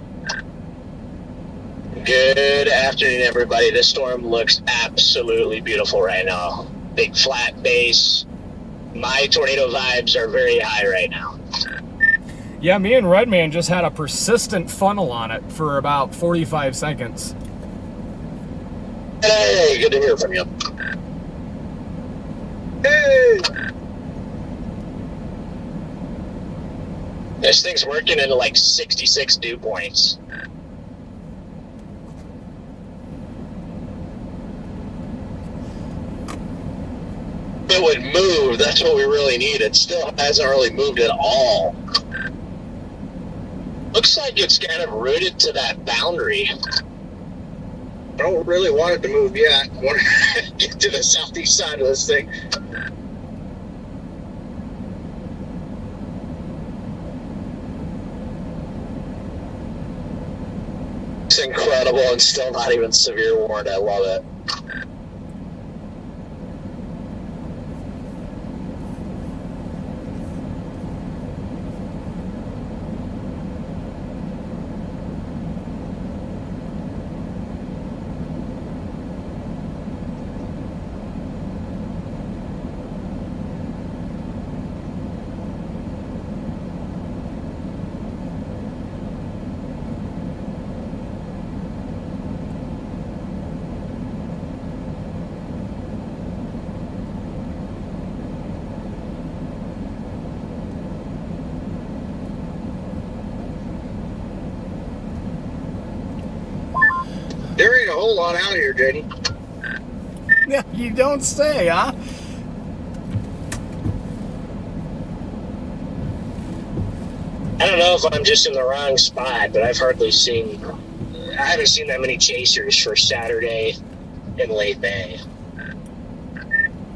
Good afternoon, everybody. This storm looks absolutely beautiful right now. Big flat base. My tornado vibes are very high right now. Yeah, me and Redman just had a persistent funnel on it for about 45 seconds. Hey, good to hear from you. Hey! This thing's working into like 66 dew points. It would move. That's what we really need. It still hasn't really moved at all. Looks like it's kind of rooted to that boundary. I don't really want it to move yet. I want to get to the southeast side of this thing. It's incredible and still not even severe warned. I love it. There ain't a whole lot out here, JD. Yeah, you don't say, huh? I don't know if I'm just in the wrong spot, but I haven't seen that many chasers for Saturday in late May.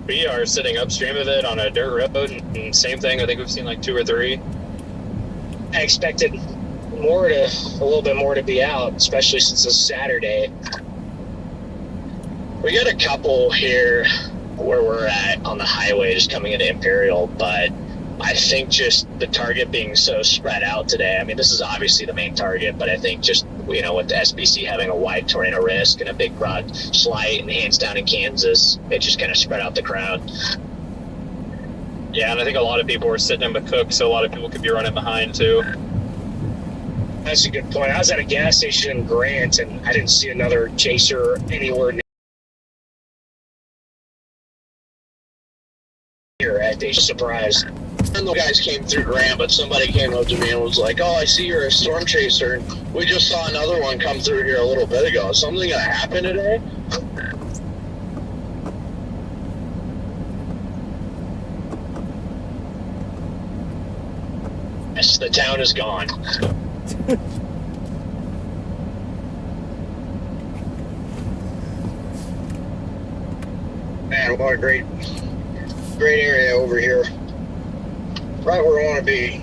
We are sitting upstream of it on a dirt road, and same thing. I think we've seen like 2 or 3. I expected a little bit more to be out, especially since it's Saturday. We got a couple here where we're at on the highway just coming into Imperial, but I think just the target being so spread out today, I mean, this is obviously the main target, but I think just, with the SBC having a wide tornado risk and a big broad slight and hands down in Kansas, it just kind of spread out the crowd. Yeah, and I think a lot of people were sitting in McCook, so a lot of people could be running behind too. That's a good point. I was at a gas station in Grant, and I didn't see another chaser anywhere near. I'd be surprised. And the guys came through Grant, but somebody came up to me and was like, "Oh, I see you're a storm chaser. We just saw another one come through here a little bit ago. Is something gonna happen today?" Yes, the town is gone. Man, what a great area over here. Right where I want to be.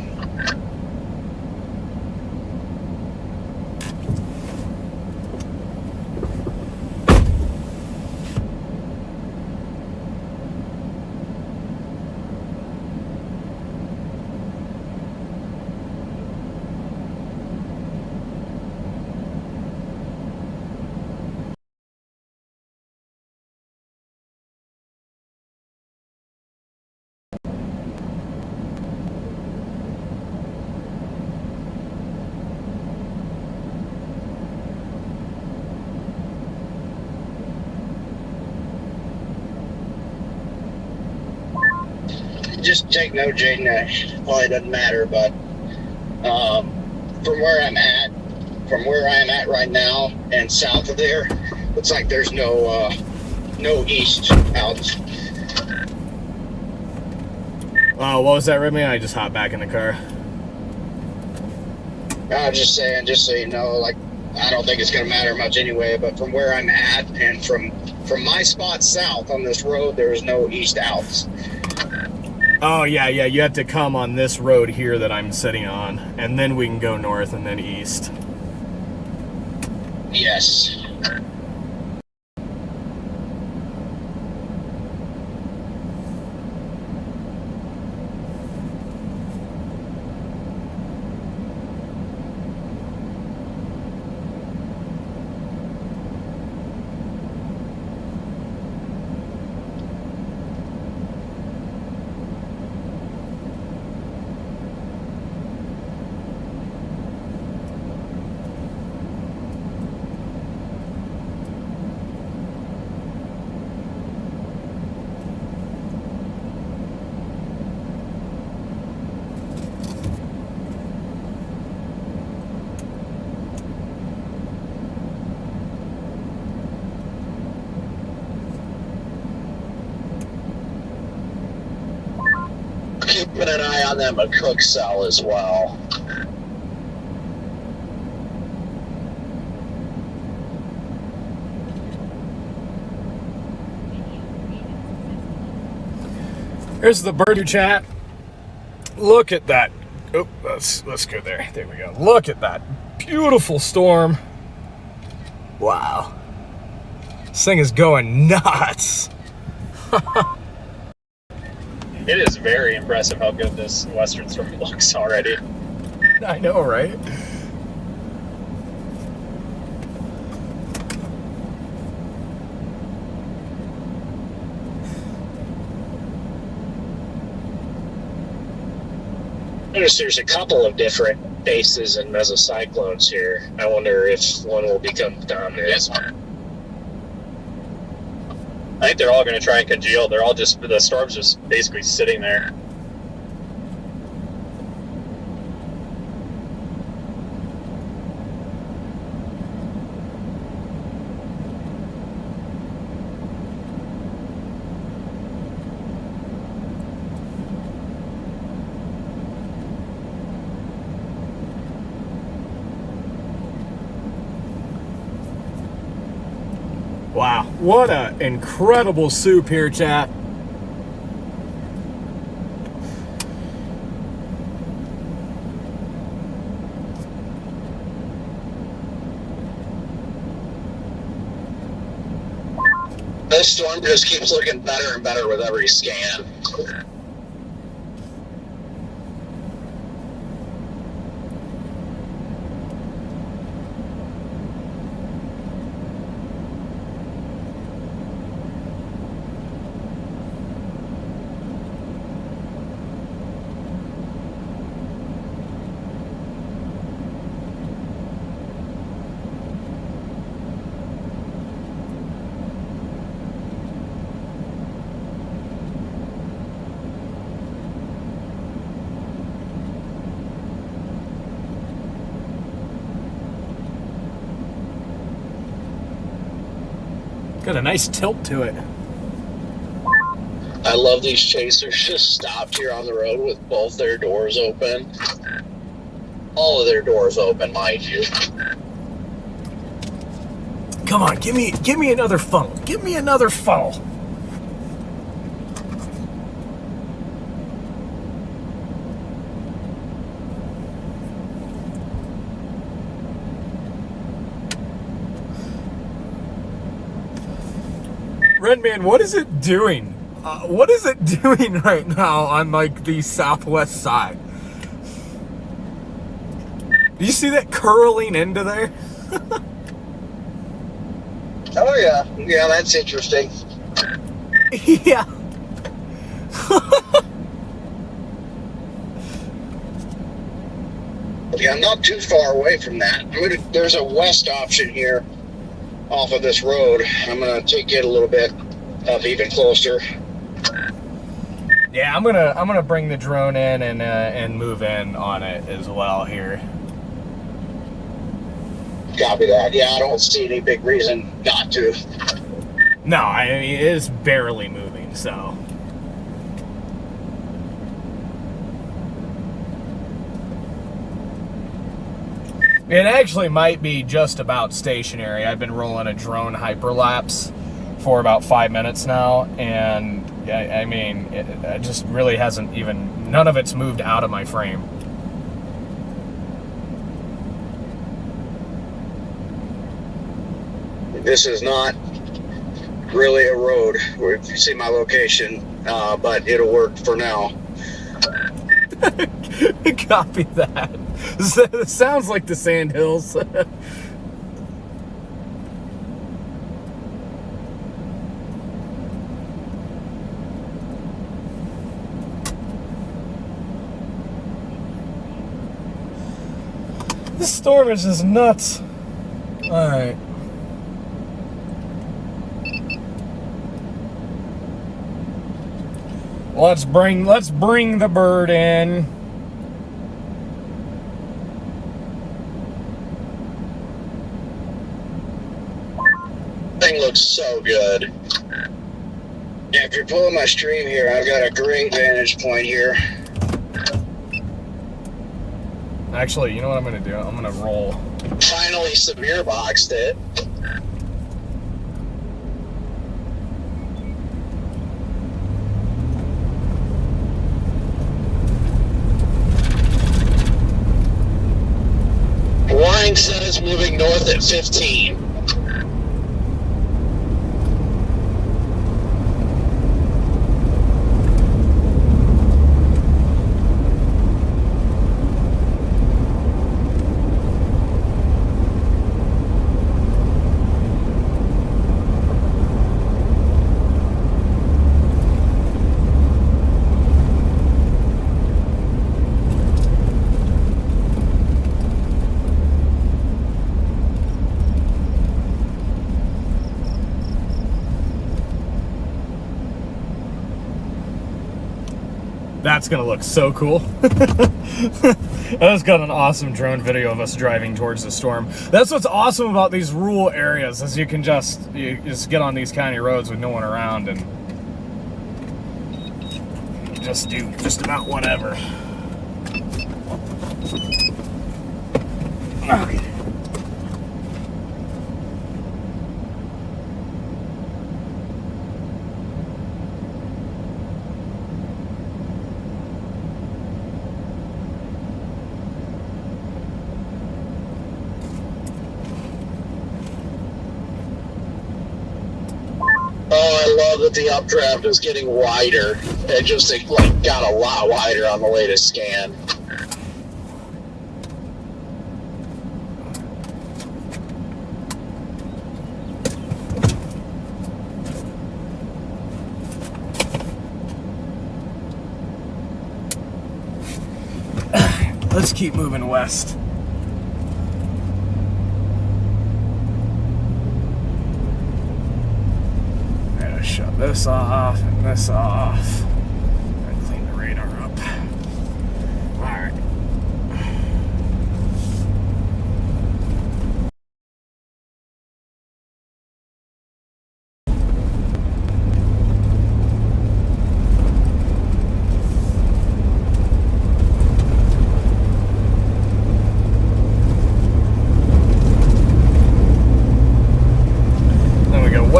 Just take note, Jaden, probably doesn't matter, but from where I'm at right now and south of there, looks like there's no east out. Oh, what was that, Remy? I just hopped back in the car. I was just saying, just so you know, like, I don't think it's going to matter much anyway, but from where I'm at and from my spot south on this road, there's no east outs. Oh, yeah, you have to come on this road here that I'm sitting on, and then we can go north and then east. Yes. Keeping an eye on that McCook cell as well. Here's the bird chat. Look at that. Oh, let's go there. There we go. Look at that beautiful storm. Wow. This thing is going nuts. It is very impressive how good this Western Storm looks already. I know, right? Notice there's a couple of different bases and mesocyclones here. I wonder if one will become dominant. Yes. I think they're all going to try and congeal. They're all just, the storm's just basically sitting there. Wow, what an incredible soup here, chat. This storm just keeps looking better and better with every scan. Got a nice tilt to it. I love these chasers just stopped here on the road with both their doors open. All of their doors open, mind you. Come on, give me another funnel. Give me another funnel. Redman, what is it doing? What is it doing right now on like the southwest side? Do you see that curling into there? Oh yeah, yeah, that's interesting. Yeah. Yeah, I'm not too far away from that. There's a west option here off of this road. I'm gonna take it a little bit up even closer. Yeah, I'm gonna bring the drone in and move in on it as well here. Copy that. Yeah, I don't see any big reason not to. No, I mean it is barely moving, so. It actually might be just about stationary. I've been rolling a drone hyperlapse for about 5 minutes now, and I mean, it just really hasn't even, none of it's moved out of my frame. This is not really a road, if you see my location, but it'll work for now. Copy that. It sounds like the Sand Hills. This storm is just nuts. All right. Let's bring the bird in. Thing looks so good. Yeah, if you're pulling my stream here, I've got a great vantage point here. Actually, you know what I'm gonna do? I'm gonna roll. Finally severe boxed it. Warning says moving north at 15. That's gonna look so cool. I just got an awesome drone video of us driving towards the storm. That's what's awesome about these rural areas, is you just get on these county roads with no one around and just do just about whatever. Okay. That the updraft is getting wider. It just like got a lot wider on the latest scan. Let's keep moving west. Shut this off and this off. And clean the radar up. Alright.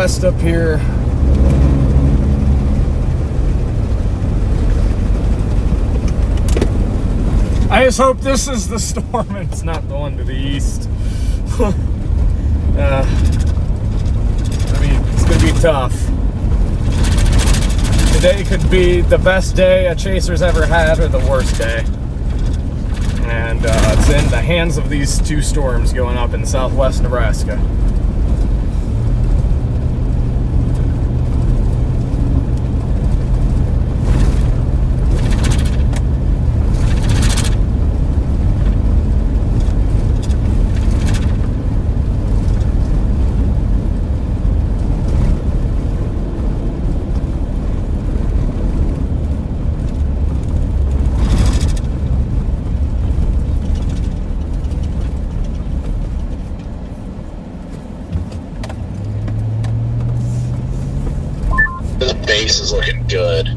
west up here. I just hope this is the storm and it's not the one to the east. I mean, it's going to be tough. Today could be the best day a chaser's ever had or the worst day. And it's in the hands of these two storms going up in southwest Nebraska. The base is looking good.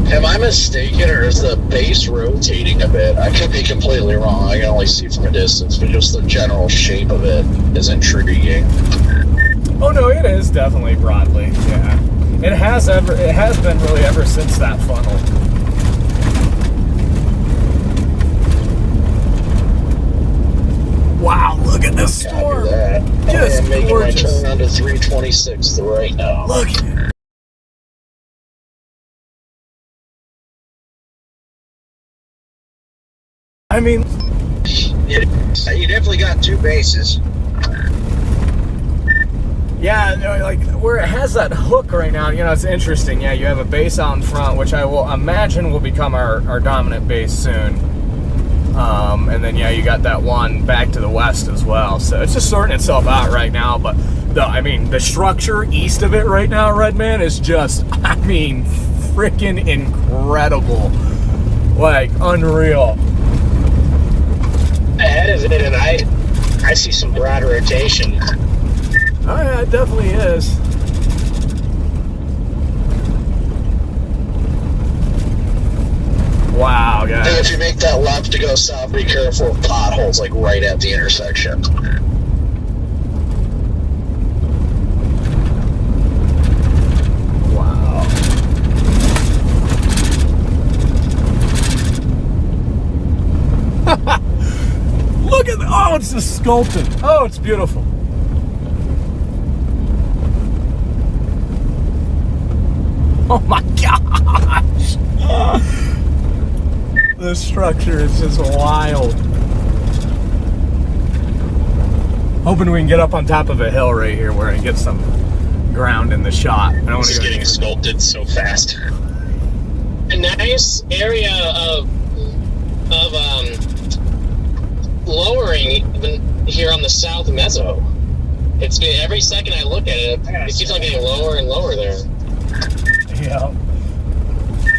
Am I mistaken, or is the base rotating a bit? I could be completely wrong. I can only see from a distance, but just the general shape of it is intriguing. Oh no, it is definitely broadly. Yeah, it has been really ever since that funnel. Wow, look at this storm. Just I'm making gorgeous. my turn onto 326 right now. Look at it. I mean, You definitely got two bases. yeah, like where it has that hook right now, you know, it's interesting. Yeah, you have a base out in front, which I will imagine will become our dominant base soon. And then, yeah, you got that one back to the west as well. So it's just sorting itself out right now. But, the structure east of it right now, Redman, is just, freaking incredible. Like, unreal. Ahead of it, and I see some broad rotation. Oh, yeah, it definitely is. Wow, guys. And if you make that left to go south, be careful of potholes, like right at the intersection. Wow. Look at oh, it's just sculpted. Oh, it's beautiful. Oh my gosh. This structure is just wild. Hoping we can get up on top of a hill right here where I get some ground in the shot. I don't want This to is getting sculpted so fast. A nice area of lowering even here on the south mezzo. It's been every second I look at it, it keeps on getting lower and lower there. Yeah.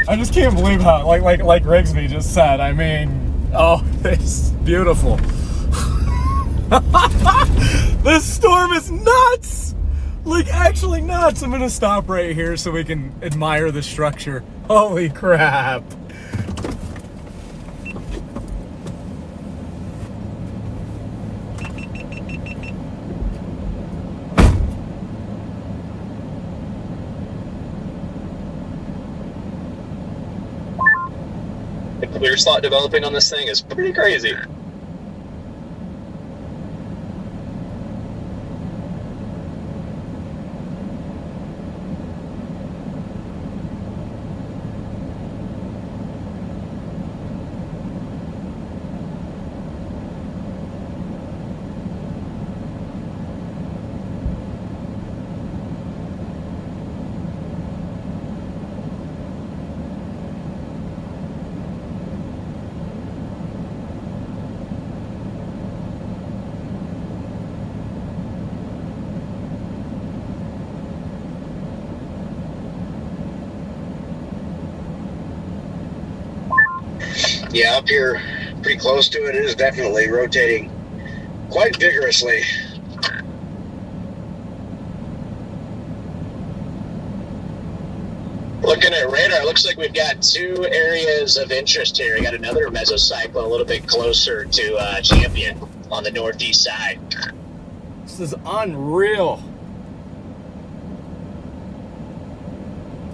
I just can't believe how, like Rigsby just said. I mean, oh, it's beautiful. This storm is nuts. Like, actually nuts. I'm gonna stop right here so we can admire the structure. Holy crap. The clear slot developing on this thing is pretty crazy. Yeah, up here, pretty close to it, it is definitely rotating quite vigorously. Looking at radar, looks like we've got 2 areas of interest here. We got another mesocyclone a little bit closer to Champion on the northeast side. This is unreal.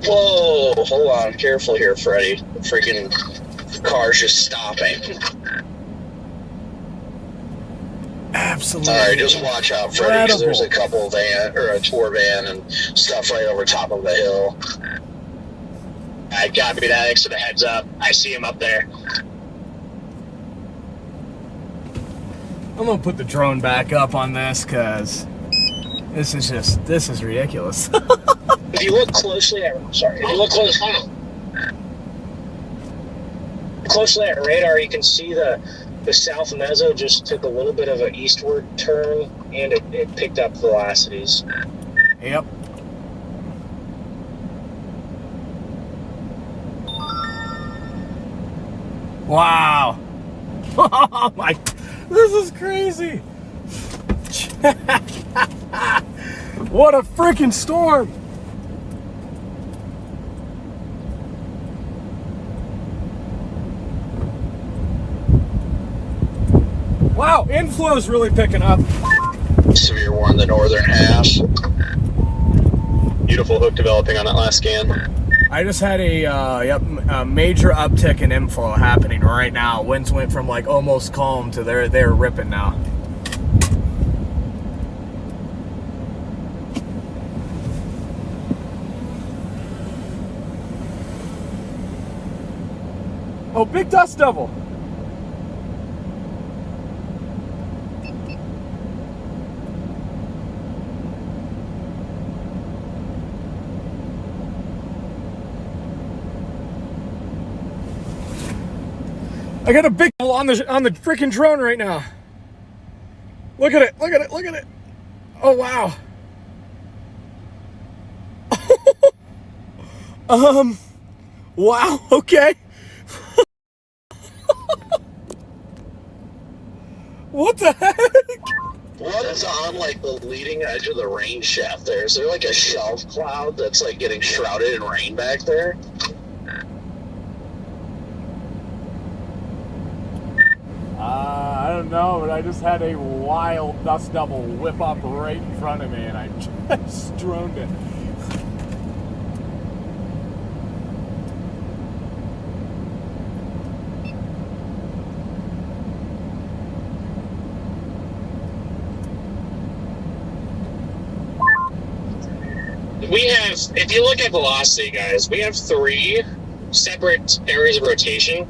Whoa, hold on, careful here, Freddie. The freaking car's just stopping. Absolutely. All right, just watch out, Freddie, because there's a couple van or a tour van and stuff right over top of the hill. I copy that. Thanks for the heads up. I see him up there. I'm gonna put the drone back up on this because this is ridiculous. If you look closely at closely at radar, you can see the south meso just took a little bit of an eastward turn, and it picked up velocities. Yep. Wow. Oh my, this is crazy. What a freaking storm. Wow, inflow's really picking up. Severe war in the northern half. Beautiful hook developing on that last scan. I just had a major uptick in inflow happening right now. Winds went from like almost calm to they're ripping now. Oh, big dust devil. I got a big hole on the freaking drone right now. Look at it, look at it, look at it. Oh wow. Wow, okay. What the heck? What is on like the leading edge of the rain shaft there? Is there like a shelf cloud that's like getting shrouded in rain back there? I don't know, but I just had a wild dust devil whip up right in front of me and I just droned it. We have, if you look at velocity, guys, we have 3 separate areas of rotation.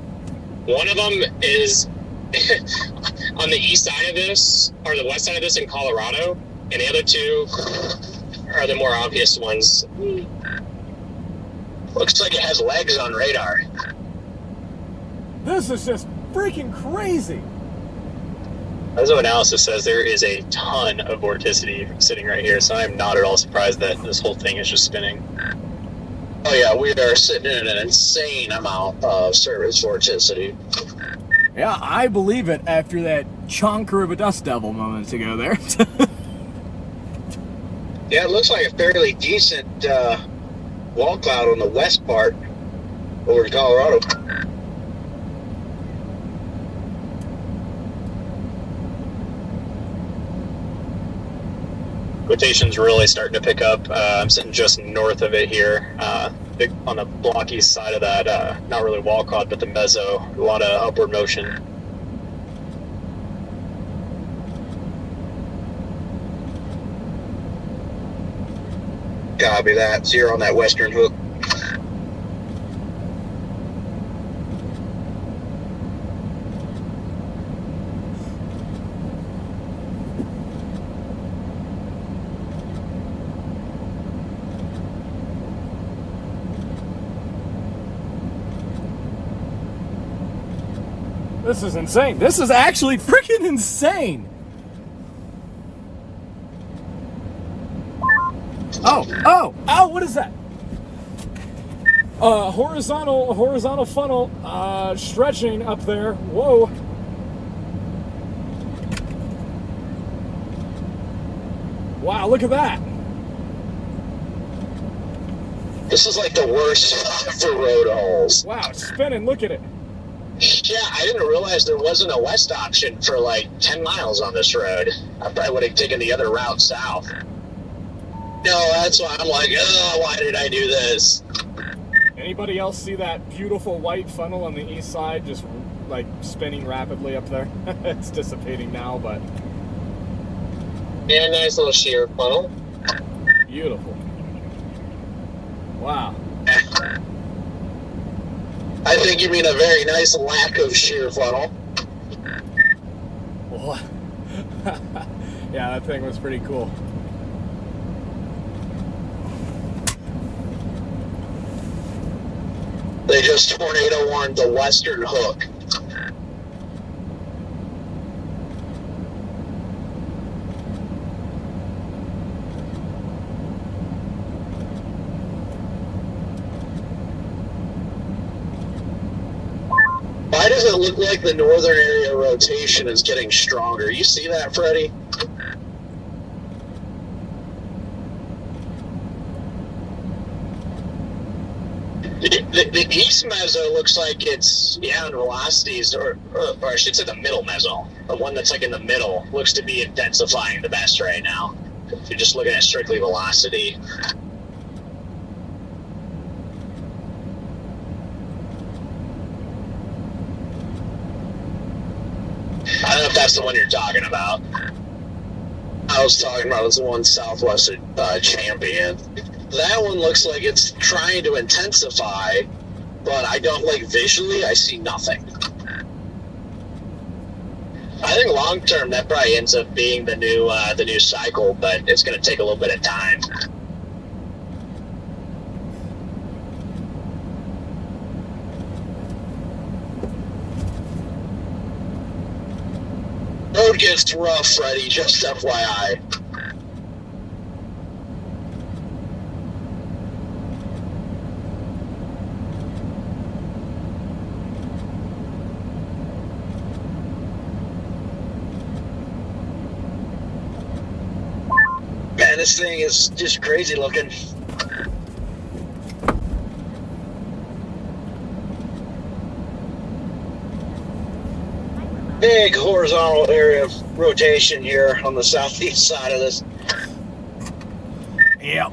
One of them is on the east side of this, or the west side of this in Colorado, and the other 2 are the more obvious ones. Looks like it has legs on radar. This is just freaking crazy. Meso analysis says there is a ton of vorticity sitting right here, so I'm not at all surprised that this whole thing is just spinning. Oh yeah, we are sitting in an insane amount of surface vorticity. Yeah, I believe it after that chonker of a dust devil moments ago there. Yeah, it looks like a fairly decent wall cloud on the west part over in Colorado. Rotation's really starting to pick up. I'm sitting just north of it here, big on the block east side of that, not really wall cloud, but the meso, a lot of upward motion. Copy that. 0 on that western hook. This is insane. This is actually freaking insane. Oh, what is that? Horizontal funnel stretching up there. Whoa. Wow, look at that. This is like the worst spot for road holes. Wow, it's spinning. Look at it. Yeah, I didn't realize there wasn't a west option for like 10 miles on this road. I probably would have taken the other route south. No, that's why I'm like, oh, why did I do this? Anybody else see that beautiful white funnel on the east side just like spinning rapidly up there? It's dissipating now, but Yeah, nice little shear funnel. beautiful. Wow. I think you mean a very nice lack of shear funnel. What? Yeah, that thing was pretty cool. They just tornado warned the western hook. Why does it look like the northern area rotation is getting stronger? You see that, Freddie? The east meso looks like it's, yeah, in velocities, or I should say the middle meso. The one that's like in the middle looks to be intensifying the best right now. If you're just looking at strictly velocity. I don't know if that's the one you're talking about. I was talking about the one Southwest Champion. That one looks like it's trying to intensify, but I don't, like, visually, I see nothing. I think long term that probably ends up being the new cycle, but it's going to take a little bit of time. Road gets rough, Freddie, just FYI. Man, this thing is just crazy looking. Big horizontal area of rotation here on the southeast side of this. Yep.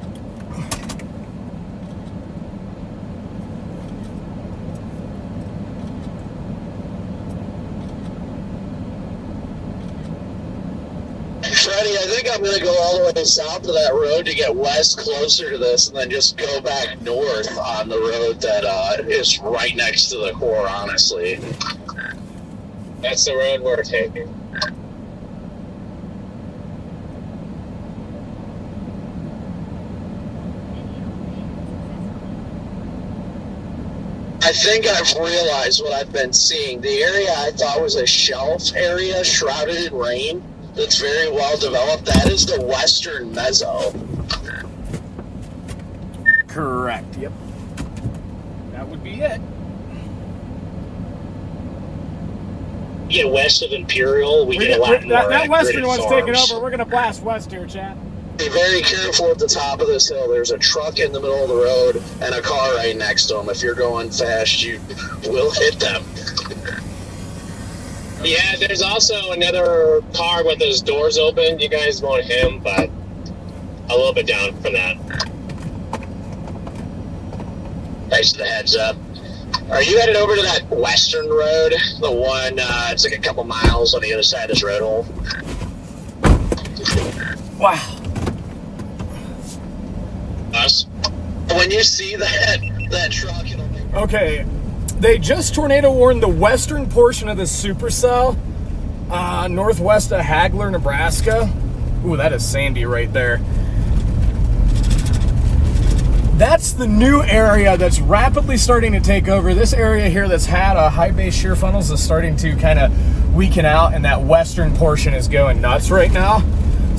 Freddie, I think I'm going to go all the way south of that road to get west closer to this and then just go back north on the road that is right next to the core, honestly. That's the road we're taking. I think I've realized what I've been seeing. The area I thought was a shelf area shrouded in rain that's very well developed, that is the western meso. Correct. Yep. That would be it. You get west of Imperial, we get a lot more. That western one's taking farms. over. We're gonna blast west here, chat. Be very careful at the top of this hill. There's a truck in the middle of the road and a car right next to them. If you're going fast, you will hit them. Yeah, there's also another car with those doors open. You guys won't hit him, but a little bit down from that. Thanks for the heads up. Are you headed over to that western road? The one, it's like a couple miles on the other side of this road hole? Wow. Us? When you see that truck, it'll make... Okay, they just tornado warned the western portion of this supercell, northwest of Hagler, Nebraska. Ooh, that is sandy right there. That's the new area that's rapidly starting to take over. This area here that's had high base shear funnels is starting to kind of weaken out, and that western portion is going nuts right now.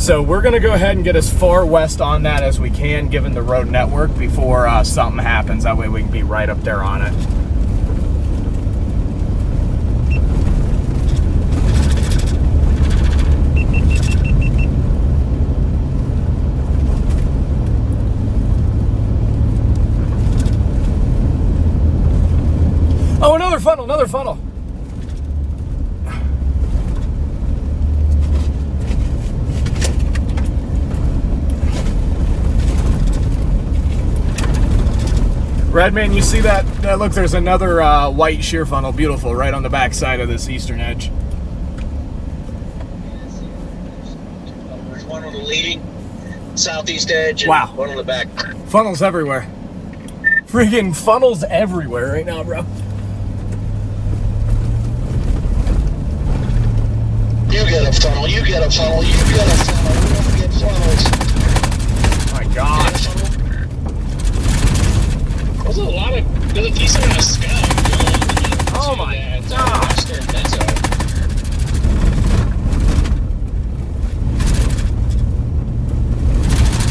So we're going to go ahead and get as far west on that as we can, given the road network, before something happens. That way we can be right up there on it. Oh, another funnel, another funnel. Redman, you see that? Look, there's another white shear funnel. Beautiful, right on the back side of this eastern edge. There's one on the leading southeast edge and wow. one on the back. Funnels everywhere. Freaking funnels everywhere right now, bro. You get a funnel, you get a funnel, you get a funnel. We don't get funnels. Oh my gosh. There's a lot of, there's a decent amount of scum going Oh my gosh. Western Mezzo.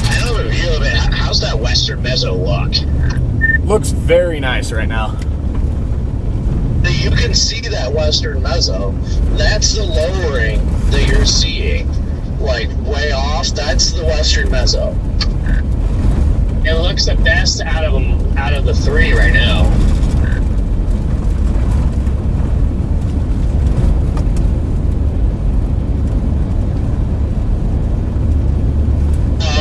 I know a review of it. How's that Western Mezzo look? Looks very nice right now. You can see that Western Mezzo. That's the lowering that you're seeing. Like, way off, that's the Western Mezzo. It looks the best out of them, out of the three right now.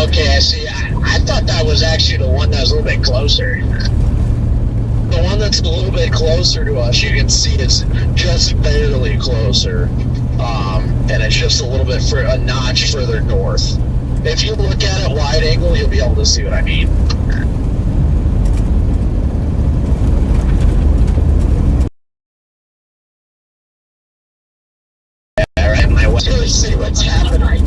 Okay, I see. I thought that was actually the one that was a little bit closer. The one that's a little bit closer to us, you can see it's just barely closer. And it's just a little bit for a notch further north. If you look at it wide angle, you'll be able to see what I mean. All right, my way to see what's happening.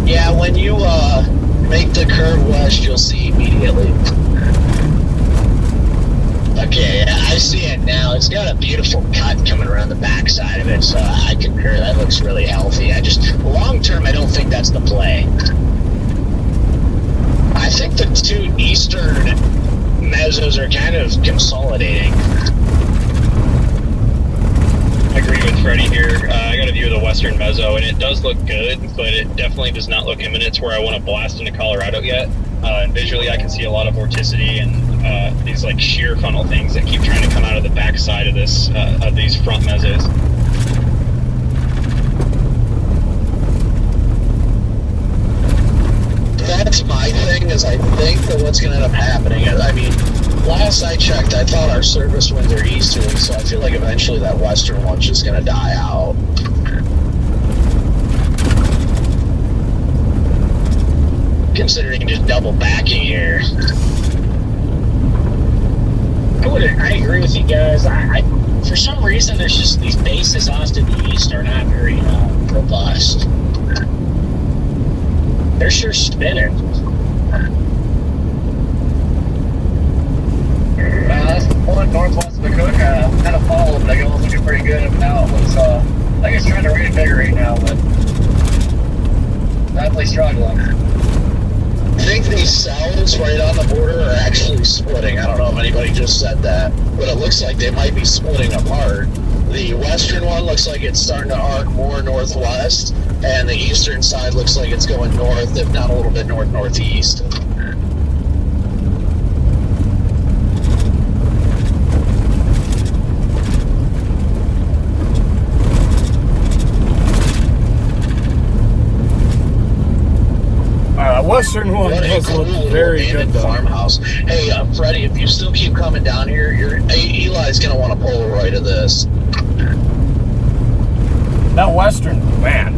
Yeah, when you make the curve west, you'll see immediately. Okay, I see it now. It's got a beautiful cut coming around the backside of it, so I concur. That looks really healthy. Long term, I don't think that's the play. I think the two eastern mezzos are kind of consolidating. I agree with Freddie here. I got a view of the Western Mezzo, and it does look good, but it definitely does not look imminent to where I want to blast into Colorado yet. And visually, I can see a lot of vorticity and these like shear funnel things that keep trying to come out of the back side of this of these front mezzos. That's my thing, is I think that what's going to end up happening is, I mean, last I checked, I thought our service winds are easterly, so I feel like eventually that western one's just going to die out. Considering just double backing here. I agree with you guys. I for some reason, there's just these bases off to the east are not very robust. They're sure spinning. That's the one northwest of the Cook. Kind of followed, but I go looking pretty good. Now it looks, I think it's trying to reinvigorate now, but definitely struggling. I think these cells right on the border are actually splitting. I don't know if anybody just said that, but it looks like they might be splitting apart. The western one looks like it's starting to arc more northwest, and the eastern side looks like it's going north, if not a little bit north-northeast. Western one does look very good, though. Farmhouse. Hey, Freddie, if you still keep coming down here, Eli's going to want to Polaroid of this. That Western, man.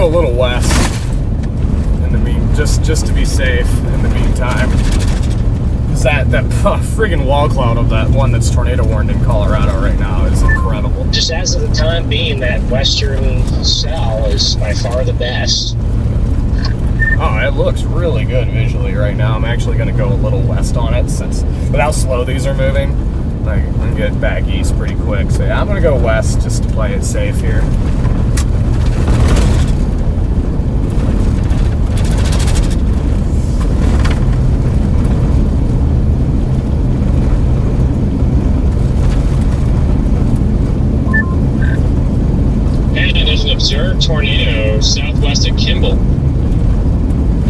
go a little west in the just to be safe in the meantime. Because that friggin' wall cloud of that one that's tornado warned in Colorado right now is incredible. Just as of the time being, that western cell is by far the best. Oh, it looks really good visually right now. I'm actually going to go a little west on it since with how slow these are moving. Like, I'm going to get back east pretty quick. So yeah, I'm going to go west just to play it safe here. And there's an observed tornado southwest of Kimball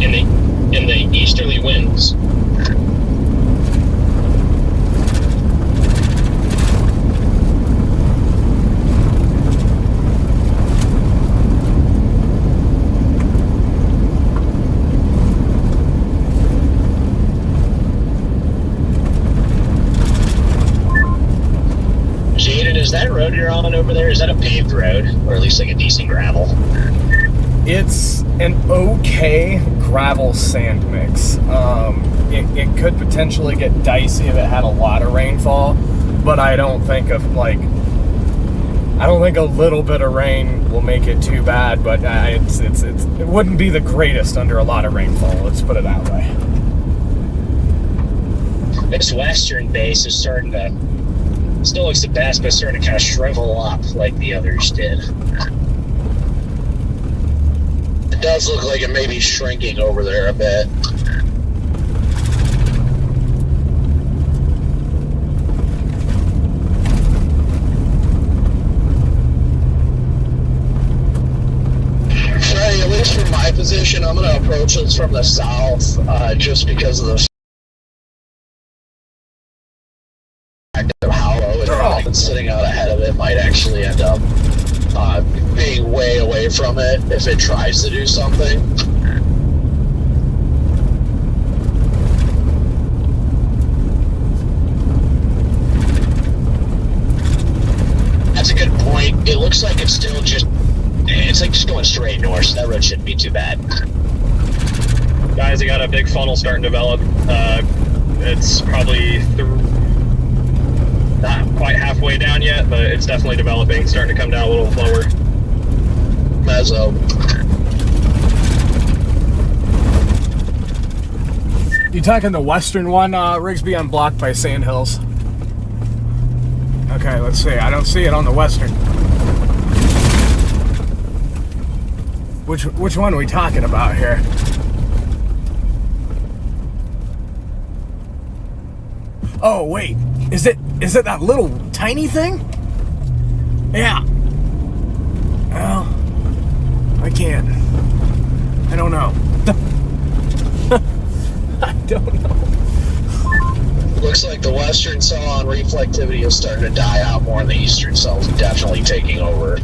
in the easterly winds. Jaden, is that road you're on over there, is that a paved road? Or at least like a decent gravel? It's an okay gravel sand mix. It could potentially get dicey if it had a lot of rainfall, but I don't think a little bit of rain will make it too bad. But it wouldn't be the greatest under a lot of rainfall. Let's put it that way. This western base is starting to, still looks the best, but it's starting to kind of shrivel up like the others did. It does look like it may be shrinking over there a bit. Freddie, at least from my position, I'm going to approach this from the south just because of the fact of how low it is, and sitting out ahead of it might actually end up being way away from it if it tries to do something. That's a good point. It looks like it's still it's like just going straight north, so that road shouldn't be too bad. Guys, I got a big funnel starting to develop. It's probably not quite halfway down yet, but it's definitely developing, starting to come down a little lower. Mezzo. You talking the western one, Rigsby, unblocked by Sandhills? Okay, let's see. I don't see it on the western. Which one are we talking about here? Oh wait, is it that little tiny thing? Yeah. Well, I can't. I don't know. I don't know. Looks like the western cell on reflectivity is starting to die out more, and the eastern cell is definitely taking over.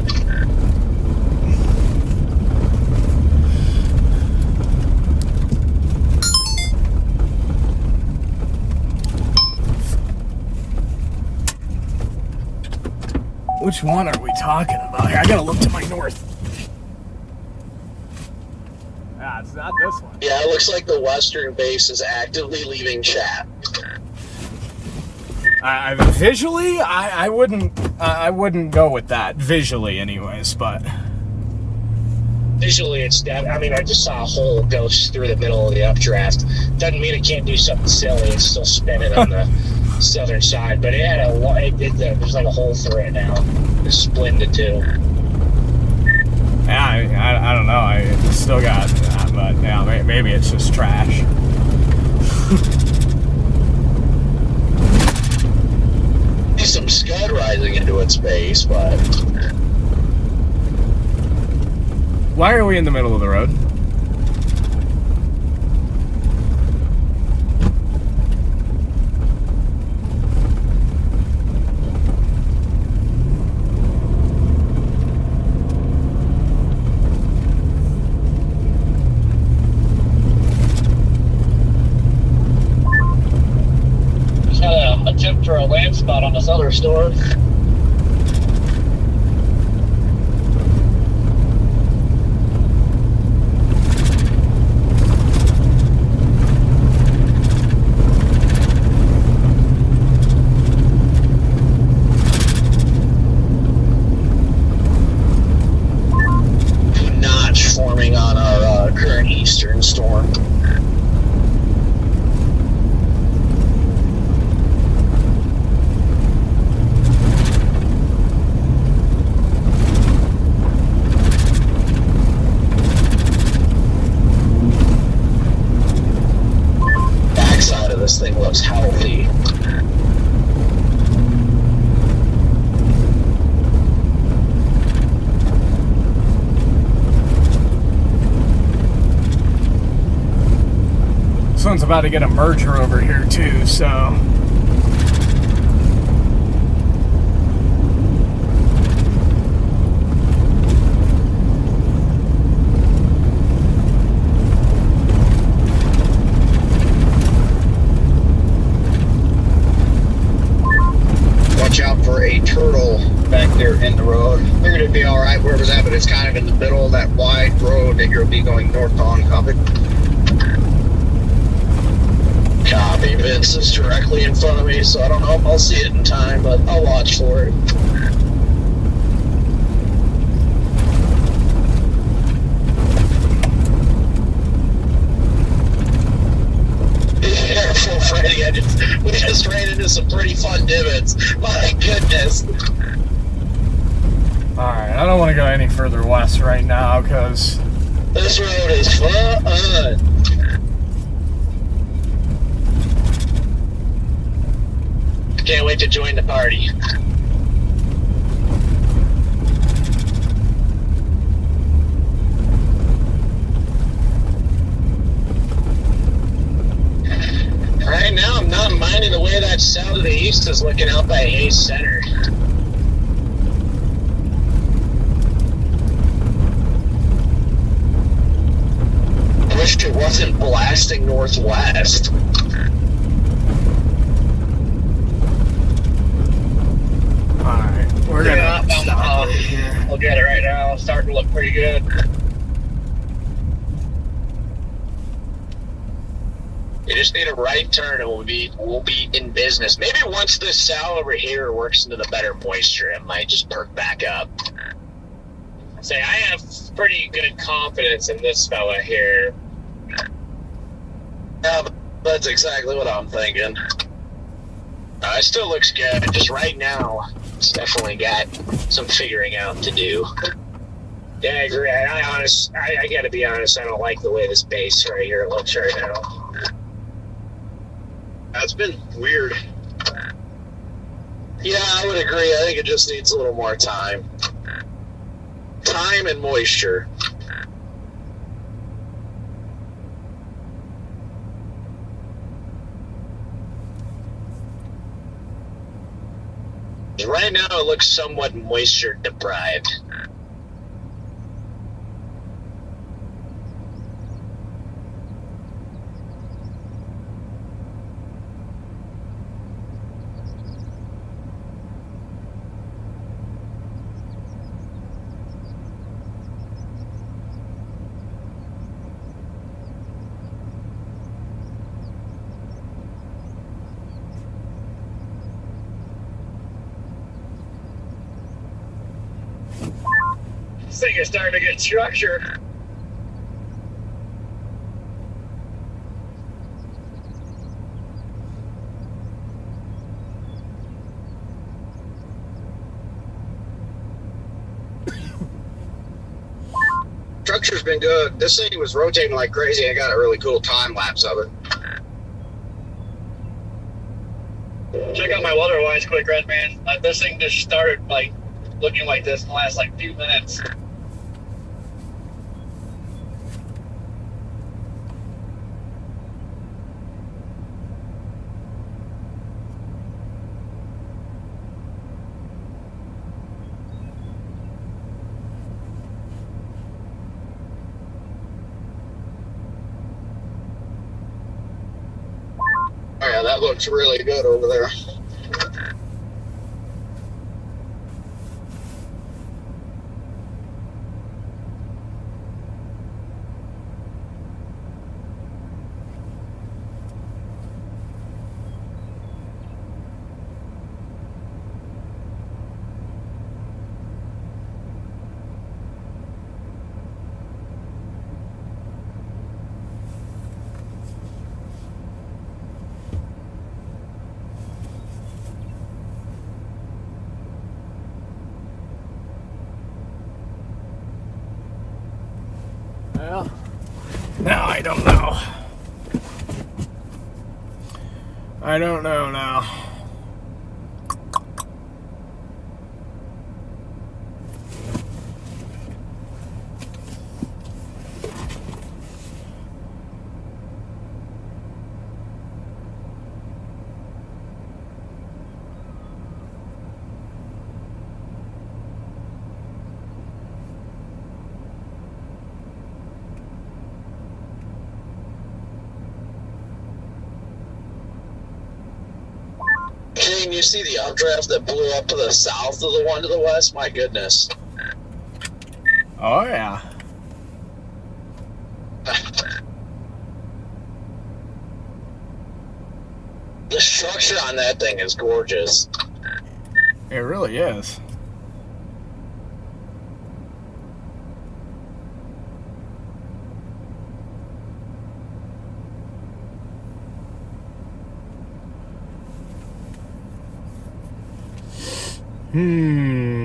Which one are we talking about here? I gotta look to my north. Ah, it's not this one. Yeah, it looks like the western base is actively leaving chat. Visually, I wouldn't go with that visually, anyways. But Visually, it's that. I mean, I just saw a hole go through the middle of the updraft. Doesn't mean it can't do something silly. It's still spinning on the southern side, but it had there's like a hole through it now. It's split into two. yeah, I don't know. I still got that, but yeah, maybe it's just trash. Some scud rising into its base, but Why are we in the middle of the road? A tip for a land spot on this other store. looks healthy. This one's about to get a merger over here too, so. Watch out for a turtle back there in the road. Figured it'd be alright where it was at, but it's kind of in the middle of that wide road that you'll be going north on. Copy. Copy. Vince is directly in front of me, so I don't know if I'll see it in time, but I'll watch for it. Careful, Freddie. We just ran into some pretty fun divots. My goodness. Alright, I don't want to go any further west right now because This road is fun. Can't wait to join the party. Right now, I'm not minding the way that south of the east is looking out by Hayes Center. I wish it wasn't blasting northwest. alright, we're gonna stop right here. Look at it right now. It's starting to look pretty good. You just need a right turn and we'll be in business. Maybe once this sow over here works into the better moisture, it might just perk back up. Say, I have pretty good confidence in this fella here. Yeah, that's exactly what I'm thinking. It still looks good. Just right now, it's definitely got some figuring out to do. Yeah, I agree. I gotta be honest, I don't like the way this base right here looks right now. That's been weird. Yeah, I would agree. I think it just needs a little more time. Time and moisture. Right now, it looks somewhat moisture deprived. This thing is starting to get structured. Structure's been good. This thing was rotating like crazy. I got a really cool time lapse of it. Check out my weather-wise quick, Red Man. This thing just started like looking like this in the last like few minutes. Oh yeah, that looks really good over there. Well, now I don't know. I don't know now. King, you see the updraft that blew up to the south of the one to the west? My goodness. Oh, yeah. The structure on that thing is gorgeous. It really is.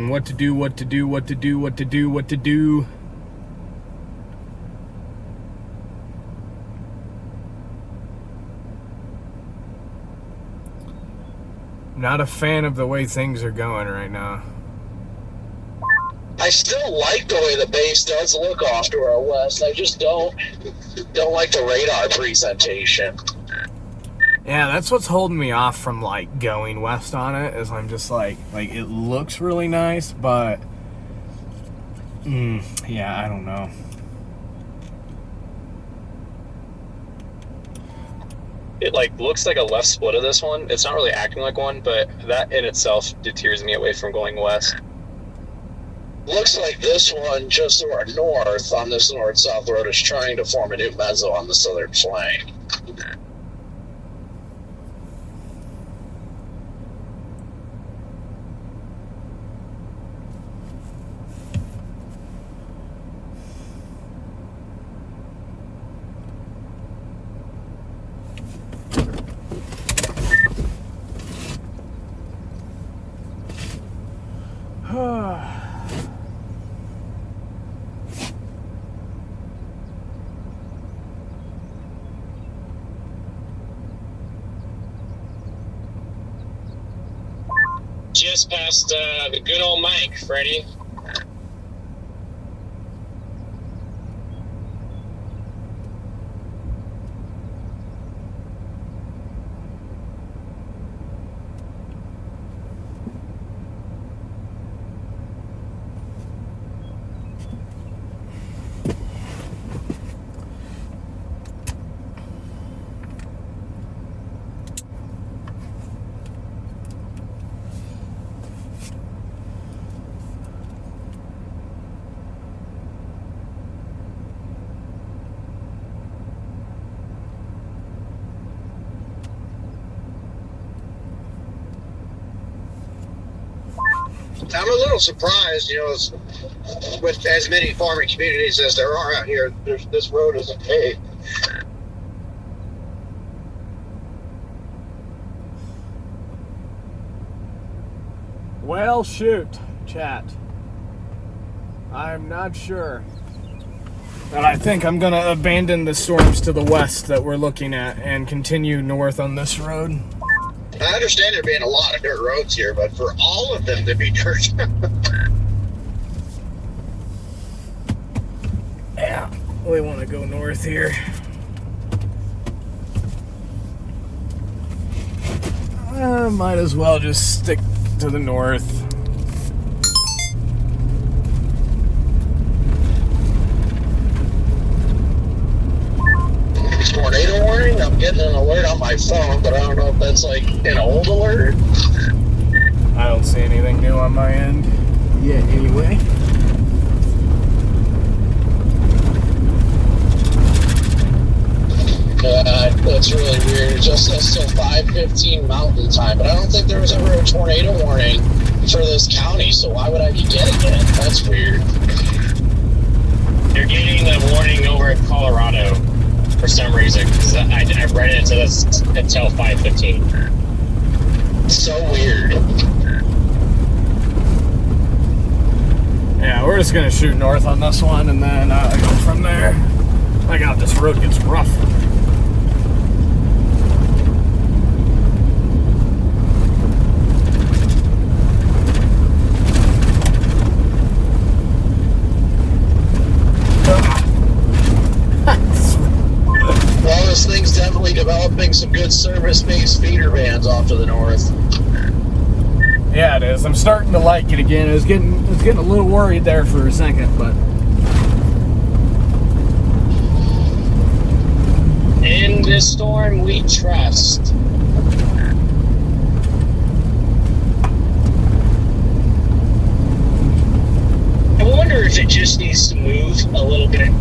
What to do, what to do, what to do, what to do, what to do. Not a fan of the way things are going right now. I still like the way the base does look off to our west. I just don't like the radar presentation. Yeah, that's what's holding me off from like going west on it, is I'm just like it looks really nice, but yeah, I don't know. It like looks like a left split of this one. It's not really acting like one, but that in itself deters me away from going west. Looks like this one just to our north on this north-south road is trying to form a new mezzo on the southern flank. Just past the good old Mike, Freddie. I'm a little surprised, with as many farming communities as there are out here, this road isn't paved. Well, shoot, chat. I'm not sure. But I think I'm going to abandon the storms to the west that we're looking at and continue north on this road. I understand there being a lot of dirt roads here, but for all of them to be dirt. Yeah, we want to go north here. Might as well just stick to the north. Tornado warning? I'm getting an alert on my phone, but I don't know if that's like an old alert. I don't see anything new on my end yet anyway. That's really weird. It just says till 5:15 Mountain Time, but I don't think there was ever a tornado warning for this county, so why would I be getting it? That's weird. You're getting the warning over in Colorado for some reason, because I read it until 5:15. So weird. Yeah, we're just going to shoot north on this one and then go from there. My God, this road gets rough. developing some good service-based feeder bands off to the north. Yeah, it is. I'm starting to like it again. I was getting a little worried there for a second, but In this storm, we trust. I wonder if it just needs to move a little bit.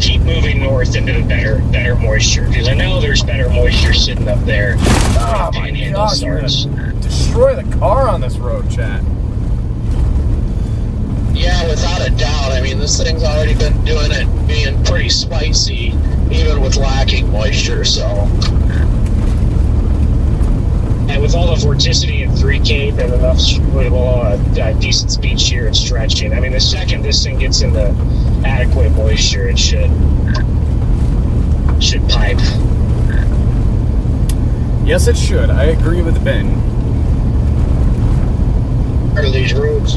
Keep moving north into the better moisture, because I know there's better moisture sitting up there. oh my gosh, I'm gonna destroy the car on this road, chat. Yeah, without a doubt. I mean, this thing's already been doing it, being pretty spicy, even with lacking moisture, so. And with all the vorticity in 3 Cape and enough decent speed shear and stretching, I mean, the second this thing gets into adequate moisture, it should pipe. Yes, it should. I agree with Ben. Part of these roads.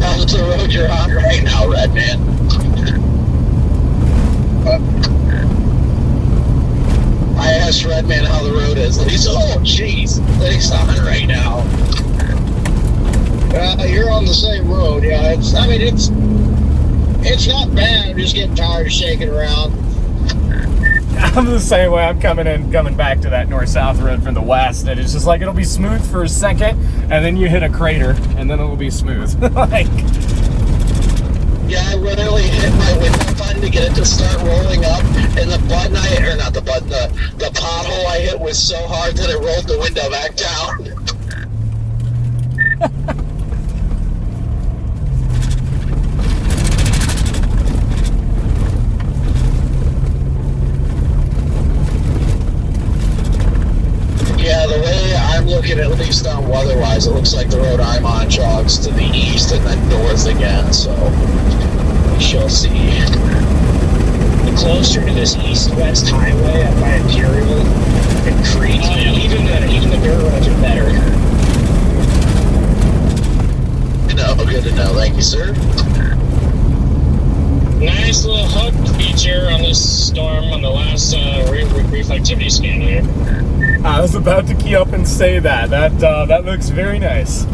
How's the road you're on right now, Redman? I asked Redman how the road is, and he said, "Oh, jeez, that he's on right now." You're on the same road. Yeah, it's not bad. I'm just getting tired of shaking around. I'm the same way. I'm coming back to that north-south road from the west, and it's just like it'll be smooth for a second, and then you hit a crater, and then it'll be smooth. Like, Yeah, I literally hit my window button to get it to start rolling up, and the pothole I hit was so hard that it rolled the window back down. Yeah, the way I'm looking, at least on weather-wise, it looks like the road I'm on jogs to the east and then north again, so we shall see. The closer to this east-west highway up by Imperial and Crete, even the dirt roads are better. Good to know. Thank you, sir. Nice little hook feature on this storm on the last reflectivity scan here. I was about to key up and say that. That looks very nice.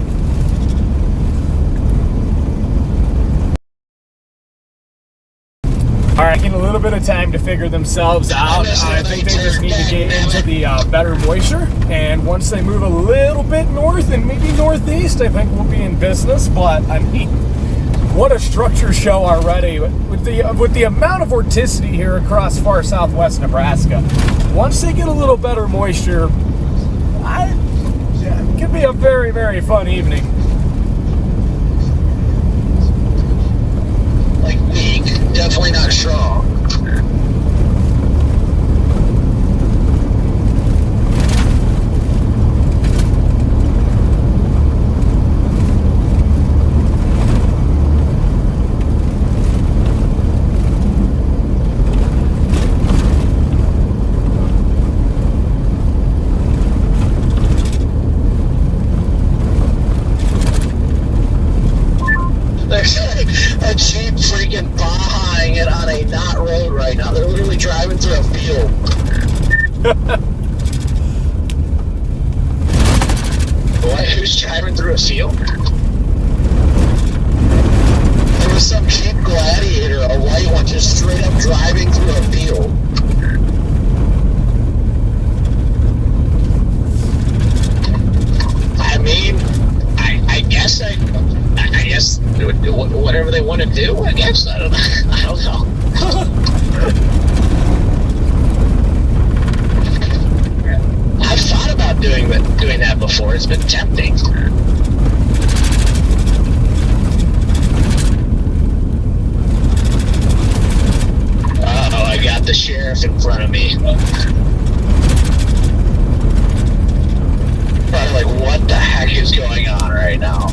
All right, getting a little bit of time to figure themselves out. I think they just need to get into the better moisture, and once they move a little bit north and maybe northeast, I think we'll be in business. But I mean, what a structure show already with the amount of vorticity here across far southwest Nebraska. Once they get a little better moisture, it could be a very, very fun evening. Like weak, definitely not strong. There's a Jeep freaking Baja-ing it on a not road right now. They're literally driving through a field. What? Who's driving through a field? There was some Jeep Gladiator, a white one, just straight up driving through a field. I mean, I guess whatever they want to do, I guess. I don't know. I've thought about doing that before. It's been tempting. Uh-oh, I got the sheriff in front of me. Probably like, what the heck is going on right now?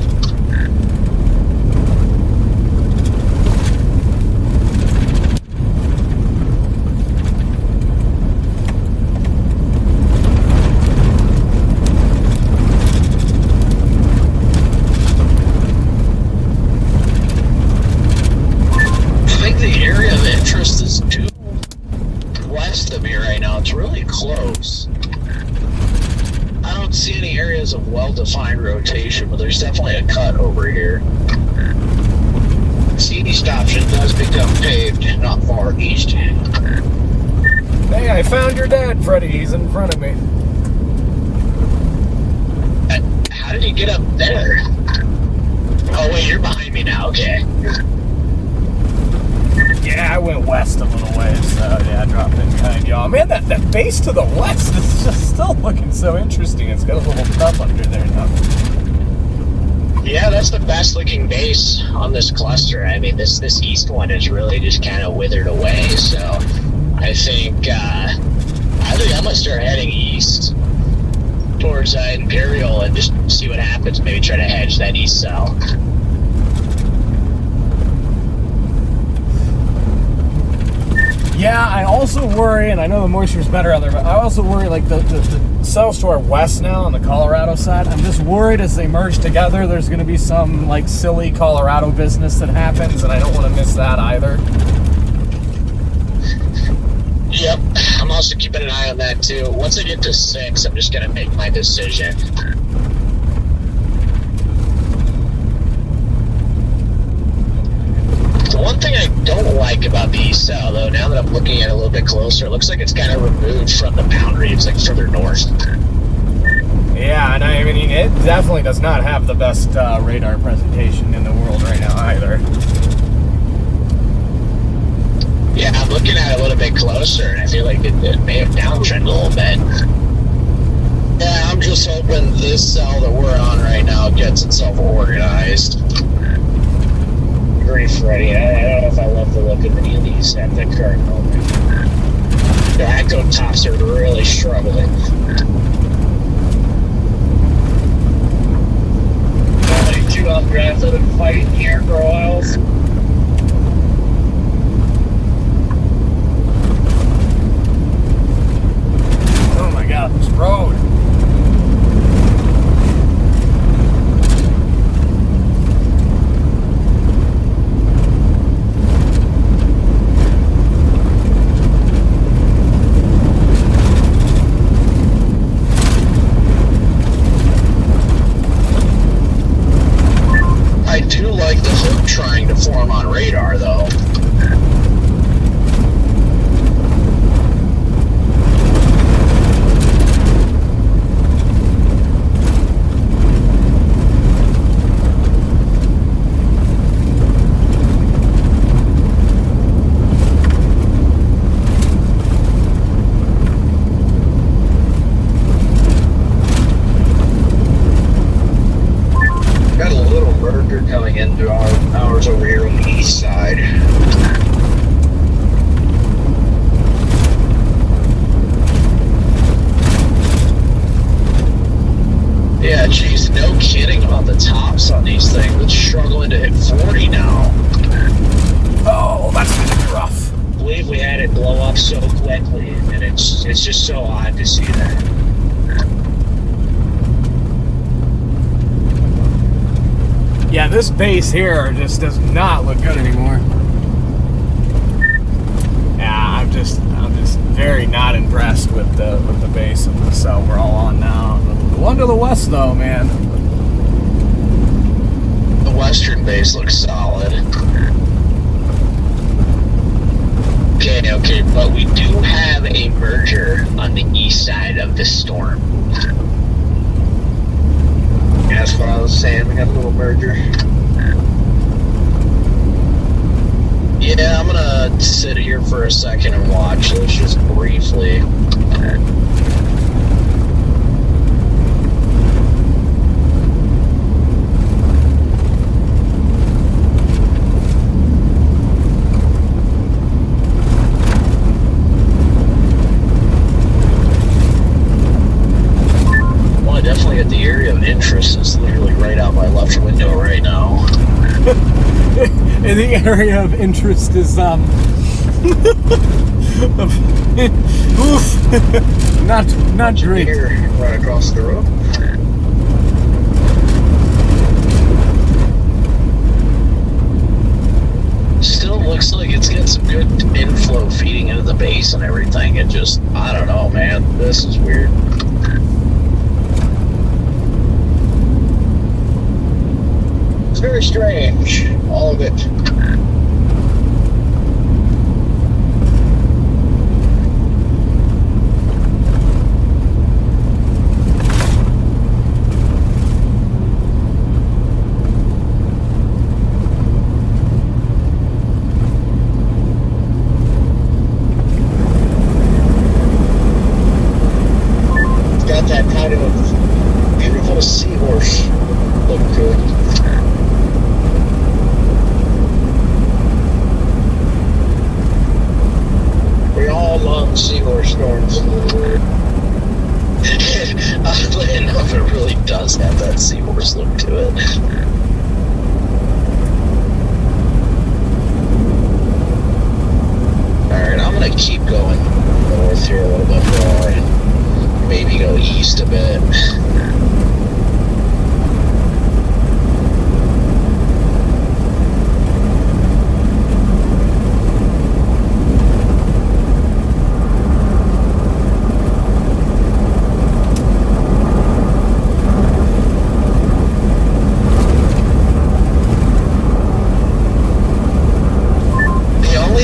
don't see any areas of well-defined rotation, but there's definitely a cut over here. The east option does become paved not far east. Hey, I found your dad, Freddie. He's in front of me. How did you get up there? Oh, wait, you're behind me now. Okay. Yeah, I went west a little ways, so yeah, I dropped in behind y'all. Man, that base to the west is just still looking so interesting. It's got a little tub under there now. Yeah, that's the best looking base on this cluster. I mean, this east one is really just kind of withered away. So I think I'm gonna start heading east towards Imperial and just see what happens. Maybe try to hedge that east south. Yeah, I also worry, and I know the moisture's better out there, but I also worry, like, the cells to our west now on the Colorado side, I'm just worried as they merge together, there's going to be some, like, silly Colorado business that happens, and I don't want to miss that either. Yep, I'm also keeping an eye on that, too. Once I get to 6, I'm just going to make my decision. One thing I don't like about the east cell, though, now that I'm looking at it a little bit closer, it looks like it's kind of removed from the boundary. It's like further north. Yeah, and I mean, it definitely does not have the best radar presentation in the world right now either. Yeah, I'm looking at it a little bit closer, and I feel like it may have downtrended a little bit. Yeah, I'm just hoping this cell that we're on right now gets itself organized. Agree, Freddie. I don't know if I love the look of any of these at the current moment. The Acto tops are really struggling. Only 2 updrafts have been fighting here for a while. Oh my god, this road. I do like the hook trying to form on radar, though. Got a little merger coming into ours over here on the east side. Yeah, geez, no kidding about the tops on these things. It's struggling to hit 40 now. Oh, that's gonna be rough. I believe we had it blow up so quickly, and it's just so odd to see that. Yeah, this base here just does not look good anymore. Yeah, I'm just very not impressed with the base of the cell we're all on now. The one to the west, though, man. The western base looks solid. Okay, but we do have a merger on the east side of the storm. Yeah, that's what I was saying. We got a little merger. Yeah, I'm gonna sit here for a second and watch this just briefly. Well, I definitely get the area of interest. It's literally right out my left window right now. And the area of interest is oof, not great. Here, right across the road. Still looks like it's got some good inflow feeding into the base and everything. It just, I don't know, man. This is weird. very strange, all of it. Got that kind of beautiful seahorse look to it. We all love seahorse storms. Oddly enough, it really does have that seahorse look to it. Alright, I'm gonna keep going north here a little bit more and maybe go east a bit.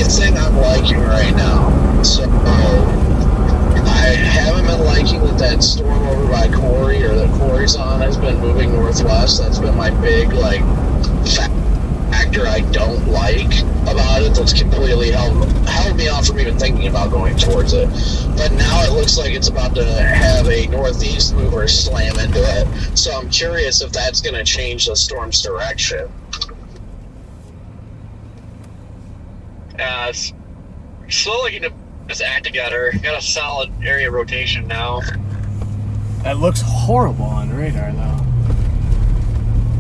Thing I'm liking right now. So I haven't been liking that storm over by Corey, or that Corey's on, has been moving northwest. That's been my big factor I don't like about it. That's completely held me off from even thinking about going towards it. But now it looks like it's about to have a northeast mover slam into it. So I'm curious if that's going to change the storm's direction. It's slowly getting its act together. Got a solid area rotation now. That looks horrible on radar, though.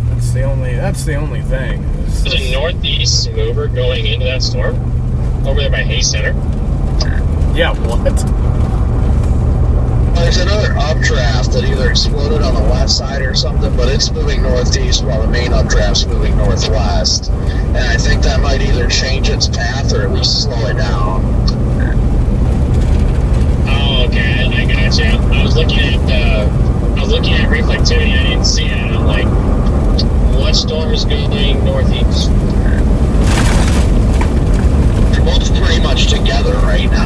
That's the only thing. There's a northeast mover going into that storm over there by Hayes Center. Yeah, what? There's another updraft that either exploded on the west side or something, but it's moving northeast while the main updraft's moving northwest. And I think that might either change its path or at least slow it down. Oh, okay, I got you. I was looking at reflectivity. I didn't see it. And I'm like, what storm is going northeast? They're both pretty much together right now.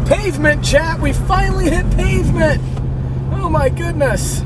Pavement, chat! We finally hit pavement! Oh my goodness!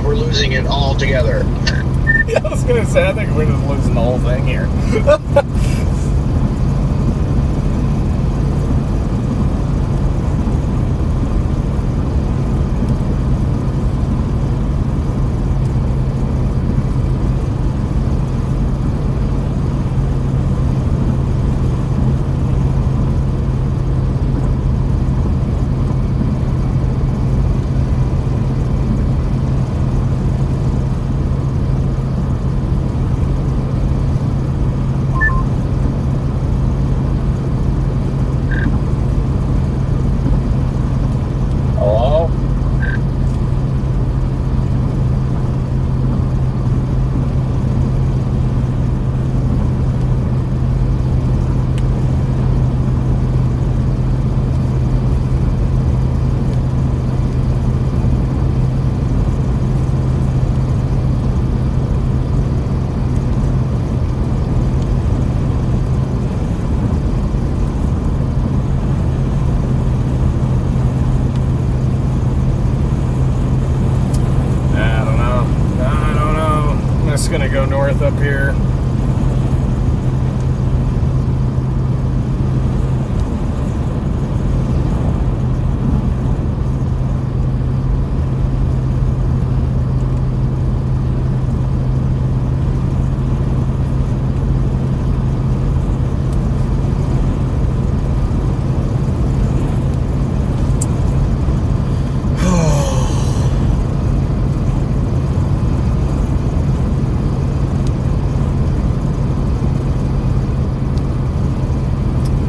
We're losing it all together. Yeah, I was gonna say, I think we're just losing the whole thing here.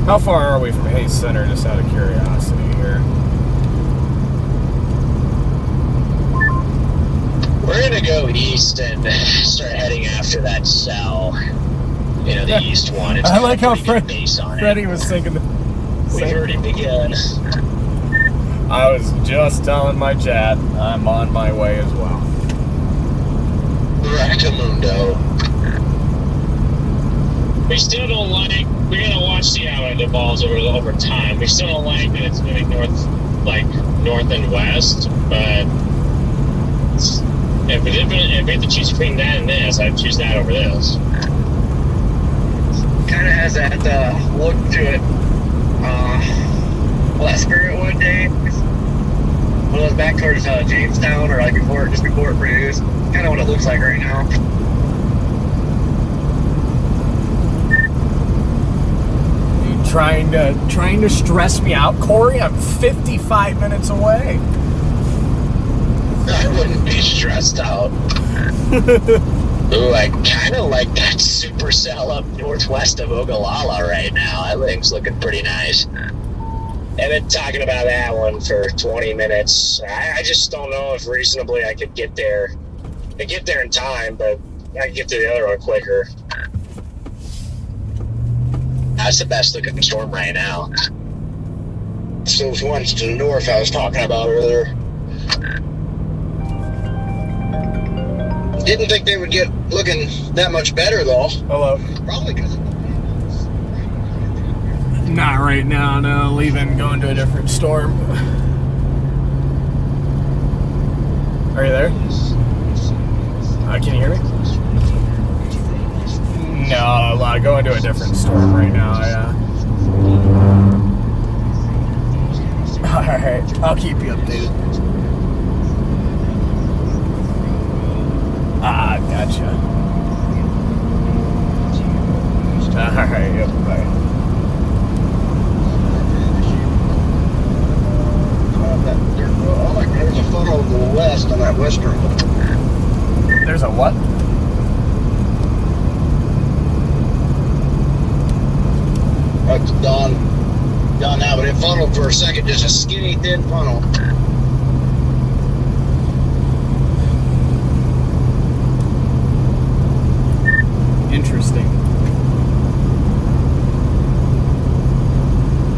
How far are we from Hayes Center, just out of curiosity here? We're going to go east and start heading after that cell. You know, the east one. It's I like how Freddie was thinking. We've already begun. I was just telling my chat I'm on my way as well. Rackamundo. We still don't like. We're gonna watch see how it evolves over time. We still don't like that it's moving north and west. But if we had to choose between that and this, I'd choose that over this. Kind of has that look to it. Last Spirit one day, when it was back towards Jamestown, or like just before it produced. Kind of what it looks like right now. You trying to stress me out, Corey? I'm 55 minutes away. I wouldn't be stressed out. Ooh, I kind of like that supercell up northwest of Ogallala right now. That thing's looking pretty nice. I've been talking about that one for 20 minutes. I just don't know if reasonably I could get there. I get there in time, but I can get to the other one quicker. That's the best looking storm right now. It's those ones to the north I was talking about earlier. Didn't think they would get looking that much better, though. Hello. Probably because Not right now, no. Leaving, going to a different storm. Are you there? Can you hear me? No, going to a different storm right now, yeah. Alright, I'll keep you updated. Ah, gotcha. Alright, yep, bye. There's a photo of the west on that western. There's a what? That's done now, but it funneled for a second, just a skinny, thin funnel. Interesting.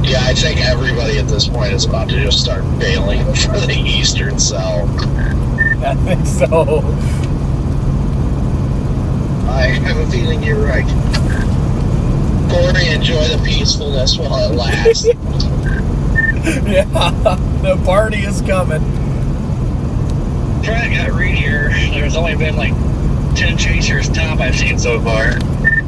Yeah, I think everybody at this point is about to just start bailing for the eastern cell. I think so. I have a feeling you're right. Corey, enjoy the peacefulness while it lasts. Yeah, the party is coming. Trying to get read here. There's only been like 10 chasers top I've seen so far.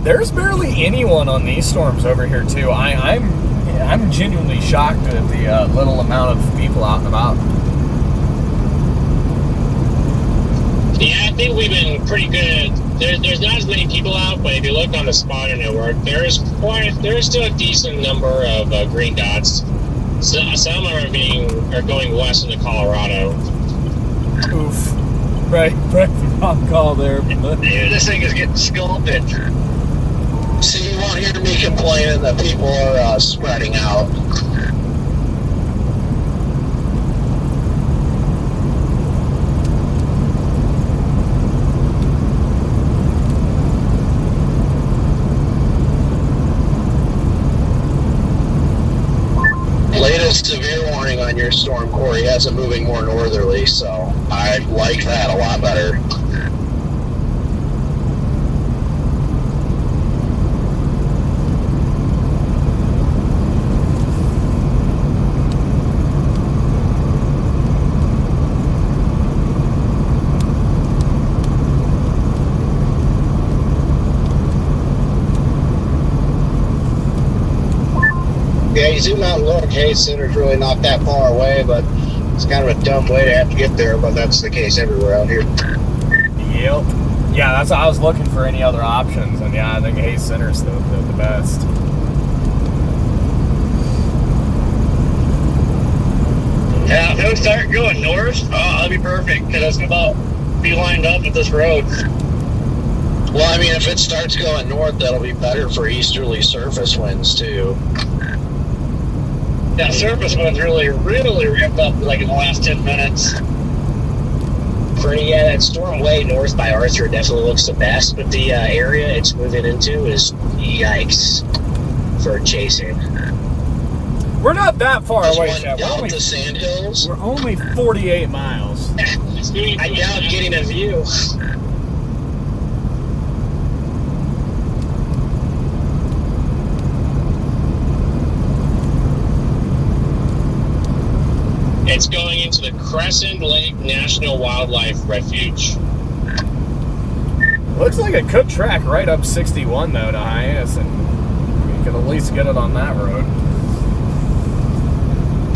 There's barely anyone on these storms over here too. I'm genuinely shocked at the little amount of people out and about. Yeah, I think we've been pretty good. There's not as many people out, but if you look on the spotter network, there's still a decent number of green dots. So, some are going west into Colorado. Oof. Right, wrong call there. Dude, this thing is getting sculpted. See, you won't hear me complaining that people are spreading out. Latest severe warning on your storm, Corey, has it moving more northerly, so I like that a lot better. Yeah, you zoom out and look, Hayes Center's really not that far away, but it's kind of a dumb way to have to get there, but that's the case everywhere out here. Yep. Yeah, that's I was looking for any other options, and yeah, I think Hayes Center's the best. Yeah, if it would start going north, that'd be perfect, because it's about be lined up with this road. Well, I mean, if it starts going north, that'll be better for easterly surface winds, too. Yeah, surface winds really ramped up like in the last 10 minutes. Yeah, that storm way north by Arthur definitely looks the best, but the area it's moving into is yikes for chasing. We're not that far Just away, one Chad. down to sand hills. We're only 48 miles. I doubt getting a view. It's going into the Crescent Lake National Wildlife Refuge. Looks like it could track right up 61 though to Hyannis, and you could at least get it on that road.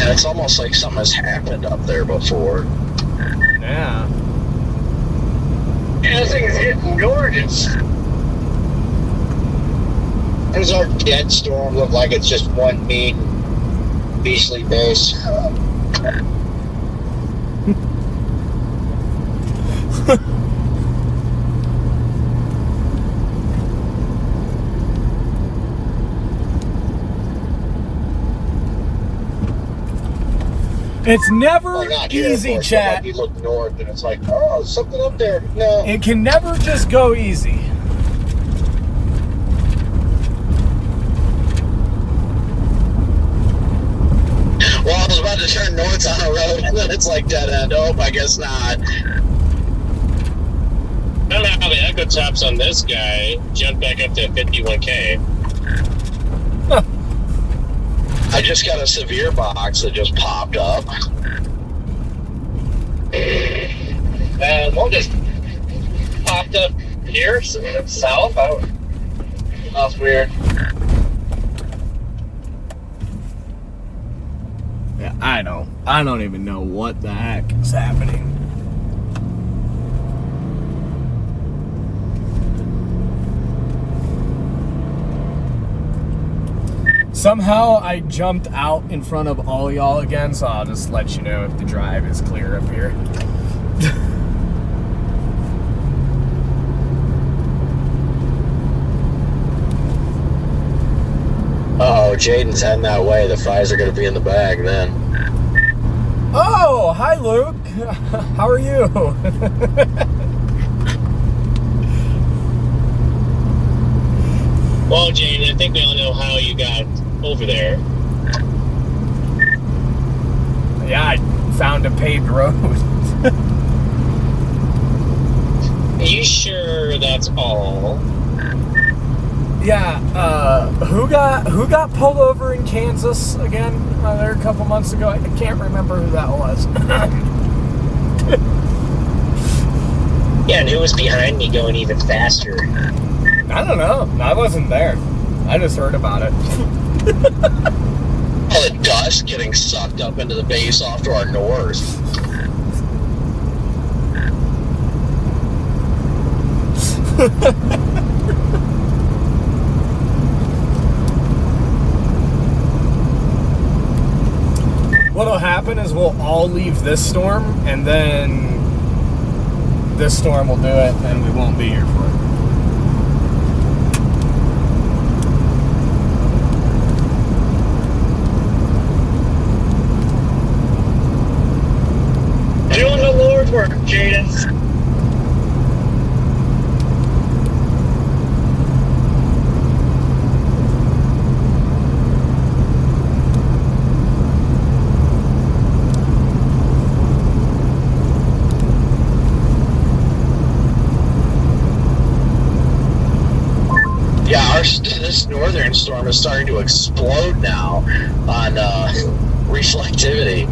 And it's almost like something has happened up there before. Yeah. Yeah, this thing is getting gorgeous. Does our dead storm look like it's just one mean, beastly base? It's never Well, not here, of easy, course, but, chat. like, you look north and it's like, oh, something up there. No. It can never just go easy. Well, I was about to turn north on a road, and then it's like dead end. Oh, I guess not. I don't know how the echo tops on this guy jumped back up to 51K. I just got a severe box that just popped up. One just popped up here, so it's south. That's weird. Yeah, I know. I don't even know what the heck is happening. Somehow I jumped out in front of all y'all again, so I'll just let you know if the drive is clear up here. Oh, Jaden's heading that way. The fries are going to be in the bag then. Oh, hi Luke. How are you? Well, Jane, I think we all know how you got over there. Yeah, I found a paved road. Are you sure that's all? Yeah, who got pulled over in Kansas again there a couple months ago? I can't remember who that was. Yeah, and who was behind me going even faster? I don't know. I wasn't there. I just heard about it. All the dust getting sucked up into the base off to our north. What'll happen is we'll all leave this storm, and then this storm will do it, and we won't be here for it. Doing the Lord's work, Jaden. Yeah, this northern storm is starting to explode now on reflectivity.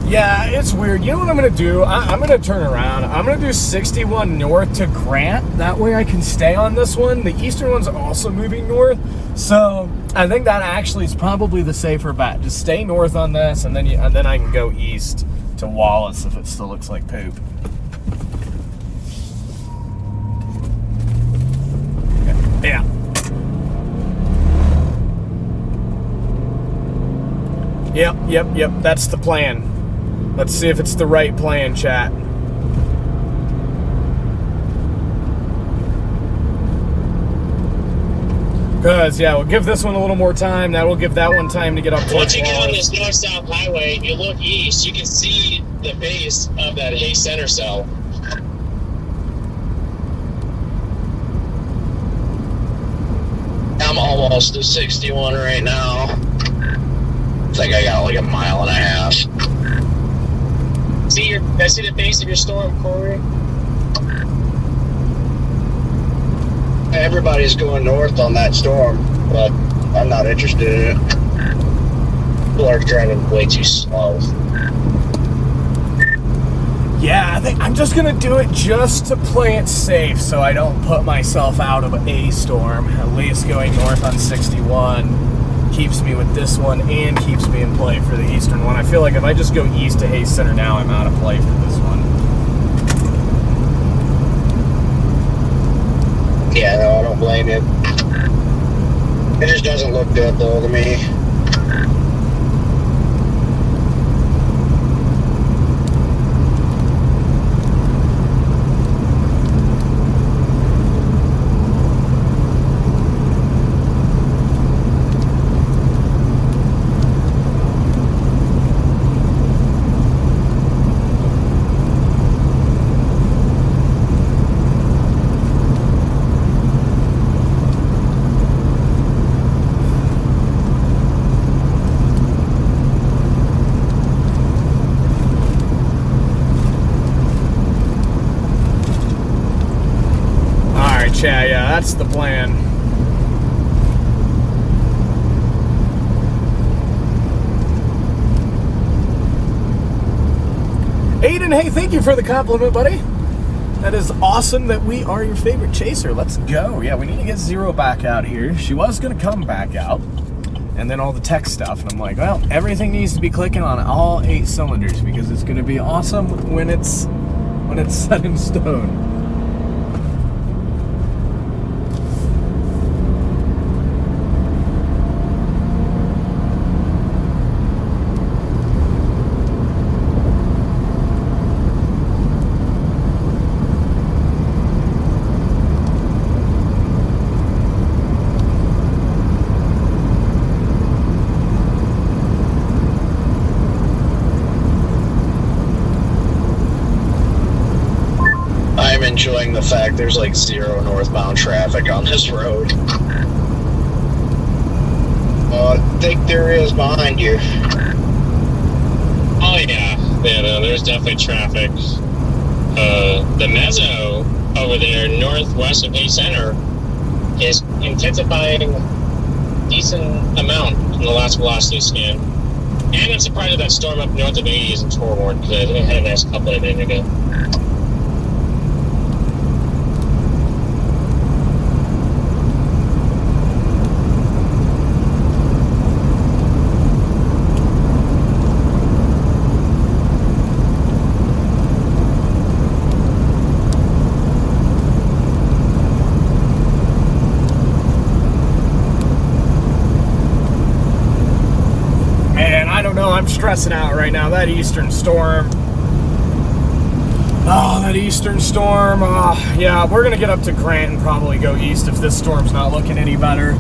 Yeah, it's weird. You know what I'm going to do? I'm going to turn around. I'm going to do 61 north to Grant. That way I can stay on this one. The eastern one's also moving north. So I think that actually is probably the safer bet. Just stay north on this, and then I can go east to Wallace if it still looks like poop. Yeah. Yep. That's the plan. Let's see if it's the right plan, chat. Because, yeah, we'll give this one a little more time. That will give that one time to get up towards Once you get on Wallace. this north-south highway, if you look east, you can see the base of that Hay Center cell. I'm almost to 61 right now. I think I got like a mile and a half. See the base of your storm, Corey? Everybody's going north on that storm, but I'm not interested in it. People are driving way too slow. Yeah, I think I'm just going to do it just to play it safe so I don't put myself out of a storm. At least going north on 61 keeps me with this one and keeps me in play for the eastern one. I feel like if I just go east to Hay Center now, I'm out of play for this one. Yeah, no, I don't blame you. It just doesn't look good, though, to me. Yeah, that's the plan. Aiden, hey, thank you for the compliment, buddy. That is awesome that we are your favorite chaser. Let's go. Yeah, we need to get Zero back out here. She was going to come back out. And then all the tech stuff. And I'm like, well, everything needs to be clicking on all 8 cylinders because it's going to be awesome when it's set in stone. Enjoying the fact there's like 0 northbound traffic on this road. I think there is behind you. Oh yeah, no, there's definitely traffic. The mezzo over there northwest of Hay Center is intensifying decent amount in the last velocity scan. And I'm surprised that storm up north of 80 isn't forewarned because it had a nice couple of minutes ago. I'm stressing out right now. That eastern storm. Oh, that eastern storm. Yeah, we're going to get up to Grant and probably go east if this storm's not looking any better.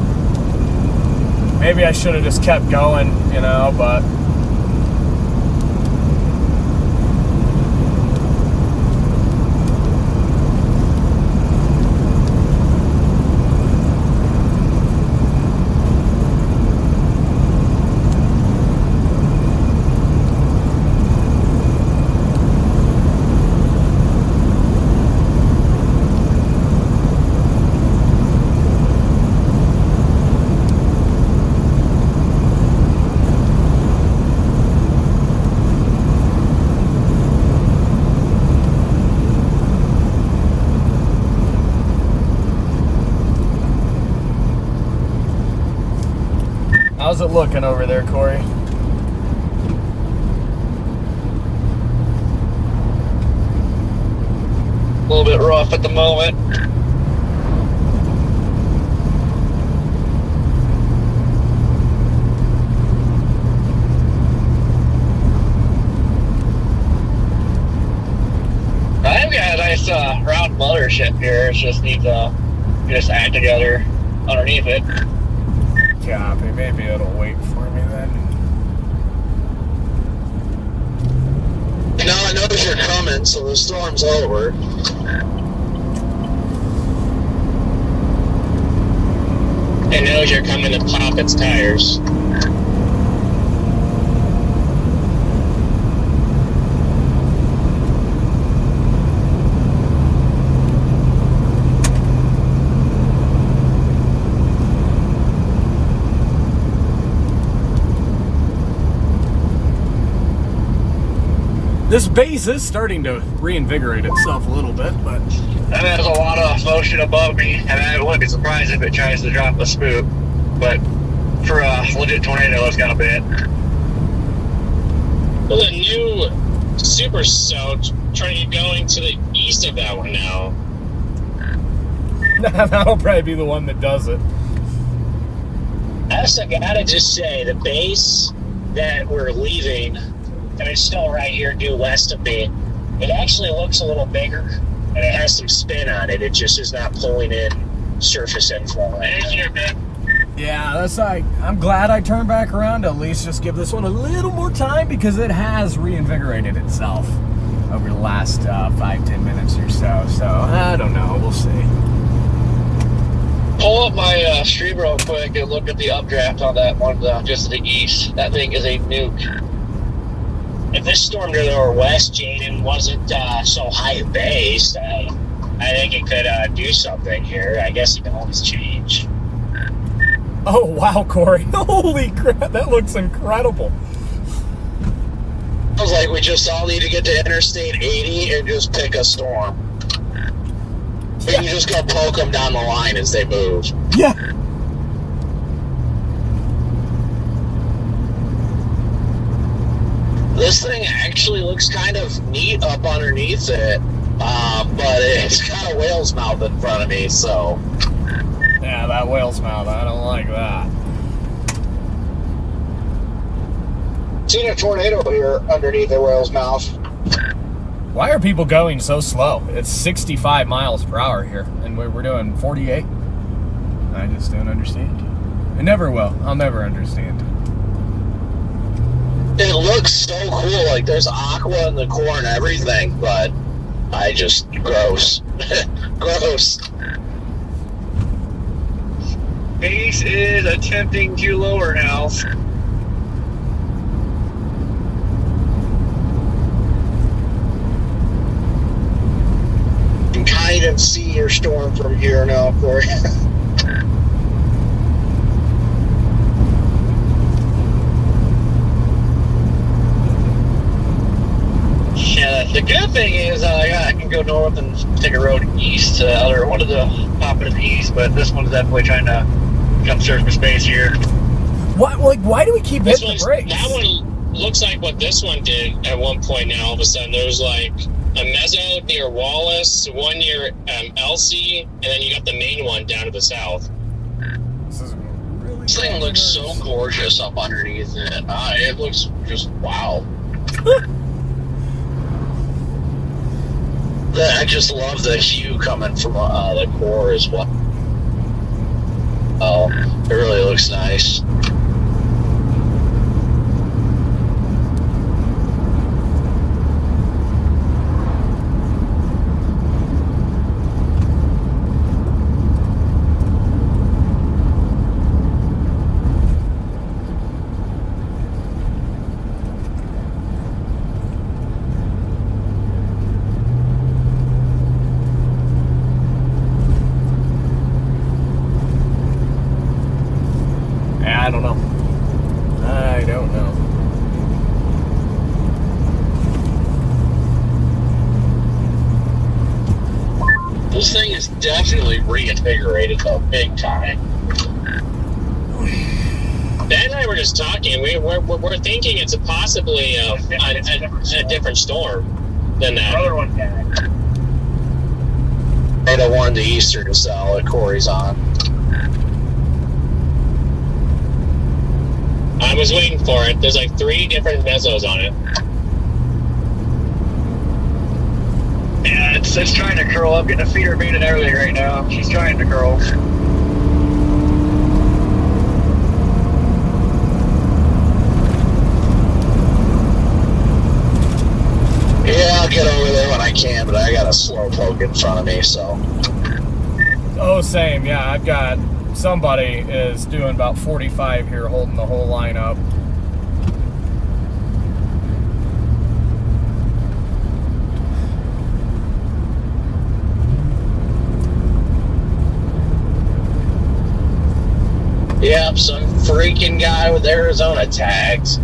Maybe I should have just kept going, you know, but... How's it looking over there, Corey? A little bit rough at the moment. I've got a nice round mothership here. It just needs to just add together underneath it. Copy. Maybe it'll wait for me then. Now it knows you're coming, so the storm's over. It knows you're coming to pop its tires. This base is starting to reinvigorate itself a little bit, but That has a lot of motion above me, and I wouldn't be surprised if it tries to drop a spook. But for a legit tornado, it's got a bit. Well, the new super cell trying to get going to the east of that one now. that'll probably be the one that does it. I gotta just say, the base that we're leaving, and it's still right here due west of me, it actually looks a little bigger, and it has some spin on it. It just is not pulling in surface inflow right now. Yeah, that's like, I'm glad I turned back around to at least just give this one a little more time because it has reinvigorated itself over the last 5-10 minutes or so. So, I don't know. We'll see. Pull up my stream real quick and look at the updraft on that one just to the east. That thing is a nuke. If this storm to the west, Jaden, wasn't so high base, I think it could do something here. I guess it can always change. Oh, wow, Corey. Holy crap, that looks incredible. Sounds like we just all need to get to Interstate 80 and just pick a storm. Yeah. You just go poke them down the line as they move. Yeah. This thing actually looks kind of neat up underneath it, but it's got a whale's mouth in front of me, so... Yeah, that whale's mouth. I don't like that. Seen a tornado here underneath the whale's mouth. Why are people going so slow? It's 65 miles per hour here, and we're doing 48. I just don't understand. I never will. I'll never understand. It looks so cool, like there's aqua in the core and everything, but I just... gross. Gross. Base is attempting to lower now. You can kind of see your storm from here now, Corey. Yeah, the good thing is I can go north and take a road east. Or wanted to pop into the east, but this one's definitely trying to jump surface space here. Why do we keep This hitting the one's, brakes? that one looks like what this one did at one point now. All of a sudden, there was like a mezzo near Wallace, one near Elsie, and then you got the main one down to the south. This is really This thing looks so gorgeous up underneath it. It looks just wow. I just love the hue coming from the core as well. Oh, it really looks nice. I don't know. I don't know. This thing is definitely reinvigorated though, big time. Ben and I were just talking. We're thinking it's possibly a different storm than that. Another one back. They don't want the Easter to sell that Corey's on. I was waiting for it. There's like 3 different mezzos on it. Yeah, it's trying to curl up, getting a feeder baited early right now. She's trying to curl. get over there when I can, but I got a slow poke in front of me, so. Oh, same. Yeah, I've got somebody is doing about 45 here, holding the whole line up. Yep, some freaking guy with Arizona tags.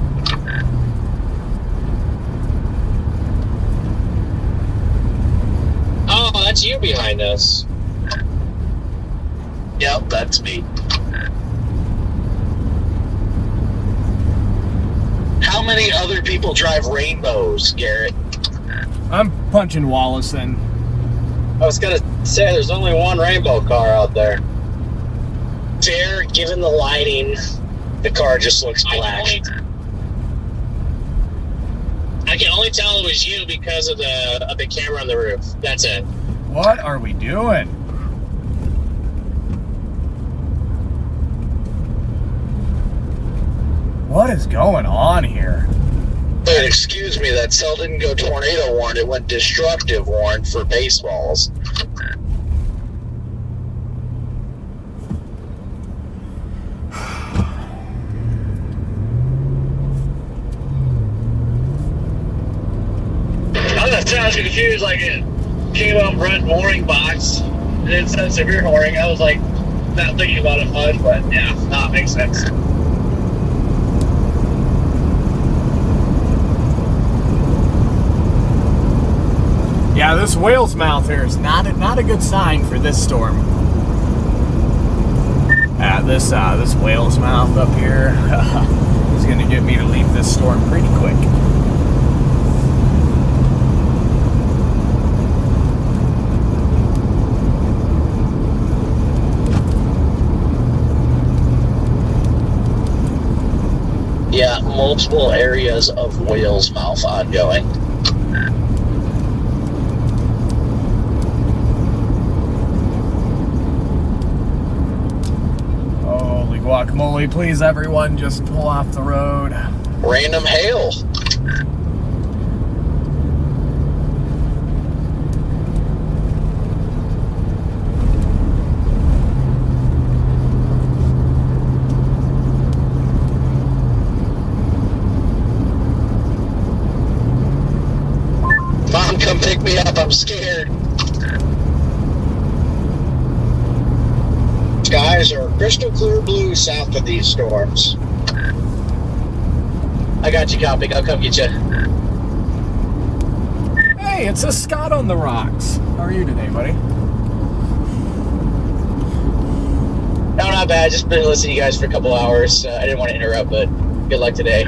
Oh, that's you behind us. Yep, that's me. How many other people drive rainbows, Garrett? I'm punching Wallace in. I was gonna say, there's only one rainbow car out there. Fair, given the lighting, the car just looks black. I can only tell it was you because of the camera on the roof. That's it. What are we doing? What is going on here? Wait, excuse me, that cell didn't go tornado warned, it went destructive warned for baseballs. I was confused, like it came up red warning box and it said severe warning. I was like not thinking about it much, but yeah, that makes sense. Yeah, this whale's mouth here is not a good sign for this storm. This whale's mouth up here is going to get me to leave this storm pretty quick. Yeah, multiple areas of whale's mouth ongoing. Holy guacamole, please everyone just pull off the road. Random hail. Mom, come pick me up, I'm scared. Skies are crystal clear blue south of these storms. I got you, copy. I'll come get you. Hey, it's a Scott on the rocks. How are you today, buddy? No, not bad. Just been listening to you guys for a couple hours. I didn't want to interrupt, but good luck today.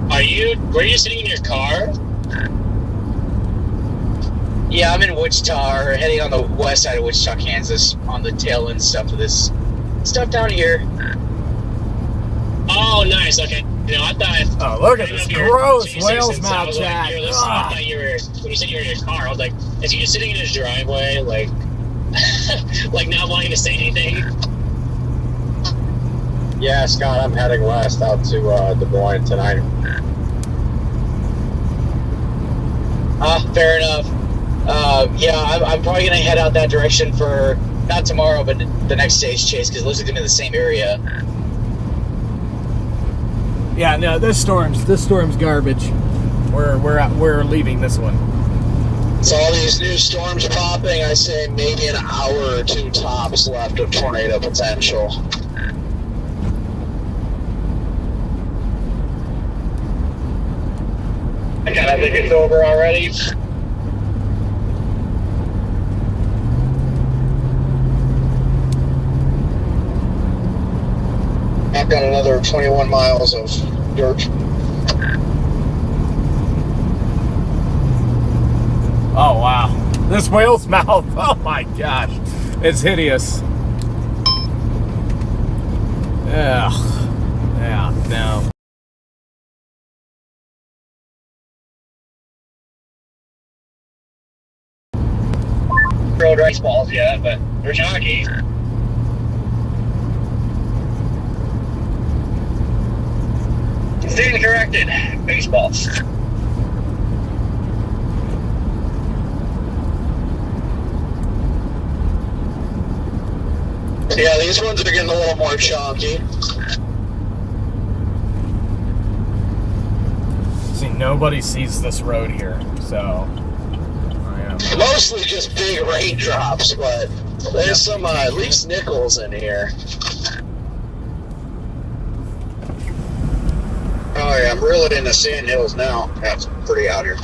Were you sitting in your car? Yeah, I'm in Wichita, or heading on the west side of Wichita, Kansas, on the tail end stuff of this stuff down here. Oh, nice. Okay. You know, I thought. Oh, look at this gross whale's mouth chat. I thought you were, when you said you were in your car, I was like, is he just sitting in his driveway, like, like not wanting to say anything? Yeah, Scott, I'm heading west out to Des Moines tonight. Fair enough. Yeah, I'm probably going to head out that direction for, not tomorrow, but the next day's chase, because it looks like I'm in the same area. Yeah, no, this storm's garbage. We're leaving this one. It's all these new storms popping. I say maybe an hour or two tops left of tornado potential. I kind of think it's over already. I've got another 21 miles of dirt. Oh, wow. This whale's mouth, oh my gosh. It's hideous. Ugh. Yeah, no. Road race balls yet, but they're jockey. Stating corrected. Baseballs. Yeah, these ones are getting a little more chunky. See, nobody sees this road here, so I am. Mostly just big raindrops, but there's some at least nickels in here. Oh yeah, I'm really in the sand hills now. That's pretty out here.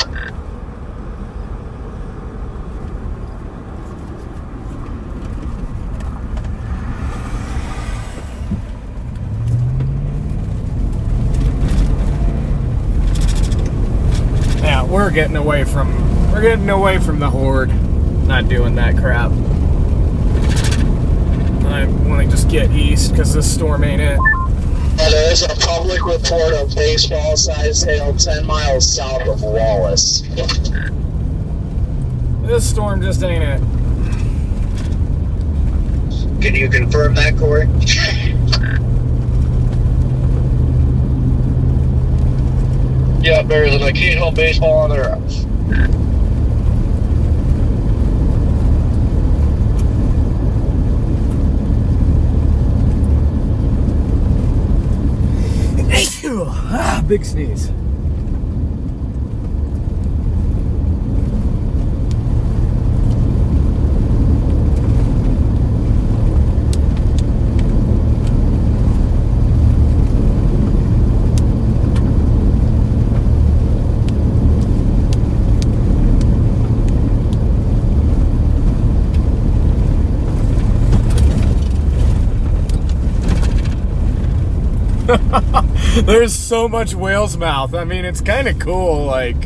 Yeah, we're getting away from the horde. Not doing that crap. I want to just get east because this storm ain't it. There is a public report of baseball-sized hail 10 miles south of Wallace. This storm just ain't it. Can you confirm that, Corey? Yeah, barely. Like, can't hold baseball on their house. Big sneeze. There's so much whale's mouth. I mean, it's kind of cool. Like,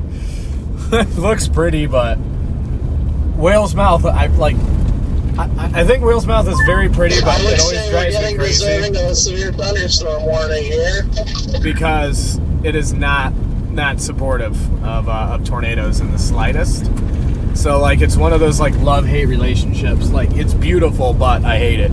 it looks pretty, but whale's mouth. I think whale's mouth is very pretty, but it always drives me crazy. Deserving of a severe thunderstorm warning here. Because it is not supportive of tornadoes in the slightest. So like, it's one of those like love-hate relationships. Like, it's beautiful, but I hate it.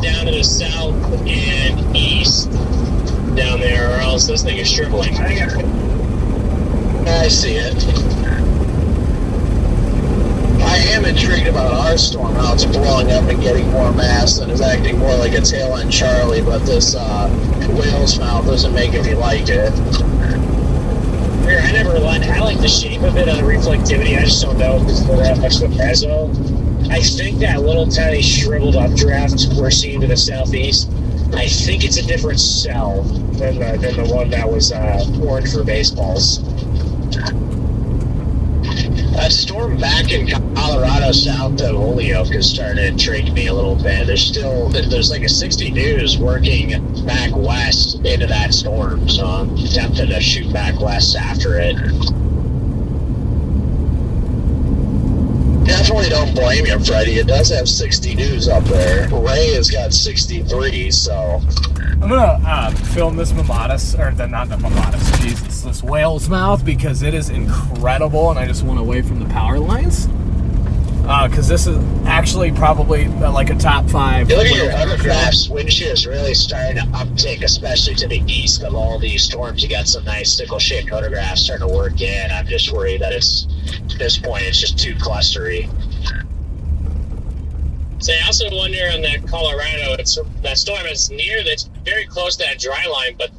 Down to the south and east down there, or else this thing is shriveling. I see it. I am intrigued about our storm, how it's blowing up and getting more mass and is acting more like a tail end Charlie, but this whale's mouth doesn't make me like it. I never liked. I like the shape of it on the reflectivity. I just don't know if it's that much of a pezzo. I think that little tiny shriveled updraft we're seeing to the southeast, I think it's a different cell than the one that was orange for baseballs. That storm back in Colorado south of Holyoke is starting to intrigue me a little bit. There's like a 60 News working back west into that storm, so I'm tempted to shoot back west after it. Definitely don't blame you, Freddie. It does have 60 News up there. Ray has got 63, so... I'm gonna film this Mamatis, or not the Mamatis, Jesus, this whale's mouth, because it is incredible, and I just went away from the power lines. Because this is actually probably like a top 5. You look at your photographs, wind shear is really starting to uptake, especially to the east of all these storms. You got some nice sickle-shaped photographs starting to work in. I'm just worried that at this point, it's just too clustery. So I also wonder on that Colorado, that storm is it's very close to that dry line, but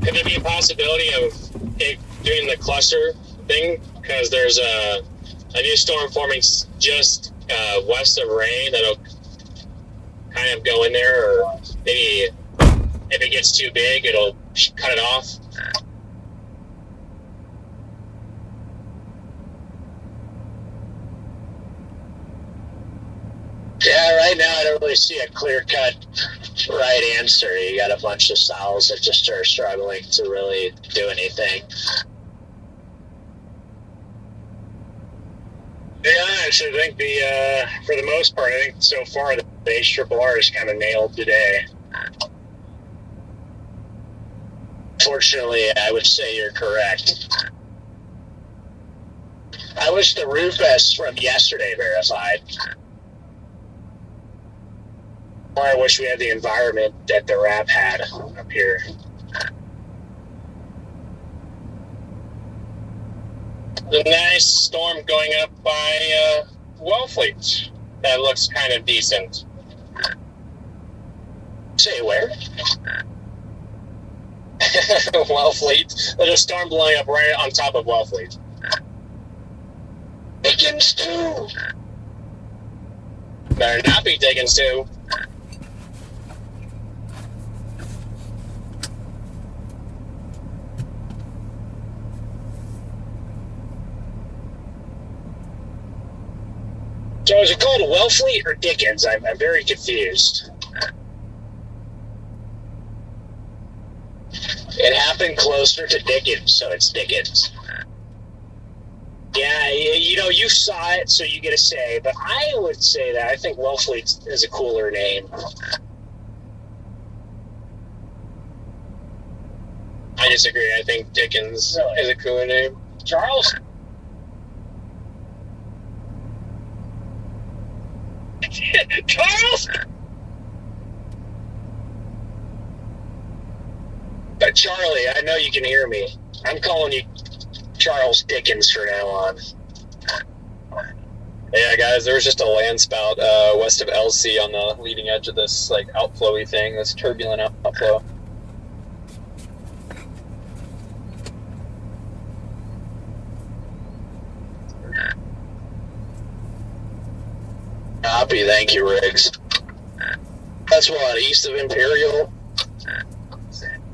could there be a possibility of it doing the cluster thing? Because there's a new storm forming just west of Ray that'll kind of go in there, or maybe if it gets too big, it'll cut it off. Yeah, right now I don't really see a clear-cut right answer. You got a bunch of cells that just are struggling to really do anything. Yeah, I actually think for the most part, I think so far the HRRR is kind of nailed today. Fortunately, I would say you're correct. I wish the roof vest from yesterday verified. Or I wish we had the environment that the RAP had up here. The nice storm going up by Wellfleet. That looks kind of decent. Say where? Wellfleet. There's a storm blowing up right on top of Wellfleet. Dickens too. Better not be Dickens too. So is it called Wellfleet or Dickens? I'm very confused. It happened closer to Dickens, so it's Dickens. Yeah, you saw it, so you get a say, but I would say that I think Wellfleet is a cooler name. I disagree. I think Dickens is a cooler name. Charles? Charles? Charlie, I know you can hear me. I'm calling you Charles Dickens from now on. Yeah, guys, there was just a land spout west of LC on the leading edge of this outflowy thing, this turbulent outflow. Copy, thank you, Riggs. That's what, east of Imperial?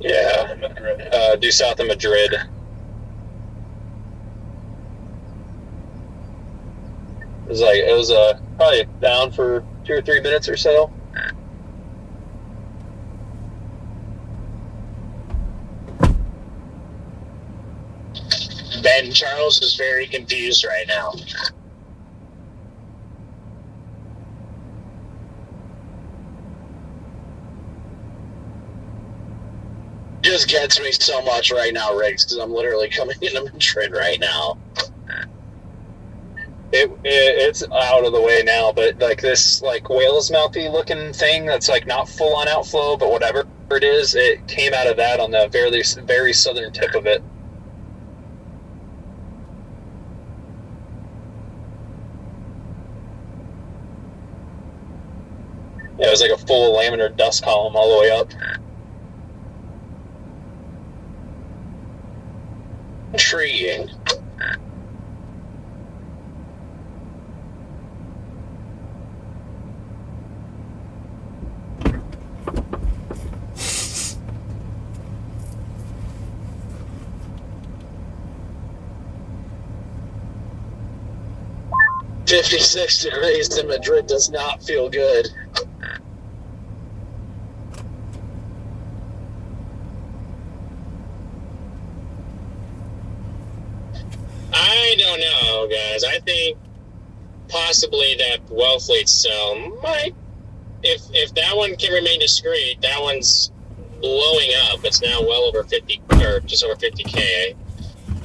Yeah, due south of Madrid. It was probably down for 2 or 3 minutes or so. Ben, Charles is very confused right now. Just gets me so much right now, Riggs, because I'm literally coming into Madrid right now. It's out of the way now, but this whale's mouthy looking thing that's not full on outflow, but whatever it is, it came out of that on the very, very southern tip of it. Yeah, it was like a full laminar dust column all the way up. Intriguing. 56 degrees in Madrid does not feel good. I don't know, guys. I think possibly that Wellfleet cell might, if that one can remain discreet, that one's blowing up. It's now well over 50, or just over 50K.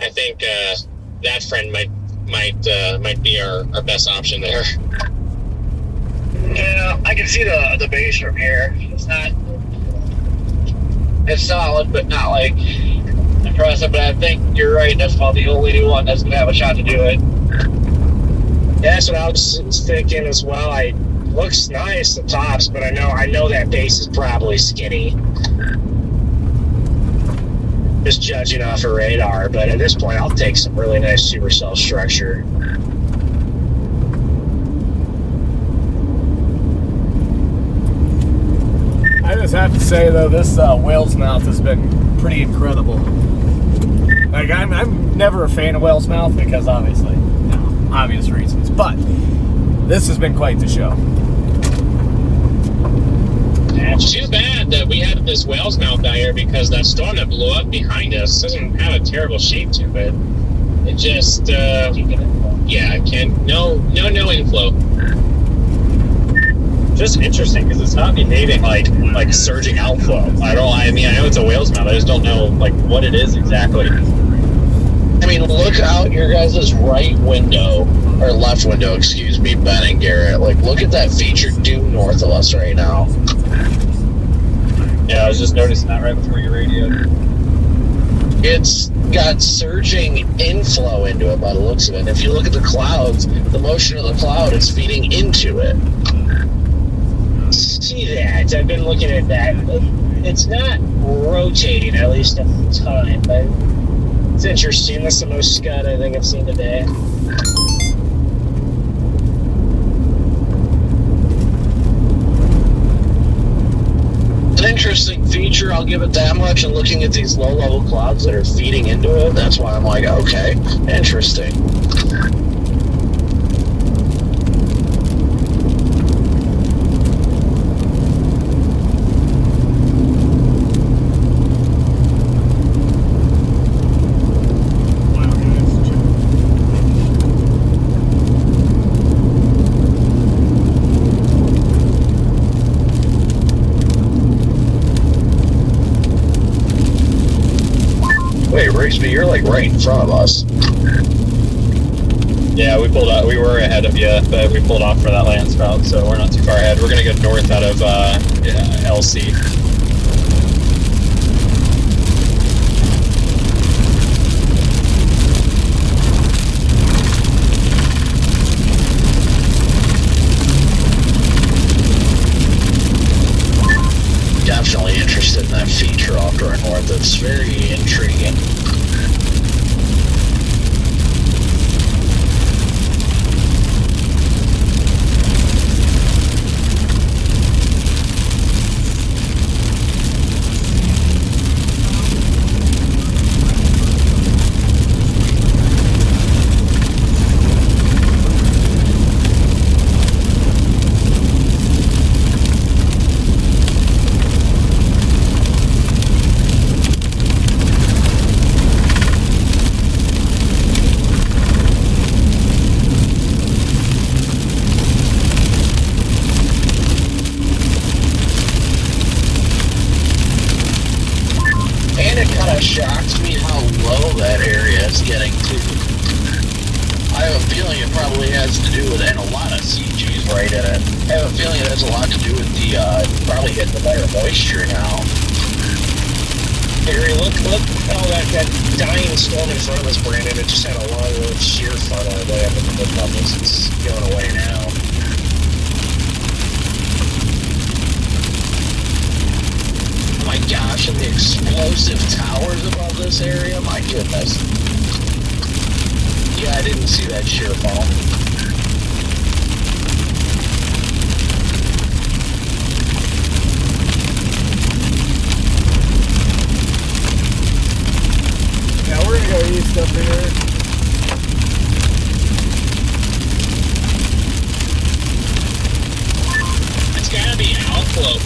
I think that friend might be our best option there. Yeah, I can see the base from here. It's solid, but not like impressive. But I think you're right. That's about the only new one that's gonna have a shot to do it. Yeah, that's what I was thinking as well. Looks nice, the tops, but I know that base is probably skinny. Just judging off a radar, but at this point, I'll take some really nice supercell structure. I just have to say though, this whale's mouth has been pretty incredible. Like I'm never a fan of whale's mouth because obviously, obvious reasons, but this has been quite the show. It's too bad that we had this whale's mouth out here because that storm that blew up behind us doesn't have a terrible shape to it. It just, no inflow. Just interesting because it's not behaving like surging outflow. I know it's a whale's mouth. I just don't know like what it is exactly. I mean, look out your guys' right window, or left window, excuse me, Ben and Garrett. Like, look at that feature due north of us right now. Yeah, I was just noticing that right before you radioed. It's got surging inflow into it by the looks of it. And if you look at the clouds, the motion of the cloud is feeding into it. See that? I've been looking at that. It's not rotating, at least at the time, but it's interesting. That's the most scud I think I've seen today. An interesting feature, I'll give it that much. And looking at these low-level clouds that are feeding into it, that's why I'm like, okay, interesting. Wait, Rigsby, you're like right in front of us. Yeah, we pulled out. We were ahead of you, but we pulled off for that land route, so we're not too far ahead. We're gonna go north out of LC. Definitely interested in that feature off to our north. It's very intriguing. And it kind of shocks me how low that area is getting to. I have a feeling it probably has to do with, and a lot of CG's right in it. I have a feeling it has a lot to do with the, probably hitting the better moisture now. Harry, look. Oh, that dying storm in front of us, Brandon. It just had a long little shear funnel way up in the bubbles. It's going away now. Oh my gosh, and the explosive towers above this area, my goodness. Yeah, I didn't see that sheer fall. Yeah, we're gonna go east up here.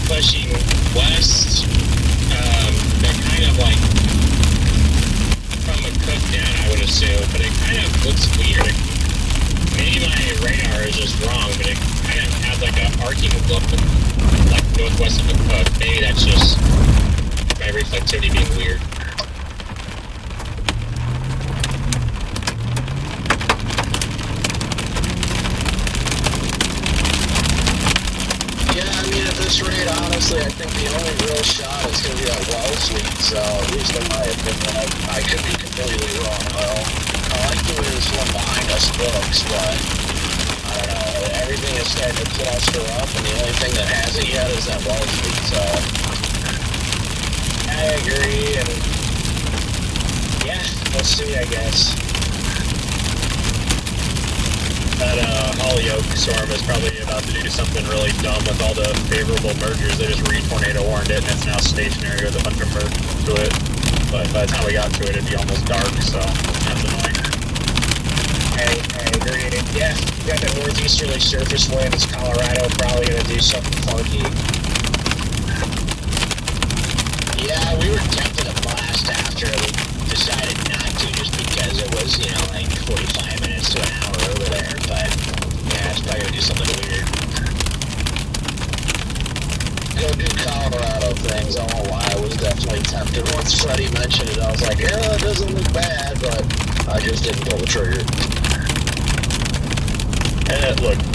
pushing west. They're kind of like from a cook down, I would assume, but it kind of looks weird. Maybe my radar is just wrong, but it kind of has like an arcing look, like northwest of a cook. Maybe that's just my reflectivity being weird. Yeah, I mean, at this rate, honestly, I think the only real shot is going to be that Wells lead. So, at least in my opinion, I could be completely wrong. Well, I like doing this one behind us books, but I don't know. Everything is starting to cluster up, and the only thing that hasn't yet is that Wells lead. So, I agree, and yeah, we'll see, I guess. That Holyoke storm is probably about to do something really dumb with all the favorable mergers. They just re-tornado warned it, and it's now stationary with a bunch of merge to it. But by the time we got to it, it'd be almost dark, so that's annoying. I agree. Yeah, you got the northeasterly surface winds. Colorado probably going to do something funky. yeah, we were tempted to blast after we decided not to, just because it was, you know, like 45 minutes to an hour over there. But yeah, it's probably gonna do something weird. Go do Colorado things. I don't know why I was definitely tempted. Once Freddie mentioned it, I was like, yeah, it doesn't look bad, but I just didn't pull the trigger. And it looked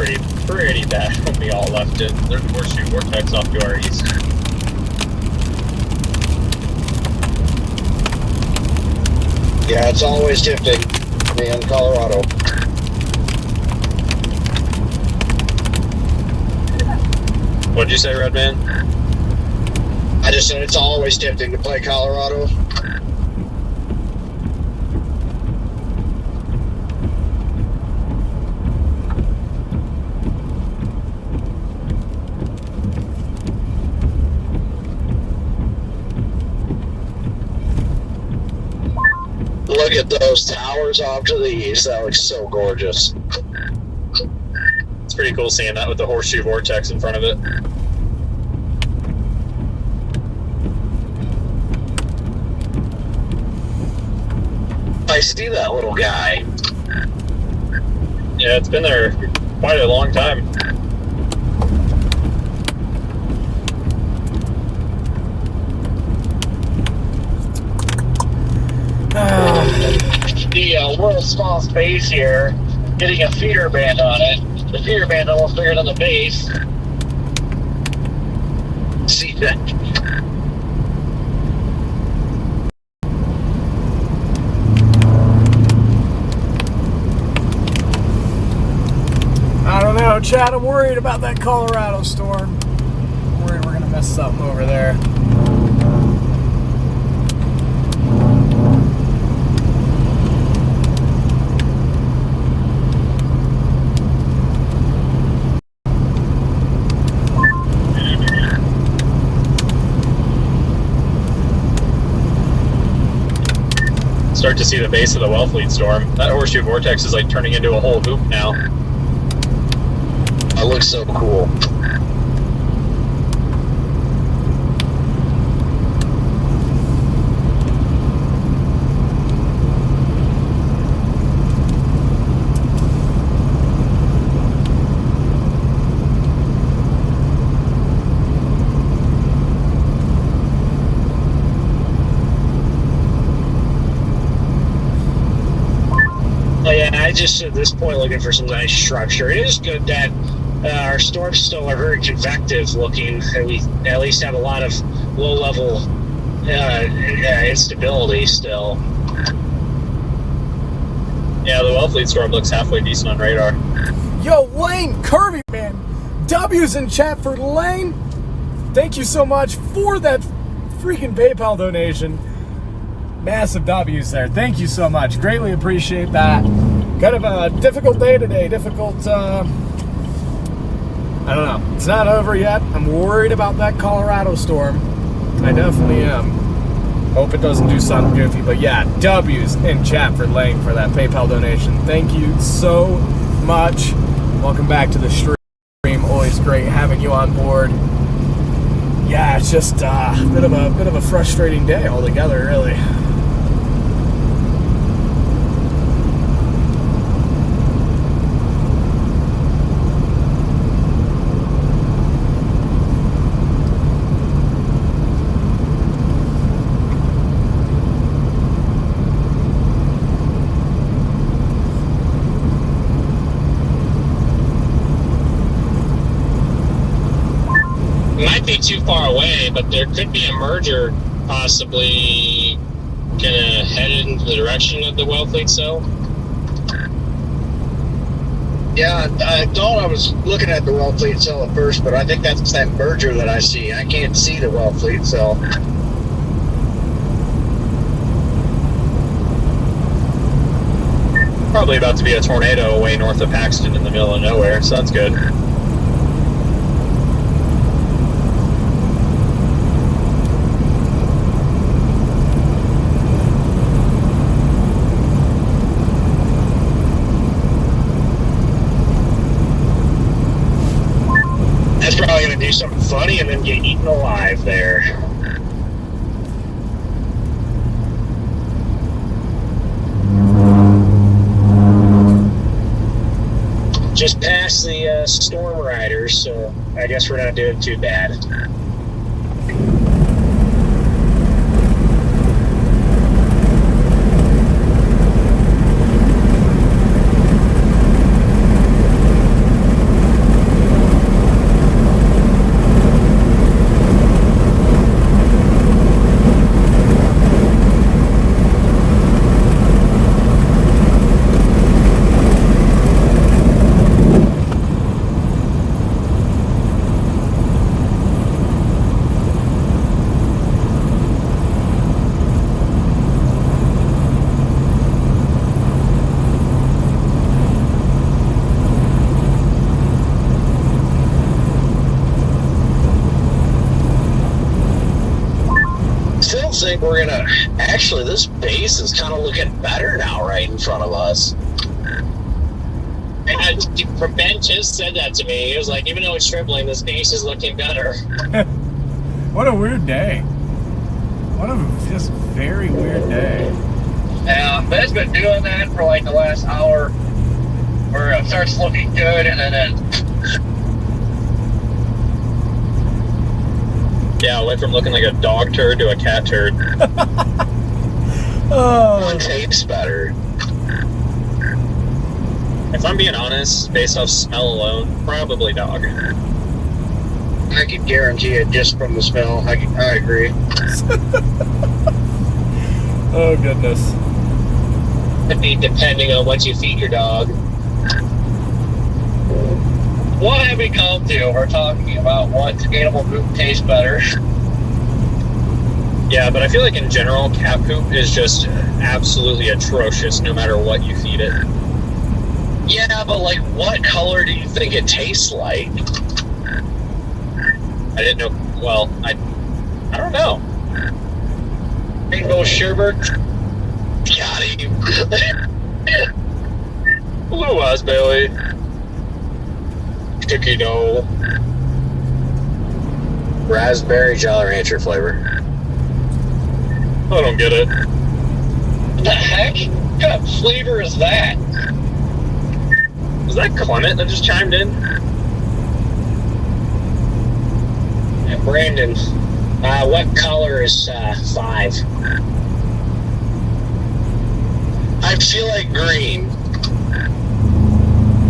pretty bad when we all left it. There's horseshoe vortex off to our east. Yeah, it's always tempting, me in Colorado. What'd you say, Redman? I just said it's always tempting to play Colorado. Look at those towers off to the east. That looks so gorgeous. It's pretty cool seeing that with the horseshoe vortex in front of it. I see that little guy. Yeah, it's been there quite a long time. The world's smallest base here, getting a feeder band on it. The feeder band almost bigger than the base. See that? I don't know, Chad. I'm worried about that Colorado storm. I'm worried we're gonna mess something over there. Start to see the base of the Wellfleet storm. That horseshoe vortex is like turning into a whole hoop now. That looks so cool. I just, at this point, looking for some nice structure. It is good that our storms still are very convective looking, and we at least have a lot of low-level instability still. Yeah, the Wellfleet storm looks halfway decent on radar. Yo, Lane Kirby, man. W's in chat for Lane. Thank you so much for that freaking PayPal donation. Massive W's there. Thank you so much. Greatly appreciate that. Kind of a difficult day today. Difficult, I don't know. It's not over yet. I'm worried about that Colorado storm. I definitely am. Hope it doesn't do something goofy. But yeah, W's in chat for Lane for that PayPal donation. Thank you so much. Welcome back to the stream. Always great having you on board. Yeah, it's just a bit of a frustrating day altogether, really. Might be too far away, but there could be a merger possibly gonna headed into the direction of the Wellfleet cell. Yeah, I thought I was looking at the Wellfleet cell at first, but I think that's that merger that I see. I can't see the Wellfleet cell. Probably about to be a tornado way north of Paxton in the middle of nowhere, so that's good. That's probably going to do something funny and then get eaten alive there. Just past the storm riders, so I guess we're not doing too bad. Think we're gonna actually, this base is kind of looking better now right in front of us. And Ben just said that to me. He was like, even though it's tripling, this base is looking better. What a weird day. What a just very weird day. Yeah, Ben's been doing that for like the last hour, where it starts looking good and then Yeah, went from looking like a dog turd to a cat turd. Oh, Tastes better. If I'm being honest, based off smell alone, probably dog. I can guarantee it just from the smell. I agree. oh goodness. Could be depending on what you feed your dog. what have we come to? We're talking about what animal poop tastes better. Yeah, but I feel like in general, cat poop is just absolutely atrocious no matter what you feed it. Yeah, but like, what color do you think it tastes like? I didn't know. Well, I don't know. Rainbow sherbet. Got him. Blue eyes, Bailey. Cookie dough. Raspberry Jolly Rancher flavor. I don't get it. What the heck? What kind of flavor is that? Was that Clement that just chimed in? Yeah, Brandon, what color is 5? I feel like green.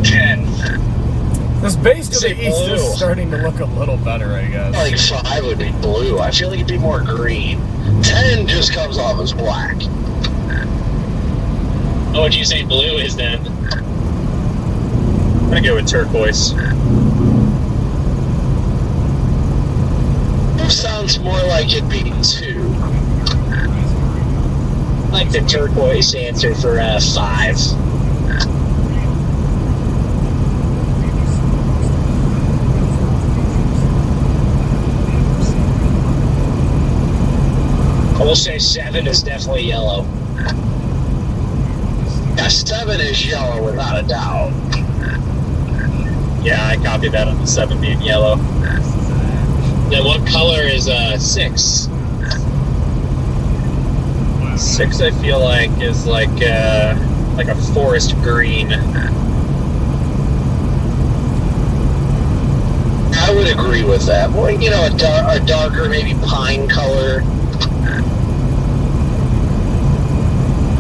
10. This base to Say the east blue. is starting to look a little better, I guess. Like 5 would be blue. I feel like it'd be more green. 10 just comes off as black. What would you say blue is then? I'm gonna go with turquoise. Sounds more like it'd be 2. I like the turquoise answer for 5. I will say 7 is definitely yellow. Yeah, 7 is yellow without a doubt. Yeah, I copied that on the 7 being yellow. Then what color is 6? 6, I feel like, is like a forest green. I would agree with that. Well, you know, a darker, maybe pine color.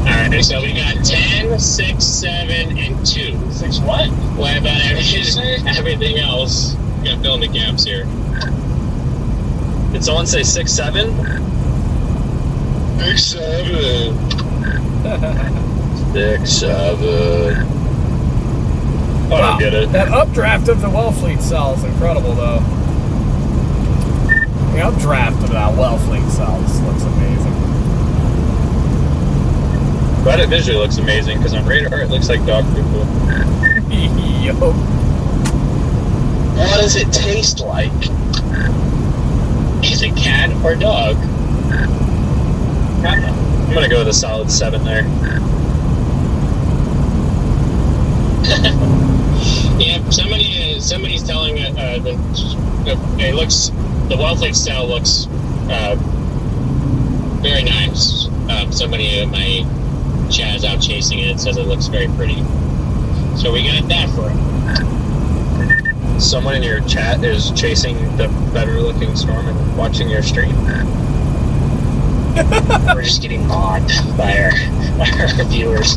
Alright, so we got 10, 6, 7, and 2. 6 what? What about everything else? We gotta fill in the gaps here. Did someone say 6, 7? 6, 7. 6, 7. I Wow, don't get it. that updraft of the Wellfleet cell is incredible, though. The updraft of that Wellfleet cell looks amazing. But it visually looks amazing because on radar it looks like dog poo. Yo. What does it taste like? Is it cat or dog? I'm gonna go with a solid 7 there. Yeah, somebody's telling it looks, the Wellfleet cell looks very nice. Somebody in my chat is out chasing it, says it looks very pretty. So we got that for it. Someone in your chat is chasing the better looking storm and watching your stream. We're just getting mocked by our viewers.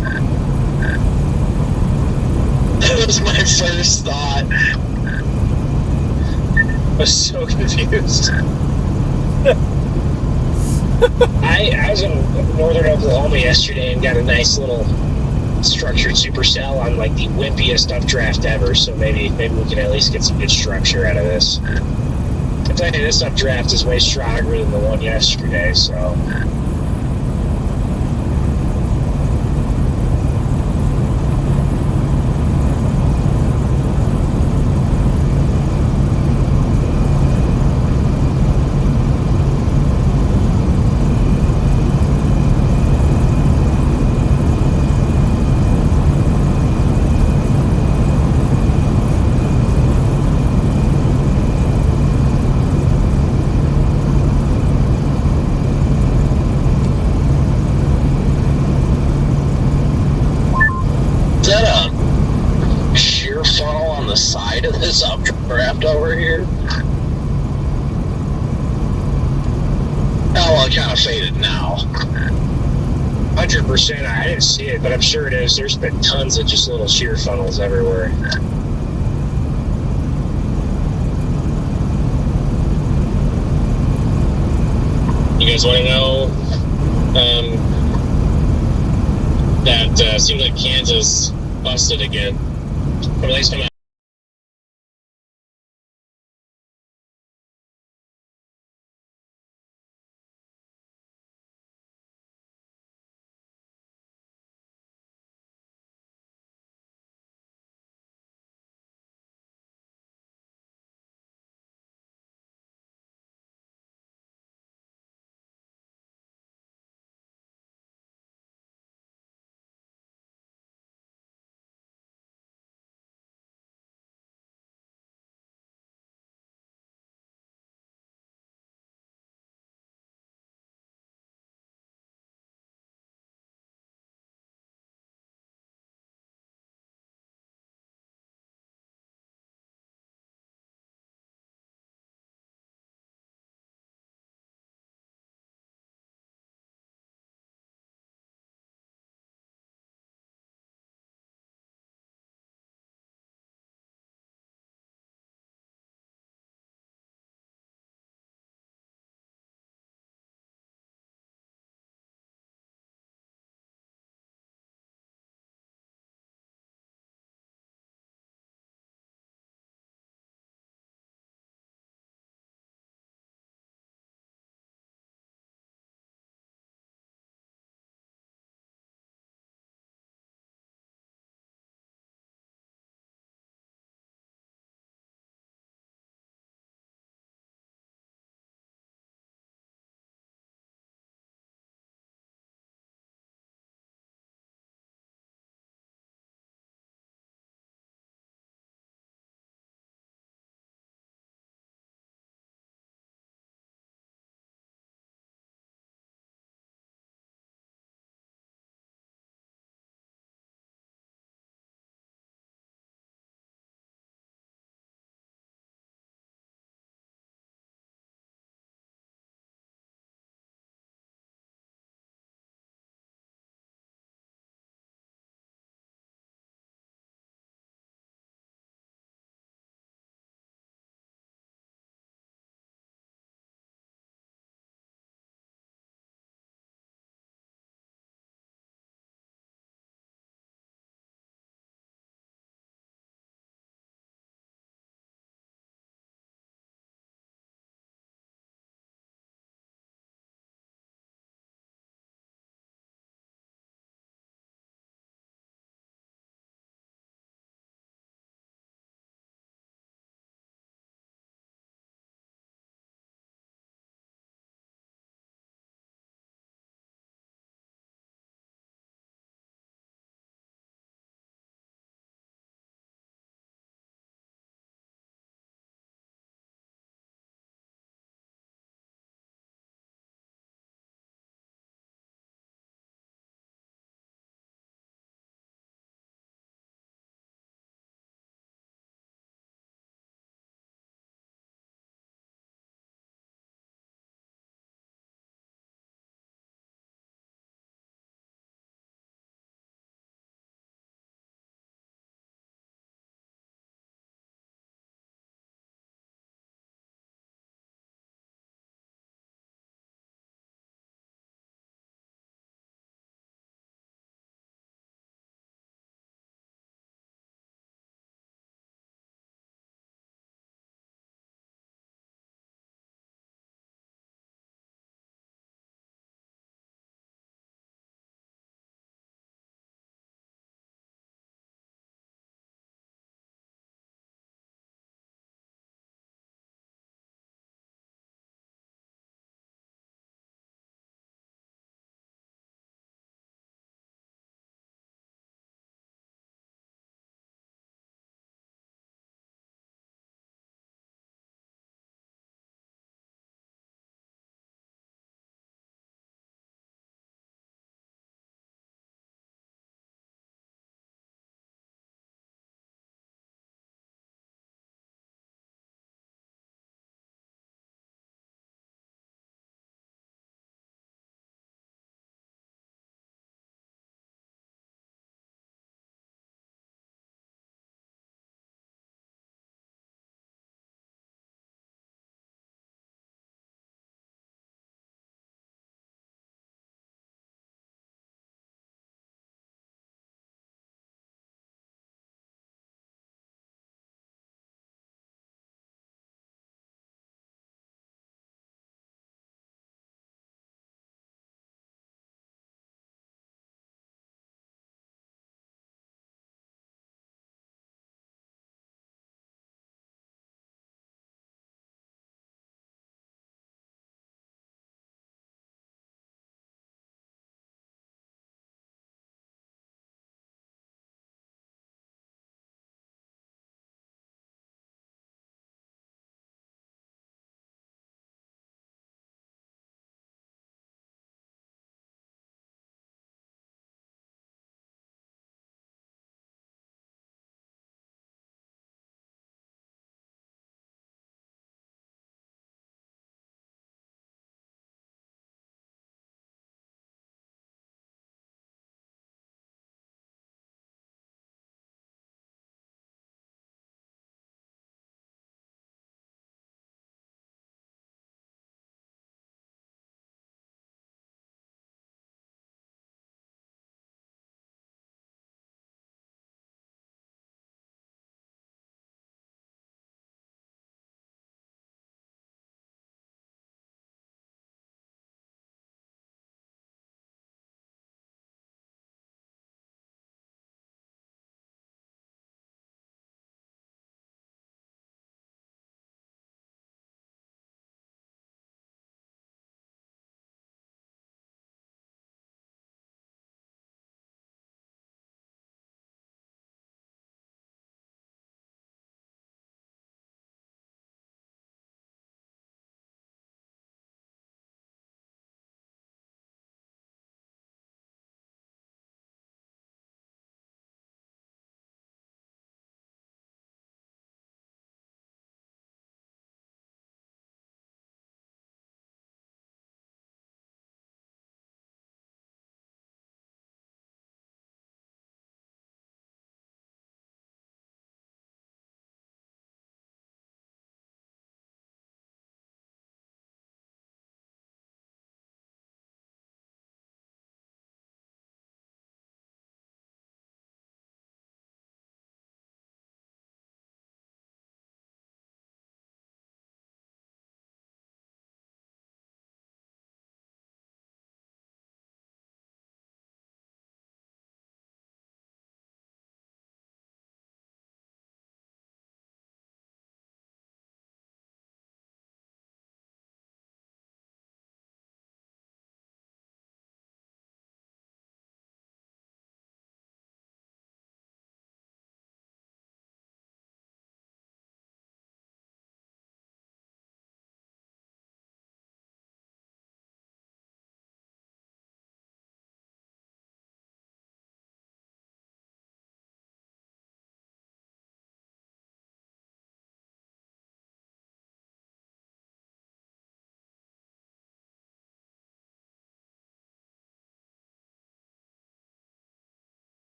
That was my first thought. I was so confused. I was in northern Oklahoma yesterday and got a nice little structured supercell on like the wimpiest updraft ever. So maybe we can at least get some good structure out of this. I'm telling you, this updraft is way stronger than the one yesterday. So. Is that a shear funnel on the side of this updraft over here? Oh, well, it kind of faded now. 100%. I didn't see it, but I'm sure it is. There's been tons of just little shear funnels everywhere. You guys want to know that seems like Kansas busted again. Or at least from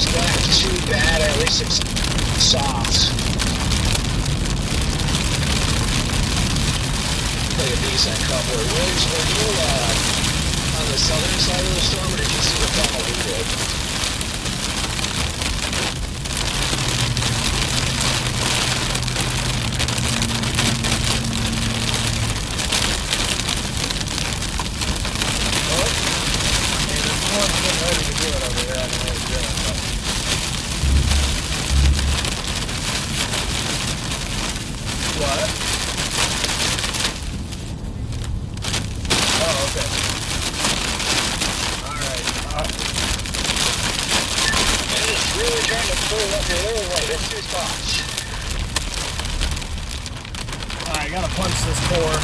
this glass too bad, or at least it's soft. Like a decent couple of winds. Were you on the southern side of the storm, or did you see the funnel we did? One's getting ready to do it over here. I don't know what he's doing, but... What? Oh, okay. Alright. And it's really trying to pull up your little right in two spots. Alright, gotta punch this core.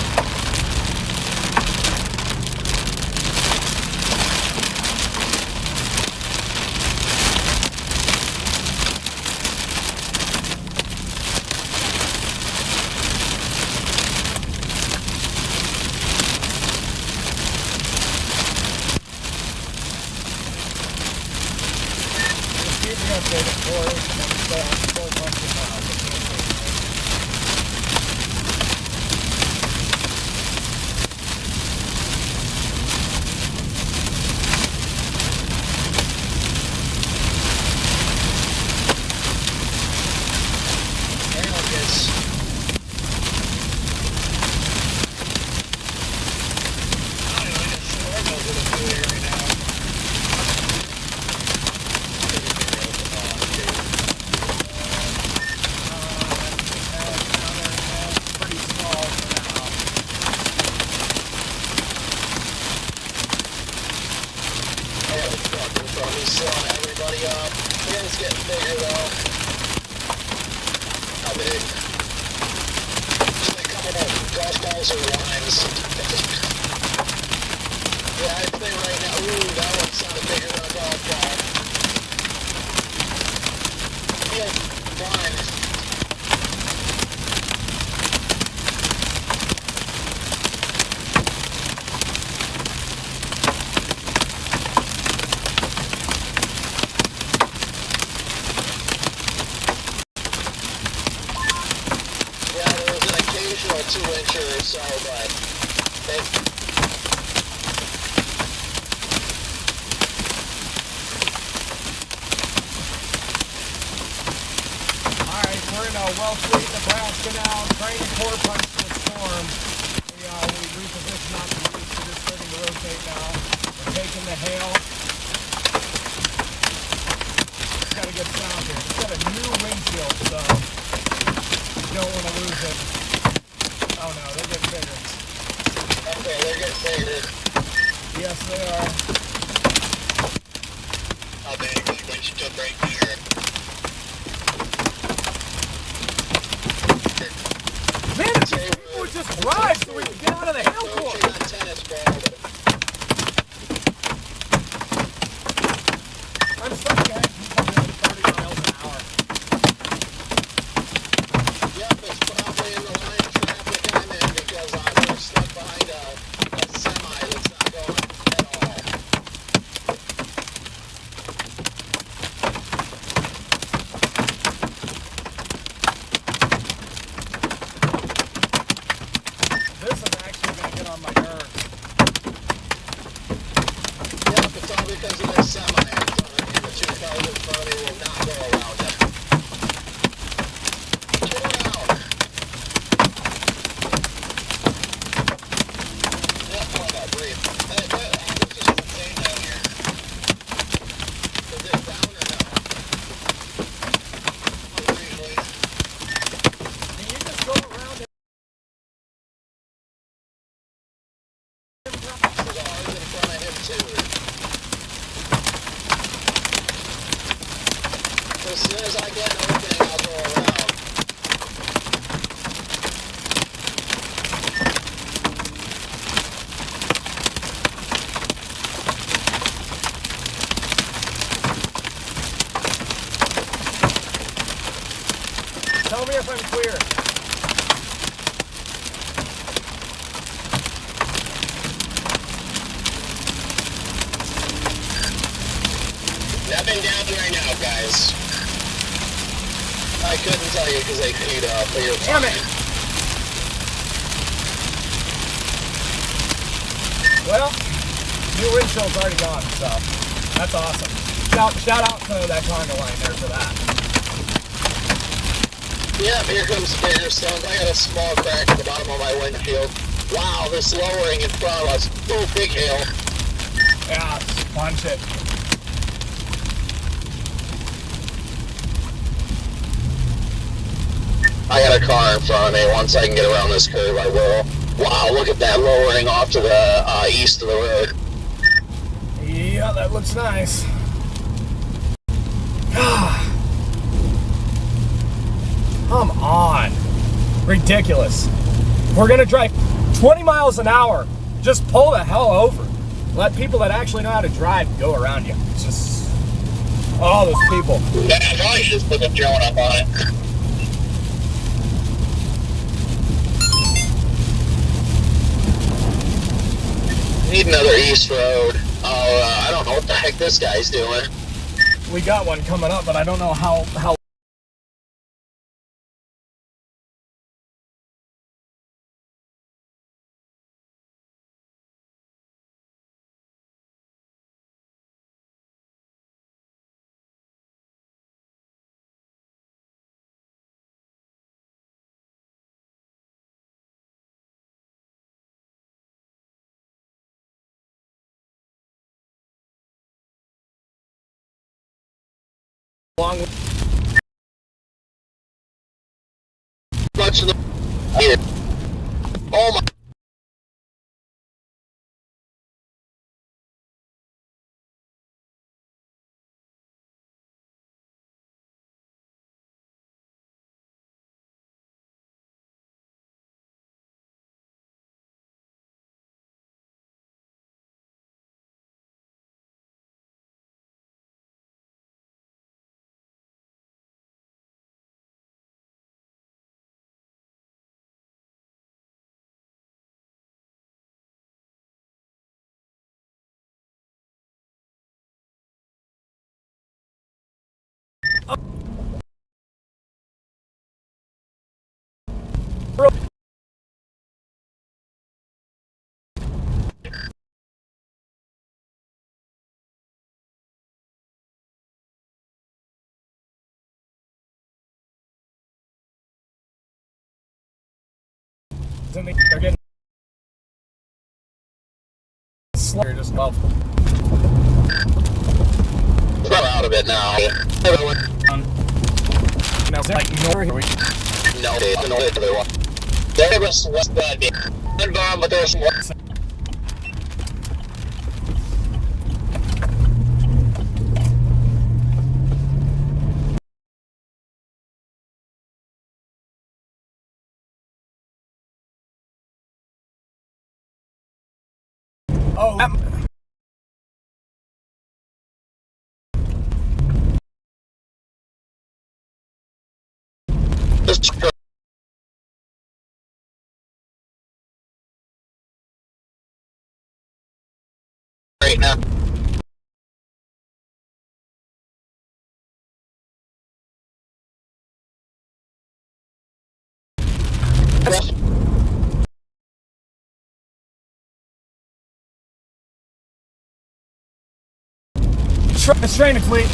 Well-fleet Nebraska now, trying to core punch the storm. We repositioned not to use, so just starting to rotate now. We're taking the hail. It's got a good sound here. It's got a new windshield, so you don't want to lose it. Oh no, they're getting bigger. Okay, they're getting bigger. Yes, they are. How big? Windshield right here. Man, people would just drive so we can get out of the hail core. I'm stuck at people doing 30 miles an hour. Yep, it's probably in the line of traffic I'm in because I'm stuck behind a semi that's not going at all. This is actually going to get on my nerves. Yep, it's all because of this semi. The two cars in front of me will not go around it. Get around. Yep, why not breathe? Hey, let's just stay down here. Is it down or no? Really? Can you just go around it? There's ours in front of him too. As soon as I get an opening, I'll go around. Tell me if I'm clear. Nothing down right now, guys. I couldn't tell you because I queued up, but you're Damn fine. it. Well, new windshield's already gone, so that's awesome. Shout out to that conga line there for that. Yeah, here comes the bigger stones. I got a small crack at the bottom of my windshield. Wow, this lowering in front of us. Oh, big hill. Yeah, punch it. I got a car in front of me. Once I can get around this curve, I will. Wow, look at that lowering off to the east of the road. Yeah, that looks nice. Come on. Ridiculous. We're going to drive 20 miles an hour. Just pull the hell over. Let people that actually know how to drive go around you. It's just... all those people. Yeah, I probably should just put the drone up on it. Need another east road. Oh, I don't know what the heck this guy's doing. We got one coming up, but I don't know how long. Much of the... Oh my... They're getting slower just well. We're out of it now. Now, like, north here, we... No, they want. There was west side. But there's more. Oh, Right now. it's training fleet.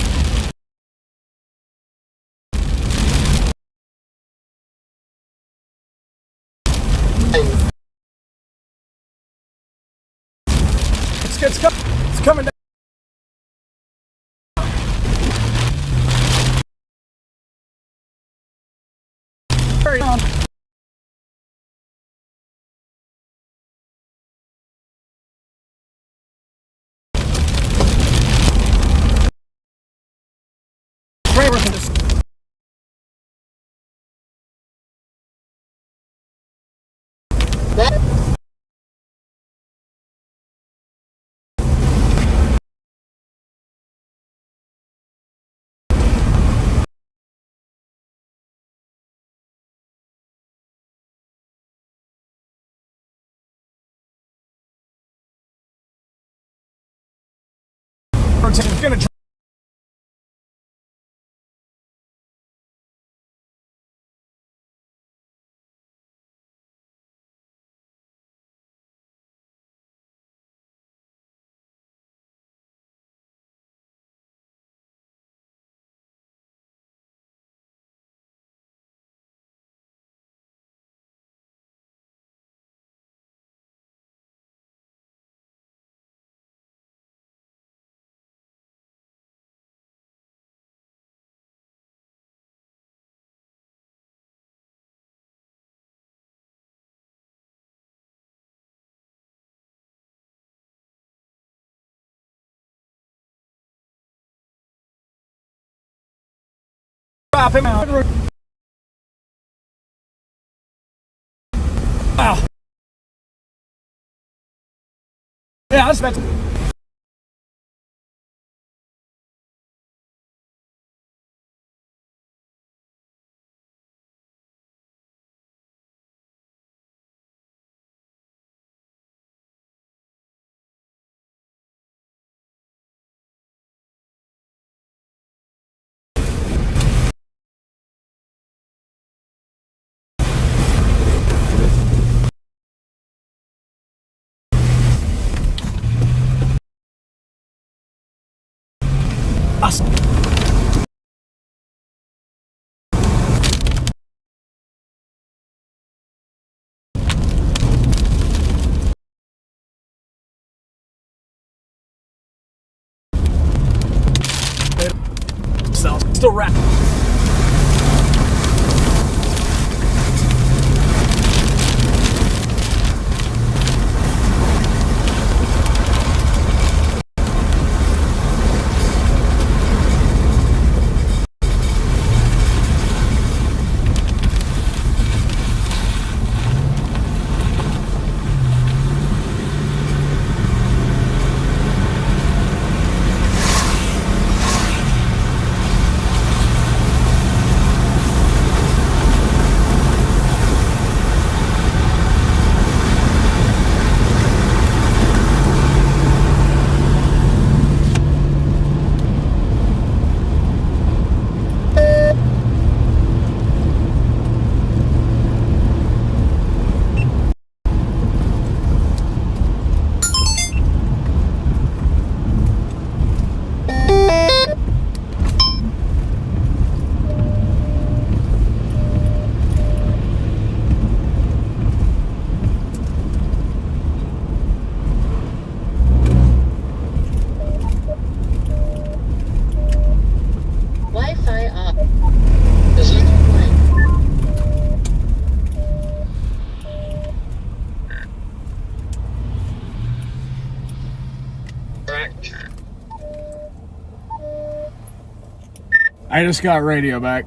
It's coming down. Hurry on. Right where this. It's gonna Drop him out. Wow. Yeah, I was about to. Awesome. Still wrapped. Wi-Fi off. Is it? I just got radio back.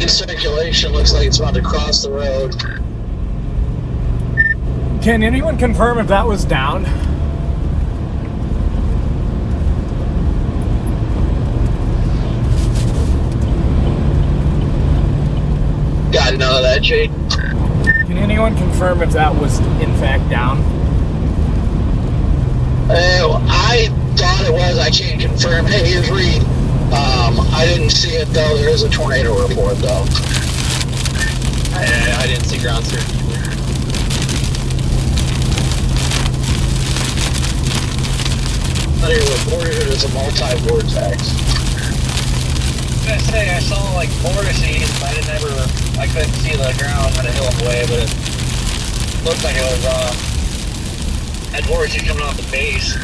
Circulation looks like it's about to cross the road. Can anyone confirm if that was down? Got none of that, Jade. Can anyone confirm if that was in fact down? I thought it was. I can't confirm. Hey, here's Reed. I didn't see it though. There is a tornado report though. I didn't see ground surge. They reported it as a multi-vortex. I was gonna say I saw like vortices, but I couldn't see the ground at a hill away, but it looked like it was had vortices coming off the base.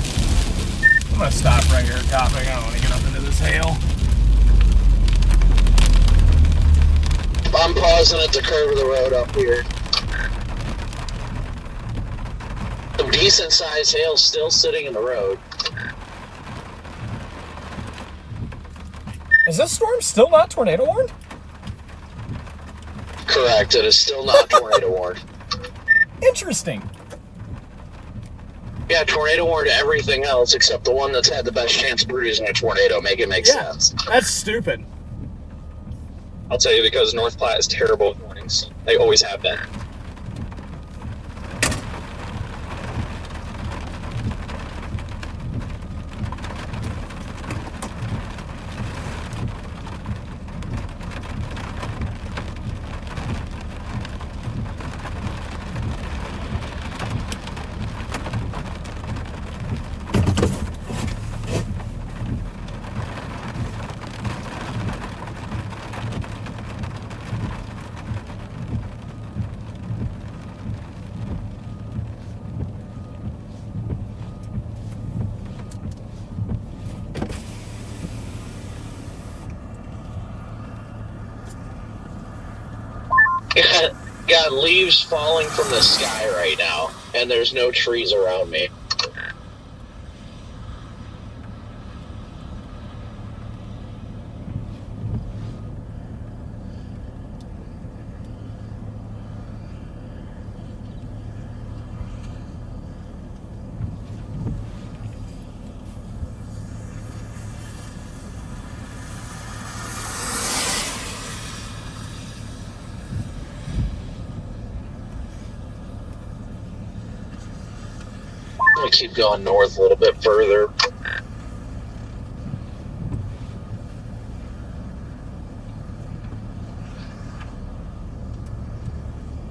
I'm gonna stop right here, topic. I don't want to get up into this hail. I'm pausing at the curve of the road up here. Some decent sized hail still sitting in the road. Is this storm still not tornado warned? Correct, it is still not tornado warned. Interesting. Yeah, tornado warned everything else except the one that's had the best chance of producing a tornado. Make it make sense. That's stupid. I'll tell you, because North Platte is terrible with warnings. They always have been. Yeah, Got leaves falling from the sky right now, and there's no trees around me. I'm gonna keep going north a little bit further.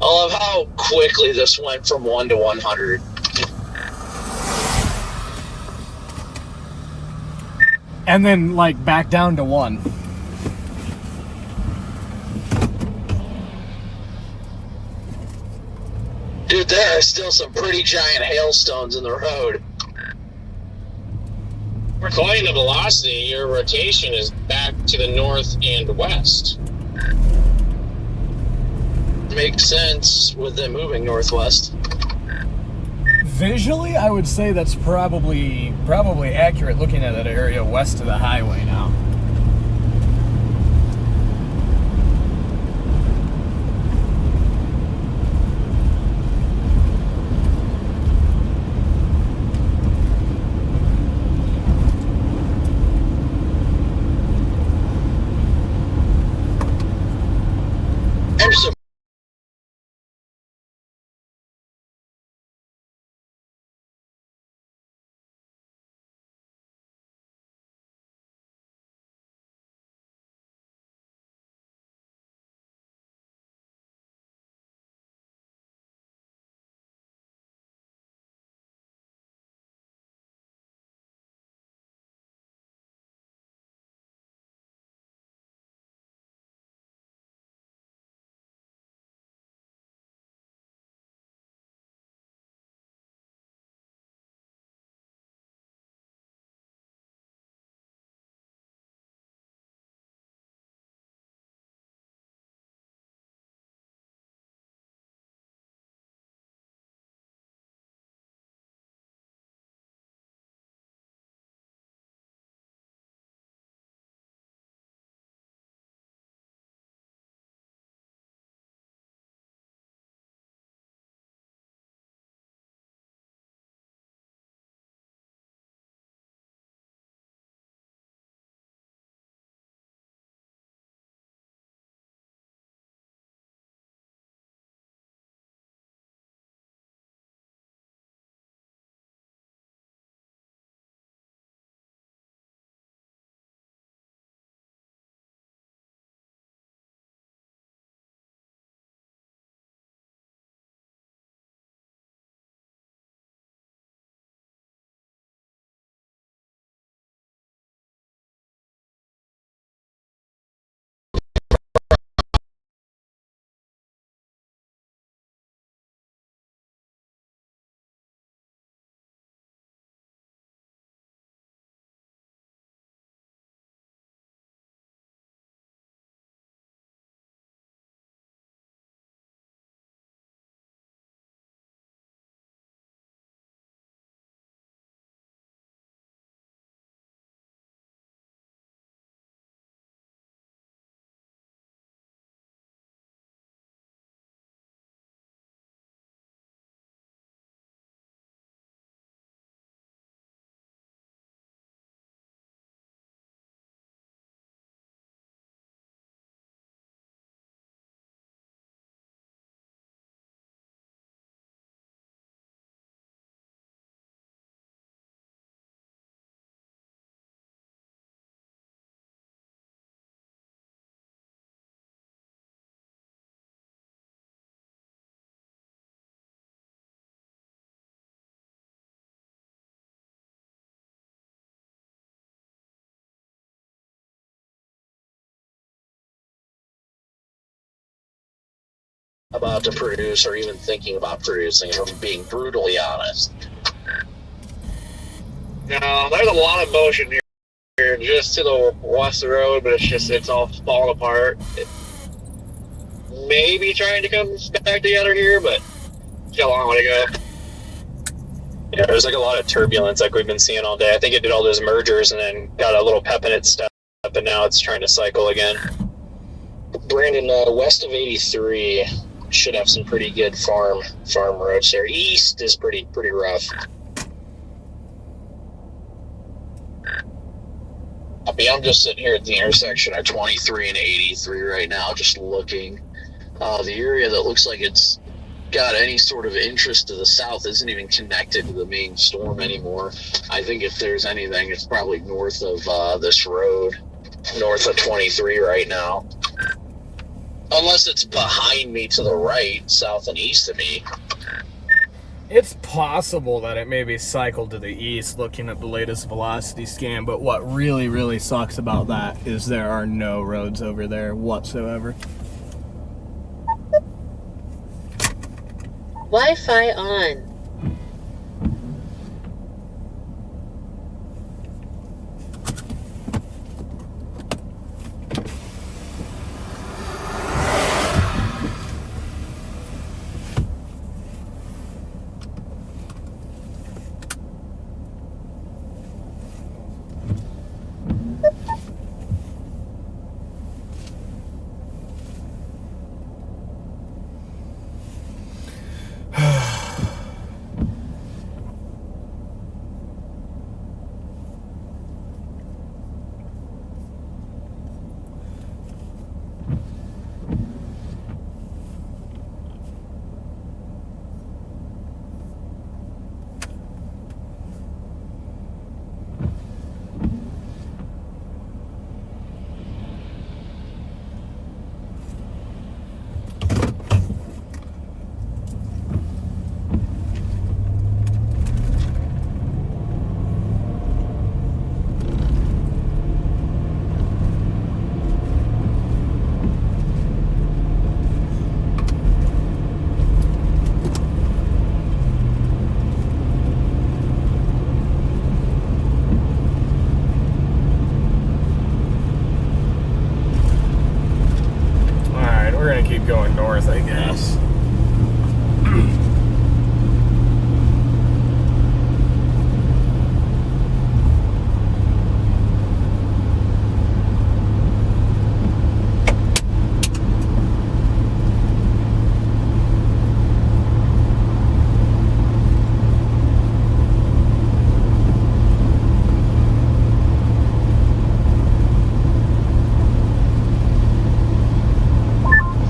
I love how quickly this went from 1 to 100. And then, like, back down to 1. Dude, there are still some pretty giant hailstones in the road. According to velocity, your rotation is back to the north and west. Makes sense with them moving northwest. Visually, I would say that's probably accurate looking at that area west of the highway now. I'm so about to produce or even thinking about producing, if I'm being brutally honest. No, there's a lot of motion here just to the west of the road, but it's all falling apart. maybe trying to come back together here, but it's got a long way to go. Yeah, there's like a lot of turbulence like we've been seeing all day. I think it did all those mergers and then got a little pep in its step, and now it's trying to cycle again. Brandon, west of 83 should have some pretty good farm roads there. East is pretty rough. I'm just sitting here at the intersection of 23 and 83 right now, just looking. The area that looks like it's got any sort of interest to the south isn't even connected to the main storm anymore. I think if there's anything, it's probably north of this road, north of 23 right now. Unless it's behind me to the right, south and east of me. It's possible that it maybe cycled to the east looking at the latest velocity scan, but what really, really sucks about that is there are no roads over there whatsoever. Wi-Fi on. Going north, I guess.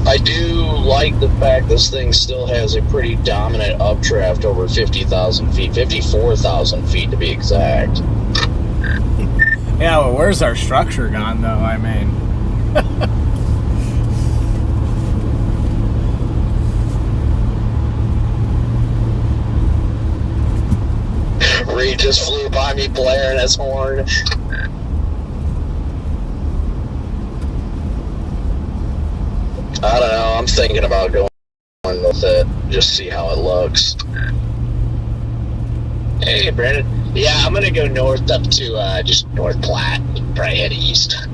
I do like the fact this thing still has a pretty dominant updraft over 50,000 feet, 54,000 feet to be exact. Yeah, well, where's our structure gone, though? I mean... Reed just flew by me blaring his horn. I don't know. I'm thinking about going with it. Just see how it looks. Hey, Brandon. Yeah, I'm gonna go north up to just North Platte. Probably head east.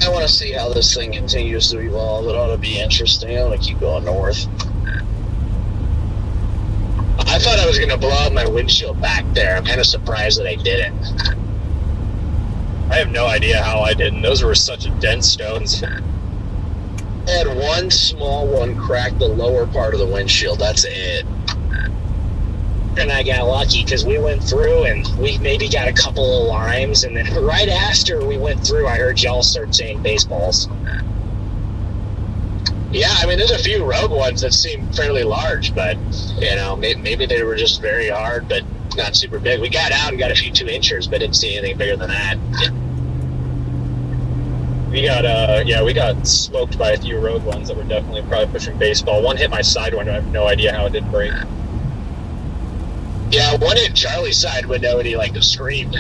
I want to see how this thing continues to evolve. It ought to be interesting. I want to keep going north. I thought I was gonna blow out my windshield back there. I'm kind of surprised that I didn't. I have no idea how I didn't. Those were such dense stones. I had one small one crack the lower part of the windshield. That's it. And I got lucky because we went through and we maybe got a couple of limes, and then right after we went through, I heard y'all start saying baseballs. Yeah, I mean, there's a few rogue ones that seem fairly large, but, you know, maybe they were just very hard, but not super big. We got out and got a few 2-inchers, but didn't see anything bigger than that. We got smoked by a few rogue ones that were definitely probably pushing baseball. One hit my side window. I have no idea how it didn't break. Yeah, one hit Charlie's side window and he like screamed.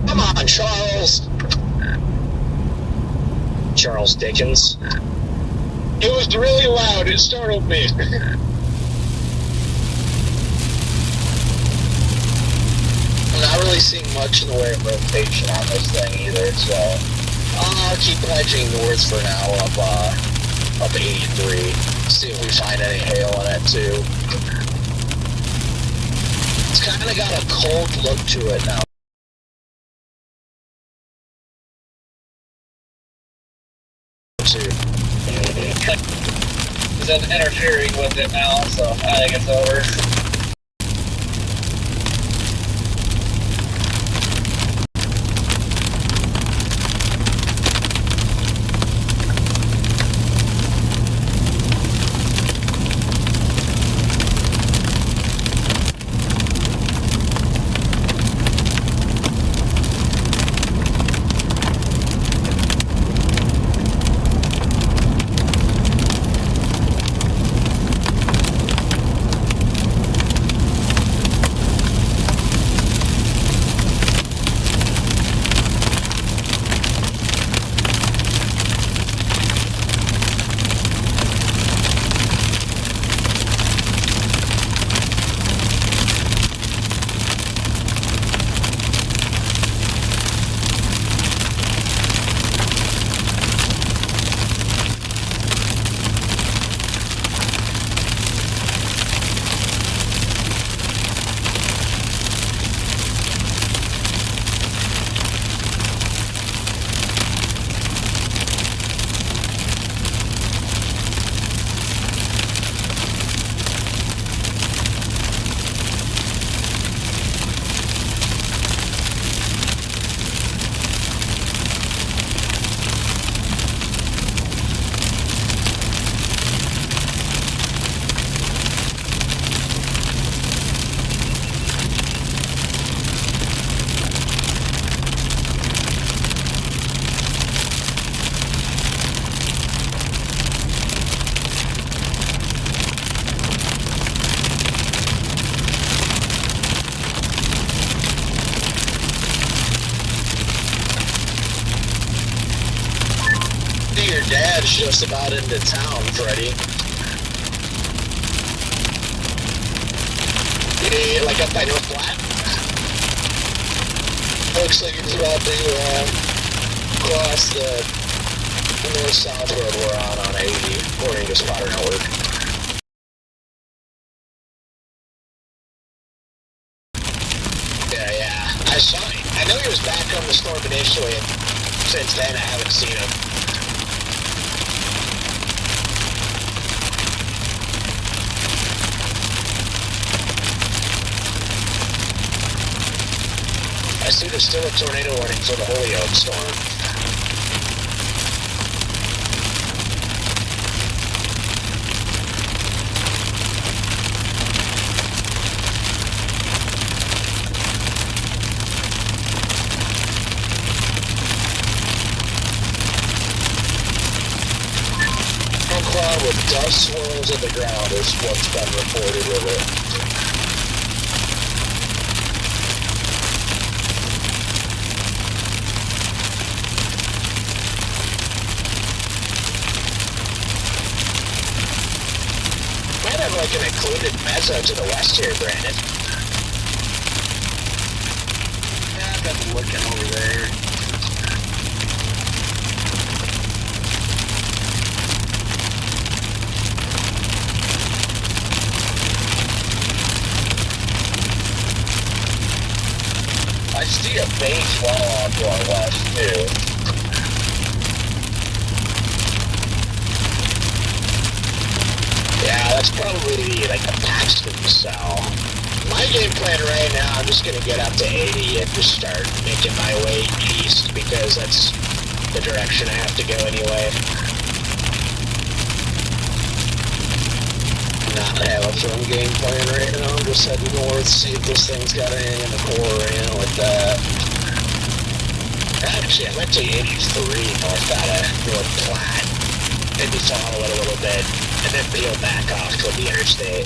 Come on, Charles! Charles Dickens. It was really loud. It startled me. I'm not really seeing much in the way of rotation on this thing either, so I'll keep edging north for now up 83. See if we find any hail in it too. It's kind of got a cold look to it now. Too. Is interfering with it now, so I think it's over. Your dad's just about into town, Freddie. Yeah, like up by North Platte. Looks like it's about to cross the north-south road we're on 80, according to Spotter Network. Yeah. I saw him. I know he was back on the storm initially, and since then I haven't seen him. I see there's still a tornado warning for the Holyoke storm. Storm cloud with dust swirls in the ground is what's been reported with it. Like an included mezzo to the west here, Brandon. Yeah, I've been looking over there. I see a base well off to our west, too. Yeah, that's probably like a Paxton cell. My game plan right now, I'm just going to get up to 80 and just start making my way east because that's the direction I have to go anyway. Not have a firm game plan right now. I'm just heading north, see if this thing's got anything in the core or anything like that. Actually, I went to 83 north out of North Platte. Maybe follow it a little bit. And then peel back off toward the interstate.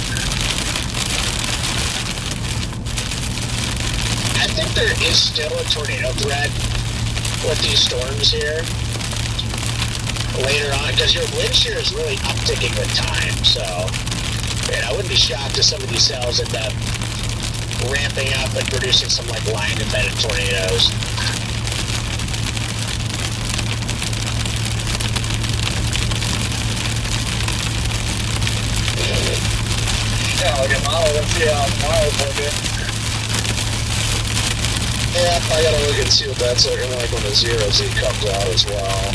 I think there is still a tornado threat with these storms here later on, because your wind shear is really upticking with time, so I wouldn't be shocked if some of these cells end up ramping up and producing some like line embedded tornadoes. Yeah, tomorrow's looking. Yeah, I gotta look and see what that's looking like when the 0Z comes out as well.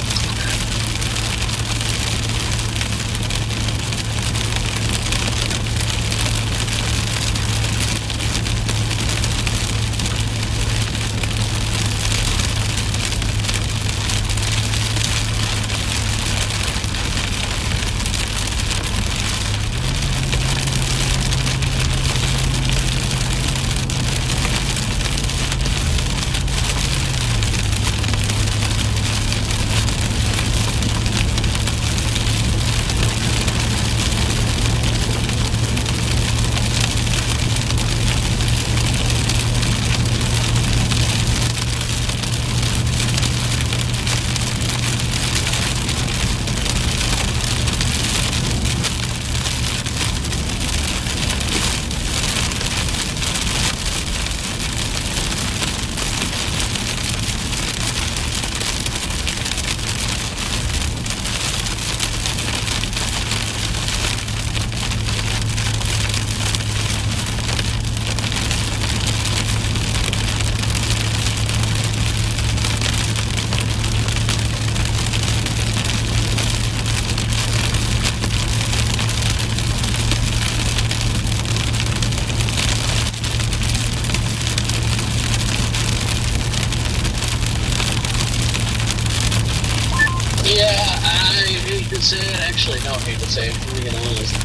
Hate to say it, being honest.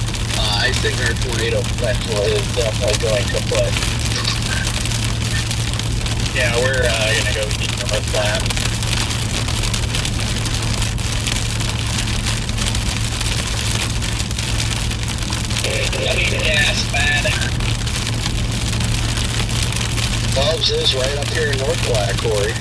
I think our tornado potential is definitely going kaput. Yeah, we're gonna go eat north flat. I need gas, man. Bob's is right up here in North Black, Corey.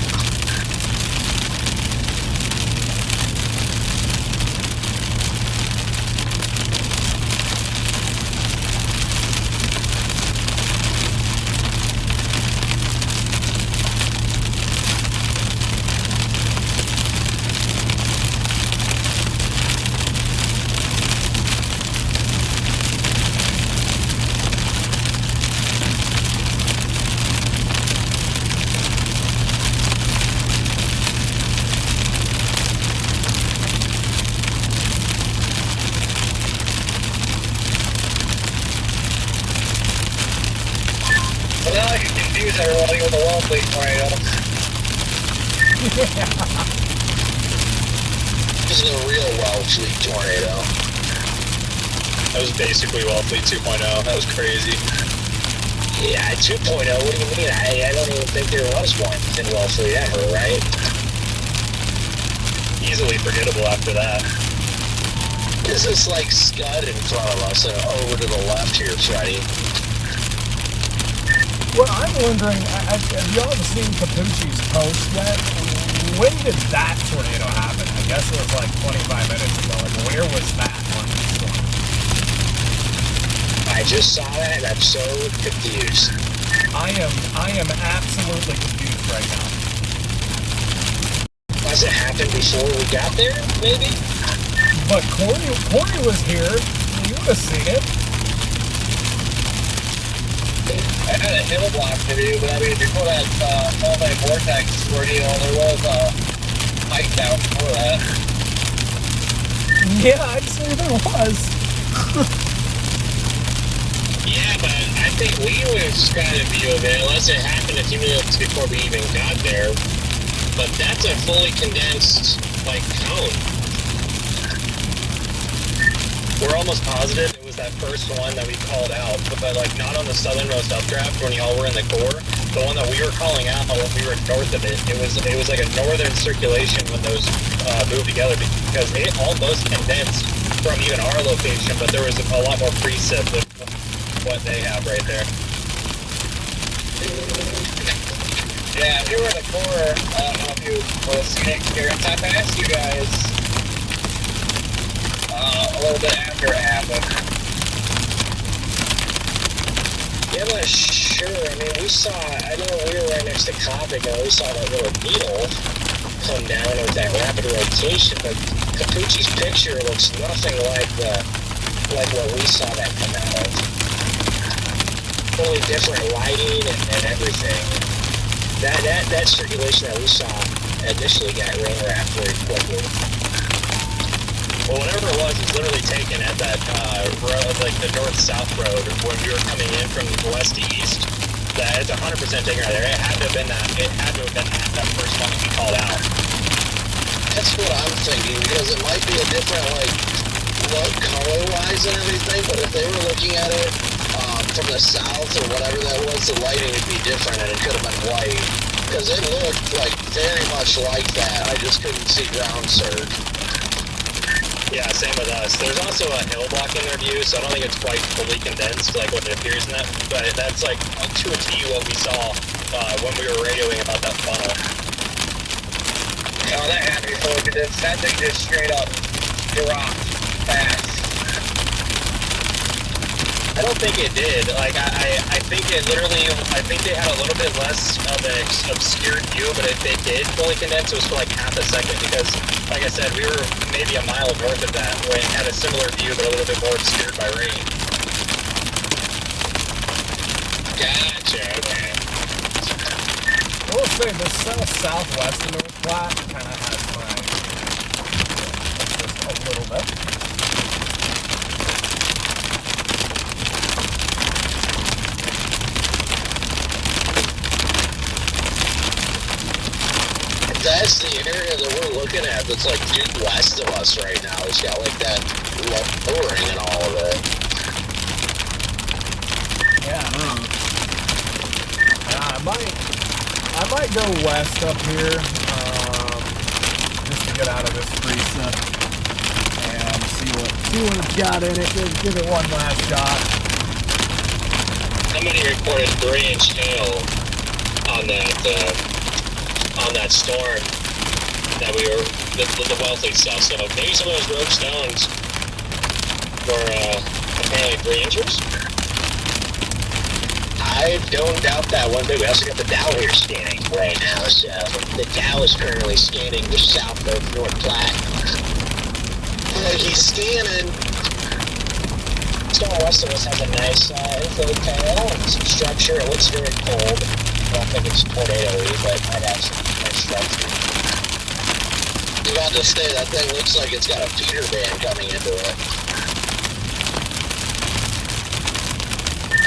Now I can confuse everybody with a Wellfleet tornado. This is a real Wellfleet tornado. That was basically Wellfleet 2.0. That was crazy. Yeah, 2.0, what do you mean? I don't even think there was one in Wellfleet ever, right? Easily forgettable after that. This is like Scud in front of us and over to the left here, Freddie. Well, I'm wondering, have y'all seen Capucci's post yet? When did that tornado happen? I guess it was like 25 minutes ago. Like, where was that on the storm? I just saw that and I'm so confused. I am absolutely confused right now. Must it happened before we got there, maybe? But Corey was here. You would have seen it. I had a hill block to do, but I mean, before that multi-vortex ordeal, there was a hike down before that. Yeah, I'd say there was. Yeah, but I think we was got a view of it, unless it happened a few minutes before we even got there. But that's a fully condensed, like, cone. We're almost positive it was that first one that we called out, but like not on the southernmost updraft when y'all were in the core. The one that we were calling out when we were north of it, it was like a northern circulation when those moved together because it almost condensed from even our location, but there was a lot more precip with what they have right there. Yeah, if you were in the core, I don't know if you would have seen it experience. I passed you guys a little bit after it happened. Yeah, I'm not sure. I mean, I know we were right next to Coppic and we saw that little needle come down with that rapid rotation, but Capucci's picture looks nothing like what we saw that come out of. totally different lighting and everything. That circulation that we saw initially got rain wrapped very quickly. Well, whatever it was literally taken at that road, like the north-south road, when we were coming in from west to east. That it's 100% taken right there. It had to have been that. It had to have been that first one we called out. That's what I'm thinking, because it might be a different, like, look color-wise and everything, but if they were looking at it from the south or whatever that was, the lighting would be different and it could have been white. Because it looked like very much like that. I just couldn't see ground surge. Yeah, same with us. There's also a hill block in their view, so I don't think it's quite fully condensed like what it appears in that. But that's like to a T what we saw when we were radioing about that funnel. Oh, that had to be fully condensed. That thing just straight up dropped fast. I don't think it did. Like I think it literally. I think they had a little bit less of an obscured view, but if they did fully condense, it was for like half a second because, like I said, we were maybe a mile north of that, where it had a similar view, but a little bit more obscured by rain. Gotcha. Okay. I will say the southwest of North Platte kind of has my just a little bit. That's the area that we're looking at that's like due west of us right now. It's got like that lowering and all of it. Yeah. I might go west up here, just to get out of this preset and see what it's got in it. Give it one last shot. Somebody reported 3-inch hail on that storm that we were the wealthy stuff. So maybe some of those rogue stones were apparently 3 inches. I don't doubt that one bit. We also got the Dow here scanning right now. So the Dow is currently scanning just south of North Platte. He's scanning. Storm west of us has a nice inflow tail and some structure. It looks very cold. I don't think it's tornado-y, but I'd have some nice structure. I was about to say, that thing looks like it's got a feeder band coming into it.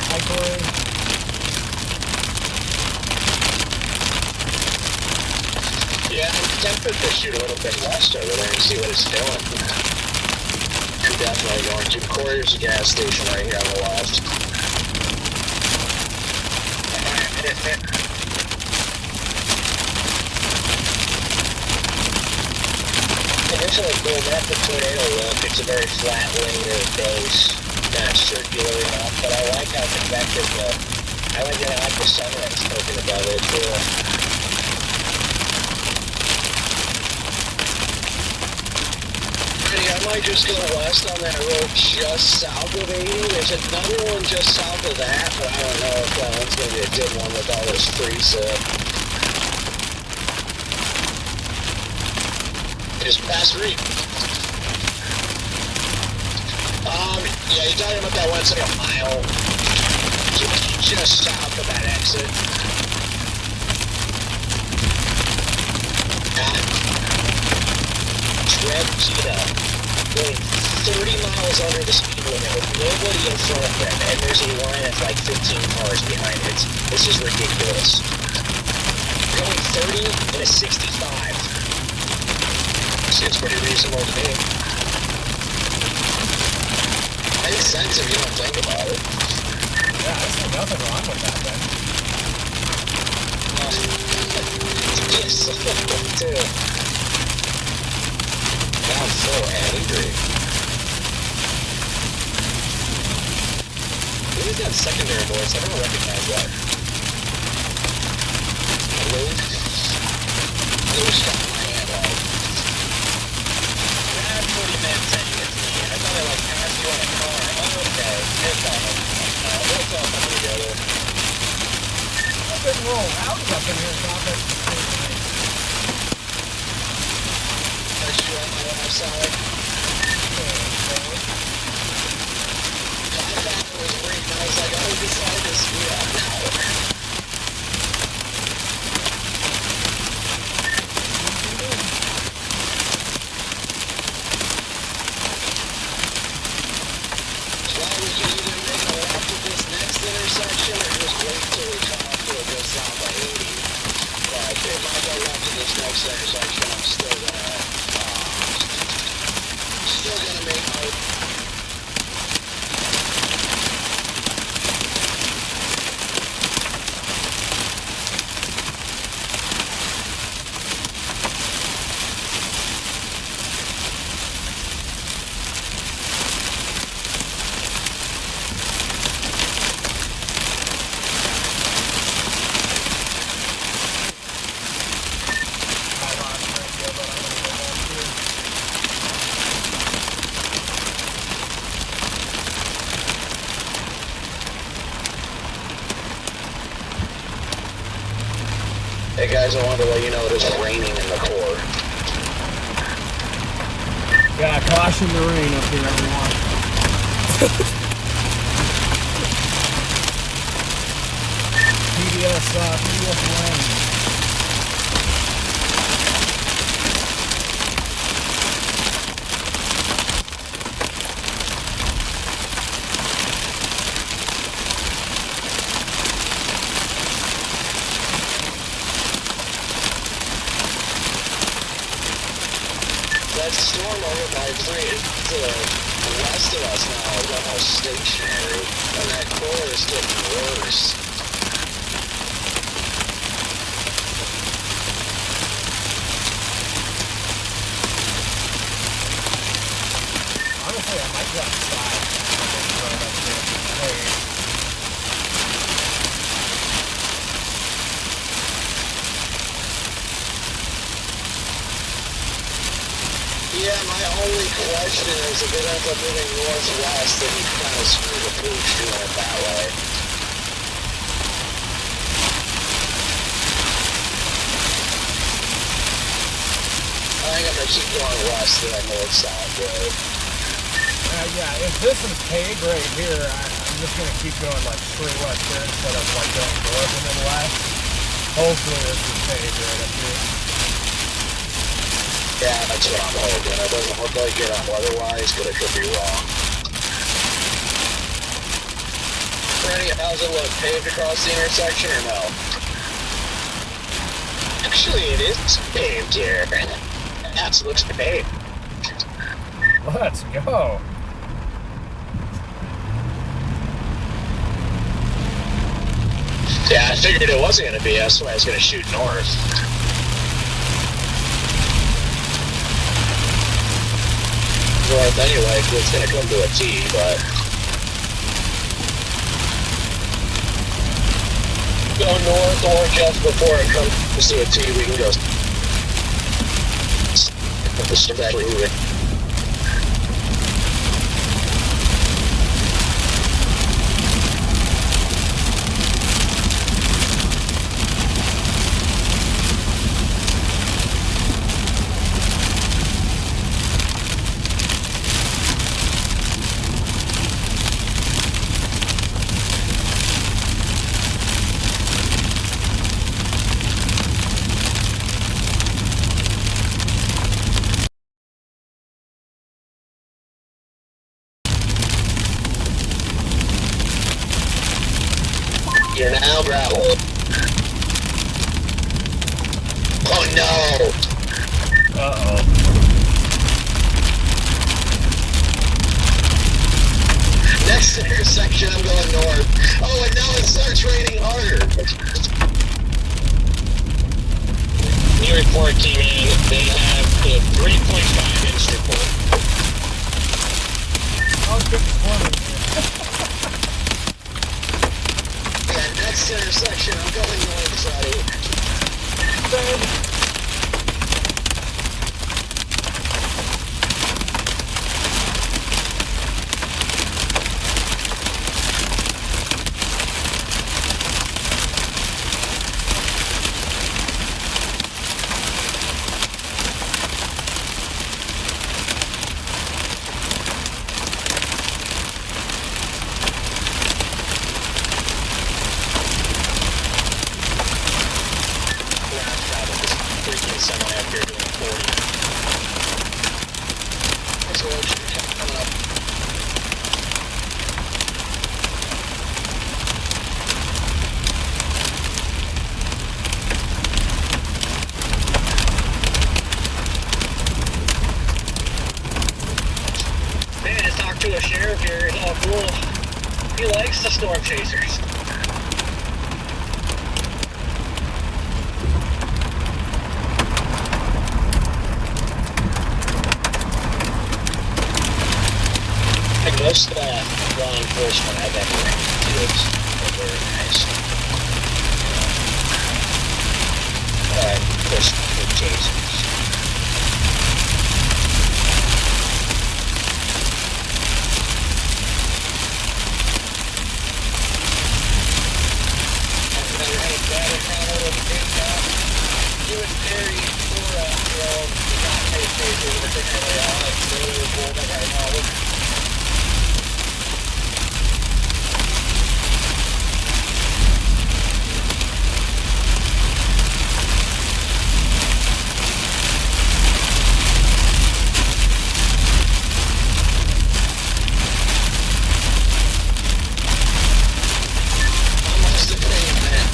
Hi, Corey. Yeah, I'm tempted to shoot a little bit west over there and see what it's doing. I'm definitely going to. Corey's gas station right here on the left. Initially, cool, not the tornado look. It's a very flat linear base, not circular enough, but I like how convective I like the sunlight poking above it too. I might just go west on that road just south of 80. There's another one just south of that, but I don't know if that one's going to be a good one with all this freeze-up. Just past Reed. Yeah, you're talking about that one that's like a mile just south of that exit. Red Cheetah going 30 miles under the speed limit with nobody in front of them, and there's a line of like 15 cars behind it. This is ridiculous. Going 30 in a 65. Seems pretty reasonable to me. Makes sense if you don't think about it. Yeah, I see nothing wrong with that then. Yes, too. I'm so angry. What is that secondary voice? I don't recognize that. Luke's got my hand out. That's what he meant saying it to me. I thought I like passed you on a car. Oh, okay. It's on him. We'll talk coming together. I've been rolled out up in here, topic. That's you on the left side. I thought it was pretty nice was like, oh, we decided to screw up now. Well, we can either make a left at this next intersection or just wait till we come up to it goes down by 80. But if I go left at this next intersection, I'm still gonna make my. Hey guys, I wanted to let you know it is raining in the core. Yeah, caution the rain up here, everyone. PBS rain. That storm over by 3 to the west of us now is almost stationary, and that core is getting worse. Honestly, I might go outside. Hey. Yeah, my only question is if it ends up moving northwest, then you kind of screw the pooch doing it that way. I think I'm gonna keep going west to that north-south road. Yeah, if this is paved right here, I'm just going to keep going like straight west here instead of like going north and then west. Hopefully this is paved right up here. Yeah, that's what I'm hoping. It doesn't look like it otherwise, but it could be wrong. Freddie, how's it look? Paved across the intersection or no? Actually, it is paved here. Yes, it looks paved. Let's go. Yeah, I figured it wasn't going to be. That's why I was going to shoot north. North anyway, because it's going to come to a T, but... Go north or just before it comes to a T, we can go... Start moving. You're now gravel. Oh no! Uh-oh. Next intersection, I'm going north. Oh, and now it starts raining harder. New report came in. They have the 3.5-inch report. I'll get the corner here. Yeah, next intersection, I'm going north, Freddie. storm coming up. Man, I just talked to a sheriff here. It's all cool. He likes the storm chasers. Like most law enforcement I've ever ran into is very nice. Of course, with tasers. I've never had a bad encounter with a big cop. You and Terry for the cop chase chasers, particularly Alex. They were cool. That guy knowledge. Almost a thing, man.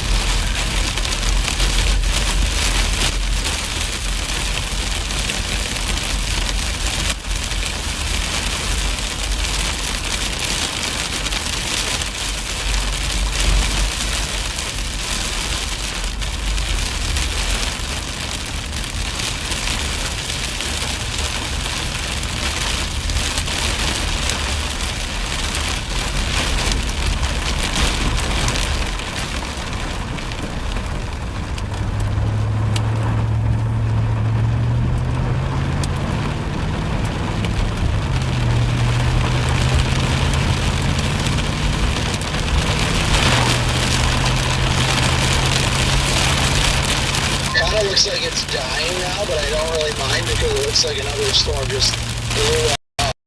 Kind of looks like it's dying now, but I don't really mind because it looks like another storm just blew up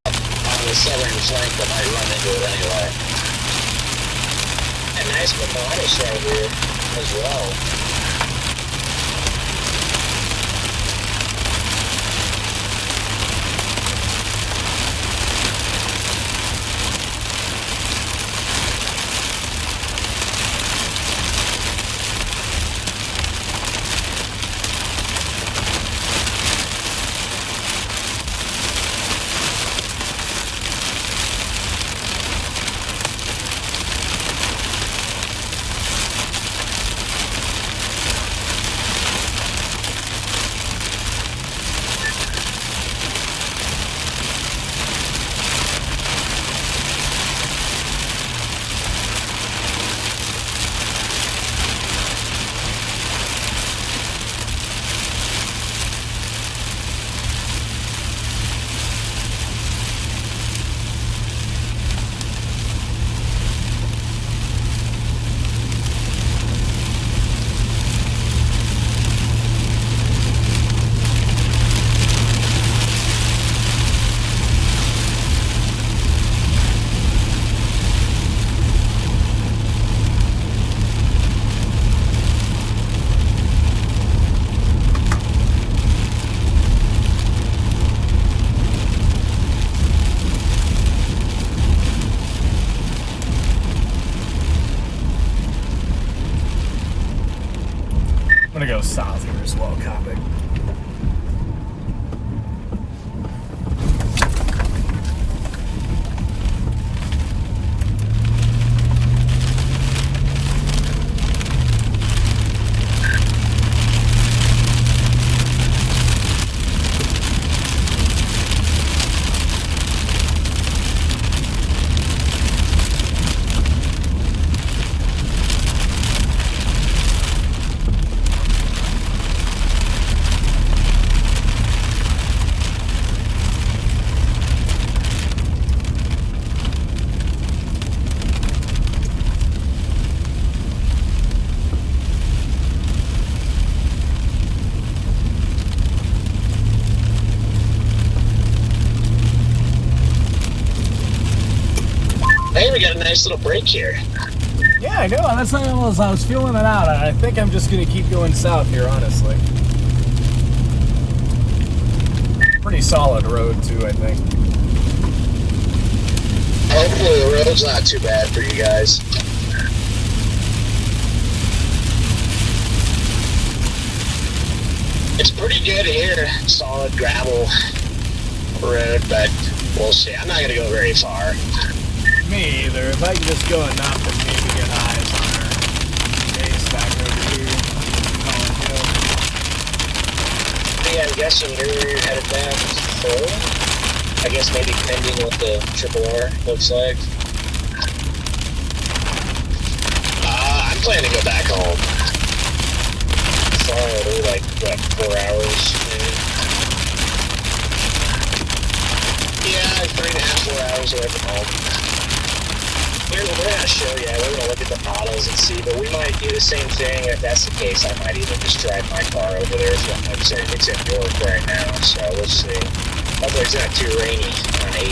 on the southern flank that might run into it anyway. A nice Mammatus right here as well. I'm gonna go south here as well, copy. Hey, we got a nice little break here. Yeah, I know. That's how I was feeling it out. I think I'm just gonna keep going south here, honestly. pretty solid road too, I think. Hopefully the road's not too bad for you guys. It's pretty good here. Solid gravel road, but we'll see. I'm not going to go very far. Me either. If I can just go enough and maybe get eyes on our base back over here. Yeah, I'm guessing you're headed back home. I guess maybe pending what the Triple R looks like. I'm planning to go back home. Far, we're like, what, 4 hours maybe? Yeah, 3.5, 4 hours away from home. We're not sure yet. We're going to look at the models and see, but we might do the same thing. If that's the case, I might even just drive my car over there. It's in York right now, so we'll see. Hopefully it's not too rainy on 80.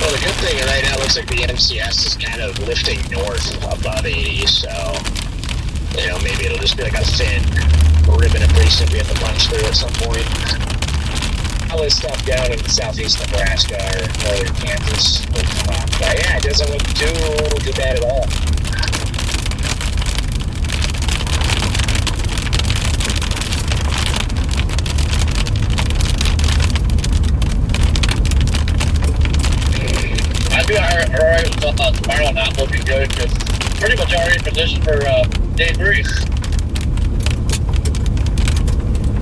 Well, the good thing right now looks like the MCS is kind of lifting north above 80, so, you know, maybe it'll just be like a thin ribbon of grease that we have to punch through at some point. Probably stuff down in southeast Nebraska or northern Kansas will come up. But yeah, it doesn't look too bad at all. I'd be alright with tomorrow not looking good because pretty much already positioned for day 3.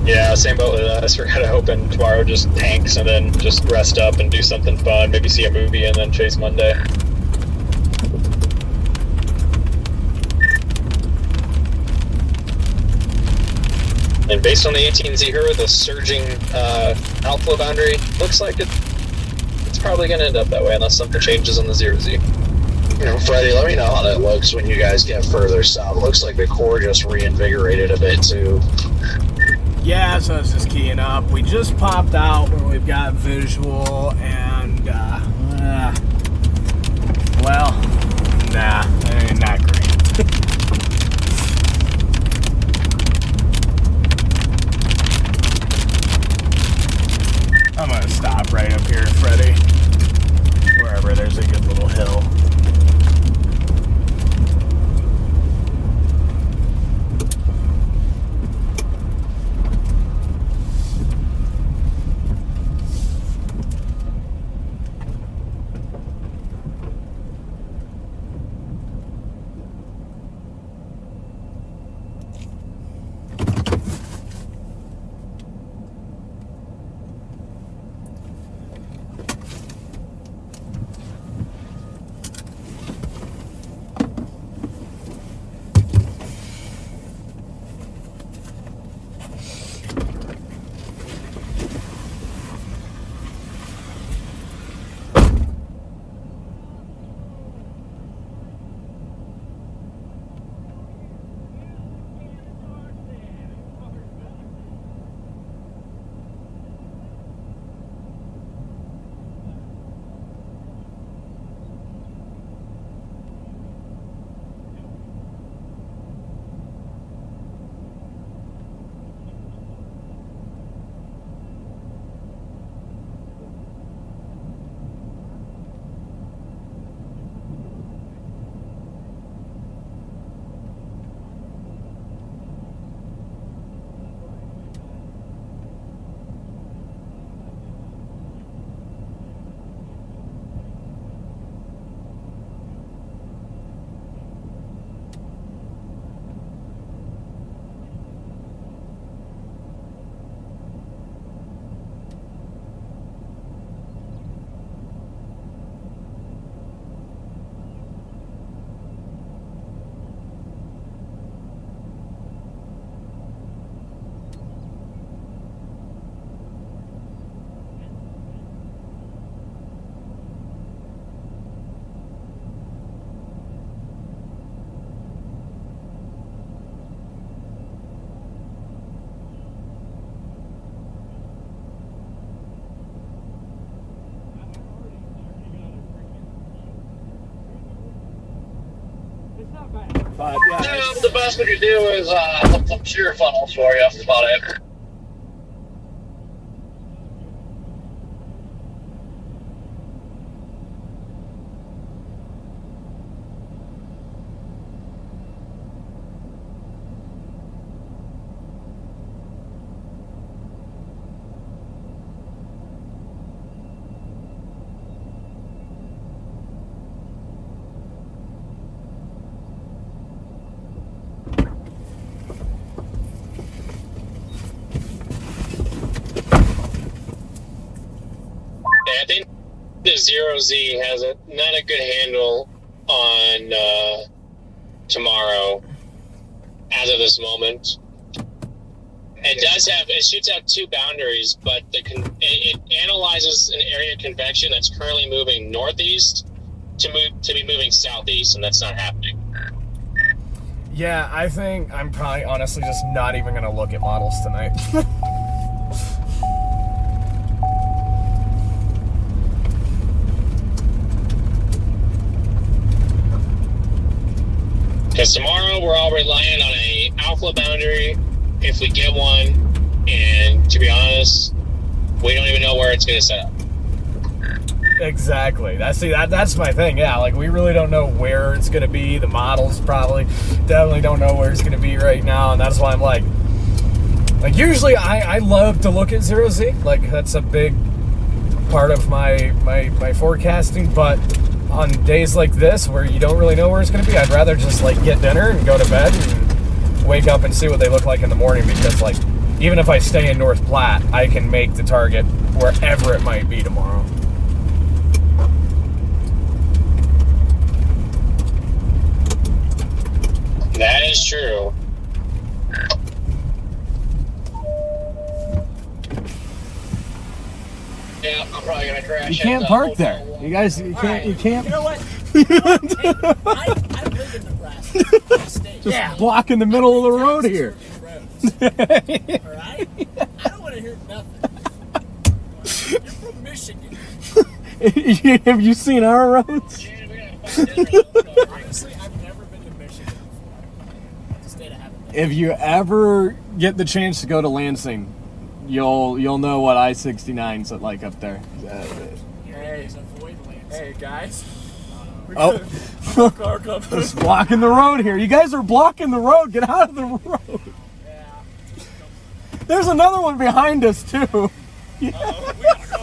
Yeah, same boat with us. We're kind of hoping tomorrow just tanks and then just rest up and do something fun. Maybe see a movie and then chase Monday. And based on the 18Z here, the surging outflow boundary, looks like it's probably going to end up that way unless something changes on the 0Z. You know, Freddie, let me know how that looks when you guys get further south. Looks like the core just reinvigorated a bit too. Yeah, so it's just keying up. We just popped out where we've got visual and, well, nah, not great. I'm gonna stop right up here, Freddie, wherever there's a good little hill. But yeah, Yeah, the best we could do is hook some shear funnels for you. That's about it. I think the 0Z has not a good handle on tomorrow as of this moment. It shoots out two boundaries, but it analyzes an area of convection that's currently moving northeast to be moving southeast, and that's not happening. yeah, I think I'm probably honestly just not even gonna look at models tonight. Because tomorrow we're all relying on a alpha boundary if we get one, and to be honest, we don't even know where it's going to set up. Exactly. That's my thing. Yeah, like we really don't know where it's gonna be. The models definitely don't know where it's gonna be right now, and that's why I'm like usually I love to look at 0Z. Like that's a big part of my forecasting, but on days like this where you don't really know where it's gonna be, I'd rather just like get dinner and go to bed and wake up and see what they look like in the morning, because like even if I stay in North Platte, I can make the target wherever it might be tomorrow. That is true. Yeah, I'm probably gonna crash. You can't park there. You guys, you can't. You know what? I live in Nebraska. State. Just blocking the middle of the road here. All right? I don't want to hear nothing. You're from Michigan. Have you seen our roads? Honestly, I've never been to Michigan before. It's a state I haven't been. If you ever get the chance to go to Lansing, you'll know what I-69's like up there. Hey guys. Oh, it's blocking the road here. You guys are blocking the road. Get out of the road. Yeah. There's another one behind us too. We gotta go.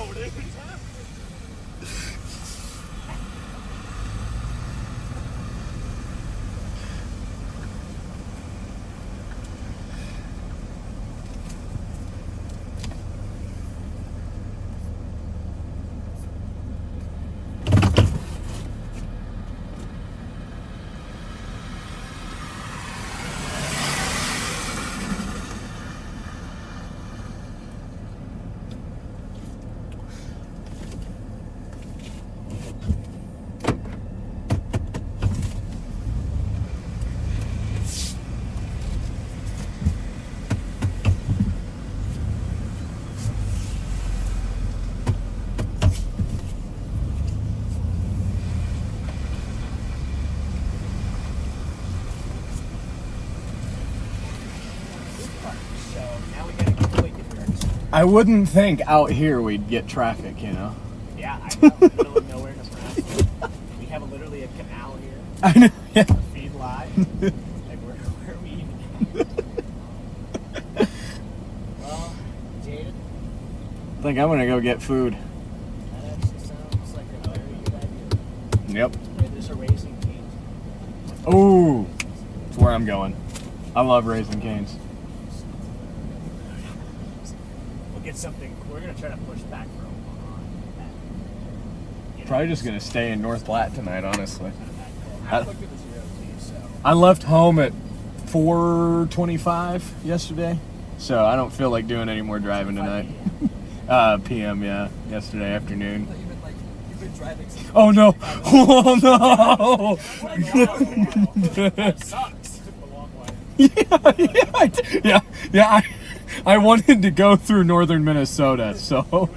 I wouldn't think out here we'd get traffic, you know. Yeah, I know. Middle of nowhere, Nebraska. We have literally a canal here. I know. Yeah. Feed live. Like where are we even at? Well, Jaden, I think I'm gonna go get food. that actually sounds like a very good idea. Yep. Hey, there's a Raising Cane's. Ooh, that's where I'm going. I love Raising Cane's. We'll get something. We're gonna try to push back for a Probably just gonna stay in North Platte tonight, honestly. I looked at the 0Z, so I left home at 4:25 yesterday, so I don't feel like doing any more driving tonight. PM, yeah, yesterday afternoon. you've been driving since Oh no! Oh no! that sucks. Took a long way. Yeah. I wanted to go through northern Minnesota, so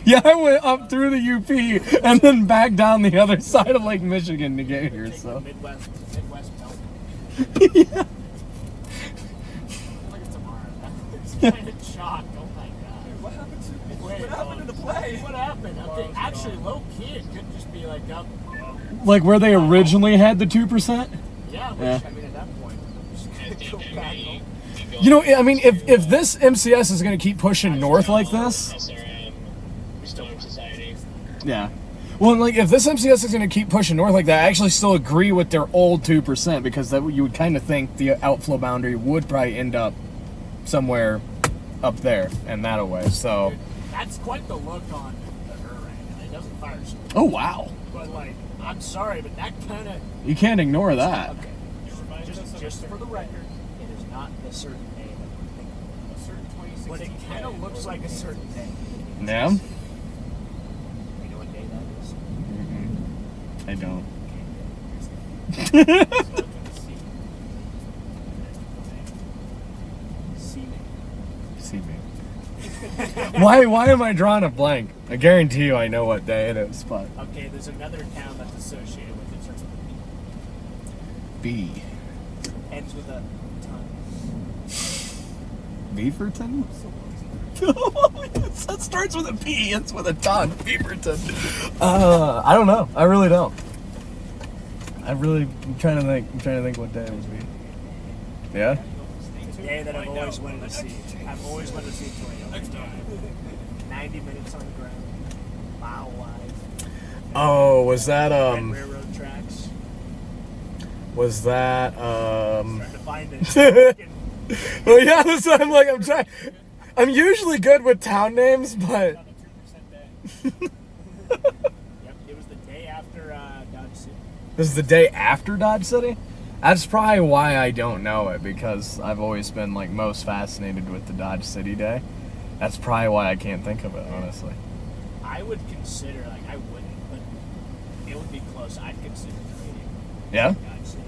yeah, I went up through the UP and then back down the other side of Lake Michigan to get here. So Midwest belt. Yeah. Look at tomorrow. It's kind of shocked. Oh my god. What happened to Wait, what happened to the play? What happened? Okay, actually, low key, it could just be like up. Like where they originally had the 2%? Yeah, which, Yeah. I mean, at that point, just go back home. You know, I mean, if this MCS is going to keep pushing north like this, SRM, Storm Society. yeah. Well, like if this MCS is going to keep pushing north like that, I actually still agree with their old 2% because that you would kind of think the outflow boundary would probably end up somewhere up there and that away. So. Dude, that's quite the look on the Hurricane. It doesn't fire shit. Oh wow. But like, I'm sorry, but that kind of. You can't ignore that. Okay. Just for the record, it is not a certain day that we're thinking of. A certain 2016. But it kind of looks like a certain day. Yeah. You know what day that is? I don't. See me. Why am I drawing a blank? I guarantee you I know what day it is, but Okay, there's another town that's associated with it. Starts with a B. B. Ends with a ton. Beaverton? That starts with a P, ends with a ton. Beaverton. I don't know. I really don't. I'm trying to think what day it would be. Yeah? The day that I've always wanted to see. I've always wanted to see Toyota drive. 90 minutes on the ground. Mile wide. Oh, was that Red railroad tracks. was that Trying to find it. well, yeah, that's what I'm trying. I'm usually good with town names, but On a 2% day. Yep, it was the day after Dodge City. this is the day after Dodge City. That's probably why I don't know it, because I've always been like most fascinated with the Dodge City Day. That's probably why I can't think of it, honestly. I would consider, like, I wouldn't, but it would be close. I'd consider trading Yeah? Dodge City.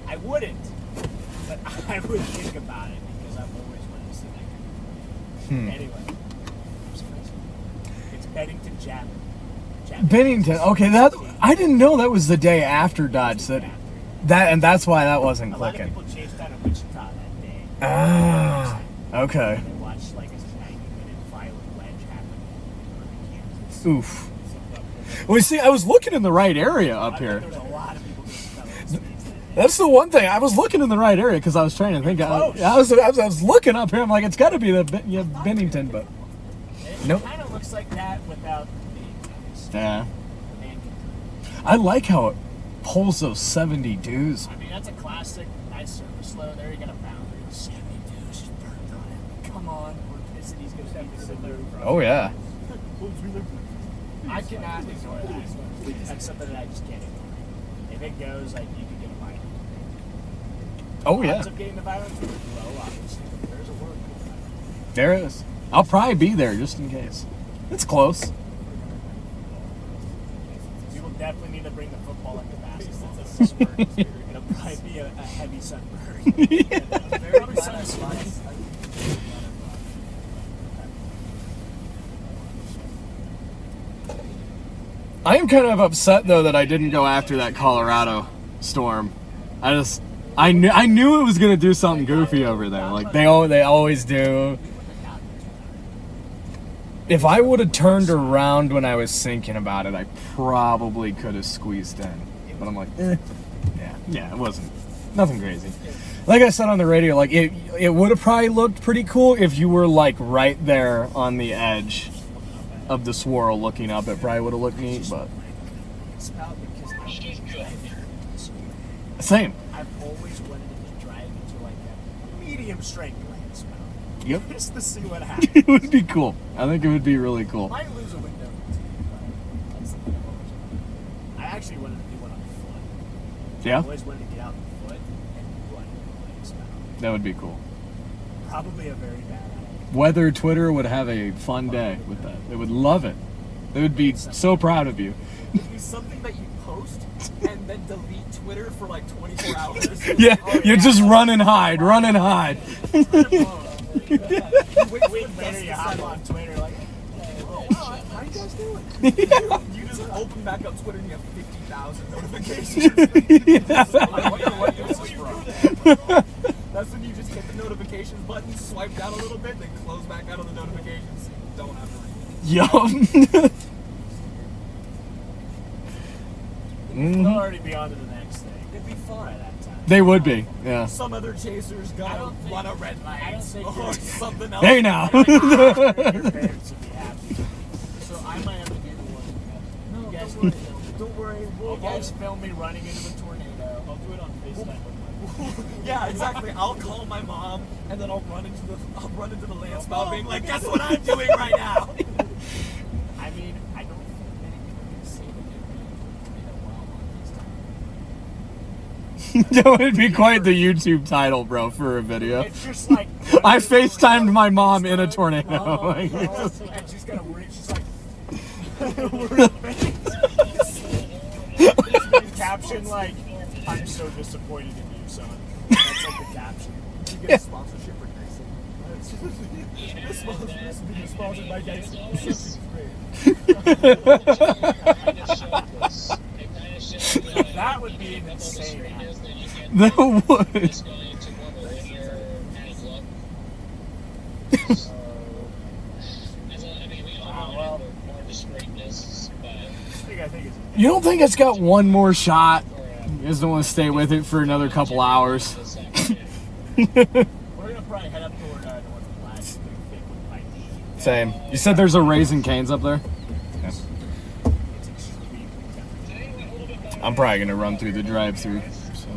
I wouldn't, but I would think about it because I've always wanted to see that kind of Anyway, it's Bennington Chapman. Bennington. Okay, that I didn't know that was the day after Dodge City. That's why that wasn't A lot of clicking. people chased out of Wichita that day. Ah, okay. And they watched like a 90-minute violent ledge happen in Kansas. Oof. Well, you see, I was looking in the right area up I here. bet there was a lot of people getting fellow speeds that day. That's the one thing. I was looking in the right area because I was trying to think. I was looking up here. I'm like, it's got to be the Bennington, but It nope. kind of looks like that without the Yeah. man. I like how it pulls those 72s. I mean, that's a classic, nice surface load. There you got a boundary. 72 just burned on him. Come on, City's going to be the load. Oh yeah. I cannot ignore that. That's something that I just can't ignore. If it goes, like, you can get a bite. Oh yeah. Odds of getting the violence are low, obviously, but there's a word for that. There it is. I'll probably be there just in case. It's close. We will definitely need to bring the football into basketball. It'll probably be a heavy sunburn. Very satisfying. I am kind of upset though that I didn't go after that Colorado storm. I knew it was gonna do something goofy over there. Like they always do. If I would have turned around when I was thinking about it, I probably could have squeezed in. But I'm like, yeah, it wasn't nothing crazy. Like I said on the radio, like it would have probably looked pretty cool if you were like right there on the edge of the swirl looking up. It probably would have looked neat, but same. I've always wanted to just drive into like a medium strength land spout. Yep. Just to see what happens. It would be cool. I think it would be really cool. Might lose a window, but that's something I've always wanted. I actually wanted to do one on foot. I Yeah, always wanted to get out on foot and run a land spout. that would be cool. Probably a very bad idea. Weather Twitter would have a fun day with that. They would love it. They would be so proud of you. It'd be something that you post and then delete Twitter for like 24 hours. Yeah, Oh, you just run and hide, run and hide. Wait Week later, you hop on Twitter like, how you guys doing? You just open back up Twitter and you have 50,000 notifications. I wonder what this is from. That's when you just hit the notifications button, swipe down a little bit, then close back out of the notifications. Don't have to read. Yum. They'll already be on to the next thing. It'd be fun at that time. They would be, yeah. Some other chasers gotta run a red light or something else. Hey now. Your parents would be happy. So I might have to be the one. No, you guys don't worry. You guys film me running into the tornado. I'll do it on FaceTime with Yeah, exactly. I'll call my mom and then I'll run into the landspell being like, guess what I'm doing right now? I mean, I don't think many people can say that they've been while on FaceTime. That would be quite the YouTube title, bro, for a video. It's just like I FaceTimed my mom in a tornado. and she's gonna worry. She's like, caption like, I'm so disappointed in you, son. That's like the caption. You get a sponsorship for Dyson. This video sponsored by Dyson. This is great. That would be insane. That would. I think it's You don't think it's got one more shot? You just don't want to stay with it for another couple hours. We're gonna probably head up toward North Platte. Same. You said there's a Raising Cane's up there? Yeah. It's extremely temperature. I'm probably going to run through the drive-thru. So.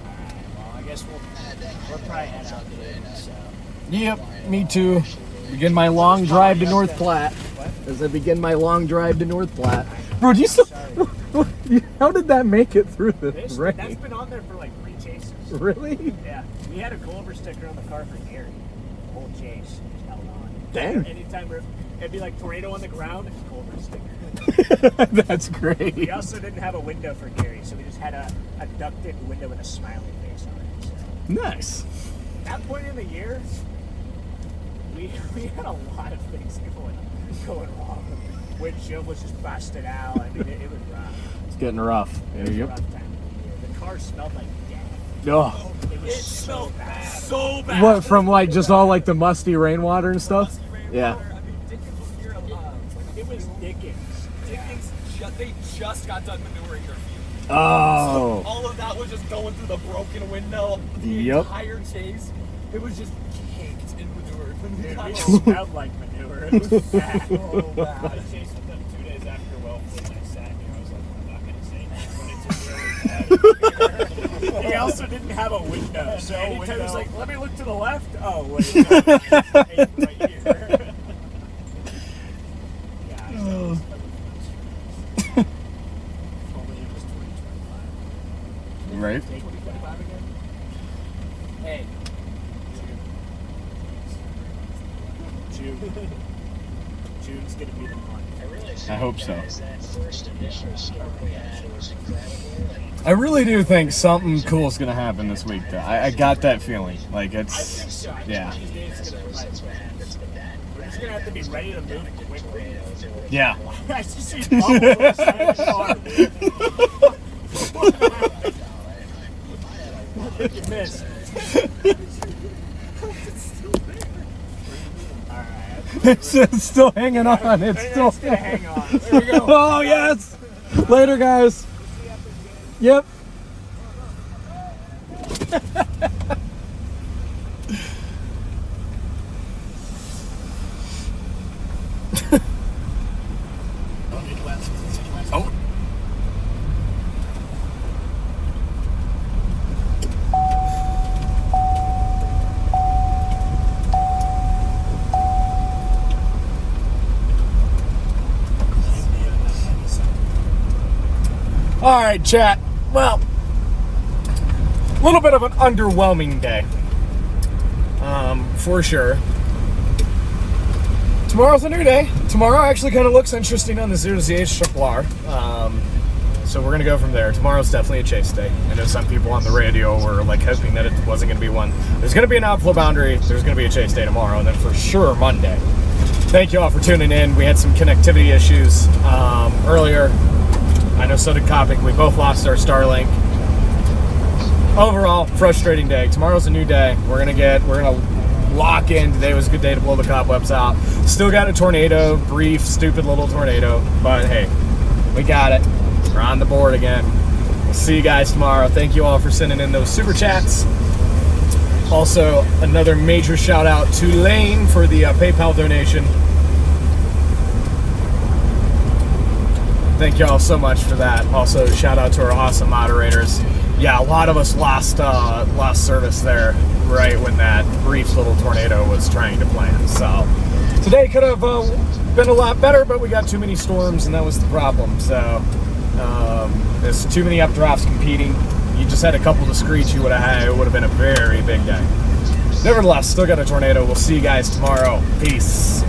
Alright, well, I guess we'll probably head out today. So. Yep, me too. Begin my long drive to North Platte. As I begin my long drive to North Platte. Bro, do you still... How did that make it through the rain? That's been on there for like 3 chases. Really? Yeah. We had a Culver sticker on the car for Gary. The whole chase just held on. Dang. Anytime it'd be like tornado on the ground, Culver sticker. That's great. We also didn't have a window for Gary, so we just had a ducted window with a smiley face on it. So. Nice. At that point in the year, we had a lot of things going wrong. The windshield was just busted out. I mean, it was rough. It's getting rough. It was a rough time of the year. The car smelled like death. Oh. It smelled so bad. What, from like just all like the musty rainwater and stuff? Yeah. I mean, Dickens was here a lot. It was Dickens. They just got done manuring their field. Oh. All of that was just going through the broken window. The Yep. entire chase, it was just caked in manure. It smelled like manure. It was bad. So bad. I chased with them 2 days after Wellfleet, and I sat here. I was like, I'm not going to say anything, but it's really bad. He also didn't have a window, so anytime he was like, let me look to the left. Oh, wait. No, right here. Yeah, so it was only it was 2025. Right. 2025 again? Hey. June's gonna be the month. I hope so. That first initial start we had was incredible. I really do think something cool is going to happen this week, though. I got that feeling. Like, it's... Yeah. These days it's gonna That's what happens with that. We're just gonna have to be ready to move quickly. Yeah. I just see bubbles inside the car. You missed. It's still hanging on. It's still... It's gonna hang on. There we go. Oh, yes! Later, guys. Yep. Oh. All right, chat. Well, a little bit of an underwhelming day, for sure. Tomorrow's a new day. Tomorrow actually kind of looks interesting on the 0ZH R. So we're gonna go from there. Tomorrow's definitely a chase day. I know some people on the radio were like hoping that it wasn't gonna be one. There's gonna be an outflow boundary. There's gonna be a chase day tomorrow, and then for sure Monday. Thank you all for tuning in. We had some connectivity issues earlier. I know so did Kopic. We both lost our Starlink. overall, frustrating day. Tomorrow's a new day. We're gonna lock in. Today was a good day to blow the cobwebs out. Still got a tornado, brief, stupid little tornado, but hey, we got it. We're on the board again. We'll see you guys tomorrow. Thank you all for sending in those super chats. Also, another major shout out to Lane for the PayPal donation. Thank you all so much for that. Also, shout out to our awesome moderators. Yeah, a lot of us lost service there right when that brief little tornado was trying to plan. So today could have been a lot better, but we got too many storms, and that was the problem. So there's too many updrafts competing. You just had a couple discretes you would have had. It would have been a very big day. Nevertheless, still got a tornado. We'll see you guys tomorrow. Peace.